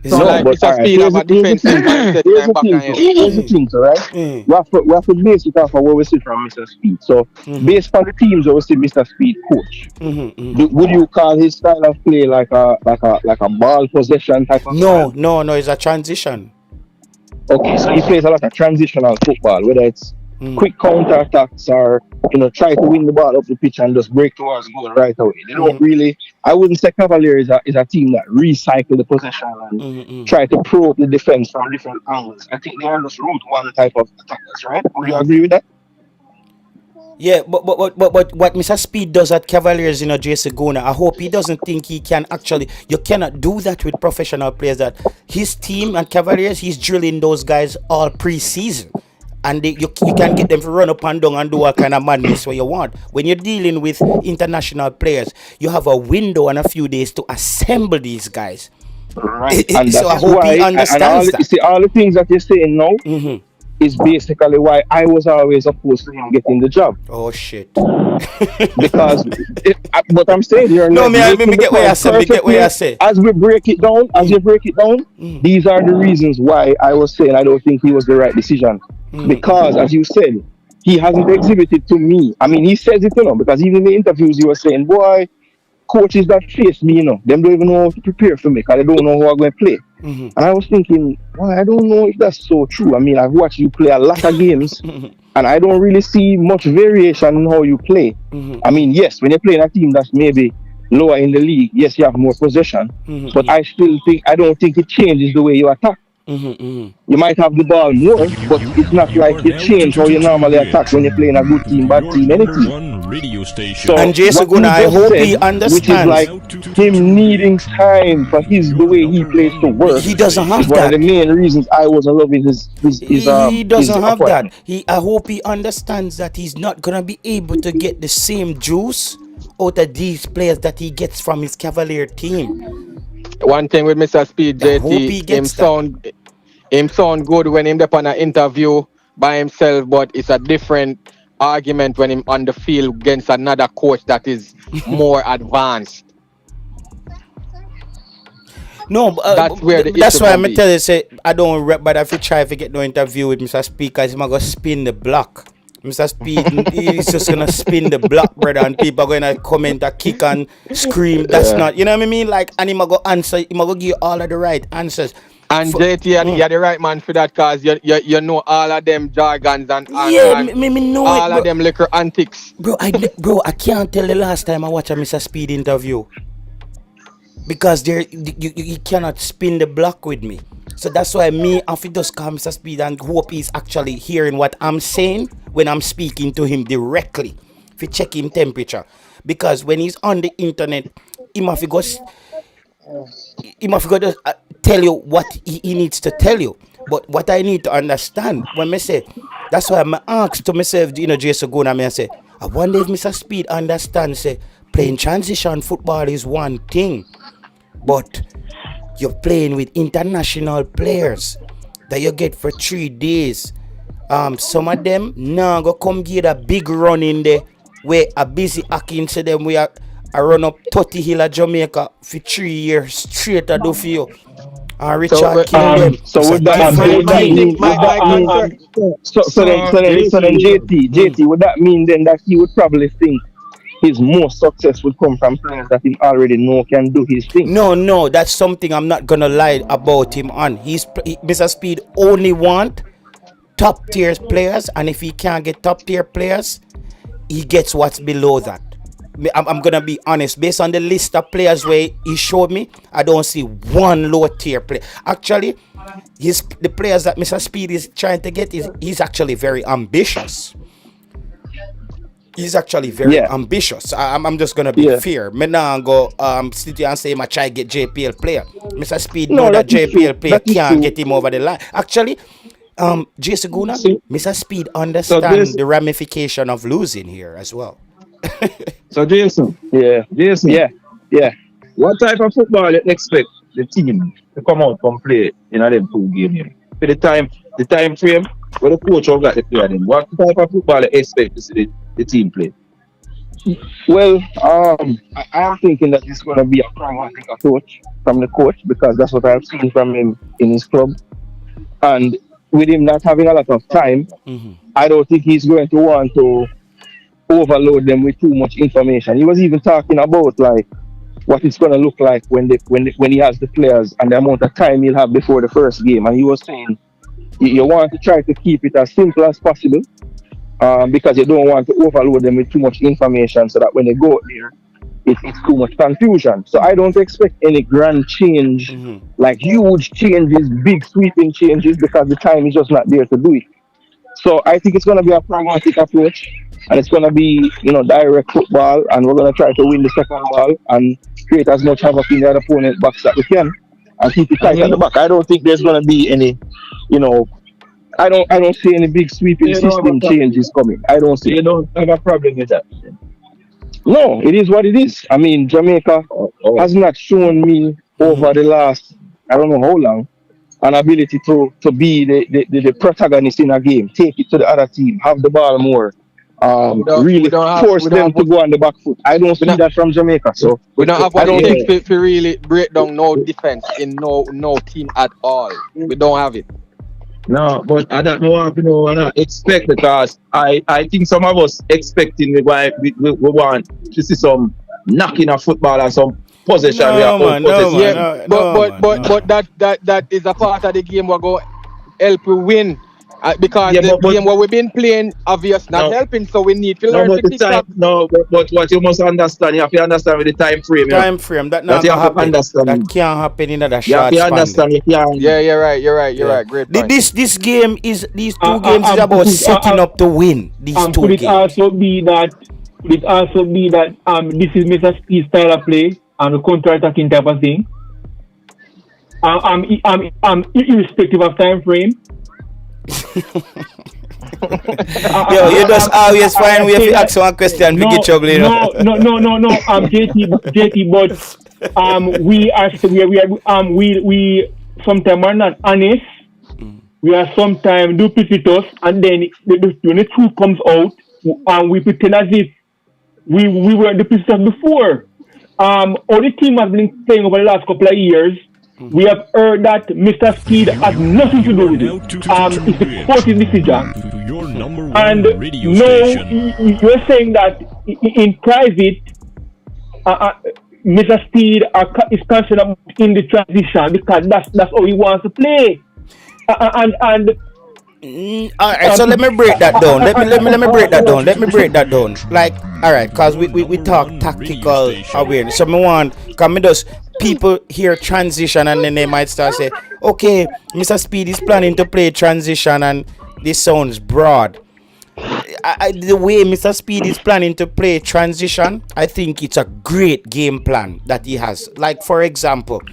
G: So like Mr. Speed have a defensive mindset time back on him.
I: Here's the thing, right? We have to base it off of where we see from Mr. Speed. So based on the teams where we see Mr. Speed coach, would you call his style of play like a ball possession type of style?
A: No, it's a transition.
I: Okay, so he plays a lot of transitional football, whether it's quick counter attacks or try to win the ball up the pitch and just break towards goal right away. They don't really. I wouldn't say Cavaliers is a team that recycle the possession and try to probe the defense from different angles. I think they are just root one type of attackers, right? Would you agree with that?
A: Yeah, but what Mr. Speed does at Cavaliers, Jason Gona, I hope he doesn't think he can actually. You cannot do that with professional players. That his team at Cavaliers, he's drilling those guys all pre-season. And you can get them to run up and down and do all kind of madness what you want. When you're dealing with international players, you have a window and a few days to assemble these guys.
I: Right. And
A: so I hope he understands that.
I: You see, all the things that you're saying now is basically why I was always opposed to him getting the job.
A: Oh, shit.
I: Because, but I'm saying you're
A: no, me get what I say.
I: As we break it down, these are the reasons why I was saying I don't think he was the right decision. Because, as you said, he hasn't exhibited to me. I mean, he says it, because even in the interviews he was saying, boy, coaches that face me, them don't even know how to prepare for me because they don't know who I'm going to play. And I was thinking, well, I don't know if that's so true. I mean, I've watched you play a lot of games and I don't really see much variation in how you play. I mean, yes, when you're playing a team that's maybe lower in the league, yes, you have more possession, but I don't think it changes the way you attack. You might have the ball more, but it's not like you change how you normally attack when you're playing a good team, bad team, anything. So
A: and Jason Guna, I hope he understands.
I: Which is like him needing time for the way he plays to work.
A: He doesn't have that.
I: One of the main reasons I wasn't loving his
A: he doesn't have that. I hope he understands that he's not gonna be able to get the same juice out of these players that he gets from his Cavalier team.
G: One thing with Mr. Speed,
A: I hope he
G: JT,
A: gets that.
G: him sound good when him up on an interview by himself, but it's a different argument when him on the field against another coach that is more advanced.
A: No,
G: That's where the
A: that's
G: issue
A: why
G: gonna
A: I'm
G: be.
A: tell you say I don't rep, but if you try to get no interview with Mr. Speed, cause he's gonna spin the block. Mr. Speed, he's just gonna spin the block, brother, and people are gonna comment, a kick and scream. That's
G: Yeah.
A: not, you know what I mean? Like, and he's gonna answer, he's gonna give you all of the right answers.
G: And JT, you're the right man for that, cause you know all of them jargons and
A: Yeah, me know it,
G: all
A: bro.
G: of them liquor antics.
A: Bro, I can't tell the last time I watched a Mr. Speed interview. Because there you cannot spin the block with me. So that's why me have to just call Mr. Speed and hope he's actually hearing what I'm saying when I'm speaking to him directly. If you check him temperature. Because when he's on the internet, he must go to tell you what he needs to tell you. But what I need to understand when I say, that's why I'm asked to myself, Jason Gona, I say, I wonder if Mr. Speed understands, say, playing transition football is one thing, but you're playing with international players that you get for 3 days. Some of them now go come get a big run in there where a busy hacking to them we are run up 30 hill of Jamaica for 3 years straight to do for you. And Richard kill them.
J: So would that then JT, would that mean then that he would probably think his most success would come from players that he already know can do his thing?
A: No, that's something I'm not gonna lie about him on. Mr. Speed only want top tier players, and if he can't get top tier players, he gets what's below that. I'm gonna be honest. Based on the list of players where he showed me, I don't see one low tier player. Actually, the players that Mr. Speed is trying to get he's actually very ambitious. He's actually very ambitious. I'm just gonna be fair. Me now go sit here and say I try get JPL player. Mr. Speed know that JPL player can't get him over the line. Actually, Jason Guna, Mr. Speed understands the ramification of losing here as well.
N: So Jason, what type of football you expect the team to come out and play in them 2 games? For the time frame where the coach have got to play them, what type of football you expect to see the team play?
J: Well, I am thinking that it's going to be a pragmatic approach from the coach, because that's what I've seen from him in his club. And with him not having a lot of time, I don't think he's going to want to overload them with too much information. He was even talking about like what it's going to look like when he has the players and the amount of time he'll have before the first game. And he was saying you want to try to keep it as simple as possible, because you don't want to overload them with too much information, so that when they go out there, it's too much confusion. So I don't expect any grand change, like huge changes, big sweeping changes, because the time is just not there to do it. So I think it's going to be a pragmatic approach, and it's going to be, direct football, and we're going to try to win the second ball and create as much havoc in the other opponent's box that we can, and keep it tight at the back. I don't think there's going to be any, I don't see any big sweeping system changes coming. I don't see.
N: You don't have a problem with that?
J: No, it is what it is. I mean, Jamaica has not shown me over the last, I don't know how long, an ability to be the protagonist in a game, take it to the other team, have the ball more, really force them to go on the back foot. I don't see that from Jamaica. So
G: we don't have what it takes to really break down no defense in no team at all. We don't have it.
N: No, but I don't know, I don't expect, because I think some of us expecting we want to see some knocking of football and some possession.
G: But that is a part of the game we're going to help we win. Because the game what we've been playing, obvious not helping, so we need to learn to kick up.
N: But what you must understand, you have to understand with the time frame.
A: That not
N: you have
A: happen.
N: to understand.
A: That can't happen in a short
N: span. You have to understand.
G: Yeah, you're right. Great point.
A: These 2 games is about setting up to win. These 2
J: could
A: games.
J: Could it also be that this is Mr. Speed's style of play and a counter-attacking type of thing? Irrespective of time frame.
A: Yo, you just always find way to ask one question to get trouble,
J: No. JT, but we sometimes are not honest. We are sometimes duplicitous, and then when the truth comes out, we pretend as if we were duplicitous before. All the team has been playing over the last couple of years. We have heard that Mr. Speid has nothing to do with it. It's the coach's decision. And now you're saying that in private, Mr. Speid is confident in the transition because that's how he wants to play.
A: All right, so let me break that down. Let me break that down. Let me break that down. Like, all right, cause we talk tactical awareness. So me want, cause me just people hear transition and then they might start say, okay, Mr. Speid is planning to play transition and this sounds broad. The way Mr. Speid is planning to play transition, I think it's a great game plan that he has. Like, for example,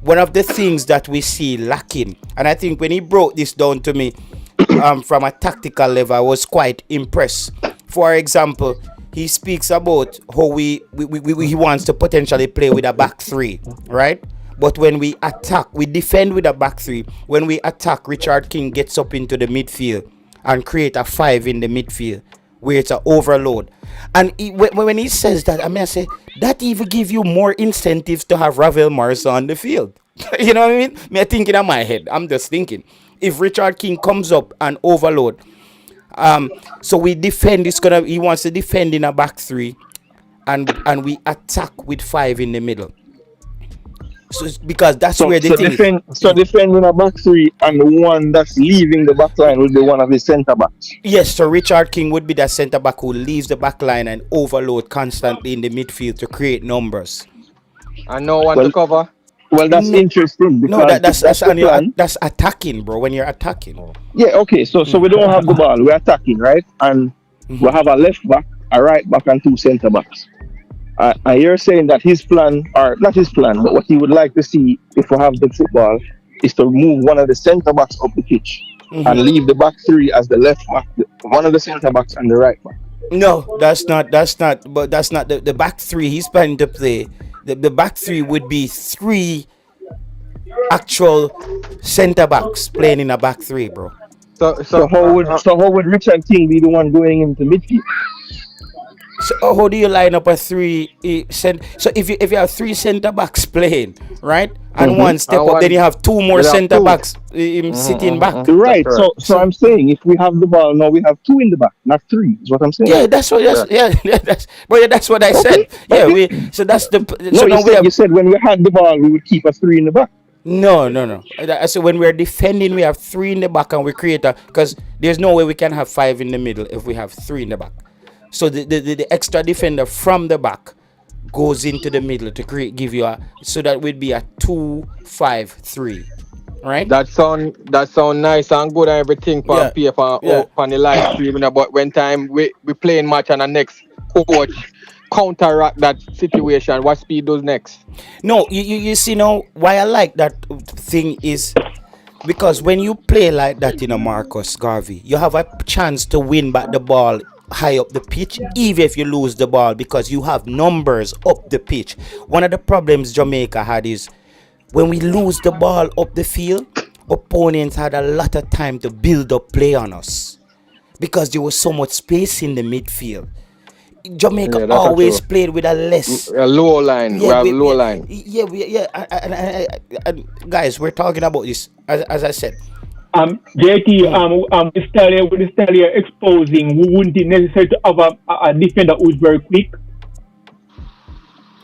A: one of the things that we see lacking, and I think when he broke this down to me from a tactical level, I was quite impressed. For example, he speaks about how he wants to potentially play with a back three, right? But when we attack, we defend with a back three. When we attack, Richard King gets up into the midfield and create a 5 in the midfield where it's an overload. And when he says that, I say, that even give you more incentives to have Ravel Morrison on the field. You know what I mean? Me thinking in my head. I'm just thinking. If Richard King comes up and overload, so we defend, he wants to defend in a back three and we attack with 5 in the middle. So because that's where the thing is.
I: So defend in a back three, and the one that's leaving the back line would be one of the centre backs.
A: Yes, so Richard King would be that centre back who leaves the back line and overload constantly in the midfield to create numbers.
G: And no one to cover.
I: Well, that's interesting.
A: No, that's attacking, bro. When you're attacking.
I: Yeah, okay. So we don't have the ball. We're attacking, right? And we have a left back, a right back, and 2 centre backs. And you're saying that his plan, or not his plan, but what he would like to see if we have the football is to move one of the centre backs up the pitch and leave the back three as the left back, one of the centre backs and the right back.
A: No, that's not the back three he's planning to play. The back three would be 3 actual centre backs playing in a back three, bro.
I: So how would Richard King be the one going into midfield?
A: So how do you line up a 3 so if you have 3 centre backs playing, right, and one step up, then you have 2 more centre backs sitting back.
I: Right. So I'm saying if we have the ball now, we have 2 in the back, not 3. Is what I'm saying.
A: Yeah, that's what. That's what I said. Yeah, so that's the. So
I: you said when we had the ball, we would keep a 3 in the back.
A: No. So when we're defending, we have 3 in the back, and we create because there's no way we can have 5 in the middle if we have 3 in the back. So the extra defender from the back goes into the middle to give you so that would be a 2-5-3, right?
G: That sound nice and good and everything on paper on the live stream, but when time we playing match and the next coach counteract that situation, what Speid does next?
A: No, you see now why I like that thing is because when you play like that, Marcus Garvey, you have a chance to win back the ball high up the pitch, even if you lose the ball, because you have numbers up the pitch. One of the problems Jamaica had is when we lose the ball up the field, opponents had a lot of time to build up play on us because there was so much space in the midfield. Jamaica always played with a
G: low line. Low line.
A: And guys, we're talking about this as I said.
J: JT, with the style you're exposing, we wouldn't it necessary to have a defender who's very quick?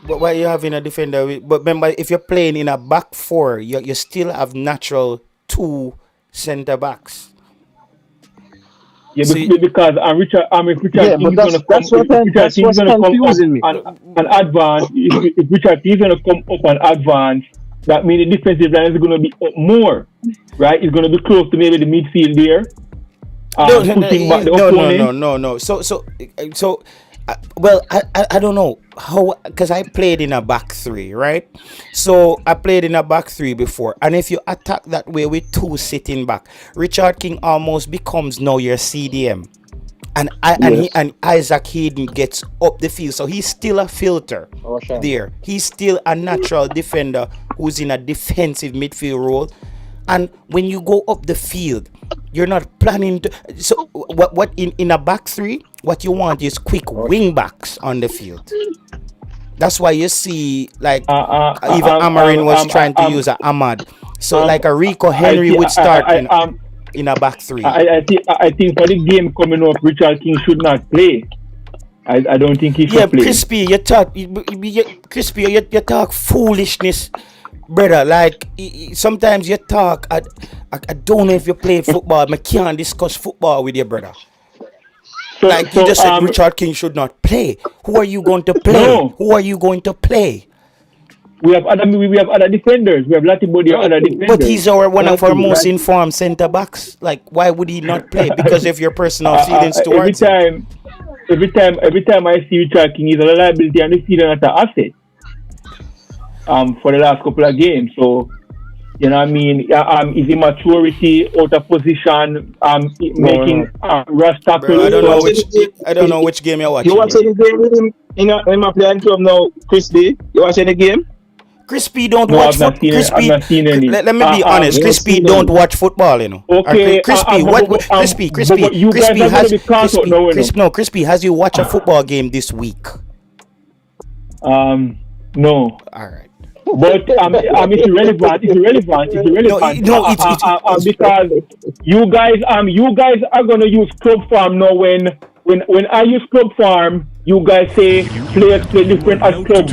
A: But why are you having a defender? But remember, if you're playing in a back 4, you still have natural 2 centre backs.
J: Yeah, because Richard
I: but that's what's confusing me.
J: And advance. If Richard is going to come up and advance, that means the defensive line is going to be up more, right? It's going to be close to maybe the midfield there.
A: No. So, well, I don't know how, because I played in a back 3, right? So I played in a back 3 before, and if you attack that way with 2 sitting back, Richard King almost becomes now your CDM. And Isaac Hayden gets up the field, so he's still a filter there. He's still a natural defender who's in a defensive midfield role. And when you go up the field, you're not planning to. So what in a back three, what you want is quick wing backs on the field. That's why you see like even Amarin was trying to use a Ahmad. So like a Rico Henry would start in a back three.
J: I think for the game coming up, Richard King should not play. I don't think he should play.
A: Crispy, you talk foolishness, brother. Like sometimes you talk. I don't know if you play football. I can't discuss football with your brother. You just said Richard King should not play. Who are you going to play?
J: No.
A: Who are you going to play?
J: We have other defenders. We have Latibody other defenders.
A: But he's one of our most informed centre backs. Like, why would he not play? Because of your personal feelings towards him.
J: Every time I see Richard King, he's a liability and the field and an asset. For the last couple of games, so you know what I mean. Is immaturity out of position? Making rush tackles.
A: I don't know which game you're watching.
N: You watch any game with him in my playing club now, Chris D? You watch any game?
A: Crispy don't watch football. Crispy,
J: I've not seen any.
A: Let me be honest. Crispy don't watch football, you know.
J: Okay.
A: Crispy, Crispy, has you watched a football game this week?
J: No.
A: All right.
J: But it's irrelevant. Because you guys are gonna use Club Farm now. When I use Club Farm, you guys say players play different as Club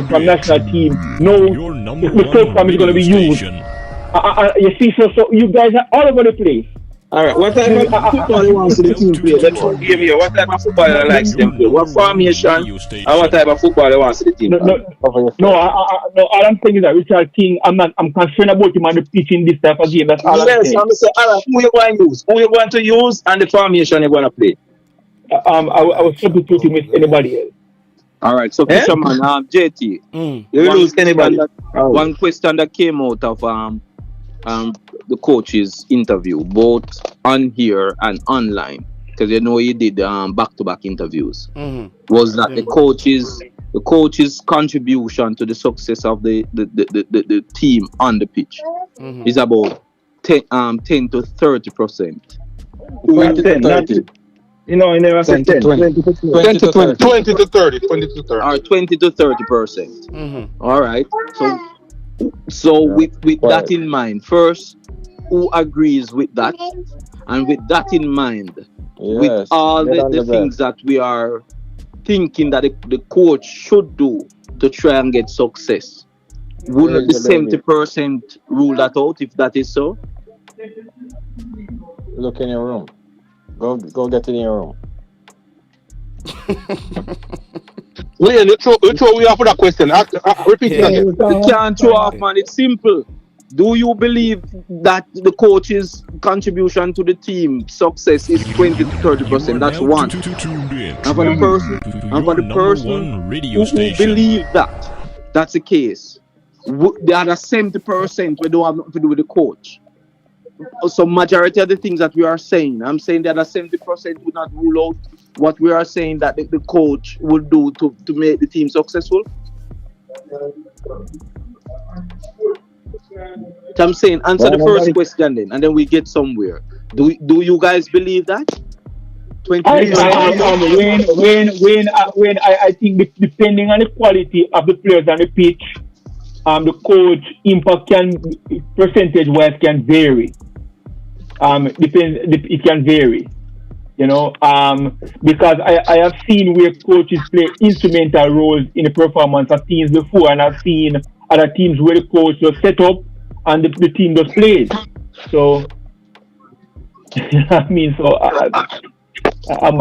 J: from national team. No, the Club Farm is gonna be used. You see, so you guys are all over the place.
N: All right. What type of football you want to the team play? Let's give me what type of football you like them play. What formation and what type of football you want to the team?
J: No. All I'm saying is that Richard King, I'm concerned about him on the pitch in this type of game. That's all I'm saying.
N: I'm saying, all right, who you going to use? Who you going to use and the formation you're going to play?
J: I was substitute him with anybody else.
N: All right. So, Fisherman, JT, you lose anybody?
S: One question that came out of the coach's interview, both on here and online, because you know he did back-to-back interviews, was that the coach's contribution to the success of the team on the pitch is about 10 to 30%.
N: 20 to 30. You know, he never said 10. 20 to 30.
R: 20 to 30.
S: Or 20 to 30%. All right. So with that in mind, first, who agrees with that? And with that in mind, with all the things that we are thinking that the coach should do to try and get success, wouldn't the 70% rule that out if that is so?
F: Look in your room. Go get in your room.
R: Wait, you throw me off with that question. Repeat it again.
S: You can't throw off, man. It's simple. Do you believe that the coach's contribution to the team success is 20 to 30%? That's one. And for the person who believe that that's the case, the other 70% we don't have nothing to do with the coach. So majority of the things that we are saying, I'm saying that a 70% would not rule out what we are saying that the coach will do to make the team successful. So I'm saying answer the first question then, and then we get somewhere. Do you guys believe that? 20%.
J: I think depending on the quality of the players on the pitch, the coach impact percentage wise can vary. It can vary, you know, because I have seen where coaches play instrumental roles in the performance of teams before, and I've seen other teams where the coach was set up and the team just plays. So, you know what I mean? So,
R: in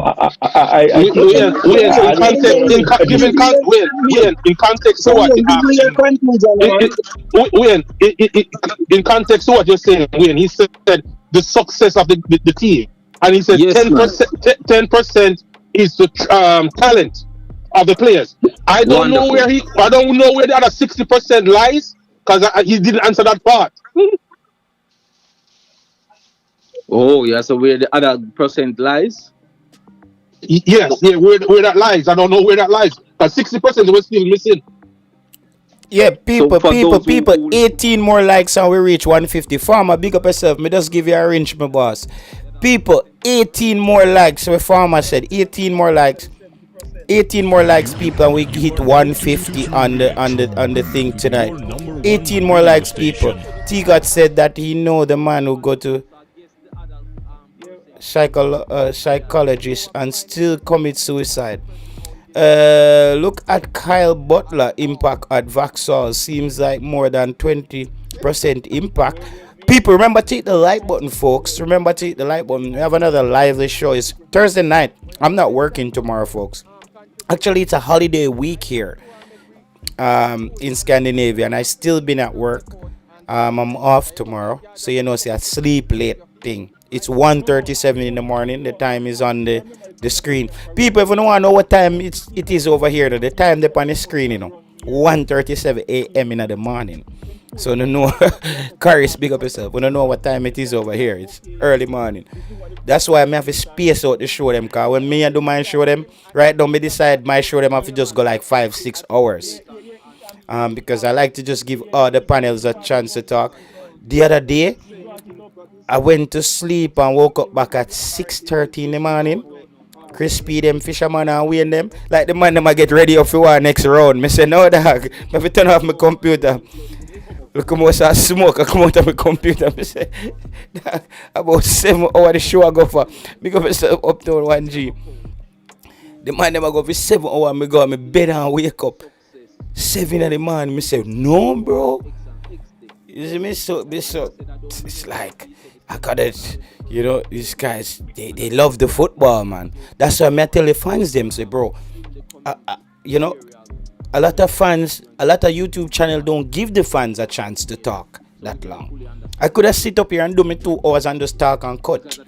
R: context to what in context to what you're saying, he said the success of the team, and he said 10% is the talent of the players. I don't know where the other 60% lies, because he didn't answer that part.
S: Oh yeah, so where the other percent lies?
R: Yes, yeah, where that lies. I don't know where that lies. Because 60% was still missing.
A: Yeah,
S: So for those
A: people,
S: who
A: 18 more likes and we reach 150. Farmer, big up yourself. Me just give you a wrench, my boss. People, 18 more likes. So Farmer said 18 more likes. 18 more likes, people, and we hit 150 on the thing tonight. 18 more likes, people. T God said that he know the man who go to psychologist and still commit suicide. Look at Kyle Butler impact at Vaxall. Seems like more than 20% impact. People, remember to hit the like button, folks. Remember to hit the like button. We have another lively show. It's Thursday night. I'm not working tomorrow, folks. Actually, it's a holiday week here in Scandinavia, and I still been at work. I'm off tomorrow, so see, I sleep late thing. It's 1:37 in the morning. The time is on the screen. People, if you don't want to know what time it is over here, the time up on the screen, 1:37 a.m. in the morning. So you know, Caris, big up yourself. We don't know what time it is over here. It's early morning. That's why I have to space out to show them. Cause when me and do mine show them, right now me decide my show them have to just go like 5-6 hours. Because I like to just give all the panels a chance to talk. The other day, I went to sleep and woke up back at 6:30 in the morning. Crispy them fisherman and Wayne them. Like the man them I get ready for our next round. Me say no dog. Me turn off my computer. Look how much I smoke. I come out of my computer. Me say about 7 hours the show I go for. Me go myself up to 1G. The man them I go for 7 hours. Me go on my bed and wake up 7 in the morning. Me say no bro. You see me so it's like I got it. These guys they love the football, man. That's why I tell the fans them say, bro, a lot of fans, a lot of YouTube channel don't give the fans a chance to talk that long. I could have sit up here and do me 2 hours and just talk and cut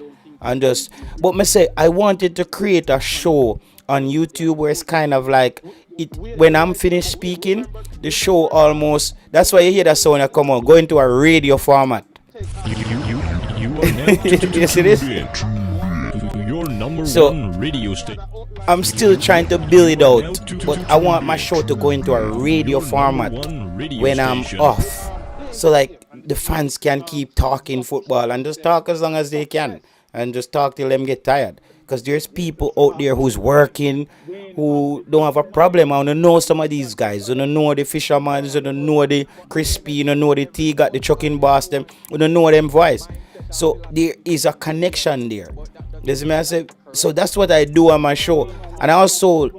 A: but me say I wanted to create a show on YouTube where it's kind of like it when I'm finished speaking, the show almost. That's why you hear that sound come on, go into a radio format. You see this? So I'm still trying to build it out, but I want my show to go into a radio format when I'm off. So like the fans can keep talking football and just talk as long as they can and just talk till them get tired. Because there's people out there who's working, who don't have a problem. I don't know some of these guys. You don't know the fishermen, you don't know the crispy, you don't know the tea, got the chucking boss, them. You don't know them voice. So there is a connection there. So that's what I do on my show. And also,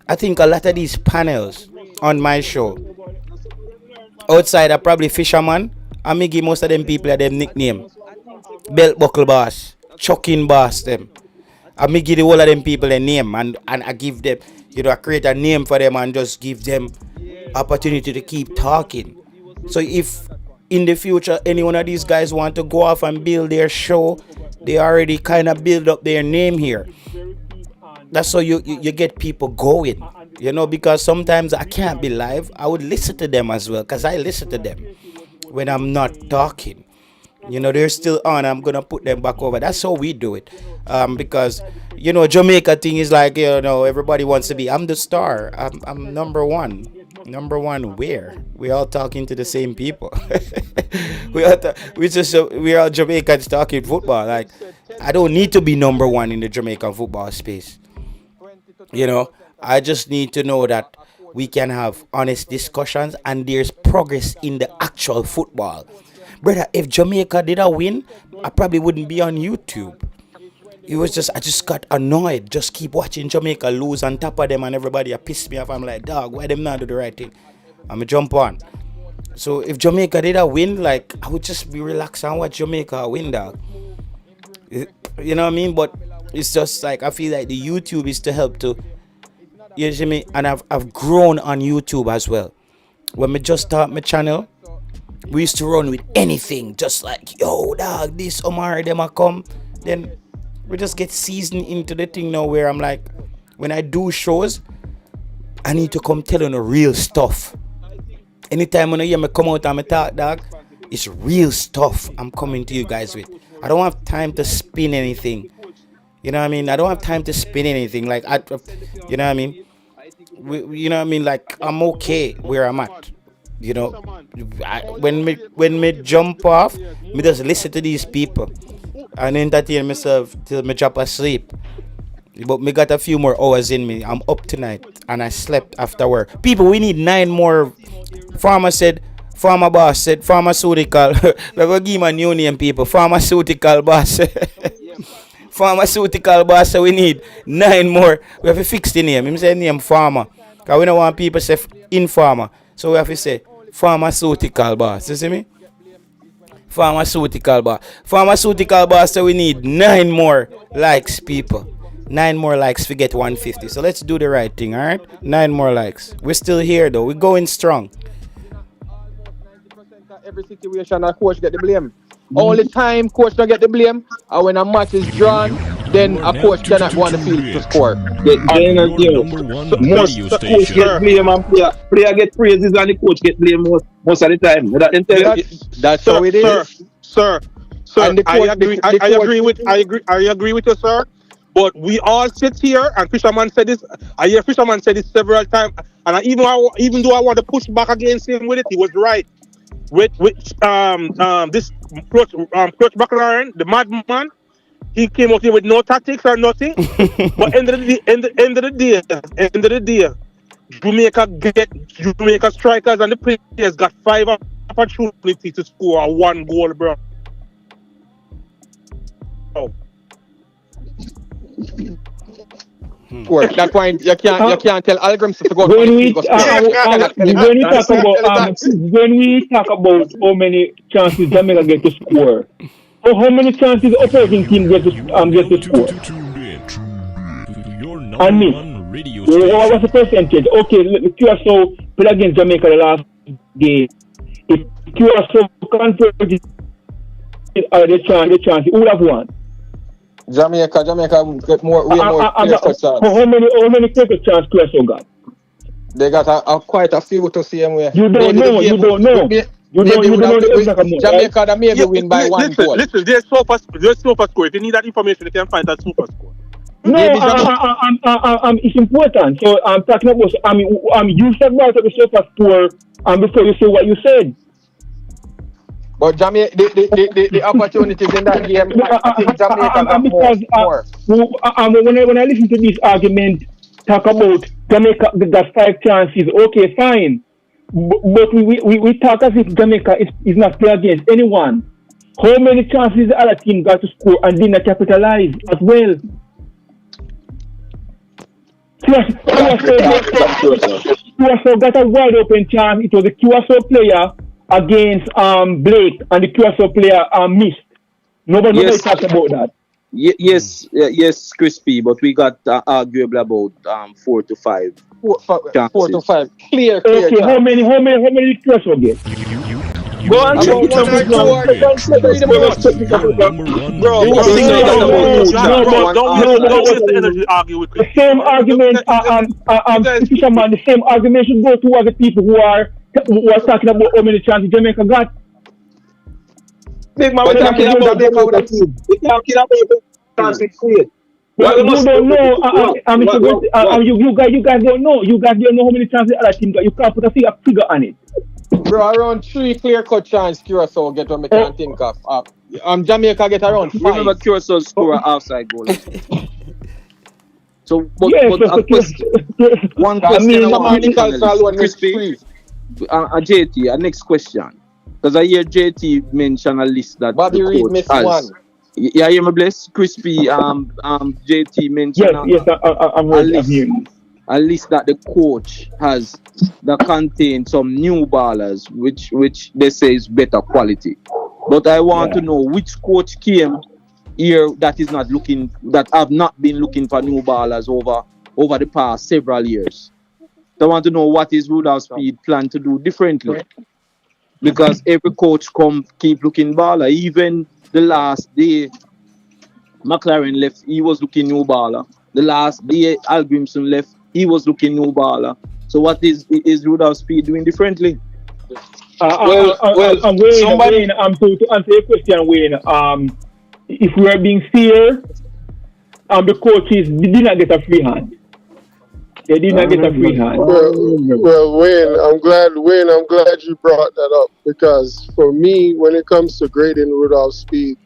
A: I think a lot of these panels on my show, outside are probably fisherman. I may give most of them people them nickname. Belt buckle boss, chucking boss them. I may give the whole of them people a name and I give them, I create a name for them and just give them opportunity to keep talking. So if in the future any one of these guys want to go off and build their show, they already kind of build up their name here. That's how you get people going, because sometimes I can't be live. I would listen to them as well because I listen to them when I'm not talking. They're still on. I'm gonna put them back over. That's how we do it. Because Jamaica thing is like everybody wants to be. I'm the star. I'm number one. Number one where? We're all talking to the same people. We're all Jamaicans talking football. Like I don't need to be number one in the Jamaican football space. I just need to know that we can have honest discussions and there's progress in the actual football. Brother, if Jamaica did a win, I probably wouldn't be on YouTube. It was just, I just got annoyed. Just keep watching Jamaica lose on top of them and everybody pissed me off. I'm like, dog, why them not do the right thing? I'm going to jump on. So if Jamaica did a win, like, I would just be relaxed and watch Jamaica win, dog. You know what I mean? But it's just like, I feel like the YouTube is to help to, you see me? And I've grown on YouTube as well. When we just start my channel, we used to run with anything, just like, yo, dog, this Omar, them a come. Then we just get seasoned into the thing now where I'm like, when I do shows, I need to come telling the real stuff. Anytime when you hear me come out and me talk, dog, it's real stuff I'm coming to you guys with. I don't have time to spin anything. You know what I mean? I don't have time to spin anything. Like you know what I mean? You know what I mean? Like I'm okay where I'm at. You know, when me jump off, me just listen to these people and entertain myself till me drop asleep. But me got a few more hours in me. I'm up tonight and I slept after work. People, we need 9 more. Farmer boss said, pharmaceutical. We're going to give him a new name, people. Pharmaceutical boss. Pharmaceutical boss, so we need 9 more. We have to fix the name. Him say name farmer. Because we don't want people to say informer. So we have to say pharmaceutical boss. You see me? Pharmaceutical boss. Pharmaceutical boss, so we need 9 more likes, people. 9 more likes to get 150. So let's do the right thing, alright? 9 more likes. We're still here though. We're going strong.
G: Every situation a coach get the blame. Only time coach don't get the blame and when a match is drawn, then a coach cannot go on the field to score.
N: Most the coach get blame and player get praises and the coach get blame most of the time.
G: That's how it is.
R: Sir, I agree with you, sir. But we all sit here, and Fisherman said this. I hear Fisherman said this several times, and even though I want to push back against him with it, he was right. With this Coach McLaren, the madman, he came out here with no tactics or nothing. But end of the day, Jamaica strikers and the players got 5 opportunities to score 1 goal, bro.
G: That point you can't tell Algrams to go.
J: When we talk about how many chances Jamaica get to score, how many chances opposing team get to score? And me, what was the percentage? Okay, QSO played against Jamaica the last game. If QSO converted the chance, he would have won.
G: Jamaica get way more clear chance.
J: How many clear chance QSO got?
G: They got quite a few to see him where.
J: You don't know.
G: Jamaica that maybe win by 1 goal.
R: Listen, there's super score. If you need that information, you can find that super score.
J: No, it's important. So I'm talking about. You said about the super score before you say what you said.
G: But Jamaica, the opportunities in that game, I think Jamaica got more.
J: When I listen to this argument, talk about Jamaica got 5 chances. Okay, fine. But we talk as if Jamaica is not play against anyone. How many chances the other team got to score and did not capitalize as well? QSO got a wide open chance. It was a QSO player against Blake, and the QSO player missed. Nobody talked about that.
S: Yes, Crispy, but we got arguable about 4 to 5.
G: 4 to 5. Clear.
J: Okay, how many did QSO get?
S: Go on, check it
J: The same argument, Fisherman, the same argument should go to other people who are talking about how many chances Jamaica got.
S: Big man, we're talking about Jamaica with a team. We're talking about chances created.
J: You don't know. You guys don't know. You guys don't know how many chances the other team got. You can't put a figure on it.
G: Bro, around 3 clear-cut chances Curacao get what I can think of. Jamaica get around 5.
S: Remember Curacao score an offside goal. So, one question I want to Crispy, JT, next question. Because I hear JT mention a list that
G: Bobby Reed missed one.
S: Yeah, you hear me, bless? Crispy, JT mentioned a list that the coach has that contains some new ballers, which they say is better quality. But I want to know which coach came here that have not been looking for new ballers over the past several years. So I want to know what is Rudolph Speid plan to do differently. Because every coach keep looking baller. Even the last day McLaren left, he was looking new baller. The last day Al Grimson left, he was looking new baller. So what is Rudolph Speid doing differently?
J: Wayne, to answer your question, Wayne, if we are being fair, the coaches did not get a free hand. They did not get a free hand.
L: Well, Wayne, I'm glad you brought that up because for me, when it comes to grading Rudolph Speid,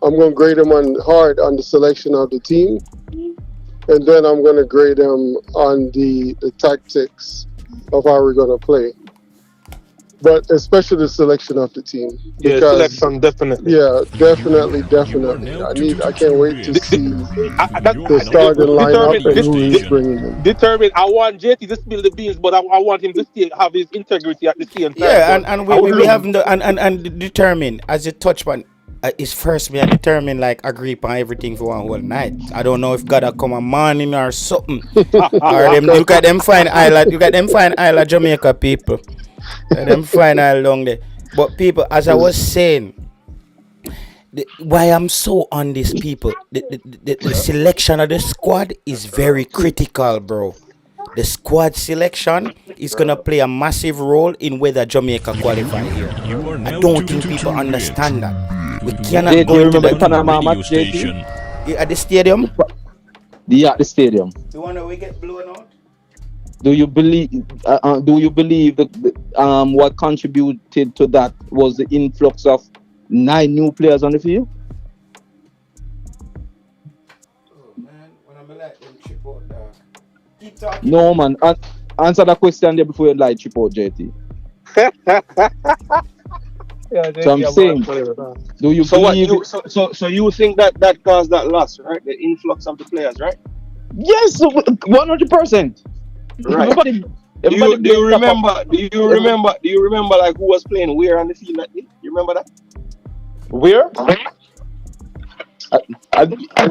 L: I'm going to grade him hard on the selection of the team, and then I'm going to grade him on the tactics of how we're going to play. But especially the selection of the team.
R: Yeah, selection definitely.
L: Yeah, definitely. I can't wait to see the starting lineup and who he's bringing in.
R: Determined. I want JT to spill the beans, but I want him to still have his integrity at the same time.
A: Yeah, and we have and determine as you touch on. It's first me I determine like agree on everything for one whole night. I don't know if God come a morning or something. Or them look at them fine island Jamaica people. Them fine island down there. But people, as I was saying, why I'm so on these people, the selection of the squad is very critical, bro. The squad selection is gonna play a massive role in whether Jamaica qualify here. I don't think people understand that. We cannot go into the
S: Panama match, JT?
A: At the stadium.
S: Yeah, at the stadium.
A: The one that we get blown out.
S: Do you believe that what contributed to that was the influx of 9 new players on the field?
A: Oh man, when I'm like them chip out there. Keep talking.
S: No man, answer that question there before you lie chip out, JT. So I'm saying, do you believe?
R: So you think that caused that loss, right? The influx of the players, right?
S: Yes, 100%.
R: Right. Do you remember like who was playing where on the field that day? You remember that?
S: Where?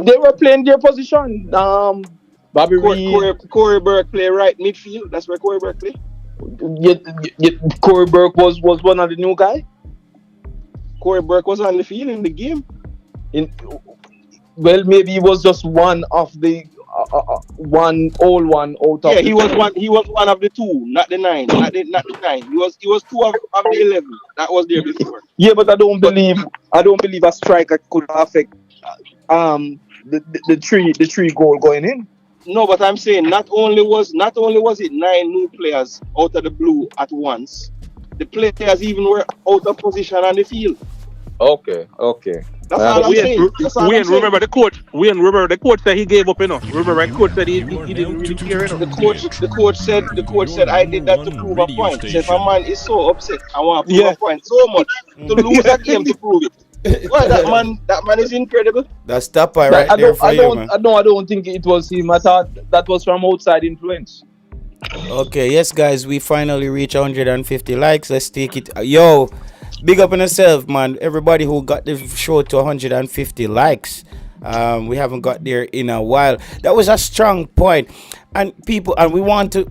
S: They were playing their position. Bobby Reed.
R: Corey Burke play right midfield. That's where Corey Burke play.
S: Corey Burke was one of the new guys.
R: Corey Burke was on the field in the game.
S: Well, maybe he was just one of the one out of.
R: Yeah, he was one of the 2, not the 9, not the 9. He was 2 of the 11 that was there before.
S: Yeah, but I don't believe a striker could affect the 3 goal going in.
R: No, but I'm saying not only was it 9 new players out of the blue at once, the players even were out of position on the field.
S: Okay.
R: That's all I'm saying.
N: Remember the coach said he gave up, Remember the coach said he didn't really care,
R: The coach said I did that to prove a point. So if a man is so upset, I want to prove a point so much to lose a game to prove it. Well, that man is incredible.
A: That's top right there for you, man.
S: I don't think it was him. I thought that was from outside influence.
A: Okay, yes, guys, we finally reach 150 likes. Let's take it. Yo, big up on yourself, man. Everybody who got the show to 150 likes. We haven't got there in a while. That was a strong point, and people, and we want to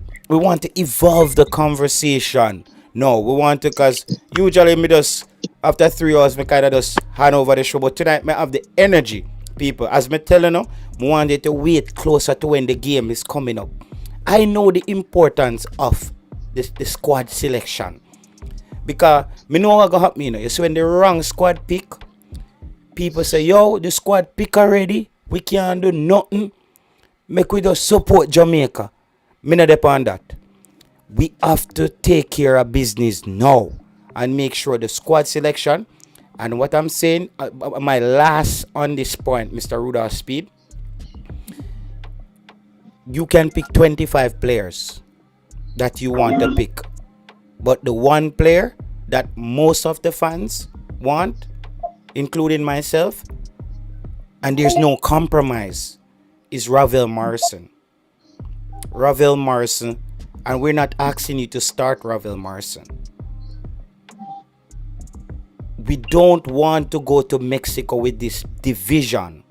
A: evolve the conversation. No, we want to, cause usually me just after 3 hours me kind of just hand over the show, but tonight me have the energy, people. As me telling you, we wanted to wait closer to when the game is coming up. I know the importance of the squad selection, because me know what gonna happen. You see, when the wrong squad pick, people say, yo, the squad pick already, we can't do nothing, make we just support Jamaica. Me not depend on that. We have to take care of business now and make sure the squad selection. And what I'm saying, my last on this point, Mr. Rudolph Speid, you can pick 25 players that you want to pick, but the one player that most of the fans want, including myself, and there's no compromise, is Ravel Morrison. Ravel Morrison, and we're not asking you to start Ravel Morrison. We don't want to go to Mexico with this division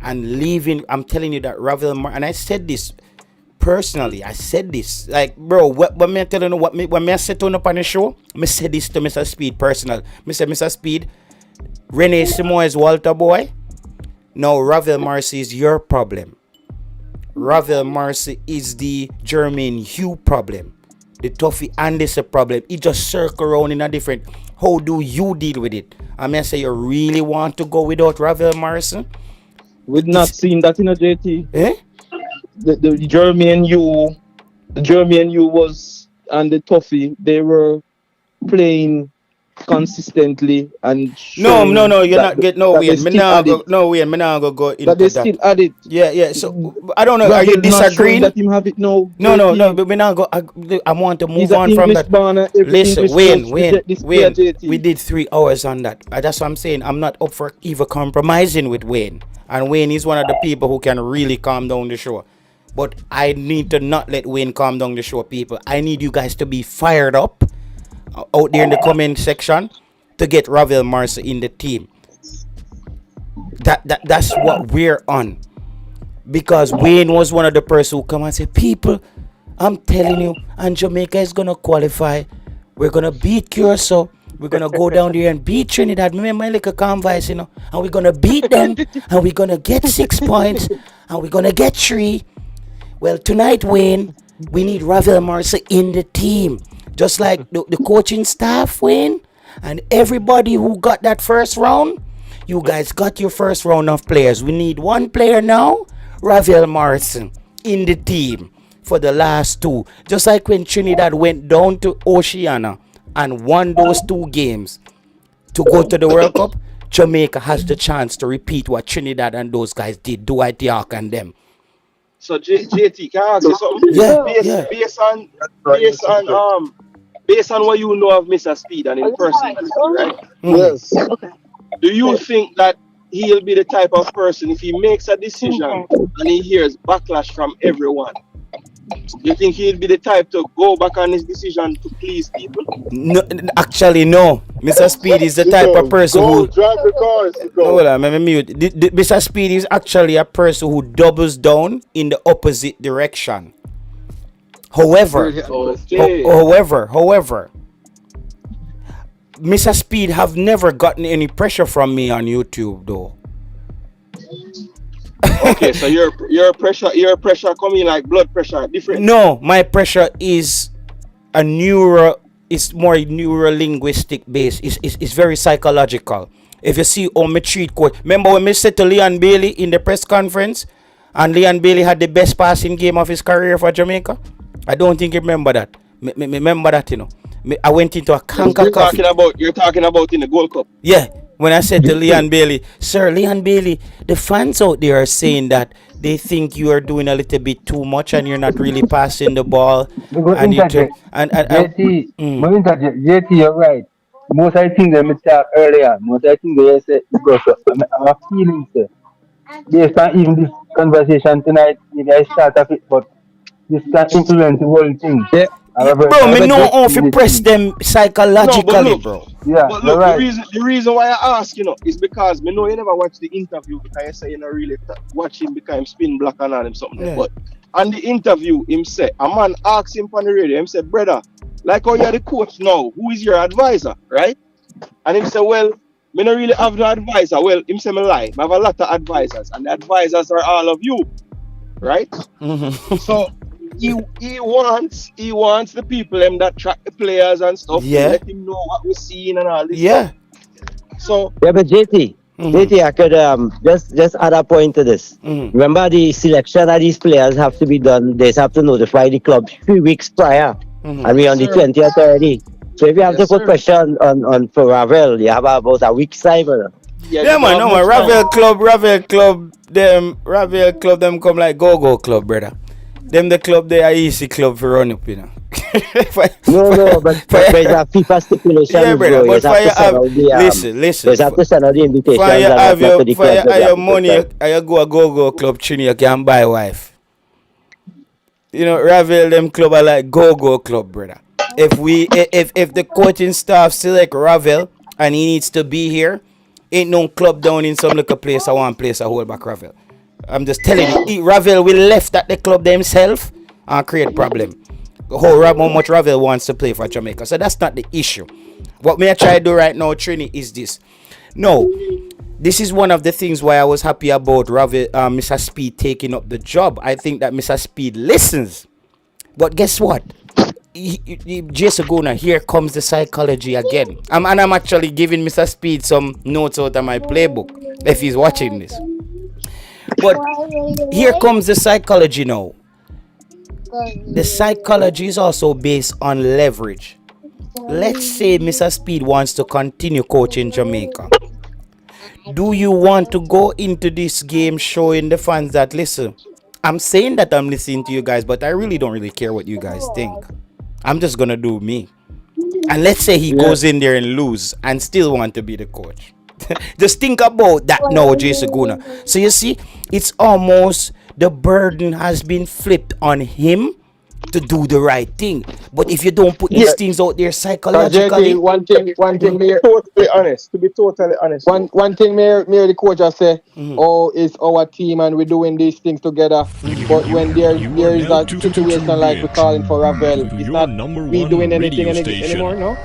A: and leaving. I'm telling you that Ravel Morrison, and I said this personally. I said this, like, bro, when me telling you when I sit on up on the show, I said this to Mr. Speid personal. I said, Mr. Speid, Rene Simon is Walter boy. No, Ravel Morrison is your problem. Ravel Morrison is the Jermaine Hugh problem. The Tuffy Anderson problem. It just circle around in a different. How do you deal with it? I mean, I say you really want to go without Ravel Morrison?
S: We've not seen that in a JT.
A: Eh?
S: The Jeremy and you was and the Toffee, they were playing consistently and
A: No,
S: showing
A: you're
S: that
A: not getting no
S: that
A: way.
S: they
A: Me
S: still
A: now
S: at
A: go
S: it.
A: no way. Me now go
S: That
A: into
S: they
A: that.
S: still at it.
A: Yeah. So I don't know. Are you
S: Ravel not showing
A: disagreeing?
S: that him have it now.
A: No. But we now go. I want to
S: He's
A: move
S: an
A: on from
S: English
A: that.
S: born and every
A: Listen,
S: English
A: Wayne,
S: coach reject this player JT.
A: we did 3 hours on that. That's what I'm saying. I'm not up for even compromising with Wayne. And Wayne is one of the people who can really calm down the show. But I need to not let Wayne calm down the show, people. I need you guys to be fired up out there in the comment section to get Ravel Morrison in the team. That's what we're on. Because Wayne was one of the person who come and say, people, I'm telling you, and Jamaica is gonna qualify. We're gonna beat Curacao. We're gonna go down there and beat Trinidad. Remember, like a calm voice, and we're gonna beat them, and we're gonna get 6 points, and we're gonna get 3. Well, tonight, Wayne, we need Ravel Morrison in the team, just like the coaching staff, Wayne, and everybody who got that first round. You guys got your first round of players. We need 1 player now, Ravel Morrison, in the team for the last 2. Just like when Trinidad went down to Oceania and won those 2 games to go to the World Cup, Jamaica has the chance to repeat what Trinidad and those guys did, Dwight York and them.
R: So JT, can I ask you something?
A: Yeah.
R: Based on what you know of Mr. Speid and his personality, right?
L: Yes.
R: Do you think that he'll be the type of person, if he makes a decision and he hears backlash from everyone, you think he'll be the type to go back on his decision to please people?
A: No, actually, no. Mr. Speid is the type of person who.
L: Drive the cars.
A: No, hold on, let me mute. Mr. Speid is actually a person who doubles down in the opposite direction. However, Mr. Speid have never gotten any pressure from me on YouTube, though.
R: Okay, so your pressure coming like blood pressure, different.
A: No, my pressure is it's more neuro-linguistic based. It's very psychological. If you see how me treat coach, remember when me said to Leon Bailey in the press conference, and Leon Bailey had the best passing game of his career for Jamaica? I don't think you remember that. Remember that, you know. I went into a CONCACAF.
R: You're talking about in the Gold Cup.
A: Yeah, when I said to Leon Bailey, sir, Leon Bailey, the fans out there are saying that they think you are doing a little bit too much and you're not really passing the ball. And
M: JT, you're right. Most I think they talk earlier. Most I think they say because our feelings there. Based on even this conversation tonight, maybe I start of it, but this can influence the whole thing.
A: Yeah. Bro, me know how to press them psychologically, bro.
M: Yeah,
R: but look,
M: right.
R: the reason why I ask, is because me know you never watch the interview because you say you not really watch him because him spin black and all him something. Yeah. But on the interview, him say, a man asked him on the radio, him said, brother, like how you're the coach now, who is your advisor, right? And him say, well, me not really have no advisor. Well, him say me lie. I have a lot of advisors, and the advisors are all of you, right? Mm-hmm. So he wants the people them that track the players and stuff. Yeah. To let him know what we're seeing and all this.
A: Yeah.
R: Stuff. So
P: yeah, but JT, I could just add a point to this. Remember, the selection of these players have to be done. They have to notify the club 3 weeks prior, and we're on the 20th already. So if you have to put pressure on for Ravel, you have about a week's time.
A: Yeah, man, no man. Ravel Club, them come like go club, brother. Them the club, they are easy club for run up, you know.
P: No, but there's a FIFA stipulation.
A: Yeah, brother, but for you have, listen.
P: You have to send out the invitations.
A: For you have your money, you go a go club, Trini, you can buy wife. You know, Ravel, them club are like go club, brother. If the coaching staff select Ravel and he needs to be here, ain't no club down in some little place I want place I hold back Ravel. I'm just telling you, Ravel will left at the club themselves and create problem. How much Ravel wants to play for Jamaica. So that's not the issue. What me I try to do right now, Trini, is this. No, this is one of the things why I was happy about Ravel, Mr. Speid taking up the job. I think that Mr. Speid listens. But guess what? Jason Gona, here comes the psychology again. I'm actually giving Mr. Speid some notes out of my playbook if he's watching this. But here comes the psychology now. The psychology is also based on leverage. Let's say Mr. Speed wants to continue coaching Jamaica. Do you want to go into this game showing the fans that, listen, I'm saying that I'm listening to you guys, but I really don't really care what you guys think. I'm just going to do me. And let's say he goes in there and lose and still want to be the coach. Just think about that now, Jason Guna. So you see, it's almost the burden has been flipped on him to do the right thing. But if you don't put these things out there psychologically,
G: one thing, Mayor.
S: To be totally honest.
G: One thing, Mayor, the coach just say, "Oh, it's our team and we're doing these things together." But when there is a situation like we're calling for Ravel, it's not we doing anything anymore, no.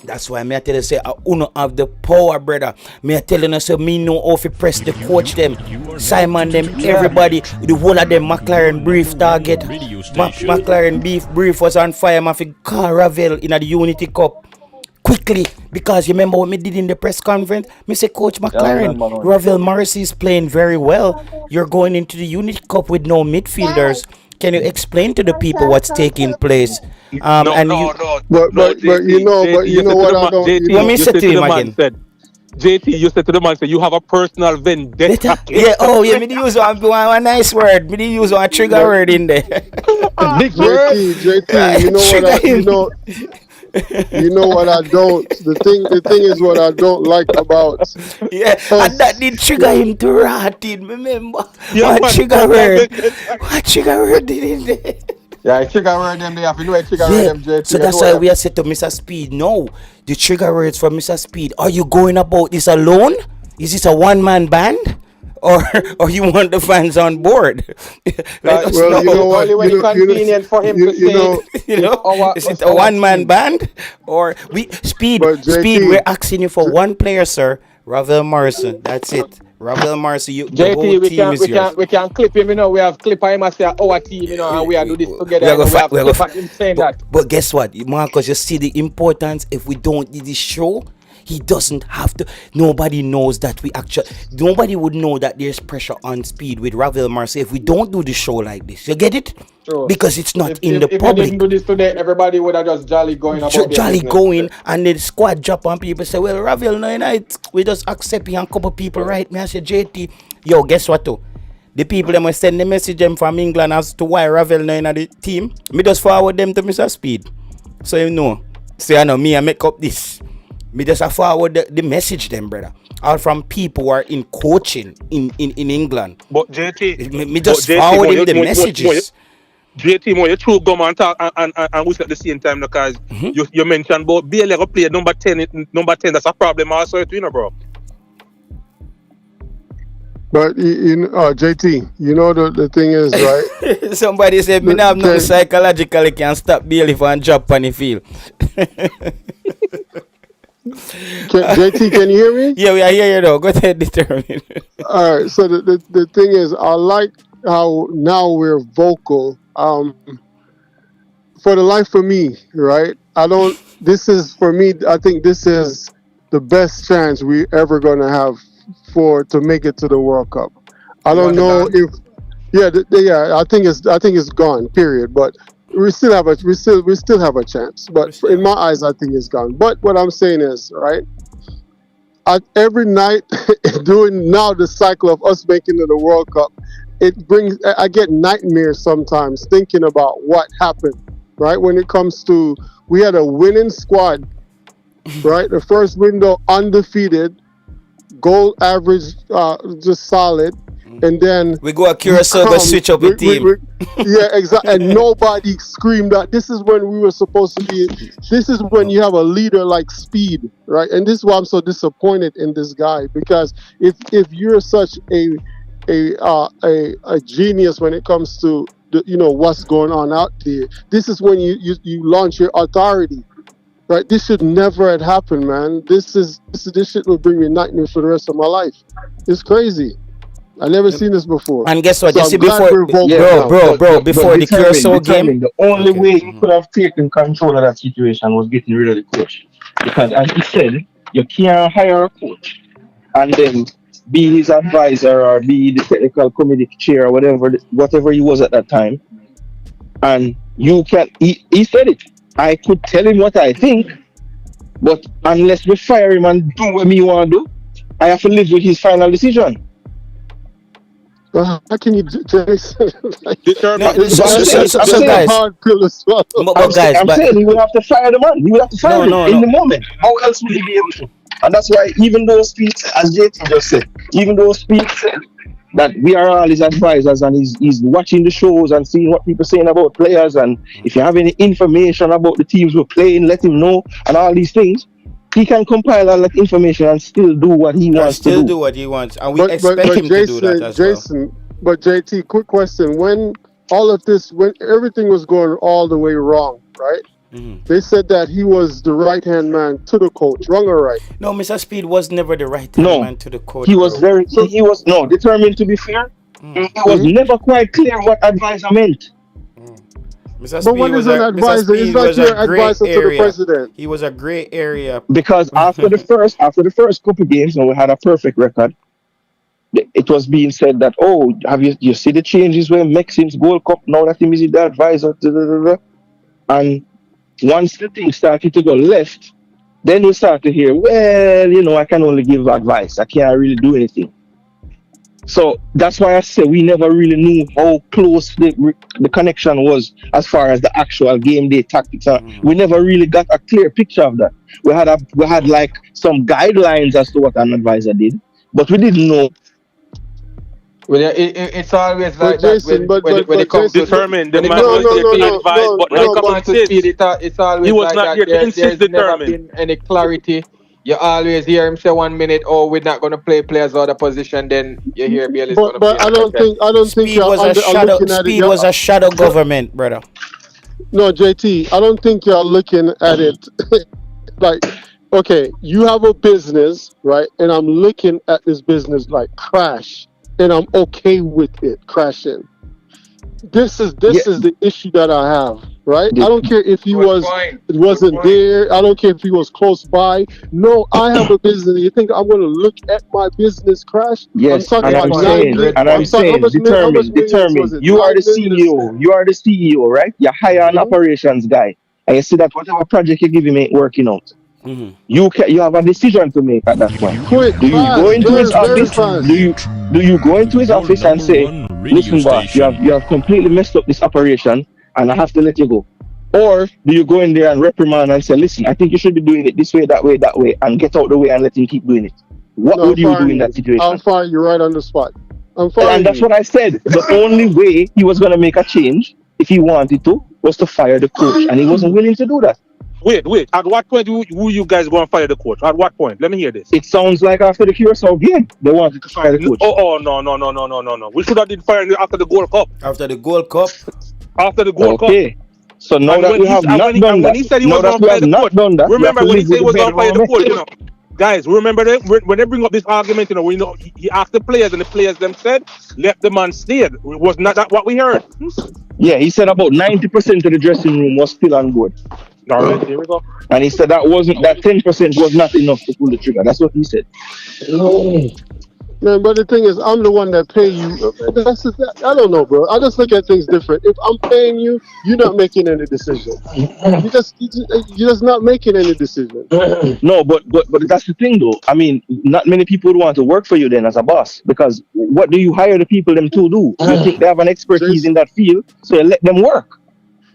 A: that's why me I tell you say I uno have the power, brother. Me I telling you say me know how to press the coach them, Simon them, everybody, the whole of them. McLaren brief target, McLaren brief was on fire. I fi call Ravel in the Unity Cup quickly because you remember what me did in the press conference. Me say, Coach McLaren, Ravel Morrison is playing very well. You're going into the Unity Cup with no midfielders. Can you explain to the people what's taking place?
R: But you know
L: what I don't.
A: Let me say to him again.
R: JT, you said to the man, say you have a personal vendetta.
A: Yeah, oh yeah, me dey use one nice word. Me dey use one trigger word in there.
L: Big word. JT, you know what I don't. The thing is what I don't like about.
A: Yeah, and that did trigger him to rat in. Remember, what trigger word? What trigger word did in there?
G: Yeah, trigger word them. They have to know trigger word them. JT.
A: So that's why we are said to Mr. Speed. No, the trigger words from Mr. Speed. Are you going about this alone? Is this a one-man band? Or you want the fans on board?
G: Well, you know what? When it's convenient for him to say,
A: is it a one-man band? Or Speed, we're asking you for one player, sir. Ravel Morrison. That's it. Ravel Morrison, the whole
G: JT,
A: team is yours.
G: we can clip him, we have clip him and say our team, and we are do this together. We have clip him saying that.
A: But guess what, Marcus, you see the importance. If we don't do this show, he doesn't have to. Nobody knows that nobody would know that there's pressure on Speed with Ravel Morrison if we don't do the show like this. You get it?
G: True.
A: Because it's not
G: if
A: the
G: public. If we didn't do this today, everybody would have just jolly going about
A: jolly going, and the squad drop on people say, well, Ravel, no, we just accept him and couple people, right? Me I say, JT, yo, guess what though? The people them will send the message them from England as to why Ravel no in the team. Me just forward them to Mr. Speed. So you know. So I know me I make up this. Me just forward the message them, brother. All from people who are in coaching in England.
R: But JT,
A: me just forward him the messages.
R: JT, more you true come and talk and whistle at the same time because you mentioned about Bailey go play number 10. Number 10, that's a problem also, you know, bro.
L: But JT, you know the thing is, right?
A: Somebody said me have no psychologically can stop Bailey from drop on the field.
L: JT, can you hear me?
A: Yeah, we are here you know. Go ahead, determine.
L: All right. So the thing is, I like how now we're vocal. For the life of me, right? This is for me. I think this is the best chance we ever gonna have to make it to the World Cup. I don't know if. I think it's gone. Period. But we still have a chance. But in my eyes, I think it's gone. But what I'm saying is, right? Every night during now the cycle of us making it the World Cup, I get nightmares sometimes thinking about what happened. Right when it comes to we had a winning squad, right? The first window undefeated, goal average just solid. And then
A: we go a Curacao, go switch up the team.
L: Yeah, exactly. And nobody screamed that. This is when we were supposed to be. This is when you have a leader like Speed, right? And this is why I'm so disappointed in this guy, because if you're such a genius when it comes to what's going on out there, this is when you launch your authority, right? This should never have happened, man. This shit will bring me nightmares for the rest of my life. It's crazy. I never seen this before.
A: And guess what?
L: So
A: you see before, bro, before the Curacao game,
Q: the only way you could have taken control of that situation was getting rid of the coach. Because as he said, you can't hire a coach and then
I: be his advisor or be the technical committee chair or whatever he was at that time. And you can he said it. I could tell him what I think, but unless we fire him and do what me want to do, I have to live with his final decision.
L: How can you, Jason?
I: I'm saying he will have to fire the man. He will have to fire him in the moment. How else will he be able to? And that's why even though Speid, as JT just said, even though Speid said that we are all his advisors and he's watching the shows and seeing what people saying about players, and if you have any information about the teams we're playing, let him know, and all these things. He can compile all that information and still do what he wants to do.
A: Still do what he wants, and we expect him to do that as well.
L: But JT, quick question: when all of this, when everything was going all the way wrong, right? Mm-hmm. They said that he was the right-hand man to the coach. Wrong or right?
A: No, Mr. Speid was never the right-hand man to the coach.
I: He was he was determined to be fair. It was never quite clear what advisor meant.
A: Mr.
L: But what is an advisor? He's not your advisor to the president.
A: He was a gray area.
I: Because after the first couple games, when we had a perfect record, it was being said that, oh, have you see the changes when Mexine's Gold Cup, now that he is the advisor, and once the thing started to go left, then we start to hear, well, I can only give advice. I can't really do anything. So that's why I say we never really knew how close the connection was as far as the actual game day tactics are. We never really got a clear picture of that. We had like some guidelines as to what an advisor did, but we didn't know.
G: Well, yeah, it's always like
L: Jason,
G: that when it comes to
N: determined. The man was there to advise, but when it comes to Speid,
G: it's always
N: he was
G: like
N: not
G: that.
N: here to insist
G: There's never
N: determined.
G: been any clarity. You always hear him say 1 minute, "Oh, we're not going to play players out of position." Then you hear Bailey's going to play.
L: But I don't think
A: Speid was a shadow government, brother.
L: No, JT, I don't think you're looking at it like, okay, you have a business, right? And I'm looking at this business like crash, and I'm okay with it crashing. This is the issue that I have, right? I don't care if he wasn't there. I don't care if he was close by. No, I have a business. You think I'm going to look at my business crash?
I: Yes, I'm saying, determined. You are the CEO. You are the CEO, right? You hire an operations guy, and you see that whatever project you give him ain't working out. Mm-hmm. You have a decision to make at that point. Do you go into his office? Do you go into his office and say, "Listen, boss, you have completely messed up this operation, and I have to let you go"? Or do you go in there and reprimand and say, "Listen, I think you should be doing it this way, that way, and get out the way and let him keep doing it"? What would you do in that situation?
L: I'll fire you right on the spot.
I: And that's what I said. The only way he was going to make a change, if he wanted to, was to fire the coach, and he wasn't willing to do that.
N: Wait. At what point will you guys go and fire the coach? At what point? Let me hear this.
I: It sounds like after the Curacao game, they wanted to fire the coach.
N: Oh, no. We should have did fire after the Gold Cup.
A: After the Gold Cup?
N: After the Gold Cup.
I: Okay. So now that we have not done that,
N: when he said he was going to fire the coach, remember when he said he was going to fire the coach, guys, remember when they bring up this argument, he asked the players, and the players them said, let the man stay. Was not that what we heard?
I: Yeah, he said about 90% of the dressing room was still on board.
N: All right, here we go.
I: And he said that 10% was not enough to pull the trigger. That's what he said.
L: Man, but the thing is, I'm the one that pay you. I don't know, bro. I just look at things different. If I'm paying you, you're not making any decision. You're just not making any decision.
I: No, but that's the thing, though. I mean, not many people would want to work for you then as a boss, because what do you hire the people them to do? You think they have an expertise in that field, so you let them work.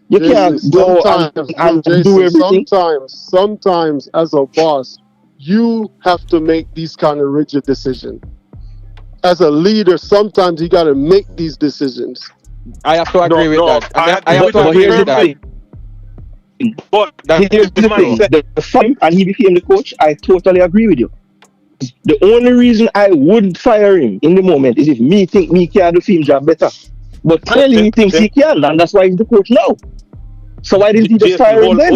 I: You can't go and do everything.
L: Sometimes, as a boss, you have to make these kind of rigid decisions. As a leader, sometimes you got to make these decisions.
G: I have to agree with that. I have to agree with that.
N: But
I: here's the thing: the fun, and he became the coach. I totally agree with you. The only reason I wouldn't fire him in the moment is if me think me can do film job better. But clearly he thinks he can, and that's why he's the coach now. So why didn't he just fire him then?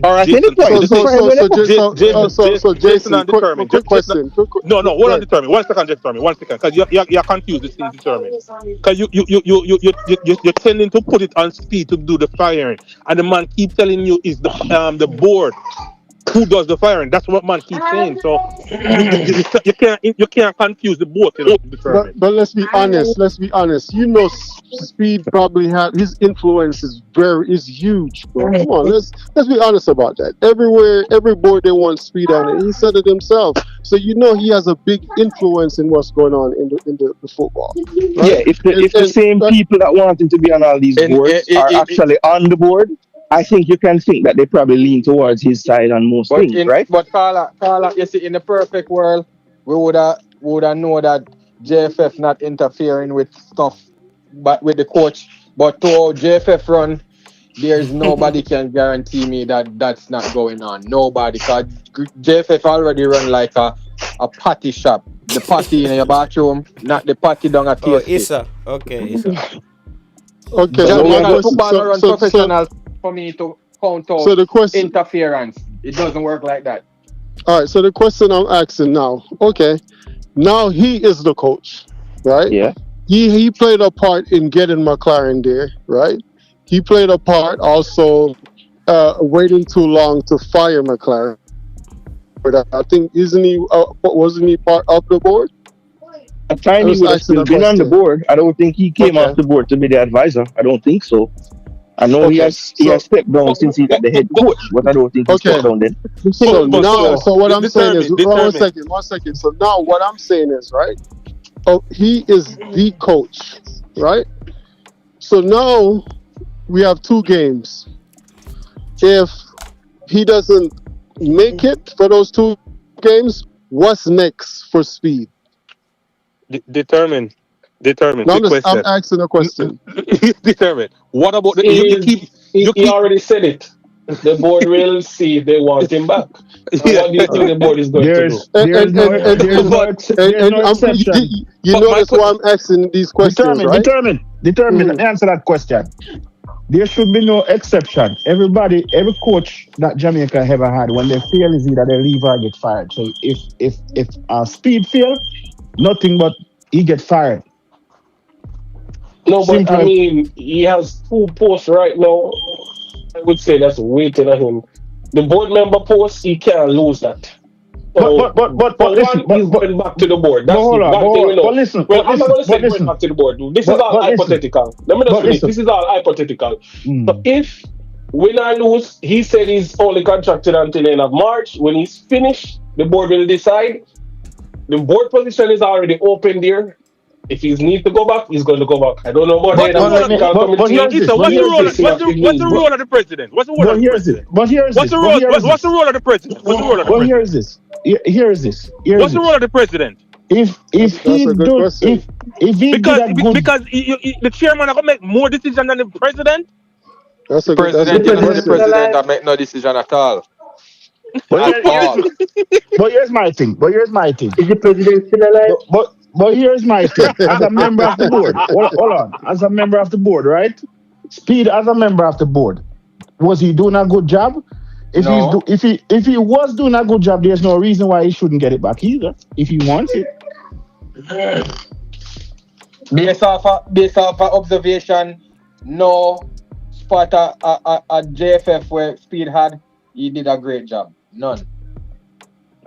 I: Or at any point,
L: so Jason, undetermined.
N: Quick question. No, hold on, determined. 1 second, determined. 1 second, because you're confused. This thing determined. Because you're tending to put it on Speid to do the firing, and the man keep telling you is the board.
R: who does the firing. That's what man keeps saying. So you can't confuse the both, you know, to determine.
L: But let's be honest. Let's be honest. You know, Speed probably have his influence is huge, bro. Come on, let's be honest about that. Everywhere, every board they want Speed on it. He said it himself. So you know he has a big influence in what's going on in the football. Right?
I: Yeah, if the same people that want him to be on all these boards are actually on the board, I think you can think that they probably lean towards his side on most things, right?
G: But Carla, you see, in the perfect world, we woulda know that JFF not interfering with stuff, but with the coach. But to how JFF run, there's nobody can guarantee me that that's not going on. Nobody, because JFF already run like a patty shop. The patty in your bathroom, not the patty down at TSC.
A: Issa. Okay, Issa.
L: Okay,
G: football run professional for me to count out
L: the question,
G: interference. It doesn't work like that.
L: All right, so the question I'm asking now, okay, now he is the coach, right?
I: Yeah.
L: He played a part in getting McLaren there, right? He played a part also waiting too long to fire McLaren. But I think wasn't he part of the board?
I: At the time he would have still been on the board. I don't think he came off the board to be the advisor. I don't think so. I know he has stepped down since he's the head coach, but I don't think he stepped down then.
L: So what I'm saying is, one second. So now what I'm saying is, right? Oh, he is the coach, right? So now we have 2 games. If he doesn't make it for those 2 games, what's next for Speed?
R: Determine.
L: No, I'm asking a question.
R: Determine. What about the
Q: He already said it. The board will see if they want him back. What do you think the board is going to do?
L: You notice why I'm asking these questions, right?
K: Determine. Let me answer that question. There should be no exception. Every coach that Jamaica ever had, when they fail, is either they leave or get fired. So if Speed fail, nothing but he get fired.
Q: No, but I mean, he has 2 posts right now. I would say that's waiting at him. The board member post, he can't lose that. So, but he's going back to the board. That's one thing we know. I'm not going to say going back to the board. This is all hypothetical. Let me just finish. This is all hypothetical. So if win or lose, he said he's only contracted until the end of March. When he's finished, the board will decide. The board position is already open there. If he needs to go back, he's going to go back. I don't know about that.
R: What's the role of the president? What's the role of the president? What's the role of the president?
K: Here is this.
R: What's the role of the president?
K: If he
R: because the chairman are going to make more decisions than the president.
G: The president that make no decision at all.
K: But here's my thing.
P: Is the president still alive?
K: But here's my thing. As a member of the board, hold on. As a member of the board, right? Speed as a member of the board, was he doing a good job? If he was doing a good job, there's no reason why he shouldn't get it back either. If he wants it.
G: Based off observation, no spot at JFF where Speed had, he did a great job. None.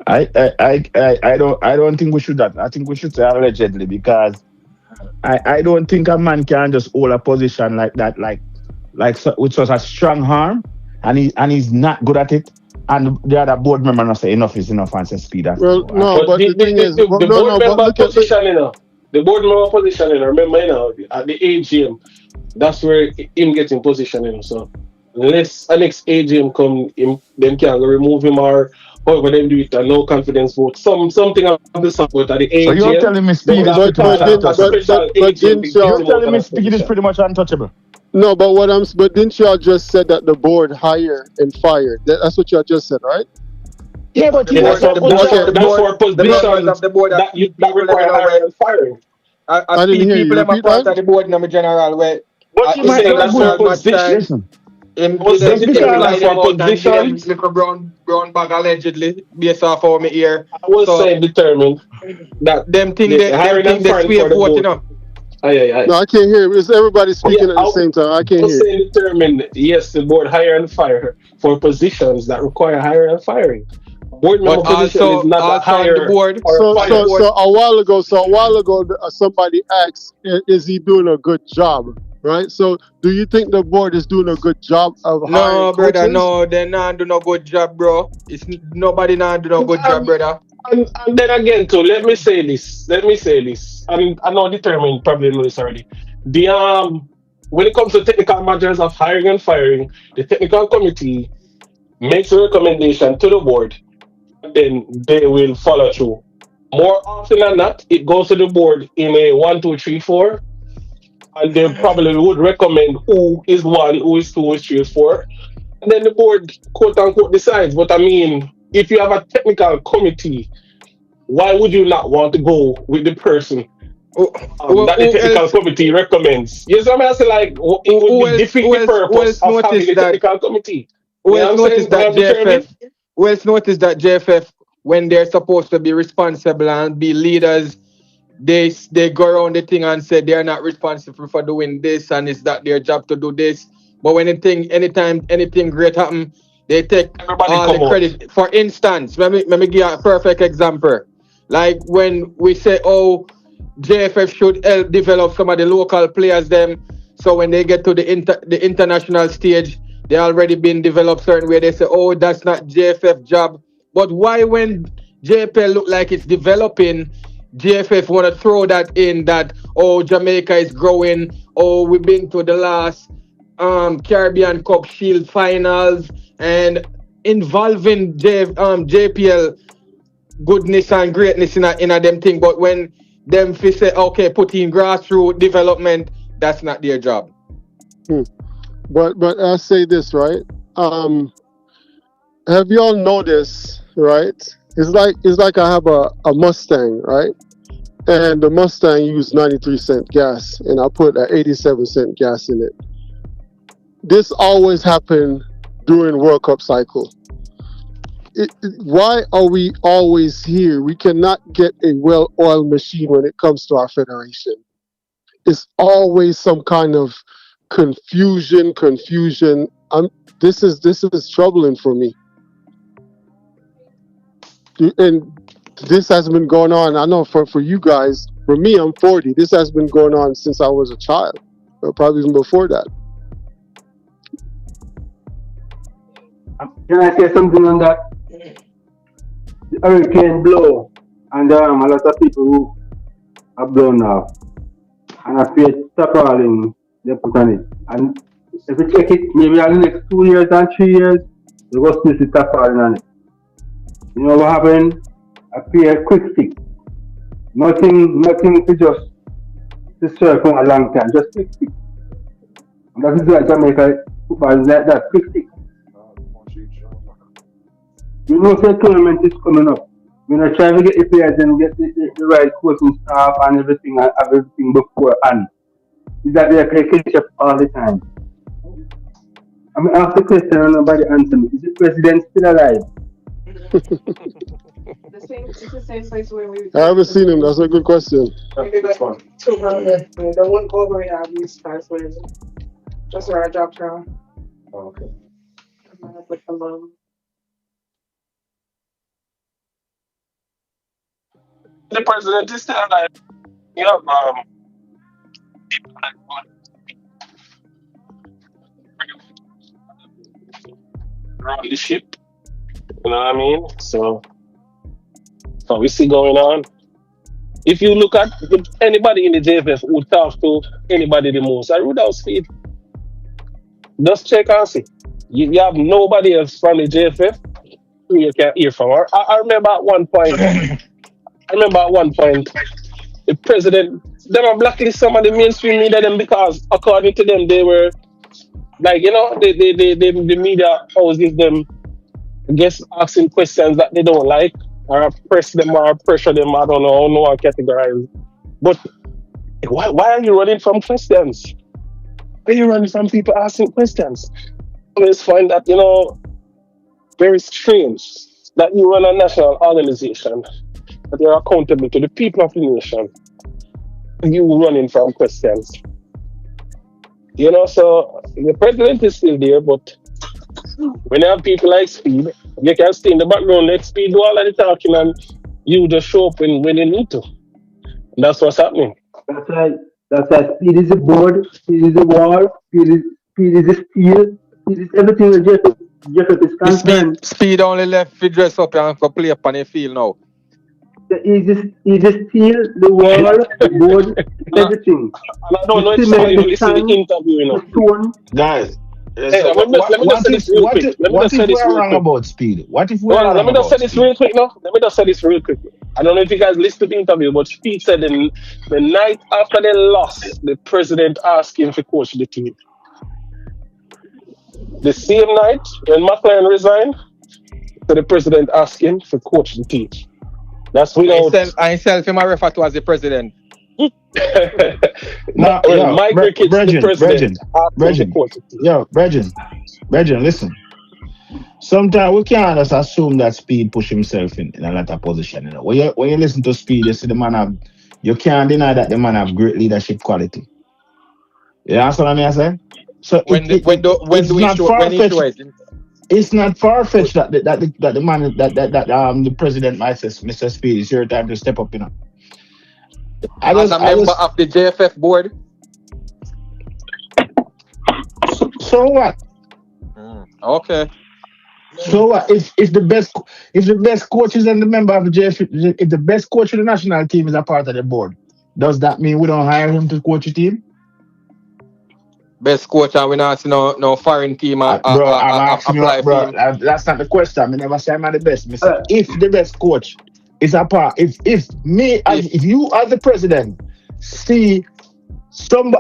K: I don't think we should that. I think we should say allegedly, because I don't think a man can just hold a position like that, like with such a strong arm, and he's not good at it. And the other board member not say enough is enough and say Speed.
Q: Well, no, but the thing is, the board member position, the board member position, remember, at the AGM, that's where him getting position, so unless an next AGM come, them can remove him or however them do it, a no confidence vote, something of the sort. But at the AGM,
K: so you're telling me Speed is pretty much untouchable.
L: No, but didn't y'all just said that the board hired and fired? That's what y'all just said, right?
K: Yeah, but
Q: that's for positions of the board that require hiring and firing.
L: I didn't hear you.
G: Repeat that? At the board in general where.
Q: What you saying? That's for position.
G: Little brown bag allegedly based off of me here.
Q: I will say determined that
G: them thing they speed vote, you know.
Q: Aye.
L: No, I can't hear. It's everybody
Q: Yeah,
L: speaking at the same time. I
Q: I
L: can't
Q: was
L: hear.
Q: saying determined, yes, the board hire and fire for positions that require hire and firing. A board
G: But
Q: member position is not a
G: also on the
Q: hire
G: board,
Q: or a
L: So,
G: on the
Q: fire.
L: so,
G: board.
L: so a while ago, somebody asked, Is he doing a good job?" Right. So, do you think the board is doing a good job of hiring
G: No, brother,
L: coaches?
G: no, they not do no good job, bro. Nobody not do no good job,
Q: Um,
G: brother.
Q: and then again, too, let me say this. And I know determined probably know this already. The when it comes to technical matters of hiring and firing, the technical committee makes a recommendation to the board, and then they will follow through. More often than not, it goes to the board in a 1, 2, 3, 4, and they probably would recommend who is one, who is two, who is three, who is four, and then the board quote unquote decides. But I mean, if you have a technical committee, why would you not want to go with the person that the
G: Who
Q: technical
G: else?
Q: committee recommends? Yes, I'm saying like it would be defeat the
G: Who
Q: purpose
G: else
Q: of having
G: noticed
Q: the
G: that?
Q: technical committee.
G: Who
Q: You know what
G: else
Q: I'm
G: noticed
Q: saying?
G: that
Q: I'm determined.
G: Who else noticed that JFF, when they're supposed to be responsible and be leaders, they go around the thing and say they're not responsible for doing this and it's not their job to do this. But when anytime anything great happen, they take
Q: Everybody
G: all the
Q: come out.
G: credit. For instance, let me give you a perfect example. Like when we say, oh, JFF should help develop some of the local players them. So when they get to the international stage, they already been developed certain way. They say, oh, that's not JFF job. But why when JFL look like it's developing, GFF want to throw that in that, oh, Jamaica is growing, oh, we've been to the last Caribbean Cup Shield finals and involving JPL goodness and greatness in a them thing. But when them fi say, okay, put in grassroots development, that's not their job.
L: But I say this, right? Have y'all noticed, right? It's like I have a Mustang, right? And the Mustang used 93-cent gas, and I put an 87-cent gas in it. This always happened during World Cup cycle. Why are we always here? We cannot get a well-oiled machine when it comes to our federation. It's always some kind of confusion. This is troubling for me. And this has been going on. I know for you guys. For me, I'm 40. This has been going on since I was a child, or probably even before that.
M: Can I say something on that? The hurricane blow, and a lot of people who are blown off, and I feel tarpaulin they put on it. And if you check it, maybe in the next 2 years and 3 years, you will still see tarpaulin on it. You know what happened? I pay a quick fix. Nothing to just to serve for a long time. Just quick fix. And that is why Jamaica football is like that, quick fix. You know, the tournament is coming up. We're gonna try to get the players and get the right coaching staff and everything and have everything before and is that they can catch up all the time. I mean, ask the question and nobody answer me. Is the president still alive?
H: It's the same place where we.
L: I haven't seen him. That's a good question.
Q: This one.
H: 200. The one over we have these guys with just where I dropped around.
Q: Okay.
H: With the loan.
Q: The president is still alive. You know, people like run the ship. You know what I mean? So we see going on. If you look at anybody in the JFF who talks to anybody the most, I Rudolph Speid. Just check and see. You have nobody else from the JFF who you can hear from. I remember at one point. The president, them are blacklist some of the mainstream media them because according to them they were like, you know, the media always give them, I guess, asking questions that they don't like or press them or pressure them. I don't know how no one categorize. But why are you running from questions? Why are you running from people asking questions? I always find that, you know, very strange that you run a national organization, that you're accountable to the people of the nation. you running from questions. So the president is still there, but when you have people like Speed, you can stay in the background, let Speed do all of the talking, and you just show up when you need to. And that's what's happening.
M: That's right. That's right. Speed is the board. Speed is the wall. Speed is the steel. Speed is everything that Jeff is concerned.
G: Speed only left to dress up and go play up on the field now.
M: He's the steel, the wall, the board, everything.
Q: And I don't know if somebody will listen to the interview,
I: Guys,
Q: let me just say this real quick.
I: What if we're wrong about Speed? What if we're wrong
Q: Let me just say
I: about
Q: this
I: Speed?
Q: real quick now. Let me just say this real quick. I don't know if you guys listened to the interview, but Speed said the night after they lost, the president asked him to coach the team. The same night when McLaren resigned, so the president asked him to coach the team. That's without.
G: I himself him I refer to as the president.
Q: Mike Ricketts, the president.
K: Brethren, listen. Sometimes we can't just assume that Speed push himself in a lot of position. You know? When you listen to Speed, you see the man you can't deny that the man have great leadership quality. You understand what I say? So it's not far-fetched that the man the president might say, Mr. Speed, it's your time to step up, you know.
G: As a member of the JFF board.
K: So what?
G: Okay.
K: So what? If the best coaches and the member of the JFF, if the best coach of the national team is a part of the board, does that mean we don't hire him to coach a team?
G: Best coach, and we not see no foreign team.
K: Bro, I'm asking you, bro. That's not the question. I never say I'm the best. If the best coach is a part, if you as the president see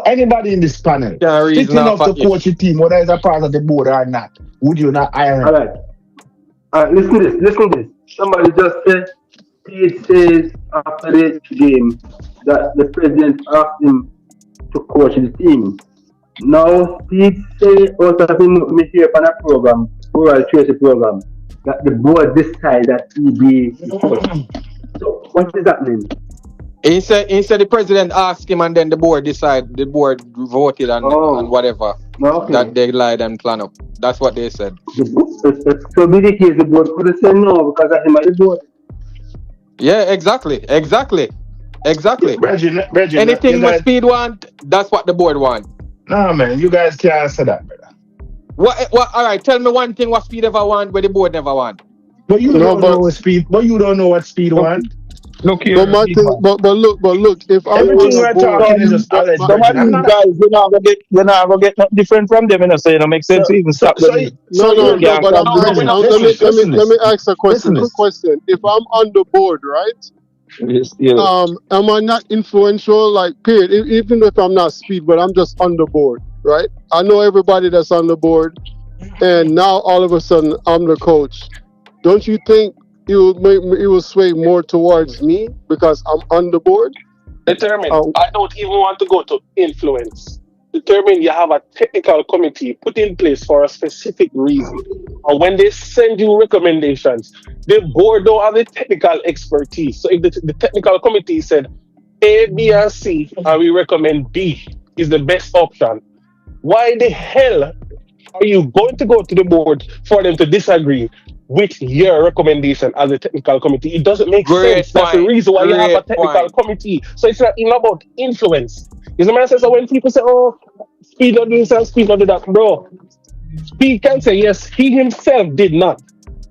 K: anybody in this panel fit enough to coach a team, whether it's a part of the board or not, would you not hire him?
M: All right. Listen to this. Somebody just said Speed says after the game that the president asked him to coach the team. Now, Speed say out of me here on a program, oral Tracy program, that the board decide that he be the coach. So, what is happening?
G: He said the president asked him and then the board decided, the board voted and whatever.
M: Okay.
G: That they lied and plan up. That's what they said.
M: So, be the case, the board could have said no because of him at the board.
G: Yeah, exactly.
K: Reggie,
G: anything my Speed want, that's what the board want.
K: No, man, you guys can't answer that, brother.
G: What? All right, tell me one thing what Speed ever want, where the board never want.
K: But you don't know what Speed. But you don't know what Speed want.
L: Look here. But look. If I'm
N: everything we're talking is just knowledge. Some of these guys, you're not gonna get nothing different from them. So it makes sense to even stop them.
L: No. But let me ask a question. Quick question. If I'm on the board, right? Am I not influential? Like, period. Even if I'm not Speed, but I'm just on the board, right? I know everybody that's on the board, and now all of a sudden I'm the coach. Don't you think it will sway more towards me because I'm on the board?
Q: Determined. I don't even want to go to influence. Determined. You have a technical committee put in place for a specific reason, and when they send you recommendations, the board don't have the technical expertise. So if the technical committee said A, B, and C, and we recommend B is the best option, why the hell are you going to go to the board for them to disagree with your recommendation as a technical committee? It doesn't make sense. That's the reason why you have a technical committee. So it's not even about influence. You know what I'm saying? So when people say, oh, Speed not do this and Speed not do that, bro, Speed can say yes, he himself did not.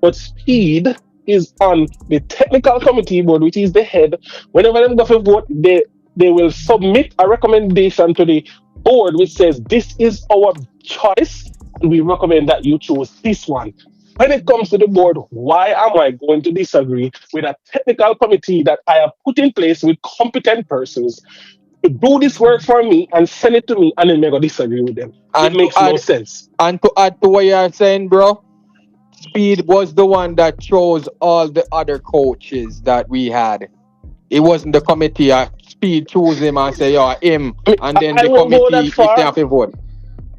Q: But Speed is on the technical committee board, which is the head. Whenever them go for vote, they will submit a recommendation to the board which says this is our choice and we recommend that you choose this one. When it comes to the board, why am I going to disagree with a technical committee that I have put in place with competent persons to do this work for me and send it to me and then I'm going to disagree with them? It makes no sense.
G: And to add to what you're saying, bro, Speed was the one that chose all the other coaches that we had. It wasn't the committee. Speed chose him and say, yo, him. And then the committee, if they have a vote.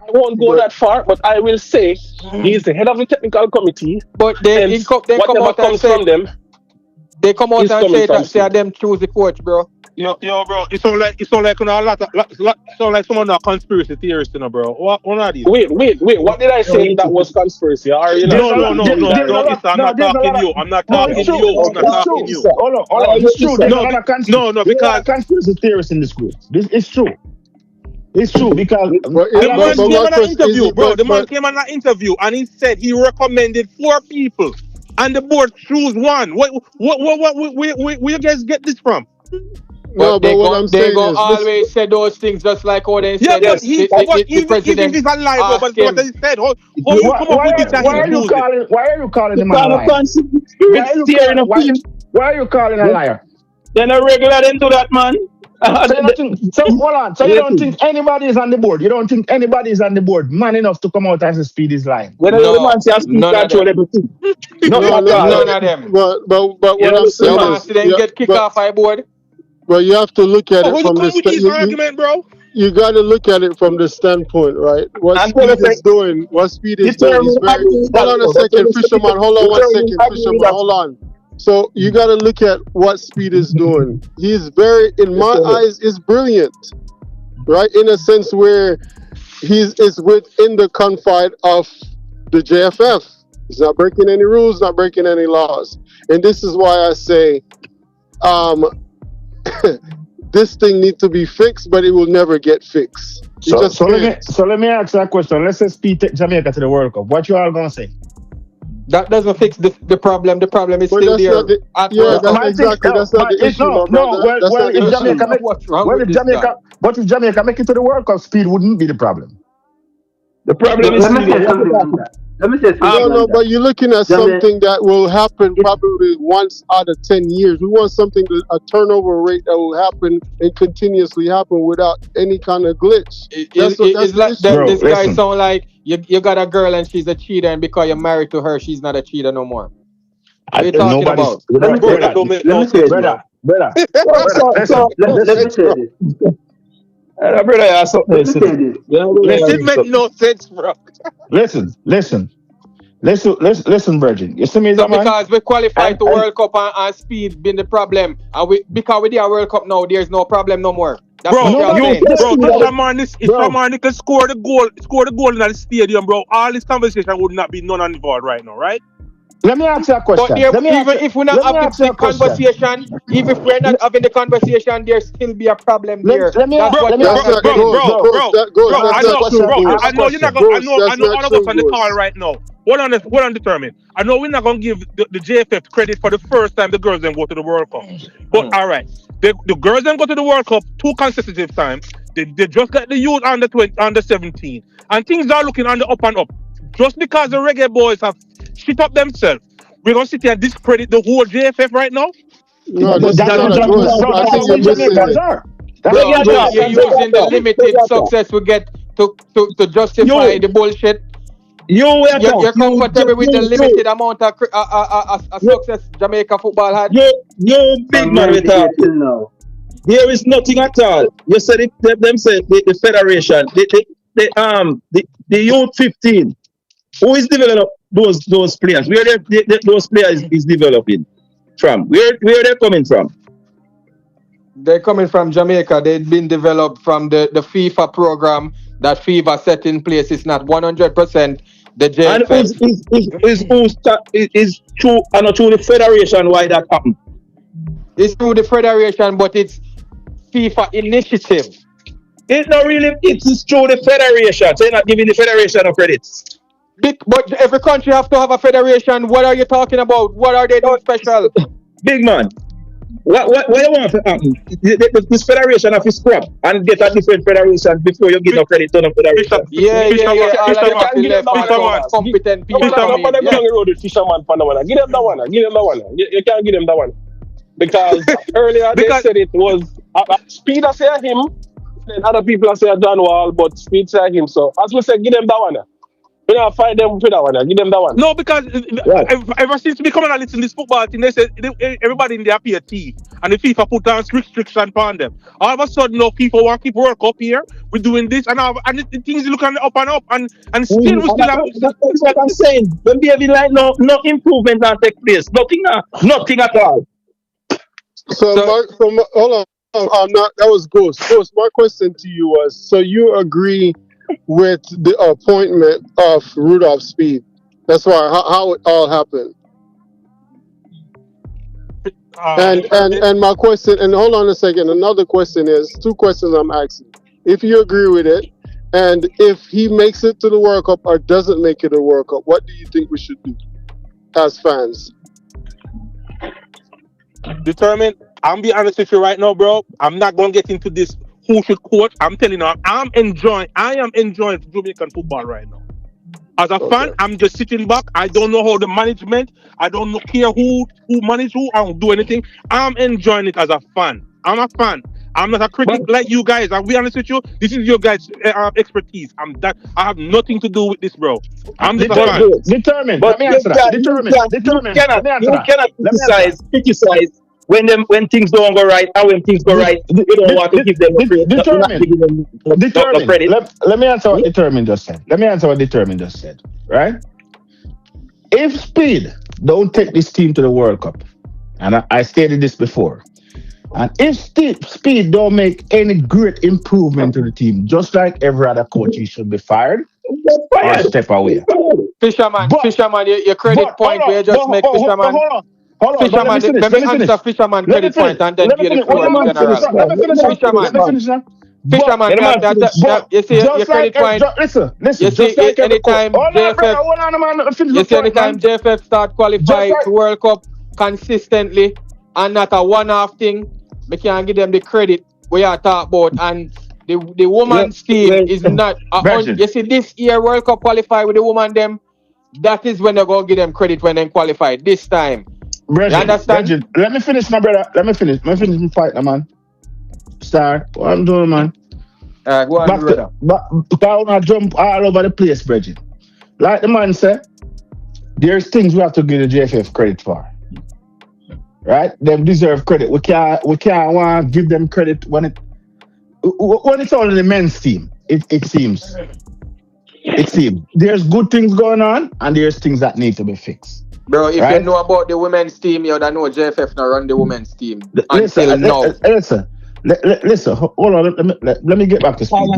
Q: I won't go that far, but I will say he's the head of the technical committee.
G: But they come out and say,
Q: from them,
G: they come out and say that them choose the coach, bro.
R: Yo, bro. It sound like you know, sound like someone a conspiracy theorist, you know, bro. What are these?
Q: Wait. What did I say that was conspiracy? Are you not?
R: No. It's I'm not talking you. I'm not
K: No, it's
R: talking
K: true.
R: you. I'm not
K: It's true.
R: talking you.
K: Hold on. It's true. There's a lot of
R: because
K: conspiracy theorists in this group. It's true. It's true because
R: the man came on an interview, bro. The man came on an interview and he said he recommended 4 people, and the board choose one. Where you guys get this from?
L: No, but what I'm saying is,
S: always say those things just like what they
R: Yeah,
S: said.
R: but even if it's a lie, bro, but what they said, how you come up with this and
K: why are you calling him a liar? Why are you calling a liar?
Q: They're not regular into that, man.
K: So hold on. So you don't think anybody is on the board? You don't think anybody is on the board man enough to come out as a Speed is lying?
Q: None of them.
S: None of them.
L: But what I'm saying is,
S: get kicked off my board.
L: But you have to look at it from
R: this argument, bro.
L: You got to look at it from the standpoint, right? What Speed is doing is very. Hold on a second, Fisherman. Hold on 1 second, Fisherman. Hold on. So you got to look at what Speed is doing. He's very, in my eyes, is brilliant, right? In a sense where is within the confine of the JFF. He's not breaking any rules, not breaking any laws, and this is why I say, this thing needs to be fixed, but it will never get fixed.
K: So let me ask that question. Let's say Speed take Jamaica to the World Cup. What you all gonna say?
S: That doesn't fix the problem. The problem is still there.
L: That's not the issue.
K: If Jamaica make it to the World Cup, Speed wouldn't be the problem.
Q: The problem is
M: Let me say something.
L: No, but you're looking at something that will happen probably once out of 10 years. We want something, a turnover rate that will happen and continuously happen without any kind of glitch.
S: It's like this guy sound like you got a girl and she's a cheater, and because you're married to her, she's not a cheater no more. What are you talking about?
M: Let me say this.
K: Brother.
M: Let me say this.
Q: Brother, I saw this.
R: It make no sense, bro.
K: Listen, Virgin. You see me,
S: so because we qualified to World Cup and Speed been the problem, and because we did a World Cup now, there's no problem no more. That's
R: bro, if Shamani can score the goal in the stadium, bro, all this conversation would not be none on the board right now, right?
K: Let me ask you a question.
S: But if we're not having the conversation, even if we're not having the conversation, there still be a problem there.
R: I know you're not gonna. I know all of us on the call right now. What undetermined. I know we're not gonna give the JFF credit for the first time the girls then go to the World Cup. But all right, the girls then go to the World Cup 2 consecutive times. They just got the youth under 17, and things are looking on the up and up. Just because the Reggae Boyz have shit up themselves, we're gonna sit here and discredit the whole JFF right now?
L: No, that's not I think you're missing it.
S: You're using the limited success we get to justify the bullshit. You're comfortable with the limited amount of success Jamaica football had?
Q: You big man with that. There is nothing at all. You said it them said the federation, the youth 15. Who is developing those players? Where those players is developing from? Where they coming from?
S: They're coming from Jamaica. They've been developed from the FIFA program that FIFA set in place. It's not 100% the JFF.
Q: And is through the federation why that happened?
S: It's through the federation, but it's FIFA initiative.
Q: It's not really. It's through the federation. So you're not giving the federation no credits.
S: But every country have to have a federation. What are you talking about? What are they doing special?
Q: Big man, what you want to happen? This federation have to scrap and get a different federation before you give no credit to the federation.
S: Competent people.
Q: Fisherman, give them that one. You can't give them that one because earlier they said it was Speed. I say him, then other people say John Wall, but Speed say him. So as we said, give them that one. We don't fight them with that one. Give them that one.
R: No, because ever since we come and listen to this football team, they said everybody in there appear T, and the FIFA put down restrictions on them. All of a sudden, no, FIFA want to keep World Cup here. We're doing this, and the things looking up and up, and still we still have.
Q: That's what I'm saying. When we have like no improvement that take place, nothing at all.
L: So hold on. not. That was Ghost. Ghost. My question to you was: so you agree with the appointment of Rudolph Speid? That's why how it all happened. And my question, and hold on a second. Another question is two questions I'm asking. If you agree with it, and if he makes it to the World Cup or doesn't make it to the World Cup, what do you think we should do as fans?
R: Determined. I'm be honest with you right now, bro. I'm not gonna get into this who should coach. I'm telling you, I am enjoying Jamaican football right now. As a fan, I'm just sitting back. I don't know how the management. I don't care who manage who. I don't do anything. I'm enjoying it as a fan. I'm a fan. I'm not a critic like you guys. I'll be honest with you. This is your guys' expertise. I have nothing to do with this, bro. I'm just a fan.
K: Determined.
N: But
K: Let me answer that. Determined.
N: You cannot criticize when things don't go right, and when things go right, you don't want to give them credit.
K: Determined. Let me answer what Determined just said. Right? If Speid don't take this team to the World Cup, and I stated this before, and if Speid don't make any great improvement to the team, just like every other coach, he should be fired or step away.
T: Fisherman, your credit point where you just make Fisherman.
K: Hold on,
T: let me answer Fisherman credit point and then give the floor in general. Fisherman, you see your credit point.
K: Listen.
T: You see anytime JFF start qualify to World Cup consistently and not a one-off thing, we can give them the credit we are talking about. And the women's team is not. You see this year World Cup qualify with the woman them. That is when they go give them credit when they qualify this time.
K: Bridget, you understand? Let me finish, my brother. Let me finish my fight, man. Star, what I'm doing, man.
T: Go on, brother.
K: I jump all over the place, Bridget. Like the man said, there's things we have to give the JFF credit for. Right? They deserve credit. We can't want to give them credit when it's only the men's team. It seems. There's good things going on and there's things that need to be fixed.
T: Bro, if you know about the women's team, you don't know JFF now run the women's team until now.
K: Listen, hold on. Let me get back to Speid.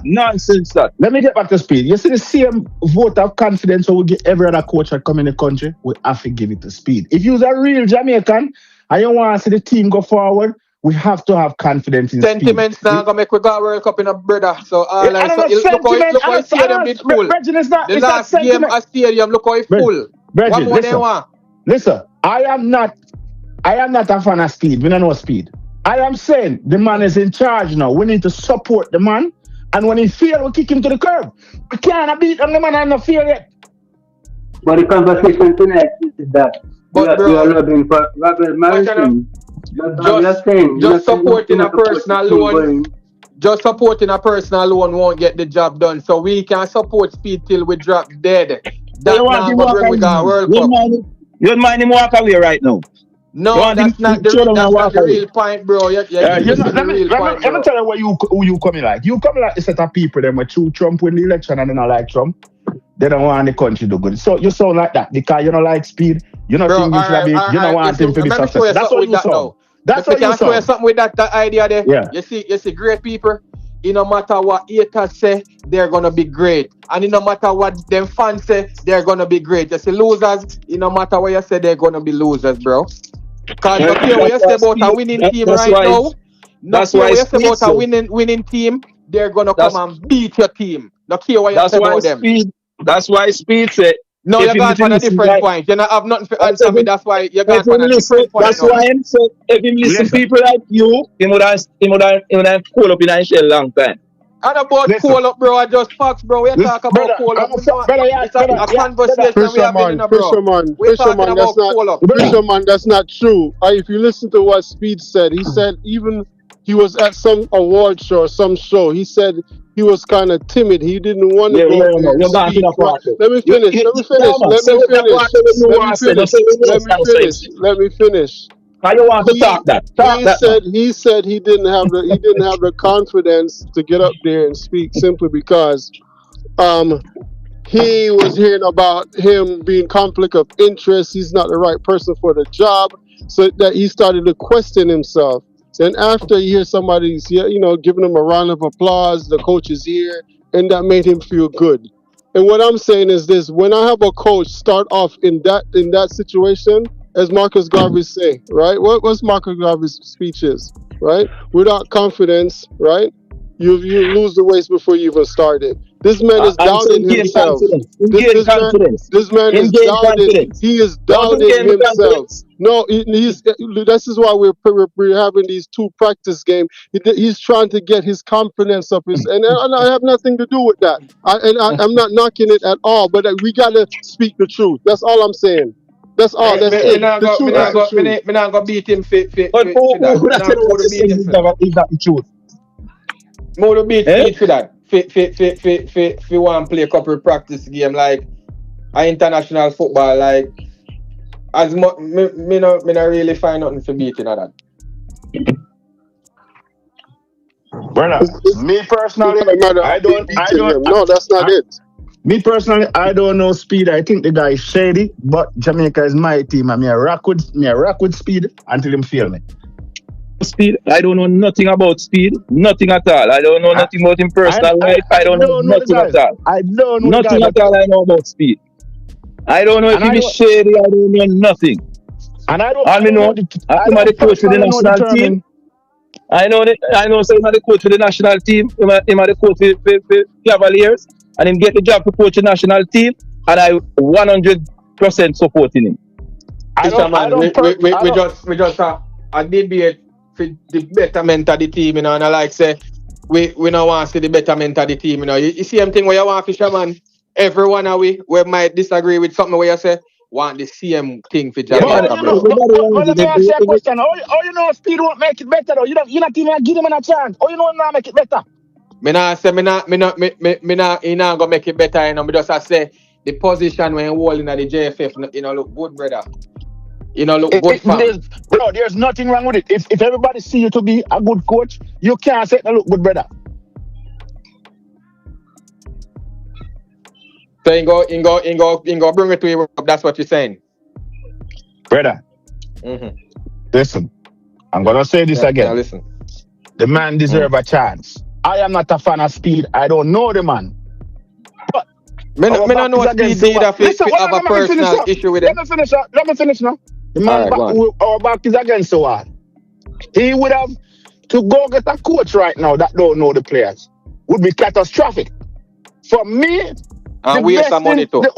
N: Nonsense, that.
K: Let me get back to Speid. You see the same vote of confidence we give every other coach that come in the country, we have to give it to Speid. If you're a real Jamaican and you want to see the team go forward, we have to have confidence in
T: sentiments now gonna make we got World Cup in a brother. So all look how the stadium did full. The last game a stadium, look how it full. What more they want?
K: Listen, I am not a fan of Speid. We don't know Speid. I am saying the man is in charge now. We need to support the man, and when he fails, we kick him to the curb. We can't beat him. The man has not failed yet.
M: But the conversation tonight is that we are looking for Ravel Morrison.
T: Just supporting a personal loan. Just supporting a personal loan won't get the job done. So we can support Speid till we drop dead. That's not what bring we got World Cup.
N: You don't mind him walk away right now.
T: No, that's not the real point, bro. Let
K: me tell you who you coming like. You coming like a set of people that were through Trump win the election and they don't like Trump. They don't want the country to do good. So you sound like that because you don't like Speid. You don't think this will be. You don't want him to be successful. That's what you sound. That's what you sound.
T: Can something with that idea there?
K: Yeah.
T: You see great people. No matter what haters say, they're gonna be great. And no matter what them fans say, they're gonna be great. You see losers, no matter what you say, they're gonna be losers, bro. Because what you say about a winning team right now, that's why you say about a winning team, they're gonna come and beat your team. No care what you say about them.
N: That's why Speid said.
T: No, you're going for a different point. You don't have nothing to answer me. That's why you're going for a different point.
N: That's why I'm saying, if you listen people like you, he would have call up in a shell long time.
T: And about call up, bro, I just facts, bro. We're talking about call up. It's a conversation we have in, bro. We're talking about call up.
L: Fisherman, that's not true. If you listen to what Speid said, he said even he was at some award show or some show. He said he was kind of timid. He didn't want to go. Let me finish.
N: How you want to talk that?
L: He said he didn't have the confidence to get up there and speak simply because he was hearing about him being conflict of interest. He's not the right person for the job, so that he started to question himself. Then after you hear somebody's, giving him a round of applause, the coach is here, and that made him feel good. And what I'm saying is this: when I have a coach start off in that situation, as Marcus Garvey say, right? What's Marcus Garvey's speech is, right? Without confidence, right? You lose the race before you even started. This man is
Q: And so
L: doubting
Q: he gained
L: himself.
Q: confidence. He
L: This,
Q: gained
L: this man,
Q: confidence.
L: this man
Q: He
L: is
Q: gained
L: doubting.
Q: confidence.
L: He is
Q: Don't he
L: doubting
Q: gain the
L: himself.
Q: confidence?
L: No, this is why we're having these 2 practice games. He's trying to get his confidence up, and I have nothing to do with that. I'm not knocking it at all, but we gotta speak the truth. That's all I'm saying. That's all. That's
T: Me
L: it.
T: not
L: The
T: go, me
L: truth is
T: not
L: the
T: go,
L: truth.
T: me not go beat him for
Q: But who
T: that. Me
Q: that
T: not
Q: what
T: go
Q: you
T: to beat
Q: saying
T: him
Q: is
T: for that.
Q: that the truth?
T: Me would beat
Q: Eh?
T: for that. For one play a couple practice game like international football. Like as much me not really find nothing for beating at that.
K: Brother, me personally,
L: It's not a matter
K: I
L: of me
K: don't, I
L: beating
K: don't,
L: him. No, that's not it.
K: me personally, I don't know Speed. I think the guy is shady, but Jamaica is my team, and me a rock with Speed until him fail me.
Q: Speed. I don't know nothing about Speed. Nothing at all. I don't know nothing about him personal life. I don't know
K: don't know the
Q: nothing
K: guy.
Q: at all.
K: I don't know the guy,
Q: Nothing at
K: but
Q: all I know about Speed. I don't know if
K: and
Q: he
K: I
Q: be
K: don't,
Q: shady. I don't know nothing.
K: and I don't,
Q: All
K: I
Q: me
K: don't know
Q: know,
K: the, I
Q: him are the
K: don't
Q: coach for the
K: personally know the
Q: national team.
K: term.
Q: I know so him are the coach for the national team. Him are the coach for Cavaliers. And him get the job to coach the national team. And I 100% supporting him.
T: Fisherman, we just a debate for the betterment of the team, and I like say we don't want to see the betterment of the team, You see same thing where you want Fisherman. Everyone we might disagree with something where you say want the same thing for
Q: Yeah, man.
T: Jamaica, bro.
K: But let me ask you a question. How you know Speed won't make it better though? You not even give him a chance. How you know him not make it better?
T: Me not say me not he not gonna make it better, Me just say the position when he hold in the JFF, look good, brother. Look good, fam.
K: There's nothing wrong with it. If everybody see you to be a good coach, you can't say no look good, brother.
T: So he go bring it to Europe. That's what you're saying,
K: Brother.
T: Mm-hmm.
K: Listen, I'm gonna say this again.
T: Yeah, listen.
K: The man deserves a chance. I am not a fan of Speed. I don't know the man. But
T: me not know Speed either. Listen, have a personal issue with him.
K: Let me finish now. The man our back is against the wall. He would have to go get a coach right now that don't know the players. Would be catastrophic. For me,
T: and waste some money too.
K: The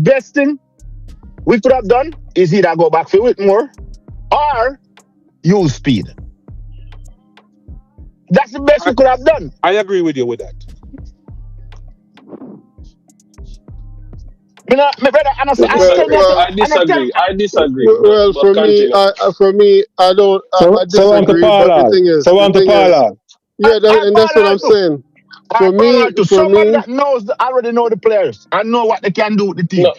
K: best thing we could have done is either go back for Whitmore or use Speed. That's the best we could have done.
R: I agree with you with that.
Q: I disagree.
L: Well, for me, I don't. I disagree. But the thing is, and that's what I'm saying. For me,
K: someone that already know the players and know what they can do with the team.
Q: No,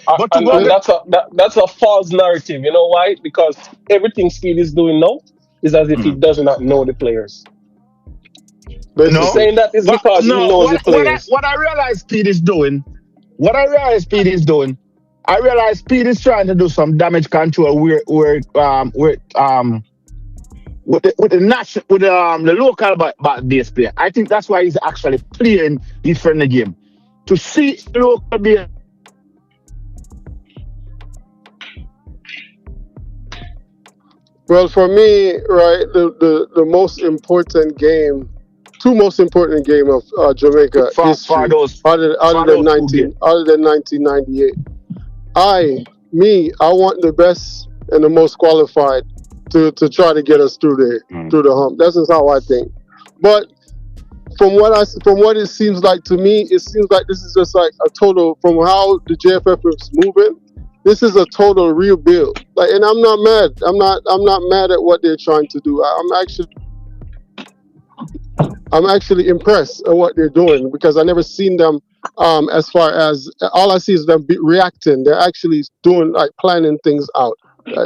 U: that's a false narrative. You know why? Because everything Speed is doing now is as if he does not know the players.
K: No,
U: saying that is because he knows the players.
K: What I realize Speed is doing, I realize Speed is trying to do some damage control with the local base player. I think that's why he's actually playing his friendly game to see local base.
L: Well, for me, right, the most important game, two most important game of Jamaica history, other than 1998. I want the best and the most qualified to try to get us through the hump. That's just how I think. But from what it seems like to me, it seems like this is just like a total, from how the JFF is moving, this is a total rebuild. Like, and I'm not mad. I'm not mad at what they're trying to do. I'm actually impressed at what they're doing, because I never seen them as far as, all I see is them reacting. They're actually doing, like, planning things out.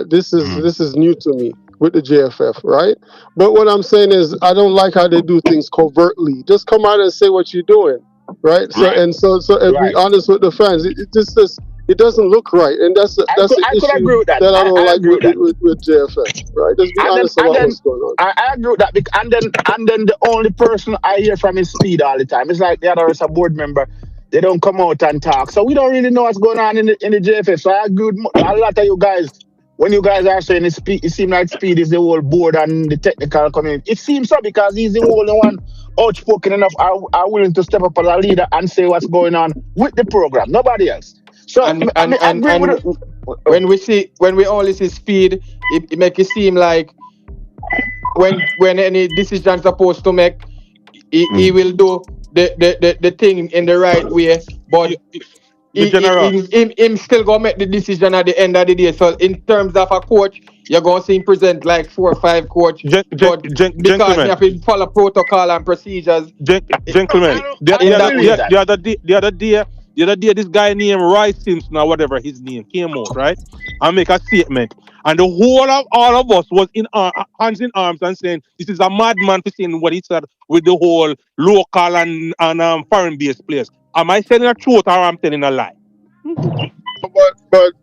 L: This is new to me with the JFF, right? But what I'm saying is, I don't like how they do things covertly. Just come out and say what you're doing, right? So if we're honest with the fans, It doesn't look right, and that's the
C: I could agree
L: issue
C: with that.
L: that I don't
C: I
L: like
C: agree with that.
L: with JFF. Right? Let's be honest about what's going on.
C: I agree with that. And then the only person I hear from is Speed all the time. It's like the other is a board member. They don't come out and talk, so we don't really know what's going on in the JFF. So I agree with a lot of you guys. When you guys are saying it seems like Speed is the whole board and the technical community. It seems so because he's the only one outspoken enough are willing to step up as a leader and say what's going on with the program. Nobody else. So
T: And
C: I agree with it.
T: when we only see Speed, it make it seem like when any decision supposed to make, he will do the thing in the right way, but him still gonna make the decision at the end of the day. So in terms of a coach, you're gonna see him present like 4 or 5 coach, but because you have to follow protocol and procedures.
Q: Gentlemen, the other day, this guy named Roy Simpson or whatever his name came out, right, and make a statement, and the whole of all of us was in hands in arms and saying this is a madman for saying what he said with the whole local and foreign based players. Am I telling a truth or am I telling a lie?
L: But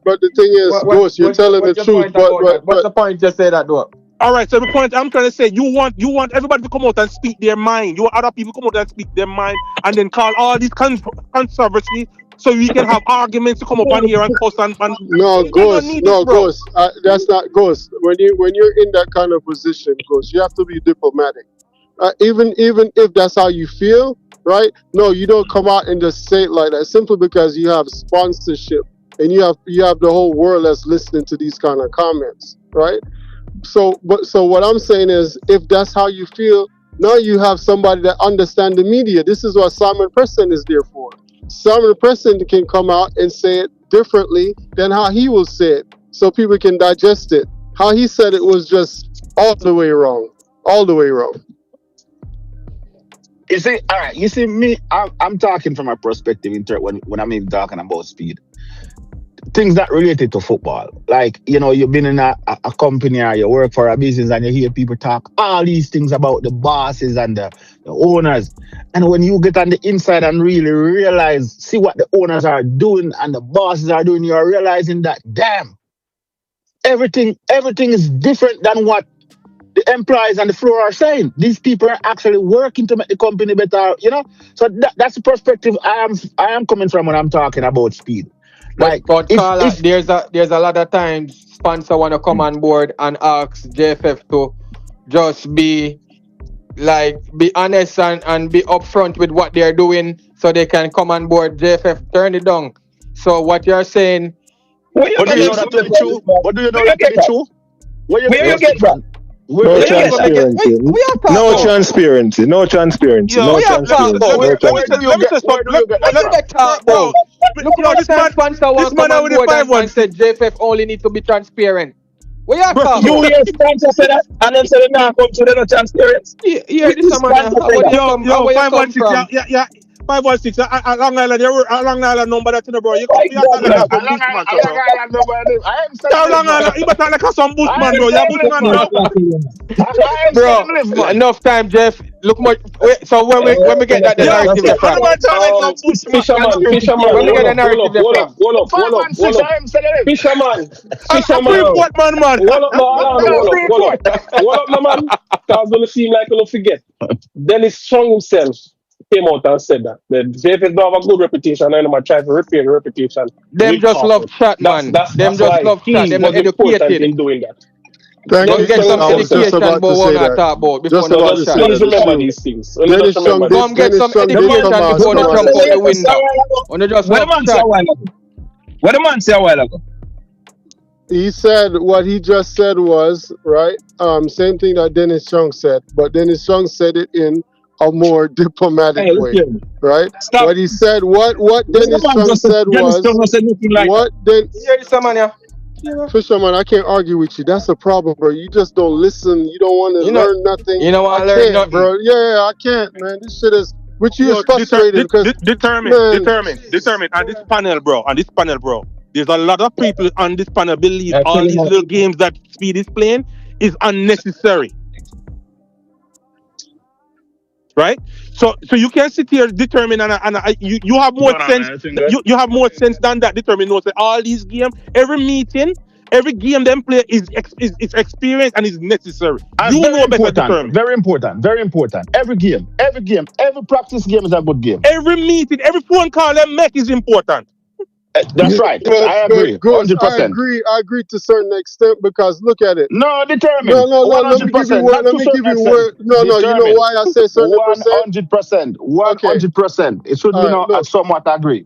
L: the thing is, Ghost, you're telling the truth. But
T: what's the point? Just say that, though.
Q: All right. So the point I'm trying to say, you want everybody to come out and speak their mind. You want other people to come out and speak their mind, and then call all these controversy, so we can have arguments to come up on here and cuss and
L: no, Ghost. That's not Ghost. When you're in that kind of position, Ghost, you have to be diplomatic. Even if that's how you feel, right? No, you don't come out and just say it like that. Simply because you have sponsorship and you have the whole world that's listening to these kind of comments, right? So what I'm saying is, if that's how you feel, now you have somebody that understands the media. This is what Simon Preston is there for. Simon Preston can come out and say it differently than how he will say it, so people can digest it. How he said it was just all the way wrong. All the way wrong.
C: You see, all right. You see, me, I'm talking from a perspective when I'm even talking about Speed. Things that related to football, like you've been in a company or you work for a business and you hear people talk all these things about the bosses and the owners, and when you get on the inside and really realize, see what the owners are doing and the bosses are doing, you're realizing that damn, everything is different than what the employees on the floor are saying. These people are actually working to make the company better, So that's the perspective I am coming from when I'm talking about Speed. Like,
T: but Carla, there's a lot of times sponsor want to come on board and ask JFF to just be honest and be upfront with what they're doing, so they can come on board. JFF turn it down. So what you're saying?
C: What do you know that to be true? What do you know that to be true? Where you get that?
I: No transparency. No transparency. No transparency. No transparency.
T: Look at this man sponsor want to come on board and said JFF only need to be transparent. What you talking?
N: You hear sponsor say that, and then say they now come to the transparency.
T: Yeah, this man. Yo,
Q: 516. Yeah. 516. Long Island number that bro. You can't like a bushman, bro. Long Island, you better like some bushman, bro. You're bushman,
T: bro. Enough time, Jeff. Look much. So when we get that narrative from?
U: Fisherman.
T: When we get the narrative from?
U: Fisherman. Hold up, no man. That's gonna seem like you'll forget. Dennis Strong himself came out and said that the JFS don't have a good reputation, and I'm trying to repair the reputation.
T: Them just love chat, man. Them just love chat. Them not educated
U: in doing that.
L: Don't
T: get some education about what I talk about before the chat.
U: Please remember these things.
T: Don't get some education before they jump out the window. When they just love chat.
N: What the man say a while ago?
L: He said what he just said was right. Same thing that Dennis Chung said, but Dennis Chung said it in a more diplomatic way, right?
N: Stop.
L: What he said, what Dennis Chung said was, Fisherman, I can't argue with you. That's a problem, bro. You just don't listen. You don't want to learn nothing.
T: You know what? I learn nothing,
L: bro. Yeah, I can't, man. This shit is. Which you is frustrated because
Q: determined. And this panel, bro. There's a lot of people on this panel believe all these little games that Speed is playing is unnecessary.
R: right? So you can sit here determine you have more sense. You have more sense than that. Determine no say all these games, every meeting, every game them play is experience and is necessary.
C: And
R: You
C: very
R: know better
C: important,
R: determine.
C: very important, very important. Every game, every practice game is a good game.
R: Every meeting, every phone call them make is important.
C: That's right. I agree.
L: Good.
C: 100%.
L: I agree to a certain extent because look at it.
C: No, determined.
L: No. Let me give you
C: 100%.
L: word. Let me give you word. No. You know why I say certain percent?
C: 100%. 100%. It should be not somewhat agree.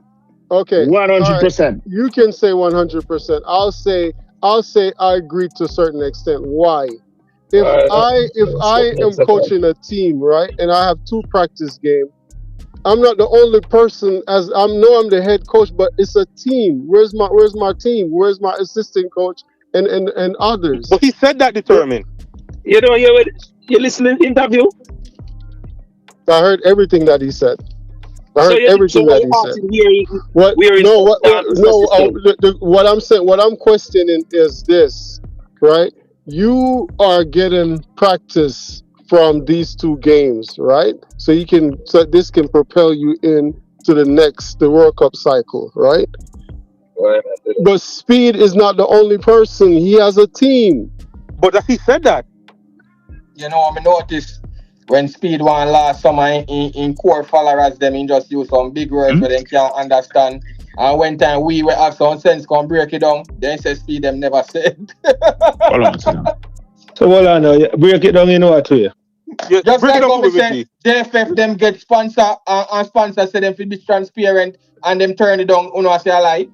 L: Okay.
C: 100%.
L: You can say 100%. I'll say I agree to a certain extent. Why? If I am coaching a team, right, and I have 2 practice games, I'm not the only person. I'm the head coach, but it's a team. Where's my team? Where's my assistant coach and others?
R: But he said that determined.
U: You listening to the interview?
L: I heard everything that he said. What I'm questioning is this, right? You are getting practice from these 2 games, right? So this can propel you into the World Cup cycle, right? But Speid is not the only person. He has a team.
R: But he said that.
T: You know, I noticed when Speid won last summer in core followers, them in just use some big words where they can't understand. And when time we will have some sense come break it down, then say Speid them never said.
I: So hold on now, break it down in what way?
T: Just like how we say JFF them get sponsor and sponsor say them to be transparent and them turn it down, say a lie.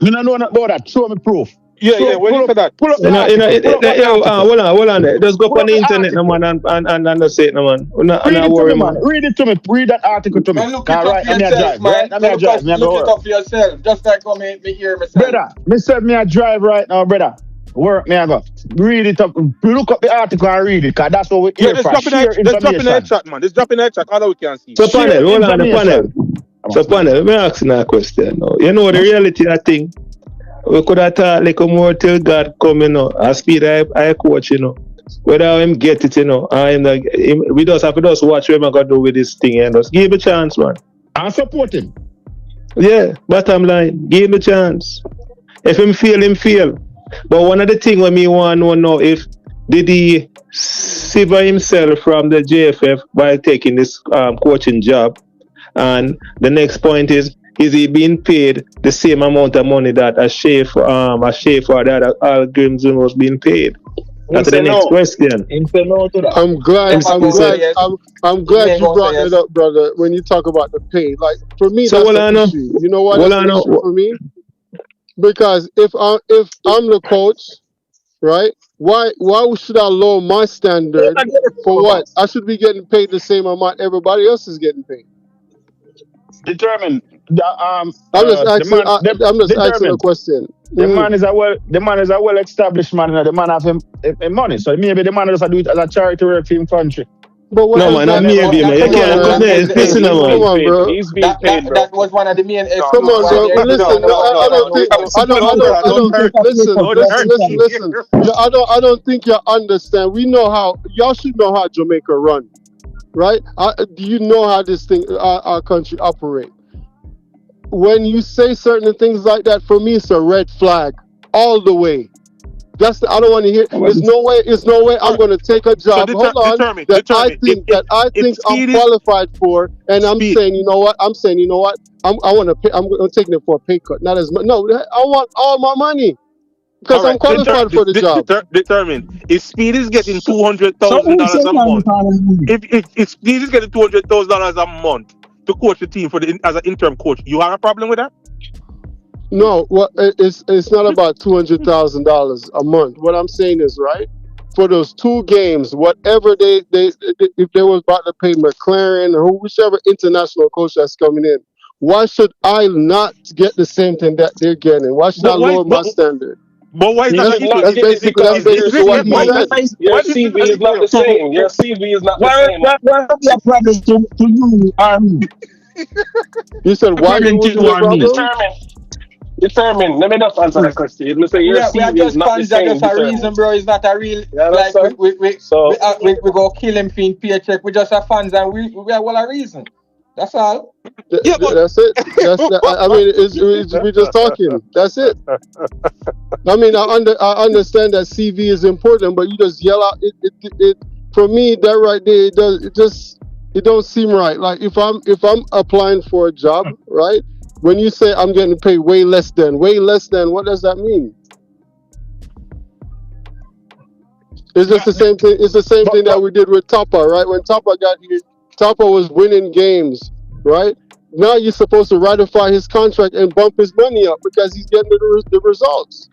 C: You don't know about that. Show me proof.
R: Yeah, when you say that.
I: Pull up hold on there. Just go on the internet, no man, and just say it, no man.
C: Read it to me, man. Read it to me. Read that article to me.
T: Look it up for yourself, man. Look it up for yourself. Just like how me hear myself.
C: Brother, me said me a drive right now, brother. Work me I go. Read it up. Look up the article and read it, because that's what we hear from.
R: Let's drop in the chat, man. Let's drop in the chat. All that we can see.
I: So panel, hold on, the panel. So panel, let me ask you a question now. You know the reality of thing. We could have thought like more till God come, As Speid I coach, Whether him get it, we just have to just watch what I'm gonna do with this thing and just give him a chance, man.
C: And support him.
I: Yeah, bottom line, give him a chance. If him fail. But one of the things when me want to know if did he sever himself from the JFF by taking this coaching job, and the next point is he being paid the same amount of money that a chef or that Al Grimson was being paid? That's the next question.
L: I'm glad you brought it up, brother. When you talk about the pay, like for me, that's an issue. You know what? That's an issue for me. Because if I'm the coach, right? Why should I lower my standard for what? I should be getting paid the same amount everybody else is getting paid.
C: Determined.
L: I'm just asking a question.
C: The man is a well established man, and the man have him money. So maybe the man doesn't do it as a charity work for him country.
L: But what
I: no man, not maybe, man. You can't come there. Listen, man.
L: Come on, bro.
U: He's being paid, bro.
T: That was one of the main issues.
L: Come on, bro. Listen, I don't think you understand. We know how y'all should know how Jamaica run, right? Do you know how this thing, our country operate? When you say certain things like that, for me, it's a red flag all the way. I don't want to hear. There's no way I'm going to take a job. I think I'm qualified for, and I'm saying, you know what? I want to pay. I'm taking it for a pay cut, not as much. No, I want all my money because I'm qualified for the job.
R: Determined. If Speid is getting $200,000 a month, if Speid is getting $200,000 a month to coach the team as an interim coach, you have a problem with that?
L: No, it's not about $200,000 a month. What I'm saying is, right, for those 2 games, whatever if they was about to pay McLaren or whichever international coach that's coming in, why should I not get the same thing that they're getting? Why should I lower my standard?
R: But why is that?
U: That's basically what you said. Your CV is not the same. Your CV is not the same.
K: Why would be a problem to you or me?
L: You said why you would be a problem?
U: Determined. Let me just answer the question. You say your
T: We are
U: CV is
T: just
U: not the
T: fans. Are
U: same.
T: just a
U: Determined.
T: reason, bro. It's not a real
U: You
T: like
U: understand? So
T: we go kill him for in paycheck. We just a fans and we are well a reason. That's all.
L: Yeah, but that's it. I mean, we just talking. That's it. I mean, I understand that CV is important, but you just yell out. It for me that right there. It don't seem right. Like if I'm applying for a job, right? When you say I'm getting paid way less than, what does that mean? It's just the same thing. It's the same thing that we did with Tapa, right? When Tapa got here, Tapa was winning games, right? Now you're supposed to ratify his contract and bump his money up because he's getting the results.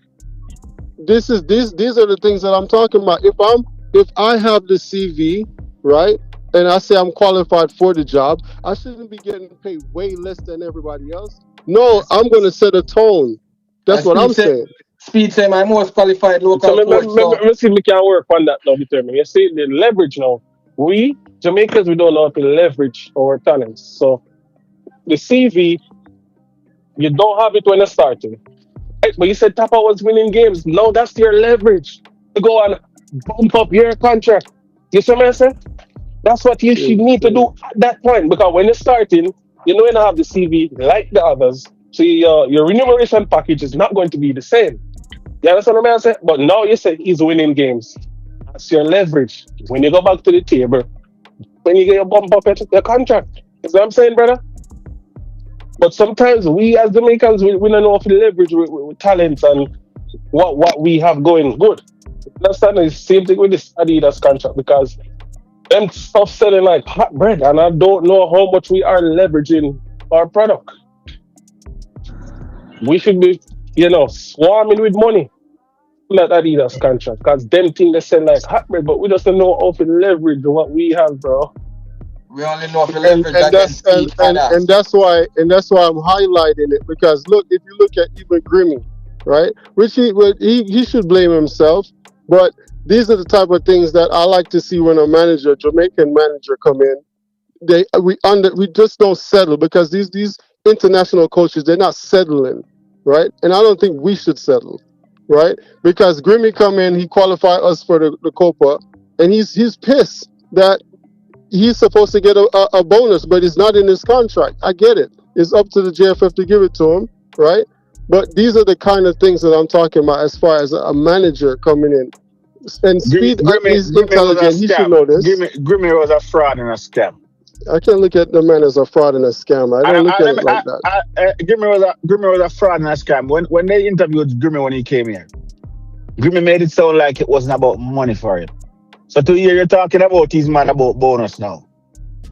L: These are the things that I'm talking about. If I have the CV, right, and I say I'm qualified for the job, I shouldn't be getting paid way less than everybody else. No, I'm going to set a tone. That's what I'm saying.
T: Speed say my most qualified local
U: so
T: coach.
U: let's see if we can work on that now, Determined. You see the leverage now. We Jamaicans, we don't know how to leverage our talents. So the CV, you don't have it when you're starting. Right? But you said Tapa was winning games. No, that's your leverage to go and bump up your contract. You see what I'm saying? That's what you should need to do at that point. Because when you're starting, you know you don't have the CV like the others. So your remuneration package is not going to be the same. You understand what I'm saying? But now you say he's winning games. That's your leverage. When you go back to the table, when you get your bump up your contract. You see what I'm saying, brother? But sometimes we as Jamaicans, we don't know if we leverage with talents and what we have going good. Understand? It's the same thing with this Adidas contract because them stuff selling like hot bread, and I don't know how much we are leveraging our product. We should be, swarming with money on that Adidas contract because them things they sell like hot bread, but we just don't know how to leverage what we have, bro.
T: We only know if we leverage
L: and that's why I'm highlighting it because look, if you look at even Grimmy, right, which he should blame himself, but these are the type of things that I like to see when a Jamaican manager come in. We just don't settle because these international coaches, they're not settling, right? And I don't think we should settle, right? Because Grimmy come in, he qualified us for the Copa, and he's pissed that he's supposed to get a bonus, but it's not in his contract. I get it. It's up to the JFF to give it to him, right? But these are the kind of things that I'm talking about as far as a manager coming in. And Speed is intelligent. He should know this.
C: Grimmy was a fraud and a scam.
L: I can't look at the man as a fraud and a scam. I don't look at it like that.
C: Grimmy was a fraud and a scam. When they interviewed Grimmy when he came here, Grimmy made it sound like it wasn't about money for him. So to hear you talking about his man about bonus now,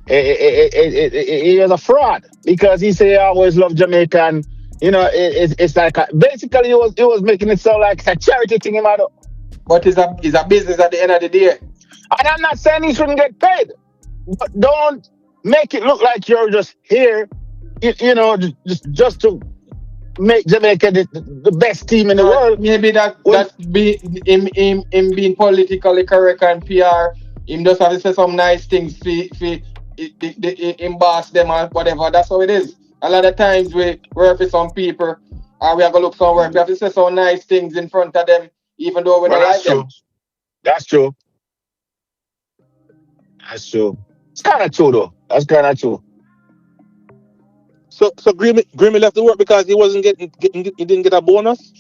C: he was a fraud because he say he always loved Jamaica and it's like basically he was making it sound like a charity thing him out.
T: But it's a business at the end of the day.
C: And I'm not saying he shouldn't get paid, but don't make it look like you're just here, just to make Jamaica the best team in the world.
T: Maybe that's him being politically correct and PR. Him just have to say some nice things for emboss them or whatever. That's how it is. A lot of times we work with some people or we have to look somewhere. We have to say some nice things in front of them, even though we don't like them.
C: That's true. It's kind of true though. That's kind of true.
O: So Grimmy left the work because he wasn't he didn't get a bonus.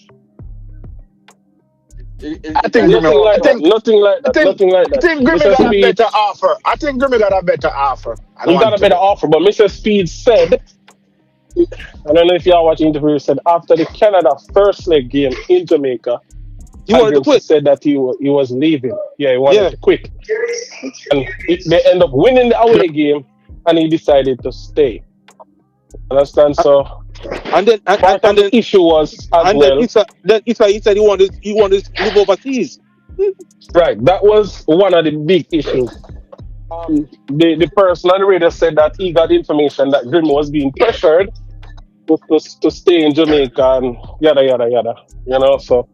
C: I think nothing like that. I think Grimmy got a better offer. I think Grimmy got a better offer.
U: He got a better offer, but Mr. Speed said, I don't know if y'all watch the interview, he said after the Canada first leg game in Jamaica,
O: he wanted to quit.
U: Said that he was leaving. Yeah, he wanted to quit. And they end up winning the away game, and he decided to stay. Understand? So,
O: and then
U: the issue was
O: then he said he wanted to live overseas.
U: Right, that was one of the big issues. The person on the radio said that he got information that Grimmy was being pressured to stay in Jamaica and yada yada yada. So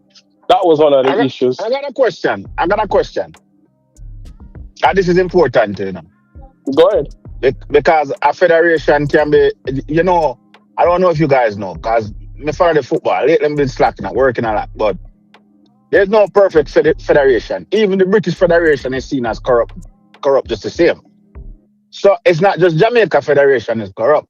U: that was one of the issues.
C: I got a question. And this is important,
U: Go ahead.
C: Because a federation can be, I don't know if you guys know, because me follow the football. Lately, I've been slacking and working a lot, but there's no perfect federation. Even the British Federation is seen as corrupt just the same. So it's not just Jamaica Federation is corrupt.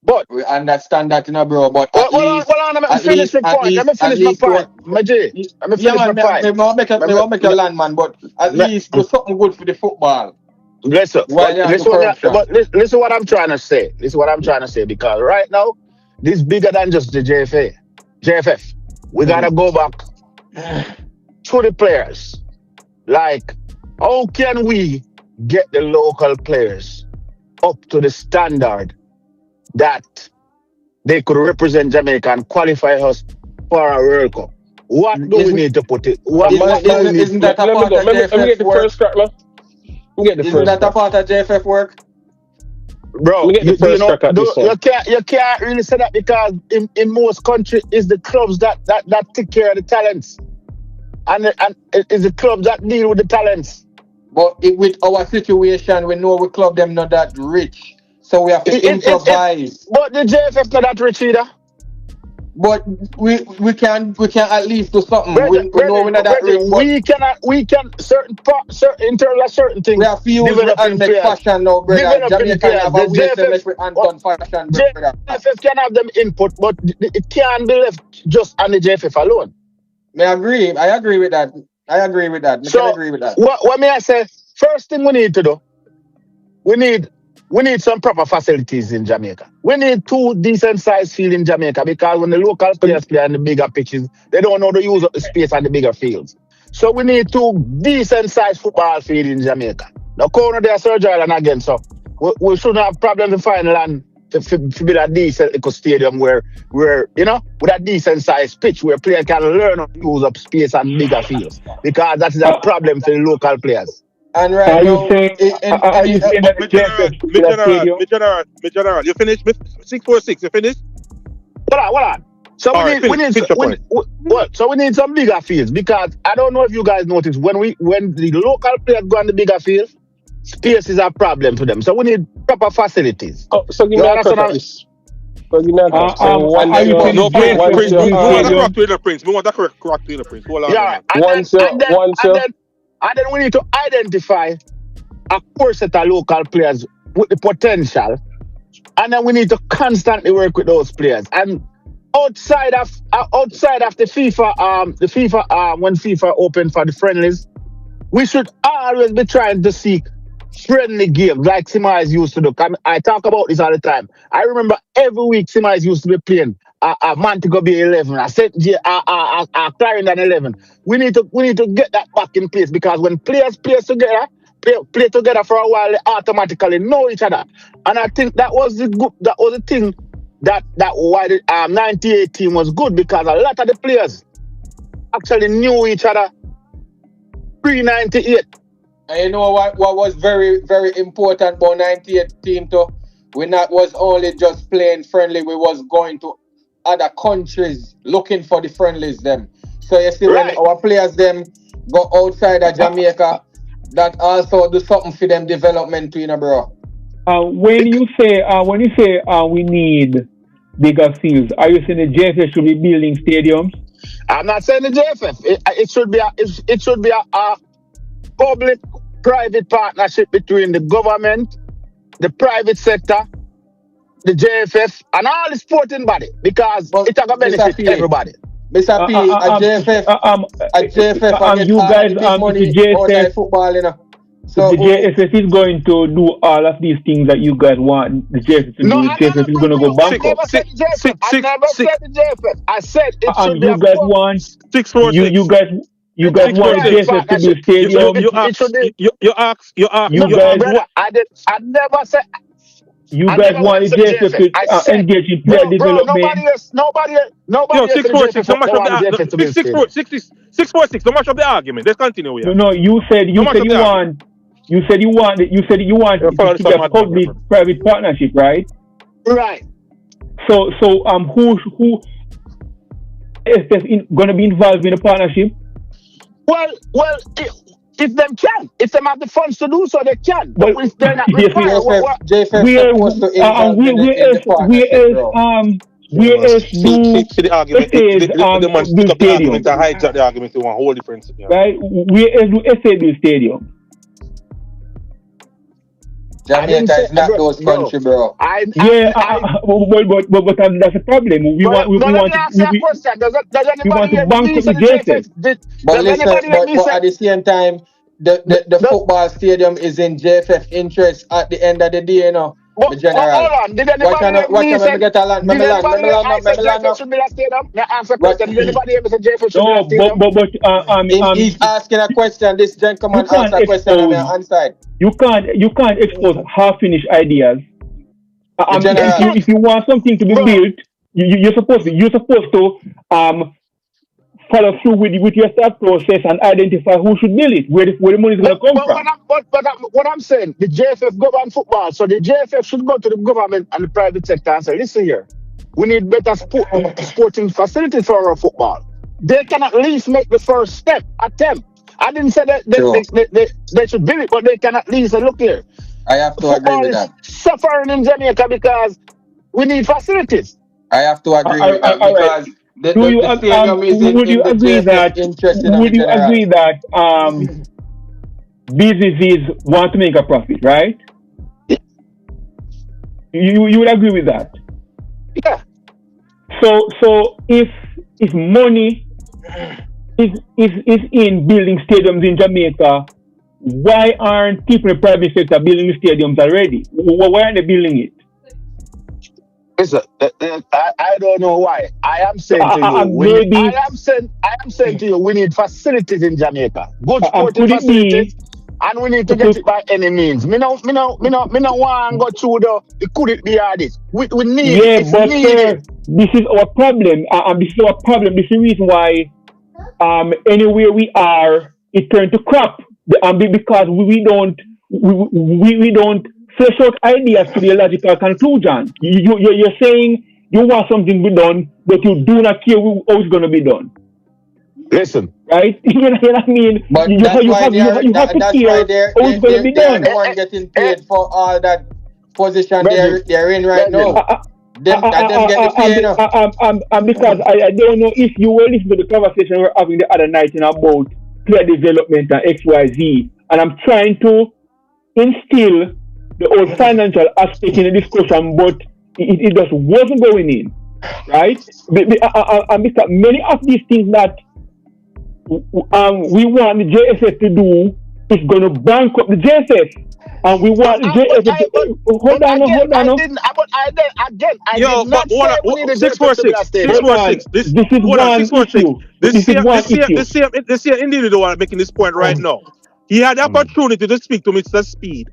C: But
T: we understand that, bro. But
C: hold on, let me finish my point. Let me finish my point. My G. Let me finish my point.
T: Me won't make a land, man, but at least do something good for the football.
C: Listen what I'm trying to say. This is what I'm trying to say, because right now, this is bigger than just the JFF. We gotta go back to the players. Like, how can we get the local players up to the standard that they could represent Jamaica and qualify us for a World Cup? What do we need to put it?
T: Isn't that a part of JFF work? Isn't that a part of JFF work?
C: Bro, you can't really say that, because in most countries it's the clubs that take care of the talents, and it's the clubs that deal with the talents.
T: But with our situation, we know we club them not that rich, so we have to improvise.
C: But the JFF not that rich either.
T: But we can at least do something. We know we're not that rich.
C: We can certain in terms of certain things.
T: We have to use and make fashion now, brother. Jamaica have a way to make with Anton fashion, brother.
C: JFF can have them input, but it can't be left just on the JFF alone.
T: I agree with that.
C: What may I say? First thing we need to do, we need some proper facilities in Jamaica. We need 2 decent sized fields in Jamaica, because when the local players play on the bigger pitches, they don't know to use up the space on the bigger fields. So we need 2 decent sized football fields in Jamaica. Now, Corner, they are Serge Island again, so we shouldn't have problems to find land to build a decent stadium where with a decent sized pitch where players can learn to use up space on bigger fields, because that's a problem for the local players.
T: And right
Q: are
T: now,
Q: you saying that
O: General, you finished? 646, you finished?
C: Hold on. So we need some bigger fields, because I don't know if you guys notice, when the local players go on the bigger fields, space is a problem to them. So we need proper facilities.
Q: So give me a Prince.
O: No, Prince. We want that correct to the Prince. Hold on.
C: Yeah, and then we need to identify a core set of local players with the potential, and then we need to constantly work with those players. And outside of the FIFA, when FIFA opened for the friendlies, we should always be trying to seek friendly games like Simais used to do. I talk about this all the time. I remember every week Simais used to be playing a Montego Bay 11, a Clarendon 11. We need to get that back in place, because when players play together for a while, they automatically know each other. And I think that was the thing that why the 98 team was good, because a lot of the players actually knew each other pre-98.
T: And you know what was very, very important about 98 team too? We was only just playing friendly, we was going to other countries looking for the friendlies them. So you see, when our players them go outside of Jamaica, that also do something for them development too, bro.
J: When you say we need bigger fields, are you saying the JFF should be building stadiums?
C: I'm not saying the JFF. It should be a public-private partnership between the government, the private sector, the JFF, and all the sporting body, because it's a benefit everybody.
T: Mr. P, a JFF,
J: you guys,
T: money
J: JFF,
T: football,
J: So the JFF is going to do all of these things that you guys want the JFF to do. The JFF is going to go bankrupt.
C: I never said the JFF. I said it should be
J: you guys want 646. You guys want the JFF to do stadium.
O: You ask.
C: I never said.
J: You guys want the JFF to engage in player development.
C: Nobody.
O: 646. No matter the 646. No matter the argument. Let's continue here.
J: No. You said you want to keep a public-private partnership, right?
C: Right.
J: So who is going to be involved in the partnership?
C: Well, if them can, if them have the funds to do so, they can. But if they're not required,
J: whereas do
O: See the argument.
J: essays
O: The man pick
J: build
O: up the argument
J: stadiums,
O: and hijack the argument to one whole different thing.
J: right? Whereas do essay build stadiums.
T: Jamaica is not those country, bro.
J: But that's the problem. We want to bankrupt the JFF.
T: But listen, but at the same time, the football stadium is in JFF interest at the end of the day, you know. The general.
C: Hold on, did anybody
T: He's asking a question. This gentleman asked a question on the answer.
J: You can't expose half-finished ideas. If you want something to be built, you're supposed to follow through with your start process and identify who should build it, where the money is going to come from.
C: But what I'm saying, the JFF govern football, so the JFF should go to the government and the private sector and say, listen here, we need better sporting facilities for our football. They can at least make the first attempt. I didn't say that they should build it, but they can at least say, look here.
T: I have to agree with that.
C: Suffering in Jamaica because we need facilities.
T: I have to agree with that because the stadium is in the JFF interest in
J: would you agree that businesses want to make a profit, right? You would agree with that?
C: Yeah.
J: So if money is in building stadiums in Jamaica, why aren't people in the private sector building stadiums already? Why aren't they building it?
C: Listen, I don't know why. I am saying to you, we need facilities in Jamaica. Good sporting facilities. And we need to get it by any means. Me no want to go through the could it be all this. We need it.
J: Yeah, but sir, this is our problem. This is our problem. This is the reason why anywhere we are, it turns to crap. Because we don't flesh out ideas to the logical conclusion. You're saying you want something to be done, but you do not care how it's going to be done.
C: Listen.
J: Right? You know what I mean?
T: But
J: you have to care how it's going to be done.
T: They're the one getting paid for all that position they're in right now. Them get the pay enough.
J: Because I don't know if you were listening to the conversation we were having the other night about player development and XYZ, and I'm trying to instill the old financial aspect in the discussion, but it just wasn't going in, right? And because many of these things that we want the JSF to do is going to bankrupt the JSF. And we want the JSF to... Hold on.
O: Yo, but what? 646. This is one issue. This here individual making this point right now. He had the opportunity to speak to Mr. Speid,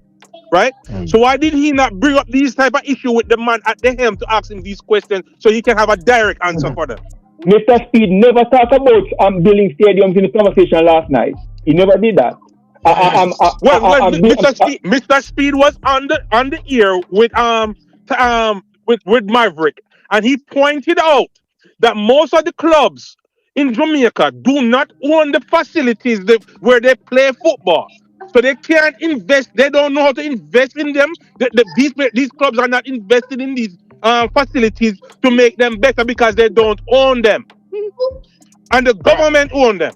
O: right? So why did he not bring up these type of issue with the man at the helm to ask him these questions so he can have a direct answer for them?
J: Mr. Speid never talked about building stadiums in the conversation last night. He never did that.
O: Mr. Speid was on the ear with Maverick, and he pointed out that most of the clubs in Jamaica do not own the facilities where they play football. So they can't invest. They don't know how to invest in them. These clubs are not invested in these facilities to make them better because they don't own them. And the government own them.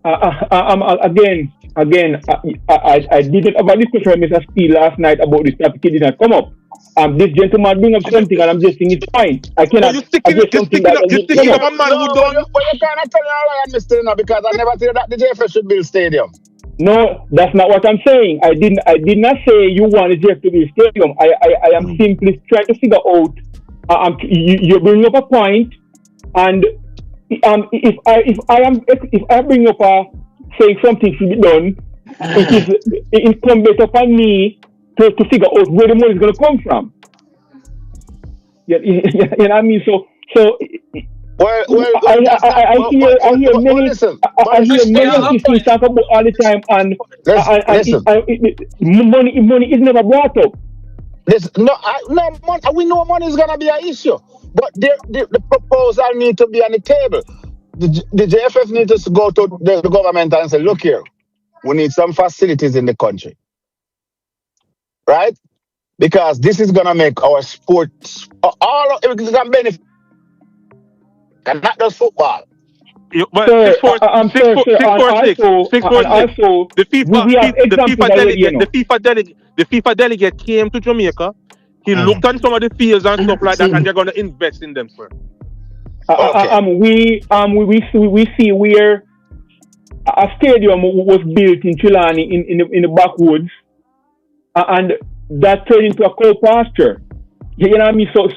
J: Again, I didn't have a discussion with Mr. Speid last night about this topic. It did not come up. This gentleman bring up something and I'm just saying it's fine. I cannot.
O: You're sticking up a man who don't.
C: But you cannot tell me all I'm Mr. Because I never said that the JFF should build stadium.
J: No, that's not what I'm saying. I did not say you want the JFF to build stadium. I am simply trying to figure out. You bring up a point, and if I bring up saying something should be done, it is incumbent upon me to figure out where the money is going to come from. You know what I mean? So I hear many of these things talk about all the time, and money is never brought up.
C: We know money is going to be an issue, but the proposal need to be on the table. The JFF needs to go to the government and say, look here, we need some facilities in the country. Right? because this is gonna make our sports all everything's gonna benefit, and not just football.
O: But
J: Sir,
O: six four six
J: sir,
O: four
J: sir,
O: six four six six four
J: and
O: six.
J: also,
O: The
J: we have
O: the
J: examples
O: FIFA
J: already, you
O: delegate
J: know.
O: the FIFA delegate came to Jamaica. He looked on some of the fields and stuff like that, and they're gonna invest in them, sir.
C: Okay.
J: We see where a stadium was built in Trelawney in the backwoods, and that turned into a cow pasture. You know what I mean? So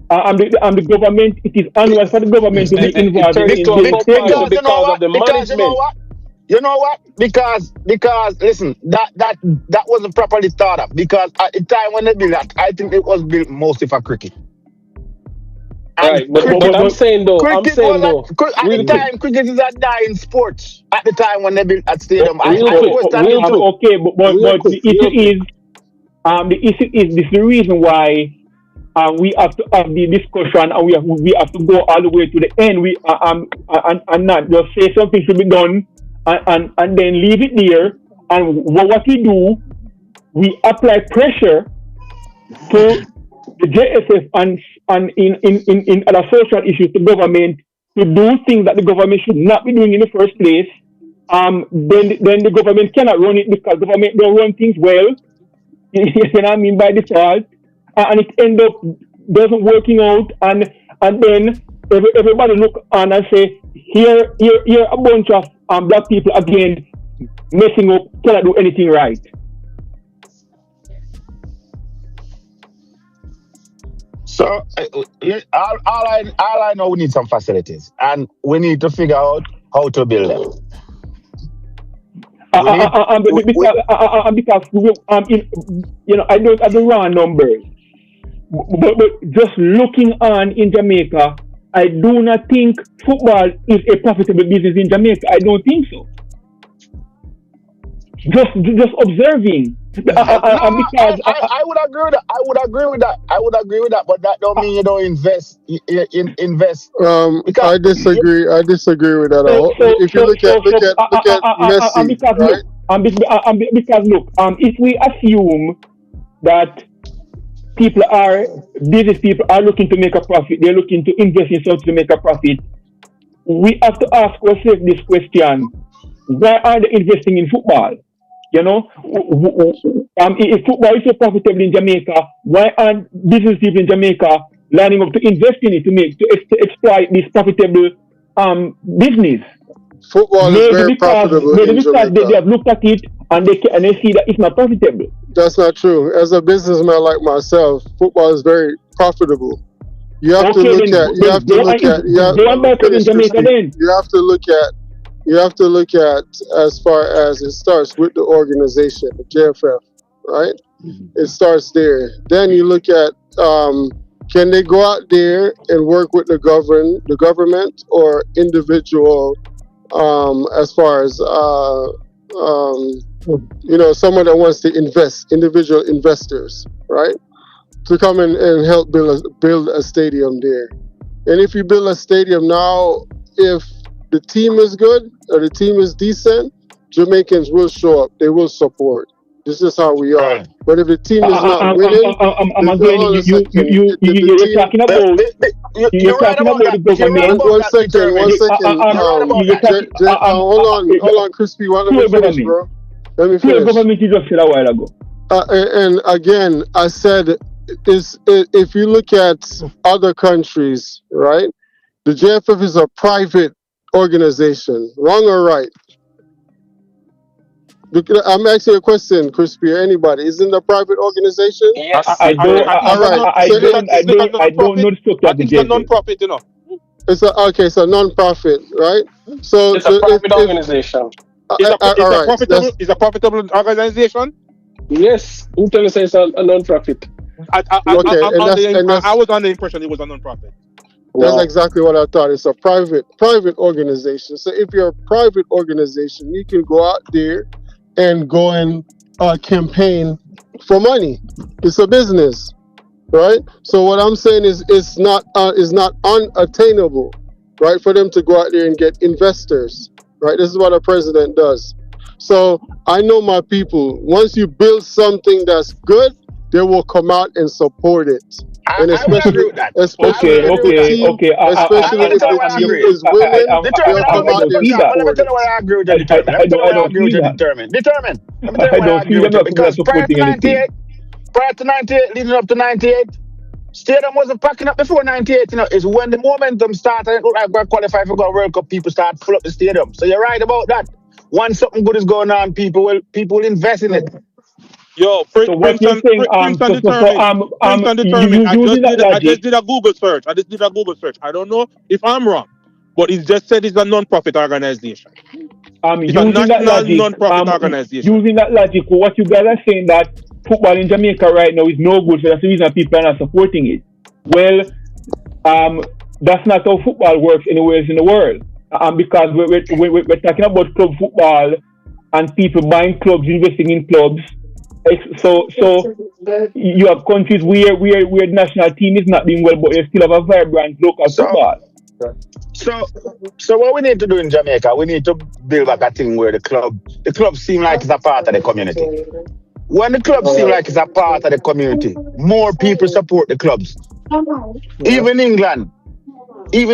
J: the government. It is unwise for the government to be involved in the stadium.
C: Because you know what? Because listen, that wasn't properly thought of. Because at the time when they built that, I think it was built mostly for cricket. And
Q: Right, but I'm saying though, at the
C: time, cricket is a dying sport. At the time when they built that stadium, I
J: Okay, but the issue is this is the reason why we have to have the discussion, and we have to go all the way to the end. We and not just say something should be done and then leave it there. And what we do, we apply pressure to the JSF and in other social issues to government to do things that the government should not be doing in the first place. Then the government cannot run it because government don't run things well. You know what I mean, by default, and it end up doesn't working out, and then everybody look on and say, here a bunch of black people again messing up, cannot do anything right.
C: So all I know, we need some facilities, and we need to figure out how to build them.
J: Because you know, I don't run numbers, but just looking on in Jamaica, I do not think football is a profitable business in Jamaica. I don't think so. Just observing.
C: I would agree with that. I would agree with that. But that don't mean you don't invest. Invest.
L: I disagree. I disagree with that. If you look at Messi, right?
J: Because look, if we assume that business people are looking to make a profit, they're looking to invest in something to make a profit. We have to ask ourselves this question: why are they investing in football? You know, if football is so profitable in Jamaica, why aren't business people in Jamaica lining up to invest in it to exploit this profitable business?
L: Football is very profitable in Jamaica.
J: They have looked at it and they see that it's not profitable.
L: That's not true. As a businessman like myself, football is very profitable. You have to look at as far as it starts with the organization, the JFF, right? It starts there. Then you look at can they go out there and work with the government or individual as far as someone that wants to invest, individual investors, right? To come in and help build a stadium there. And if you build a stadium now, if the team is good or the team is decent, Jamaicans will show up. They will support. This is how we are. But if the team is not winning,
J: you're talking about the government.
L: One second. Hold on, Crispy. Let me finish, bro. Let me finish.
J: Government you just said a while ago.
L: And again, I said, if you look at other countries, right? The JFF is a private organization. Wrong or right? I'm asking a question, Crispy, or anybody. Isn't it a private organization?
Q: Yes.
J: I don't know the structure of the JFF.
R: It's a non-profit, you know.
L: It's a non-profit, right? So
Q: it's a private organization.
R: It's a profitable organization?
Q: Yes. Who tell us it's a non-profit?
R: I was under the impression it was a non-profit.
L: That's exactly what I thought. It's a private organization. So if you're a private organization, you can go out there and go and campaign for money. It's a business, right? So what I'm saying is it's not unattainable, right, for them to go out there and get investors, right? This is what a president does. So I know my people. Once you build something that's good, they will come out and support it. And
C: I would agree with that. I
L: especially
C: would
L: if
C: agree with
L: the
C: that.
L: team, especially
C: Let me
L: if
C: tell you
L: the
C: what I
L: team
C: agree.
L: is winning, they'll
C: I
L: come
C: don't
L: out and
C: see that. But let me
L: support
C: tell
L: it.
C: you why I agree with you determined. Let me tell you why I agree with you determined. Determined. Let me tell you why I agree with you. Because prior to 98, leading up to 98, stadium wasn't packing up before 98, is when the momentum started and it looked like we're qualified for World Cup, people start full up the stadium. So you're right about that. Once something good is going on, people will invest in it.
O: Yo,
J: So what you're
O: Princeton,
J: saying,
O: Princeton determined. Princeton determined.
J: you using that
O: I just
J: logic,
O: did a Google search. I don't know if I'm wrong, but it just said it's a non-profit organization. It's a
J: using that
O: national
J: logic,
O: non-profit organization.
J: using that logic, what you guys are saying that football in Jamaica right now is no good, so that's the reason people are not supporting it. Well, that's not how football works anywhere in the world. Because we're talking about club football and people buying clubs, investing in clubs. So you have countries where the national team is not doing well, but you still have a vibrant local football.
C: So what we need to do in Jamaica, we need to build back a thing where the club seem like it's a part of the community. When the club seem like it's a part of the community, more people support the clubs. Even England, you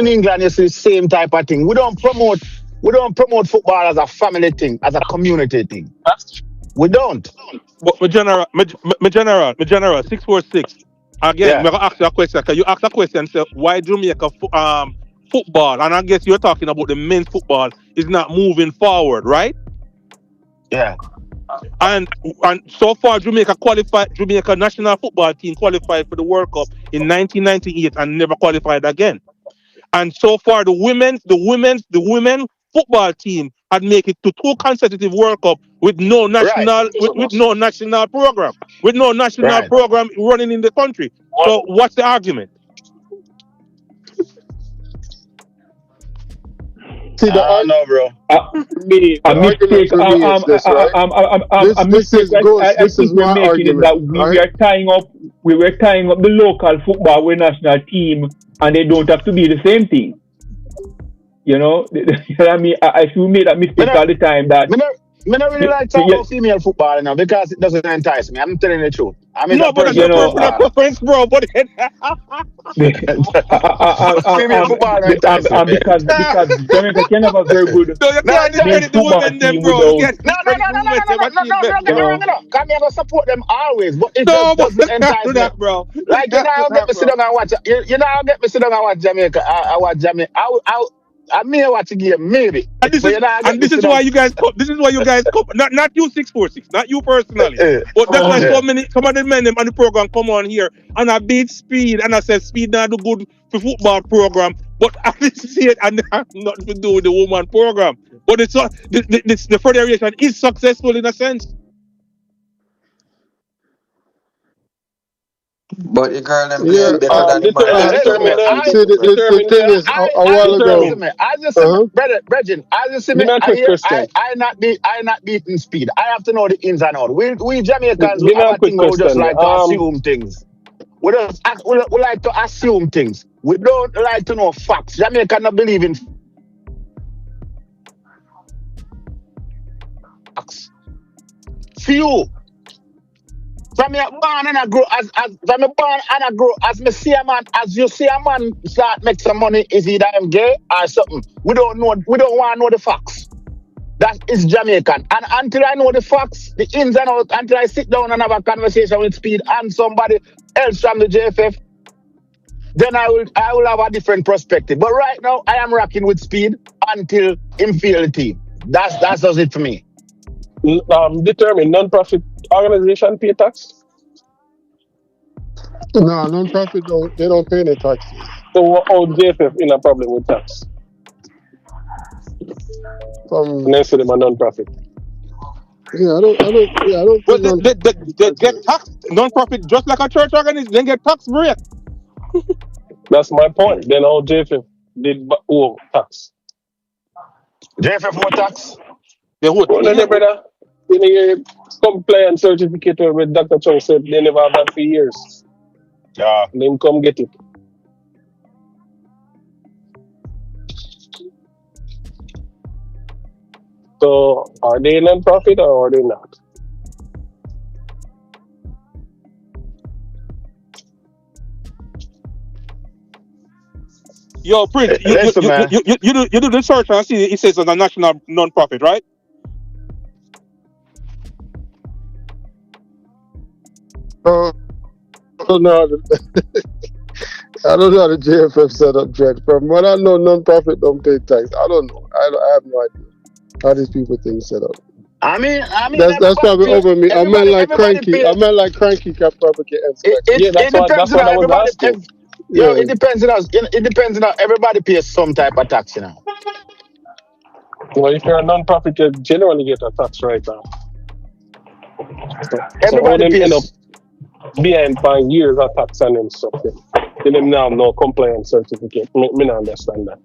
C: see the same type of thing. We don't promote football as a family thing, as a community thing. We don't.
O: But my general, 646. Again, I'm
C: Yeah.
O: gonna ask you a question. Can you ask a question? Say why Jamaica football? And I guess you're talking about the men's football is not moving forward, right?
C: Yeah.
O: And so far, Jamaica national football team qualified for the World Cup in 1998 and never qualified again. And so far, the women football team had made it to 2 consecutive World Cup with no national with no national program, running in the country. So what's the argument?
L: See,
C: I don't know, bro.
L: the argument for me is this, right?
J: A
L: This
J: mistake
L: is Ghost.
J: I
L: This is
J: think we're
L: my
J: making is
L: argument,
J: that we
L: right?
J: are tying up the local football with national team, and they don't have to be the same thing. You know, I mean, I feel made that mistake all the time. That
C: Me not really like talking about female football now because it doesn't entice me. I'm telling you the truth. I mean, a
O: No, but that's
C: personal
O: your personal
C: footballer.
O: preference, bro. But
C: Female football don't entice me.
J: because Jamaica can have a very good
O: No, you
C: No,
O: can't
C: no,
J: men's
O: discredit the
J: football
O: women, them,
J: team
O: bro. You
J: without,
O: can't discredit the women, them achievement,
C: get me
O: bro.
C: wrong, Come here, I go support them always, but it
O: No,
C: just
O: but
C: doesn't
O: you can't do
C: entice me.
O: that, bro. You
C: Like
O: can't do
C: I'll get
O: that,
C: me sit
O: bro.
C: down and watch. You know, I'll get me sit down and watch Jamaica. I watch Jamaica. I may watch a game, maybe.
O: And
C: But you know, I'll get me
O: this
C: sit
O: is
C: down.
O: why you guys come. This is why you guys come. Not you 646, not you personally. But that's why some of the men them on the program come on here and I beat Speed and I said Speed not do good for football program. But I didn't see it and have nothing to do with the woman program. But it's the federation is successful in a sense.
T: But the girl them
L: Yeah.
T: playing better than the man them
L: Listen,
T: support
L: see,
T: team.
L: the thing is, a while ago,
C: I just see me, brother, Bregin, I just see me.
U: Let me ask you a question.
C: I not beating Speed. I have to know the ins and outs. We Jamaicans, we
U: Give me
C: have
U: a
C: a
U: quick
C: thing where we just
U: question.
C: like to assume things. We like to assume things. We don't like to know facts. Jamaica not believe in facts. Few. From me born and I grow from me born and I grow as me see a man, as you see a man start make some money, is either I'm gay or something. We don't want to know the facts. That is Jamaican. And until I know the facts, the ins and outs, until I sit down and have a conversation with Speed and somebody else from the JFF, then I will have a different perspective. But right now I am rocking with Speed until him feel the team. That does it for me.
U: Determine non-profit organization pay tax.
L: no, non-profit don't pay any taxes.
U: So how JFF in a problem with tax? Next to them a non-profit.
L: Yeah, I don't
O: Well,
L: think
O: they get taxed non-profit just like a church organization. They get tax break.
U: That's my point. Then how JFF did owe tax?
C: JFF what tax?
O: They would.
U: Well, then, brother, in your compliance certificate with Dr. Chung said they never have that for years.
C: Yeah.
U: Then come get it. So, are they non-profit or are they not?
O: Yo, Prince,
C: Listen, man.
O: you do the search and see it says it's a national non-profit, right?
L: I don't know how I don't know how the JFF set up, Jack. From what I know, non-profit don't pay tax. I don't know. I have no idea how these people think set up.
C: I mean,
L: That's probably
C: pay,
L: over me. I meant like
C: everybody
L: cranky.
C: pay.
L: I meant like cranky can probably get
C: It depends on how everybody.
L: Yeah.
C: It depends on us. It depends on how everybody pays some type of tax, you know.
U: Well, if you're a non-profit, you generally get a tax write-off. So all
C: Everybody
U: them end up
C: pays.
U: behind for years of tax and them stuff. Then them now have no compliance certificate. Me not understand that.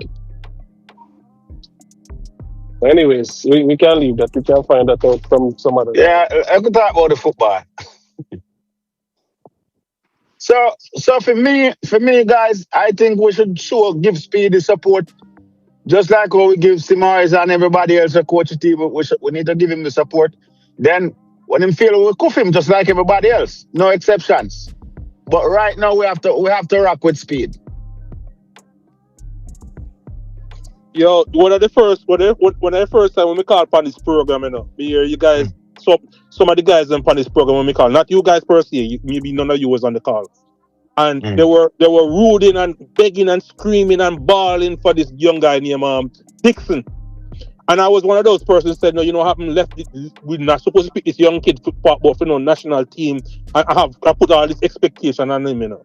U: But anyways, we can leave that. We can find that out from some other.
C: Yeah, I could talk about the football. So for me, guys, I think we should give Speed the support, just like how we give Simars and everybody else a coach team. We need to give him the support. Then when him fail, we cuff him just like everybody else, no exceptions. But right now we have to rock with Speed.
O: Yo, one of the first time when we call upon this program, you know, me hear you guys, some of the guys on this program when we call, not you guys per se, maybe none of you was on the call, and they were rooting and begging and screaming and bawling for this young guy named Dixon, and I was one of those persons who said, no, you know, haven't left. We're not supposed to pick this young kid for national team. I put all this expectation on him, you know,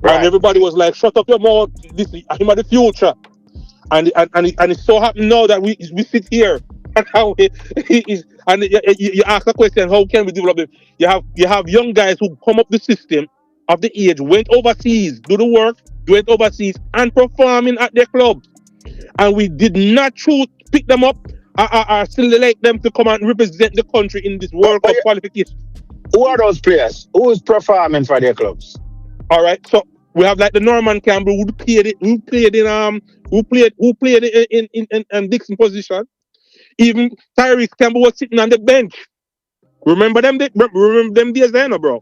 O: right. And everybody was like, shut up your mouth. This him at the future. And it so happened now that we sit here and how you ask the question, how can we develop it? You have young guys who come up the system of the age, went overseas, do the work, went overseas and performing at their club, and we did not pick them up or select them to come and represent the country in this World Cup qualification.
C: Who are those players? Who is performing for their clubs?
O: All right, so we have like the Norman Campbell who played in Dixon position. Even Tyrese Campbell was sitting on the bench. Remember them days then, bro?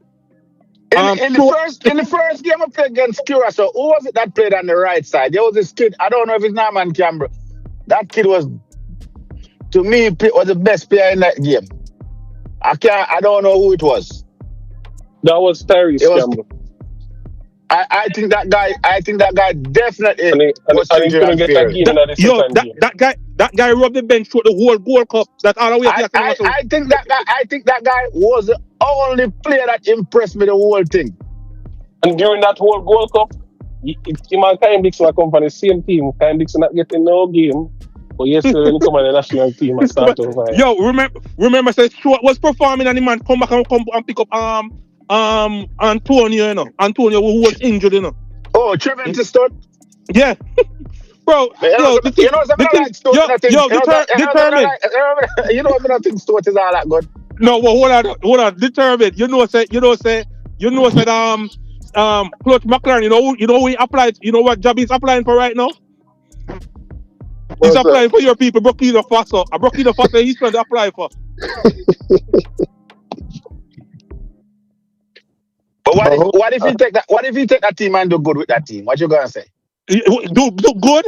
C: In the first game I played against Curacao, who was it that played on the right side? There was this kid, I don't know if it's Norman Campbell. That kid was, to me, was the best player in that game. I don't know who it was.
U: That was Tyrese Campbell.
C: I think that guy definitely was
U: going to get that game
O: that guy rubbed the bench through the whole Gold Cup. That's all the way.
C: I think that guy was the only player that impressed me the whole thing.
U: And during that whole Gold Cup, him and Kyle Dixon come from the same team. Kyle Dixon not getting no game. But yesterday when he come on the national team and start over.
O: Yo, remember say Stuart was performing and the man come back and pick up Antonio, you know. Antonio who was injured, you know.
C: Oh, Trevor Stuart?
O: Yeah. Bro,
C: you know I'm not think Stuart is all that good.
O: No, well, hold on. Determined. You know said Clutch McLaren, you know he applied, you know what job he's applying for right now? He's applying for your people, Burkina Faso. Burkina Faso he's trying to apply for.
C: But what if you take that team and do good with that team? What you gonna say?
O: Do good?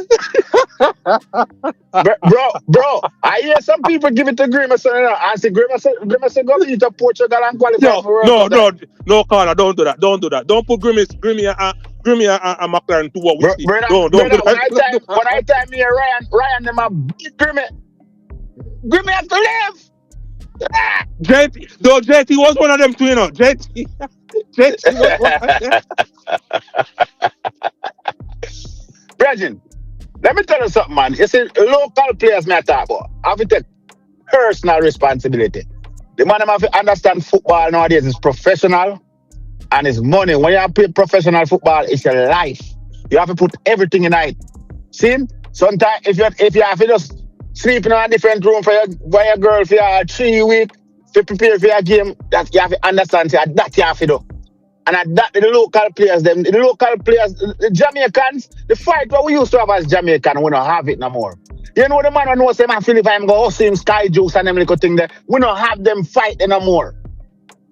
C: bro, I hear some people give it to Grimace and say Grimace go to Portugal and qualify for World Cup.
O: No, Carla, don't do that. Don't put Grimace and McLaren to what we see. Don't do that.
C: When I time me Ryan them a beat Grimace have to live.
O: JT was one of them too, you know. JT was one of them.
C: Brethren, let me tell you something, man. You see, local players may talk about have to take personal responsibility. The man have to understand football nowadays is professional and it's money. When you play professional football, it's your life. You have to put everything in it. See? Sometimes if you have to just sleep in a different room for your girl for your 3 weeks to prepare for your game, that you have to understand that you have to do. And that the local players, the Jamaicans, the fight what we used to have as Jamaican, we don't have it no more. You know the man who knows him, Philip, I'm going to see him Sky Juice and them little thing there. We don't have them fight no more.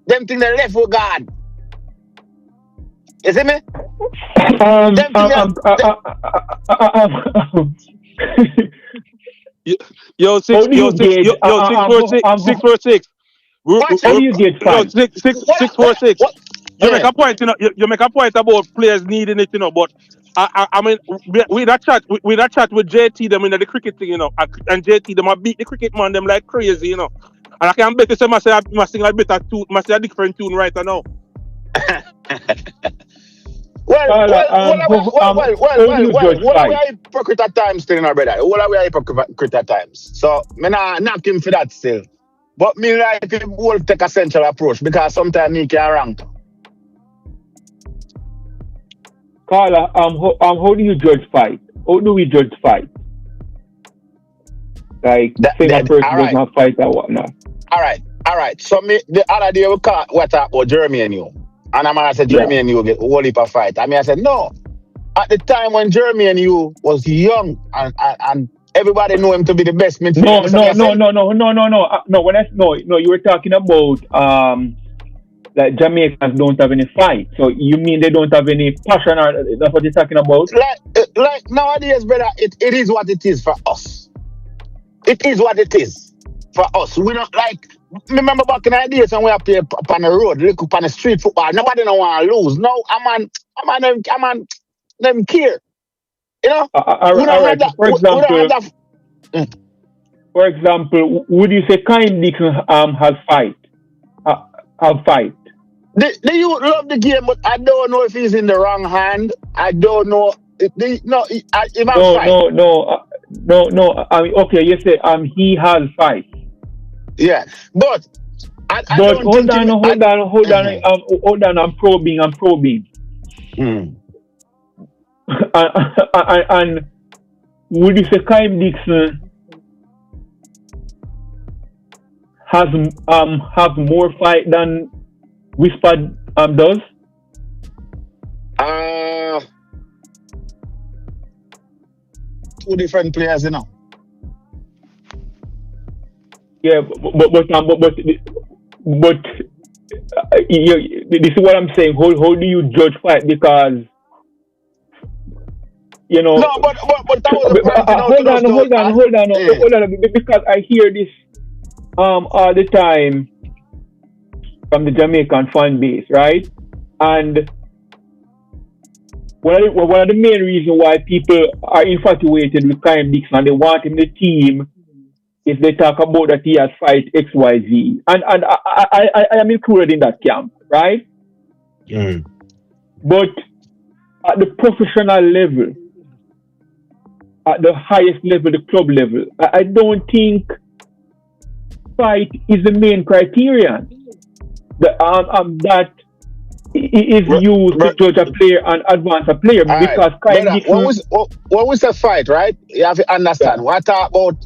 C: Them thing they left with God. You see me?
J: Um,
C: Them thing,
J: um, um, um, um,
O: Yo,
J: how do you gauge?
O: 646.
C: watch
J: How
C: it.
J: do you gauge
O: Yo,
J: fight?
O: 646.
C: What?
O: You make a point, you make a point about players needing it, but I mean, with that chat, with JT them in the cricket thing, and JT them I beat the cricket man them like crazy, And I can bet you say I sing a better tune, I say a different tune right now.
C: Well,
J: How do you judge
C: we
J: fight?
C: are hypocrite at times still, brother. All we are hypocrite at times. So, me not knock him for that still. But me like him will take a central approach because sometimes he can rank.
J: Carla, how do you judge fight? How do we judge fight? Like, saying a person does not fight or whatnot.
C: All right. So me the other day we talk about Jeremy and you. And I'm gonna say Jeremy and you get a whole heap of fight. I said no. At the time when Jeremy and you was young and everybody knew him to be the best midfielder.
J: No. You were talking about that Jamaicans don't have any fight. So you mean they don't have any passion, or that's what you're talking about?
C: Like nowadays, brother, it is what it is for us. It is what it is for us. We don't like. Remember back in the days when we are playing on the road, look up on the street football. Nobody don't want to lose. No, I'm on them care. We don't have that.
J: For example, would you say Kyle Dixon has fight? Have fight?
C: The youth love the game, but I don't know if he's in the wrong hand. I don't know. No.
J: I mean, okay, you say he has fight.
C: Yeah, but I
J: but
C: don't
J: hold on. I'm probing. And would you say Kyle Dixon have more fight than Whispered does?
C: Two different players,
J: Yeah, but this is what I'm saying. How do you judge fight? Because
C: No, but that was
J: hold on. Because I hear this all the time from the Jamaican fan base, right? And one of the main reasons why people are infatuated with Kyle Dixon and they want him in the team is they talk about that he has fight XYZ. And I am included in that camp, right? But at the professional level, at the highest level, the club level, I don't think fight is the main criterion that is used to judge a player and advance a player. Because
C: when we say fight, right? You have to understand. We talk about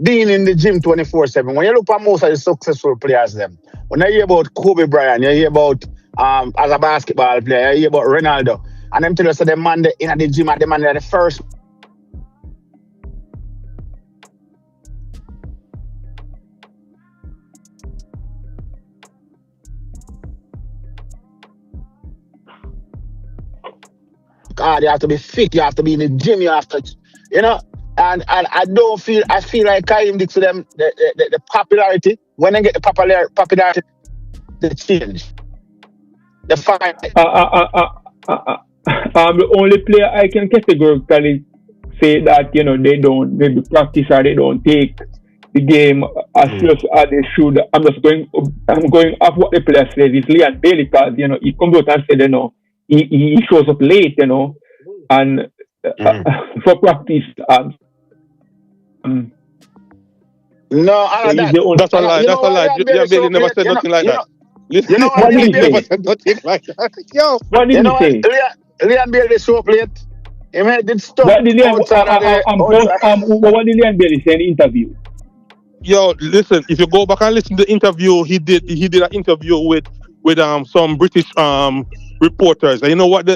C: being in the gym 24/7. When you look at most of the successful players, when you hear about Kobe Bryant, you hear about as a basketball player, you hear about Ronaldo, and them tell us that the man in the gym at the man the first. God, you have to be fit, you have to be in the gym, you have to, and I feel like Kyle Dixon to them the popularity, when they get the popularity, the change. The fight.
J: The only player I can categorically say that, they don't maybe practice or they don't take the game as serious as they should. I'm going off what the player says. It's Leon Bailey, because, he comes out and said, he shows up late, and for practice.
C: No,
O: that's a lie. That's a lie. Leon Bailey never said nothing like that.
J: What did he say?
O: Never said nothing like that. Yo,
J: what did he say?
C: Leon Bailey show up late. He did stuff.
J: What did Leon Bailey say in the interview?
O: Yo, listen. If you go back and listen to the interview, he did an interview with some British reporters. And you know what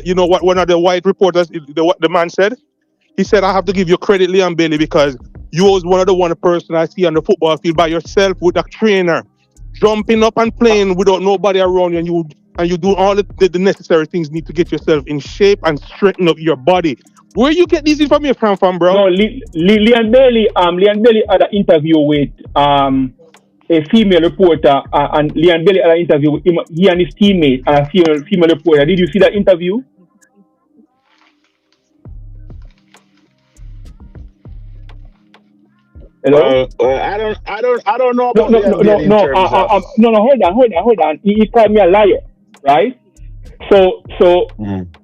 O: one of the white reporters, the man said? He said, I have to give you credit, Leon Bailey, because you was one person I see on the football field by yourself with a trainer, jumping up and playing without nobody around you, and you do all the necessary things need to get yourself in shape and straighten up your body. Where you get these information from, bro?
J: No, Leon Bailey had an interview with a female reporter, and Leon Bailey had an interview with him, he and his teammate, and a female reporter. Did you see that interview? Hello?
C: I don't know
J: No,
C: about
J: no,
C: the
J: no,
C: NBA in
J: no,
C: terms of.
J: no, hold on. He called me a liar, right? So,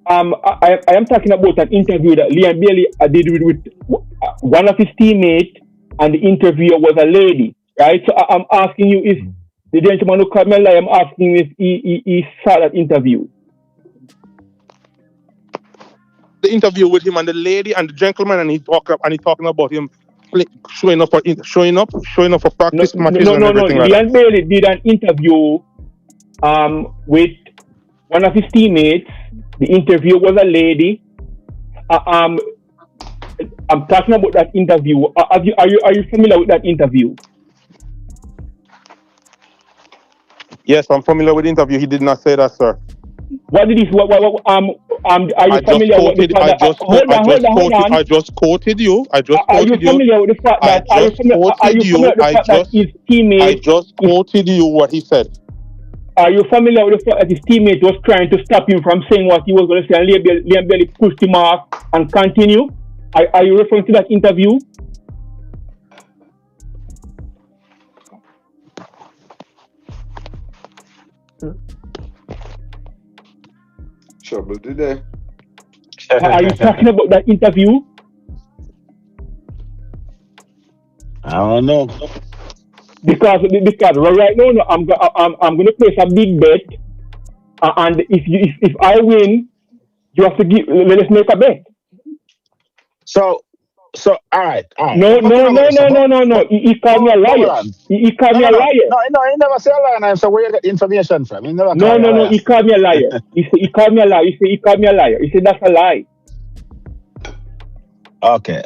J: I am talking about an interview that Leon Bailey did with one of his teammates, and the interviewer was a lady, right? So I'm asking you if the gentleman who called me a liar, I'm asking you if he saw that interview.
O: The interview with him and the lady and the gentleman, and he's talking about him showing up for practice matches and everything like that.
J: Leon Bailey did an interview with one of his teammates. The interview was a lady. I'm talking about that interview. Are you familiar with that interview?
O: Yes, I'm familiar with the interview. He did not say that, sir.
J: What did he? Are you familiar with the fact that? Hold on.
O: I just quoted you.
J: Are you familiar with the fact that? Are you familiar with the fact that his teammate?
O: I just quoted you what he said.
J: Are you familiar with the fact that his teammate was trying to stop him from saying what he was going to say, and Leon Bailey pushed him off and continue? Are you referring to that interview?
G: Trouble today.
J: Are you talking about that interview?
C: I don't know.
J: Because right now I'm going to place a big bet, and if I win, you have to let's make a bet.
C: So all right.
J: No. He called me a liar. He called me a liar.
C: No, he never said a liar. So where you get the information from? He never.
J: No. He called me a liar. He called me a liar. He called me a liar. He said that's a lie.
C: Okay.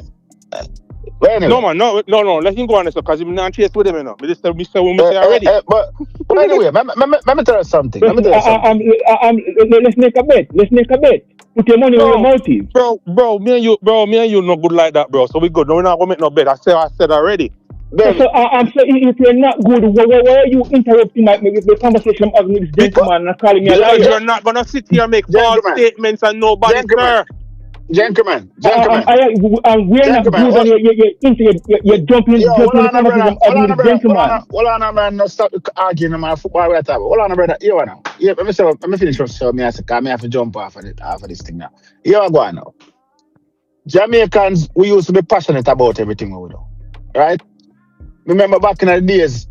C: Well, anyway.
O: No, man, no. Let him go on this because I'm not chased with him, you know. Me say already.
C: But anyway, let me tell you something.
J: Let's make a bet. Put your money where your mouth is.
O: Bro, me and you not good like that, bro. So we good. No, we're not gonna make no bet. I said already.
J: So if you're not good, why are you interrupting the conversation of this gentleman and calling me a liar?
O: You're not gonna sit here and make false statements and nobody, sir.
C: Gentlemen.
J: We're not good, and you're jumping in the conversation of this gentleman.
C: Hold on, man. No stop arguing about football. Hold on, brother. Here now. Yeah, let me finish up. So me have to jump off of this thing now. Here I go now. Jamaicans, we used to be passionate about everything we do, right? Remember back in the days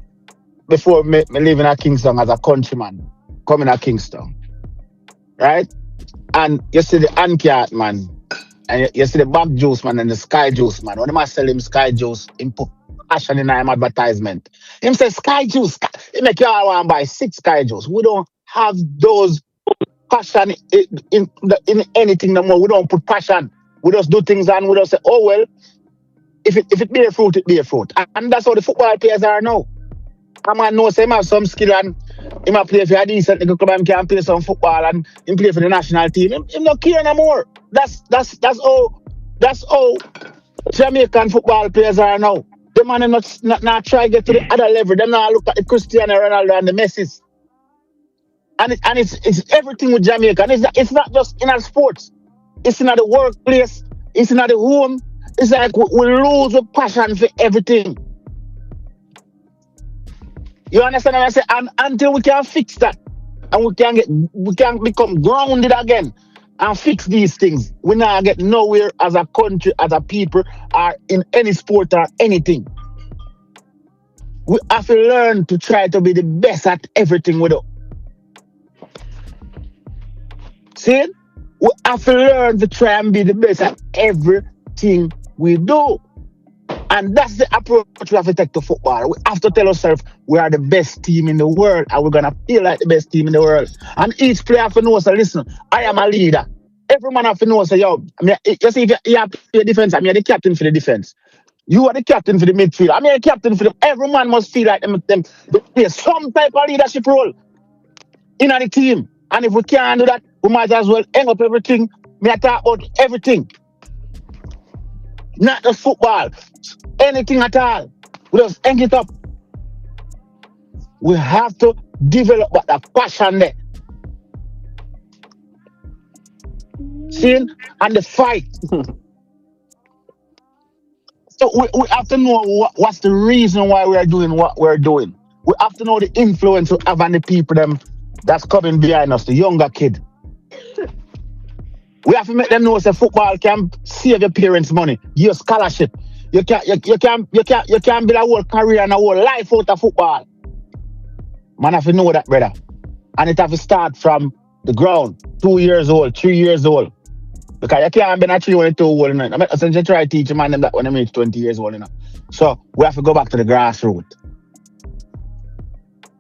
C: before me living at Kingston as a countryman, coming at Kingston, right? And you see the Ankiat man, and you see the Back Juice man and the Sky Juice man. When they must sell him Sky Juice, him put passion in him advertisement. Him say Sky Juice, he make you all want to buy 6 Sky Juice. We don't have those passion in anything no more. We don't put passion. We just do things and we just say, oh well, if it bear fruit, it bear fruit. And that's how the football players are now. A man knows him have some skill and he might play for a decent club and can play some football and him play for the national team. Him not care no more. That's how Jamaican football players are now. The man not try to get to the other level. They not look at the Cristiano Ronaldo and the Messi. And it's everything with Jamaica. And it's not just in our sports. It's in the workplace. It's in the home. It's like we lose the passion for everything. You understand what I say? And until we can fix that, and we can become grounded again and fix these things, we not get nowhere as a country, as a people, or in any sport or anything. We have to learn to try to be the best at everything we do. See? We have to learn to try and be the best at everything we do. And that's the approach we have to take to football. We have to tell ourselves we are the best team in the world and we're going to feel like the best team in the world. And each player have to know, so listen, I am a leader. Every man have to know, so yo, you see, if you have to play defense, I'm the captain for the defense. You are the captain for the midfield. I'm the captain for them. Every man must feel like them play some type of leadership role in the team. And if we can't do that, we might as well hang up everything. Me I talk about everything. Not just football. Anything at all. We just hang it up. We have to develop that passion there. Seeing and the fight. So we have to know what's the reason why we are doing what we're doing. We have to know the influence we have on the people them that's coming behind us, the younger kid. We have to make them know that football can save your parents' money, your scholarship. You can build a whole career and a whole life out of football. Man have to know that, brother. And it have to start from the ground, 2 years old, 3 years old. Because you can't be a 3 when you're too old. I mean, essentially try to teach a man them that when they reach 20 years old. So we have to go back to the grassroots.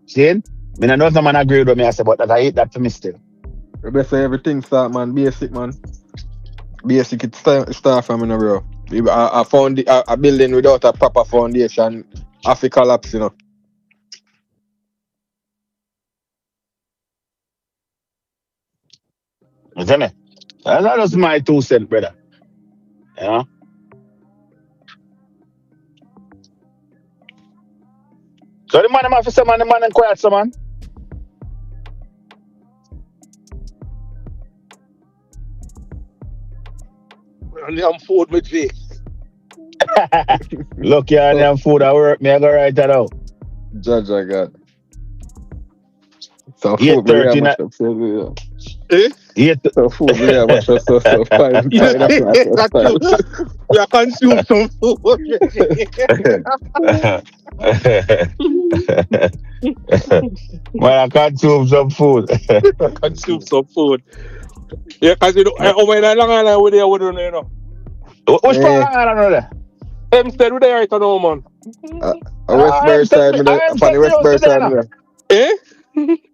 C: See? I mean, I know some man agree with me, I say, but that I hate that for me still.
G: You better say everything start, man. Basic, man. Basic, it start from, bro. I found a building without a proper foundation have to collapse, You
C: see me? That's just my 2 cents, brother. Yeah. So the man have to say, man, the man and quiet, so man.
R: And I'm food with G.
C: Look, yeah, and them food at work, me I go write that out.
G: Judge, I got. So
C: Yeah,
G: food, yeah,
C: 13.
G: much up, so
R: Eh?
C: Yeah,
G: so food, yeah, much up, so 5.
R: We are consume some food.
C: Man, I consume some food.
R: Consume some food. Yeah, because over there, long island, we there, we don't know.
C: Which part of Long Island are there?
R: Hempstead, we there right now, man.
G: Westbury side, on the Westbury side,
R: Eh?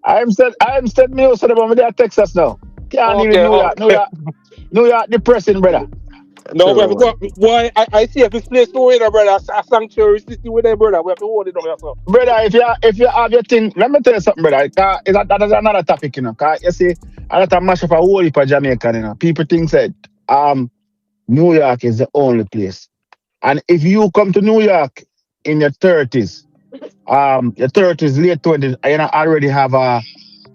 C: I'm said me also about there Texas now. Can't even New York depressing, brother.
R: No, we have to go. Boy, I see if this place to win, brother. A sanctuary city with them, brother. We have to hold it on yourself.
C: Brother, if you have your thing, let me tell you something, brother. That is another topic, Cause you see, a lot of mash up a whole heap of Jamaican, People think that New York is the only place. And if you come to New York in your 30s, late 20s, and you already have a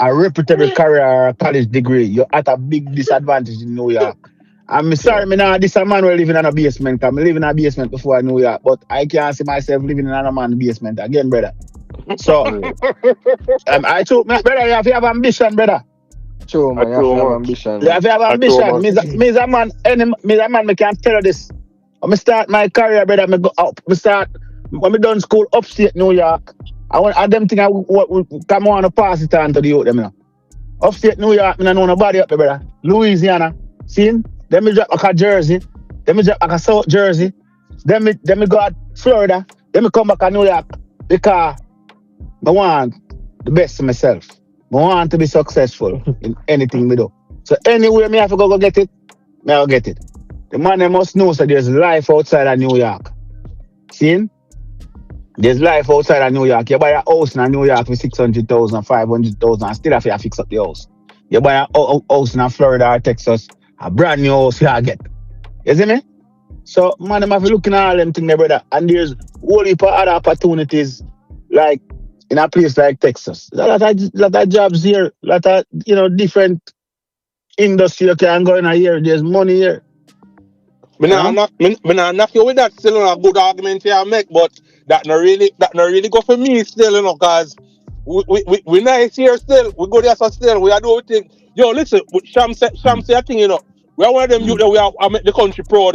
C: reputable career or a college degree, you're at a big disadvantage in New York. I'm sorry, this a man will living in a basement. I'm living in a basement before New York, but I can't see myself living in a man's basement again, brother. So, I told my brother, you have to have ambition, brother.
G: True, man. You have to have ambition.
C: You have to have ambition. Me a man, me can tell you this. When I start my career, brother, me go up. When I done school upstate New York, I them think I come on to pass it on to the youth, them, Upstate New York, I don't know nobody up there, brother. Louisiana, see? Then me drop like a Jersey. Then me drop like a South Jersey. Then me go to Florida. Then me come back to New York because I want the best of myself. I want to be successful in anything we do. So anywhere me have to go get it, I'll get it. The man must know that there's life outside of New York. See? There's life outside of New York. You buy a house in New York for 600,000, 500,000 and still have to fix up the house. You buy a house in Florida or Texas, a brand new house you get. You see me? So, man, I'm looking at all them things there, brother. And there's a whole heap of other opportunities, like in a place like Texas. There's a lot of jobs here, a lot of, different industry you can go in here. There's money here.
R: Me not knock you with that still a good argument you make, but that not really go for me still, cause we nice here still. We go there so still. We are doing things. Yo, listen, Sham say a thing, We are one of them youth that we make the country proud,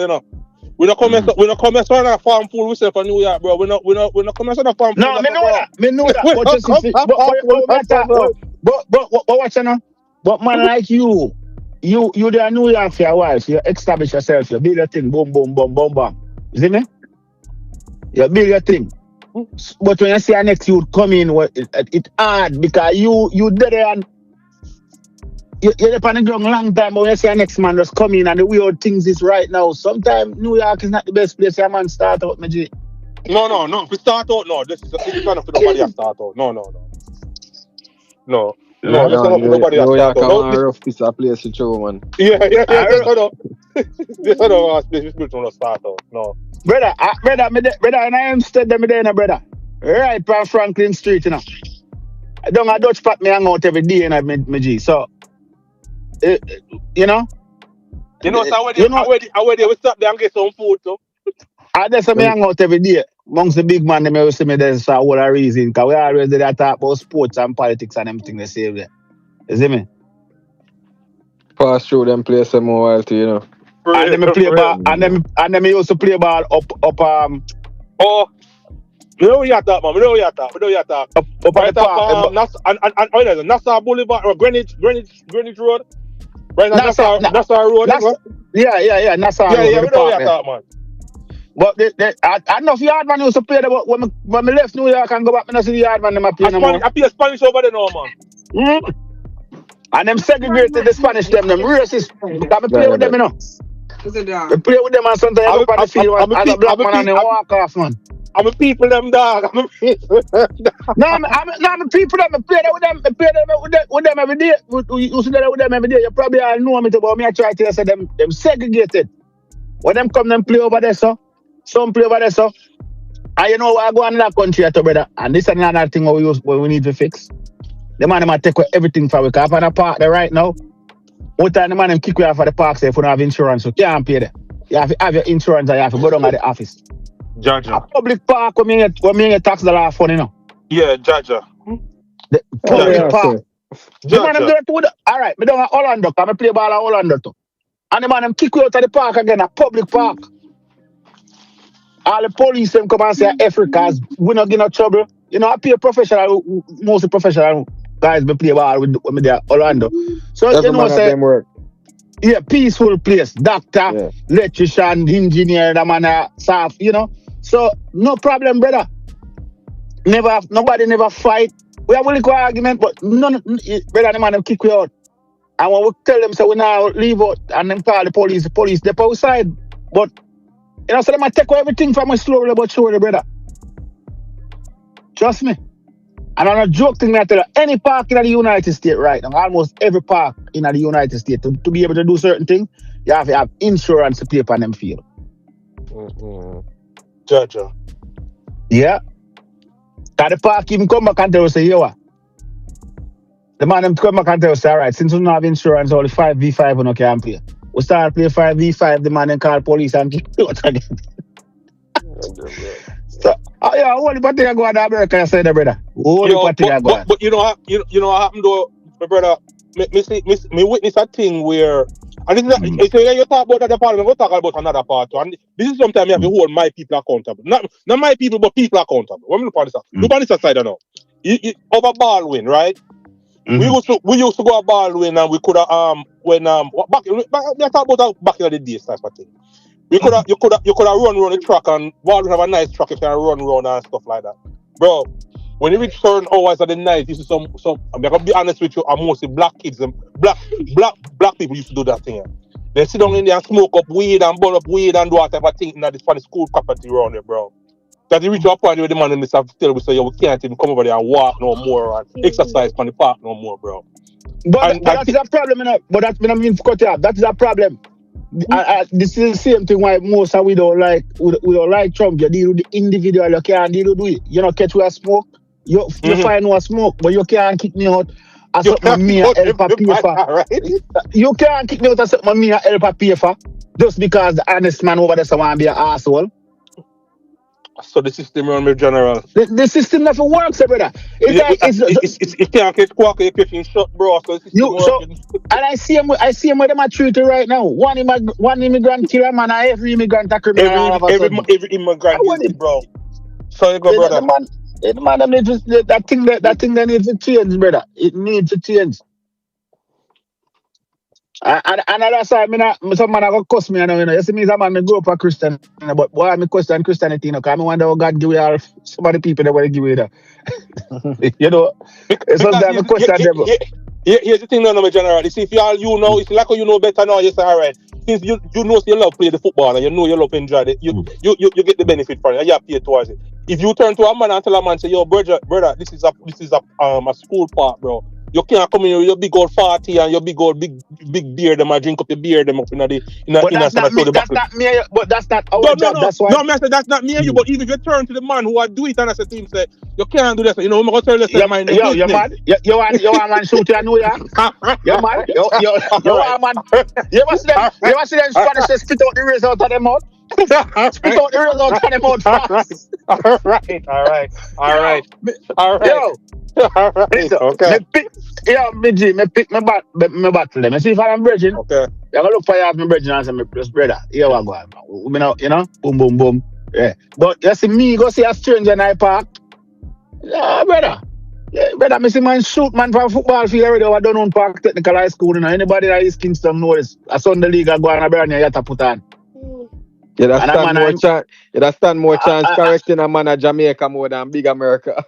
R: We not come on a farm fool we say for New York, bro. We not come on a farm fool.
C: No, me know that. But watch now. But man like you there in New York for a while, so you establish yourself, you build your thing, boom, boom, boom, boom, boom. You see me? You build your thing. But when you see a next youth come in, it's hard because you there and you're up on the ground long time, but when you see a next man just come in and the weird things is right now, sometimes New York is not the best place a man start out, my G.
R: No. If we start out, no. This is not for nobody to start out. No.
G: No,
R: just nobody has
G: no,
R: start out.
G: a rough piece of place to throw, man.
R: Yeah, just hold Just hold on, this will start out. No.
C: Brother, and I am stead them there, brother. Right from Franklin Street, you know. I don't a Dutch pot me hang out every day, me G. So, you know.
R: So where they will stop there and get some food, so.
C: I just me hang out every day. Amongst the big man, they may see me there's for all a reason. Because we always did that talk about sports and politics and everything they say there. You see me?
G: Pass through them place some more while too, you know.
C: And then me play ball, and then me used to play ball up
R: Oh, you know what you talk, man. You know what you talk.
C: Up
R: right
C: at the park.
R: And Nassau Boulevard or Greenwich Road. Right now, Nassau Road.
C: Yeah, Nassau Road.
R: Yeah, we know what you talk, man.
C: But I know if yard man used to play there, but when me left New York and go back, I see the yard man them play no more.
R: I play Spanish over there now, man.
C: And them segregated the Spanish them racist. Because I play with them, you know. I play with them and sometimes I go on the field as a black man and they walk off, man.
R: I'm a people them dog. I'm a people them dog.
C: No, I'm a people them. I play with them. I play with them every day. You see that with them every day. You probably all know me about me. I try to tell you, say them segregated. When them come, them play over there, so. Some play over there, so. And you know what I go in that country, brother. And this is another thing we need to fix. The man might take away everything for we. Because on the park there right now, what time the man them kick you off of the park say if you don't have insurance, so you can't pay there. You have to have your insurance and you have to go down to the office.
R: Jaja.
C: A public park when me get tax dollar for, you know.
R: Yeah, Jaja.
C: The public park. The man them do it with alright, me down at Orlando, because I play ball at Orlando too. And the man them kick you out of the park again, a public park. All the police them come and say Africans, we not get no trouble. You know, I play professional, mostly professional guys me play ball with me there Orlando. So
G: every
C: you know say
G: work.
C: Yeah, peaceful place. Doctor, electrician, engineer, the man staff, you know. So no problem, brother. Nobody never fight. We have a little argument, but brother, the man them kick you out. And when we tell them so we now leave out and them call the police they're outside. But you know, so they might take away everything from us slowly but surely, brother. Trust me. And I'm not joking, I tell you, any park in the United States right now, almost every park in the United States, to be able to do certain things, you have to have insurance to pay upon them field.
R: Jaja.
C: Yeah. Because the park even come back and tell us, say, yo, the man them come back and tell us, all right, since we don't have insurance, only 5v5 we no can play. We start play 5v5, the man then call police and kick you out again. So, yeah, only party I go to America, I say that, brother. Only party I go.
R: But you know what happened though, my brother. Me witness a thing where, and this is it's you talk about that part, we talk about another part. And this is sometimes you have to hold my people accountable. Not my people, but people accountable. When we look at this, look on this side now. Over Baldwin, right? Mm-hmm. We used to go to Baldwin and we could have back back in the days type of thing. You could have run around the track and Baldwin have a nice track if you can run around and stuff like that. Bro, when you reach certain hours of the night, you see some I'm gonna be honest with you, mostly black kids and black people used to do that thing. They sit down in there and smoke up weed and burn up weed and do that type of thing in this funny school property around there, bro. That you reach a point where the man and this have to tell we say, we can't even come over there and walk no more and exercise on the park no more, bro.
C: But that's a problem, you know. But that's been a cut up. That is a problem. This is the same thing why most of we don't like Trump. You deal with the individual, you can't deal with it. You know, catch where smoke, you find what smoke, but you can't kick me out as something me help a pay for. Right? You can't kick me out as something me help a pay for just because the honest man over there want to be an asshole.
R: So the system around me general.
C: The system never works, brother.
R: It can't get quack, you can shut, bro. So
C: and I see him where them are treated right now. One immigrant kill a man, and every immigrant a criminal.
R: Every immigrant is bro. So you go, brother.
C: The man that thing that needs to change, brother. It needs to change. And that's why some man go cuss me, you know. You see me as a man, me grow up a Christian, but why me question Christianity, you know, because I wonder how God give you all some of the people that want to give you that. You know, sometimes I question them.
R: Here's the thing now, my general. You see, if you know, it's like you know better now, you say, all right. Since you know you love play the football and you know you love enjoy it, you get the benefit from it and you have to pay towards it. If you turn to a man and tell a man, say, yo, brother, this is a school park, bro.
O: You can't come in with your big old 40 and your big old big beer them and drink up your beer them up in the
C: But that's not me. That's not me. But that's not our job. That's why.
O: No, I said that's not me and you. But even if you turn to the man who do it and I said to him, say you can't do that. You know, I'm gonna tell you, say, mind
C: yo, you man, you want man shoot you, I know ya. You man, you want man. You ever see them? You ever see them Spanish say spit out the razor out of them mouth? Spit out the razor out of them mouth fast.
O: All right.
C: Yo, listen,
O: Okay.
C: me pick my battle them. I see if I'm bridging.
O: Okay.
C: You gonna look for you as my bridging and say, me plus brother. Here we go. We know, boom, boom, boom. Yeah. But you see me go see a stranger in the park. Yeah, brother. Yeah, brother, me see man shoot man from football field already. I don't know park technical high school. Anybody that is Kingston knows. I saw the league I go on a brand new yata put on.
T: You stand more chance correcting a man at Jamaica more than big America.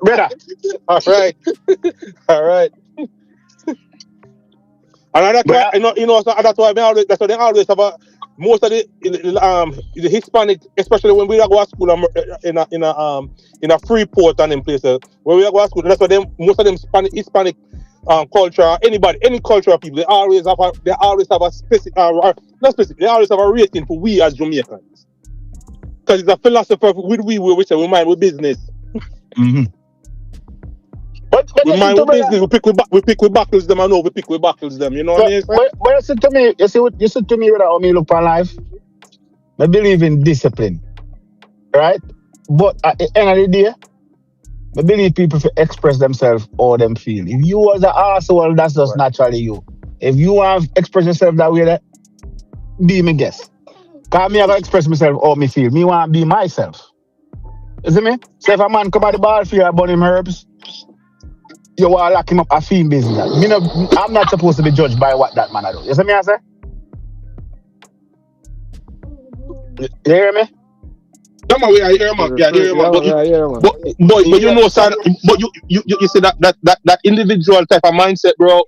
C: Brother.
O: All right. And that's why that's why that's why they always have most of the Hispanic, especially when we go to school in a Freeport and in places where we go to school. That's why most of them Hispanic culture, any cultural people, they always have a specific, not specific. They always have a rating for we as Jamaicans, because it's a philosophy with we say we mind with business.
C: Mm-hmm. But
O: we mind with business. We pick with buckles them. I know we pick with buckles them. You know what I mean?
C: But listen to me. You see to me with how me look for life. I believe in discipline, right? But at the end of the day, I believe people to express themselves how them feel. If you was an arsehole, that's just naturally you. If you want to express yourself that way, be my guest. Because me I gotta express myself how me feel. Me want to be myself. You see me? So if a man come at the ball field and burn him herbs, you want to lock him up a fiend business. I'm not supposed to be judged by what that man do. You see me I say? You hear me?
O: Come on, I hear him. Yeah, I hear him. But you know, son. But you see that individual type of mindset, bro.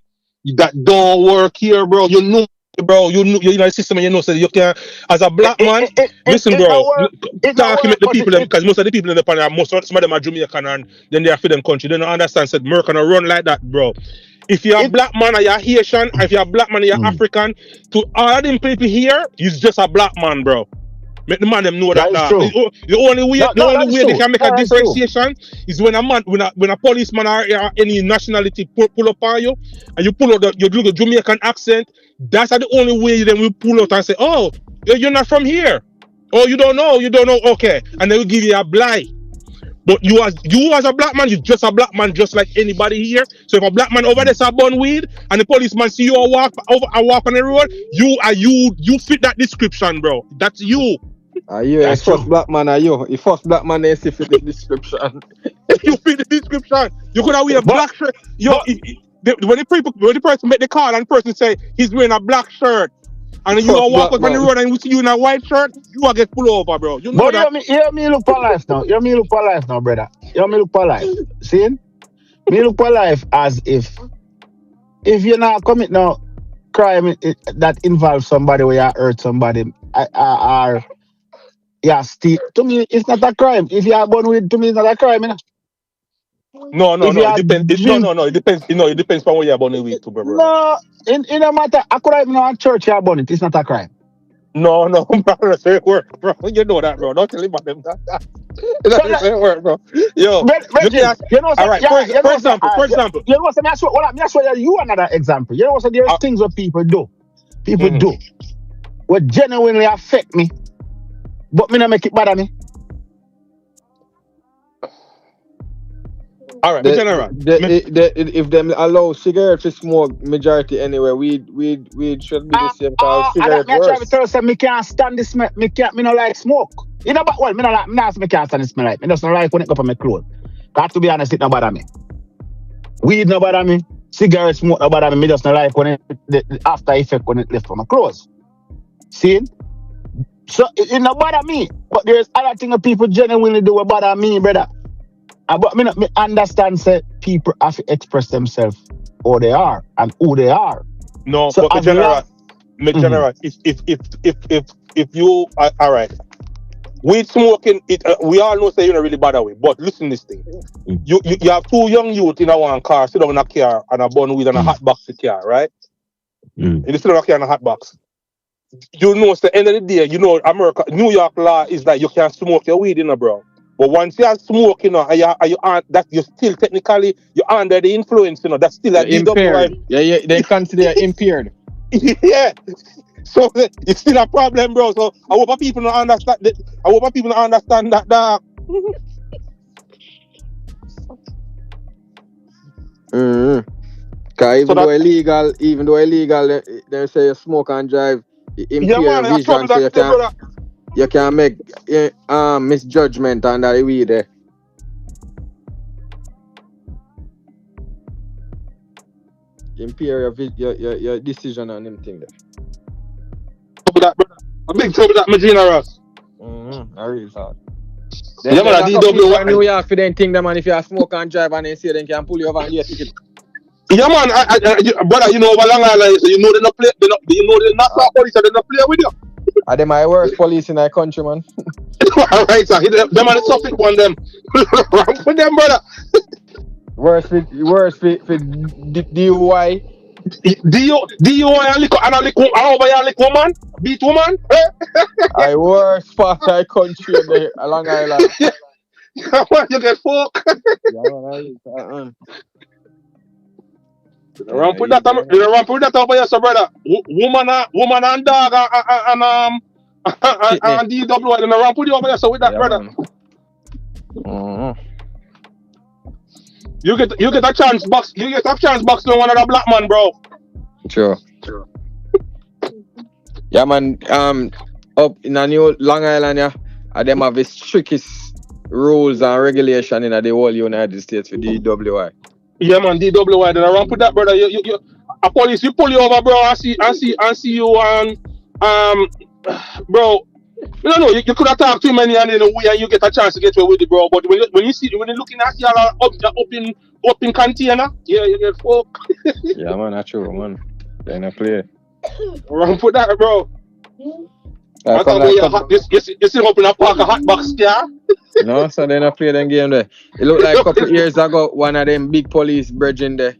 O: That don't work here, bro. You know, bro. You know the system, and you know, so you can as a black man. Listen, bro. Document the people because most of the people in the panel, some of them are Jamaican, and then they are for them country. They don't understand. Said American run like that, bro. If you're a black man or you're Haitian, if you're a black man or you're African, to all of them people here, you're just a black man, bro. Make the man them know that. The only way they can make a differentiation is when a policeman or any nationality pull up on you and you pull out your little Jamaican accent. That's the only way then we pull out and say, "Oh, you're not from here. Oh, you don't know. Okay," and they will give you a blight. But you as a black man, you're just a black man, just like anybody here. So if a black man over there say bun weed and the policeman see you walk on the road, you fit that description, bro. That's you.
T: Are you a first black man? Are you? The first black man is fit the description.
O: You fit the description. You could have wear a black shirt. When the person make the call and the person say he's wearing a black shirt, and then you walk up on the road and we see you in a white shirt, you will get pulled over, bro. You know that.
C: Hear me look for life now. Brother. Hear me look for life. See? Me look for life as if you're not commit no crime that involves somebody where you hurt somebody or steal. To me, it's not a crime. If you are born with, to me, it's not a crime, you know?
O: No. It depends. No. It depends. It depends on what you're born with, too, bro.
C: No, in a matter. I could have been in a church you're born it. It's not a crime.
O: No, bro. Say work, bro. You know that, bro. Don't tell him about them. That's say work, bro. Yo, all right. For example,
C: you know what? I'm sure you another example. You know what? There's things that people do. People do what genuinely affect me, but me not make it bother me.
O: All right, general.
T: If them allow cigarette to smoke majority anyway, we should be the same cause cigarette
C: worse. I try to tell you, me can't stand the smell. Me no like smoke. You know, but me can't stand the smell. Like me just don't like when it go on my clothes. Got to be honest, it no bother me. Weed no bother me. Cigarette smoke no bother me. Me just don't like when the after effect when it left from my clothes. See? So it no bother me. But there's other things that people genuinely do what bother me, brother. But me understand say people have to express themselves how they are and who they are.
O: No, so but general, if you all right, weed smoking, we all know say you don't really bother with. But listen this thing. You have two young youth in a one car, sit down in a car and a bun weed and a hot box the car, right? You sit down in a car and a hot box. You know, it's the end of the day, you know, America, New York law is that you can't smoke your weed, bro. But once you are smoking, and you aren't, that you're still technically you're under the influence, that's still a
T: You're
O: DWI.
T: impaired. Yeah, they consider you impaired.
O: Yeah. So it's still a problem, bro. So I hope people don't understand that. I hope people don't understand that.
T: Cause even though illegal, they say you smoke and drive, impair
O: man, I
T: vision,
O: trouble
T: so
O: that,
T: you can make misjudgment on that weed there. Impair your decision on them thing there.
O: A big trouble that, my generous.
T: I really thought.
O: Yeah, man, DWI.
T: New York for them thing, man. If you smoke and drive and they say they can pull you over and get a ticket.
O: Yeah, man, brother, you know over Long Island, so you know they not play. You know they not stop police, and they not play with you.
T: Are they my worst police in our country, man?
O: All right, sir. Them are the topic one them. Wrong for them, brother.
T: Worst for DUI.
O: DUI and a lick over your lick woman, beat woman.
T: I worst part of country in the Long Island.
O: You get fucked. Ramp with that over here, so brother. Woman and dog and DWI, and ramp with you over here, so with that, brother. You get a chance box. You get a chance box to one of the black man, bro.
T: Sure. Yeah, man. Up in a new Long Island, yeah, them have the strictest rules and regulation in the whole United States for DWI.
O: Yeah, man, DWI. Then I ramp with that, brother. You a police, you pull you over, bro. I see you and bro. You don't know. You could have talked too many and in a way, and you get a chance to get away with it, bro. But when you're looking at your open container, yeah, you get fucked.
T: Yeah, man, that's true, man. They not play.
O: Ramp with that, bro. I thought you see open a park a hot box, yeah.
T: No, so they not play them game there. It looked like a couple years ago, one of them big police bridging there,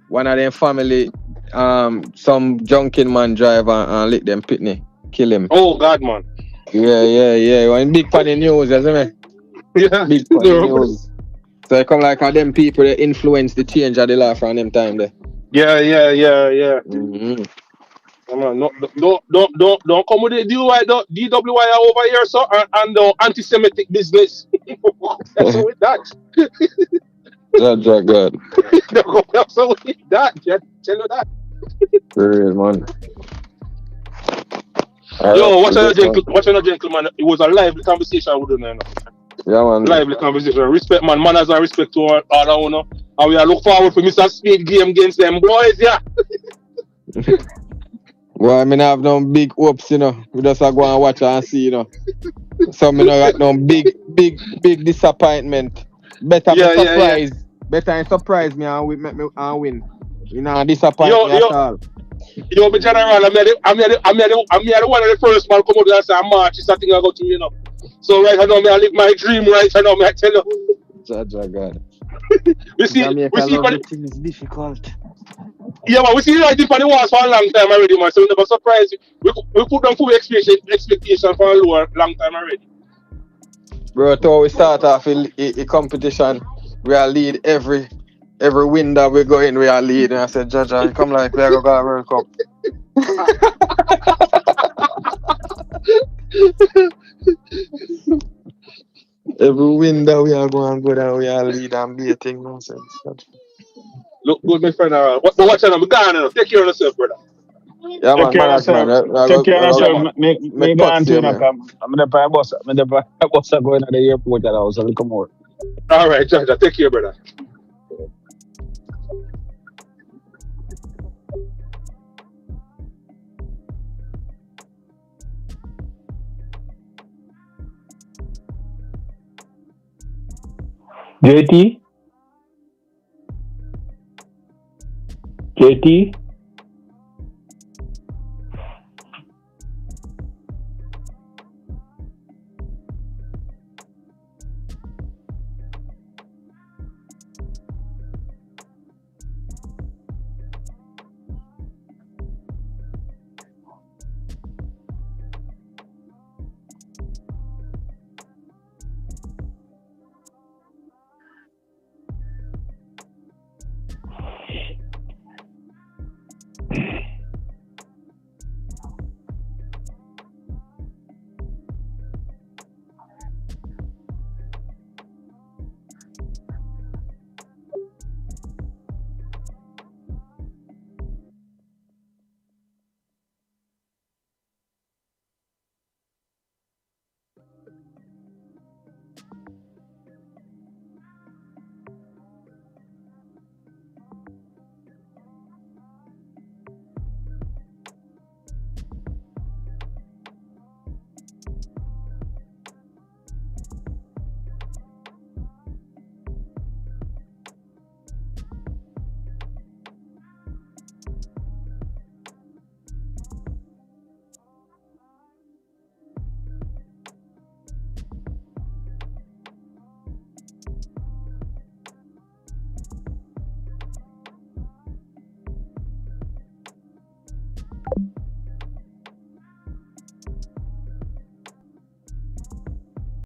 T: one of them family, some junkin man drive and lick them pitney, kill him.
O: Oh God, man.
T: Yeah. One big funny news, you see me?
O: Yeah.
T: Big funny news. So it come like how them people they influence the change of the law from them time there.
O: Yeah.
T: Mm-hmm.
O: Don't come with the DWI over here, so and anti-Semitic business. That's with that.
T: That's good.
O: Don't come also with that. Tell you that.
T: Very man.
O: Yo, watch on gentleman. It was a lively conversation with them.
T: Yeah, man.
O: Lively conversation. Respect, man. Manners and respect to all our and we are look forward for Mr. Speid game against them boys, yeah.
T: Well, I mean, I have no big hopes, We just go and watch and see, So, I got no big disappointment. Better surprise. Better surprise me and win. Disappoint me at all.
O: Yo, my general, I'm the one of the first man come out there and say, March is something I got to, So, right now, I live my dream right now, I tell you.
T: God.
O: we see, but
T: it's difficult.
O: Yeah, but we see like this for the wars for a long time already, man. So we never surprise you. We put them full expectation for a long time already.
T: Bro, so we start off a competition. We are lead every win that we go in, we are lead. And I said, Jaja, come like we are going to go World Cup. Every win that we are going to go down, we are lead and be a thing nonsense.
O: Look good, my friend. Watch out, I'm going. Take care of yourself, brother.
T: Yeah, man.
K: Take care of yourself. Me go on to you, I'm the bus. I'm the bus going to the airport and I was going to come over.
O: All right, Jaja. Take care, brother.
J: JT?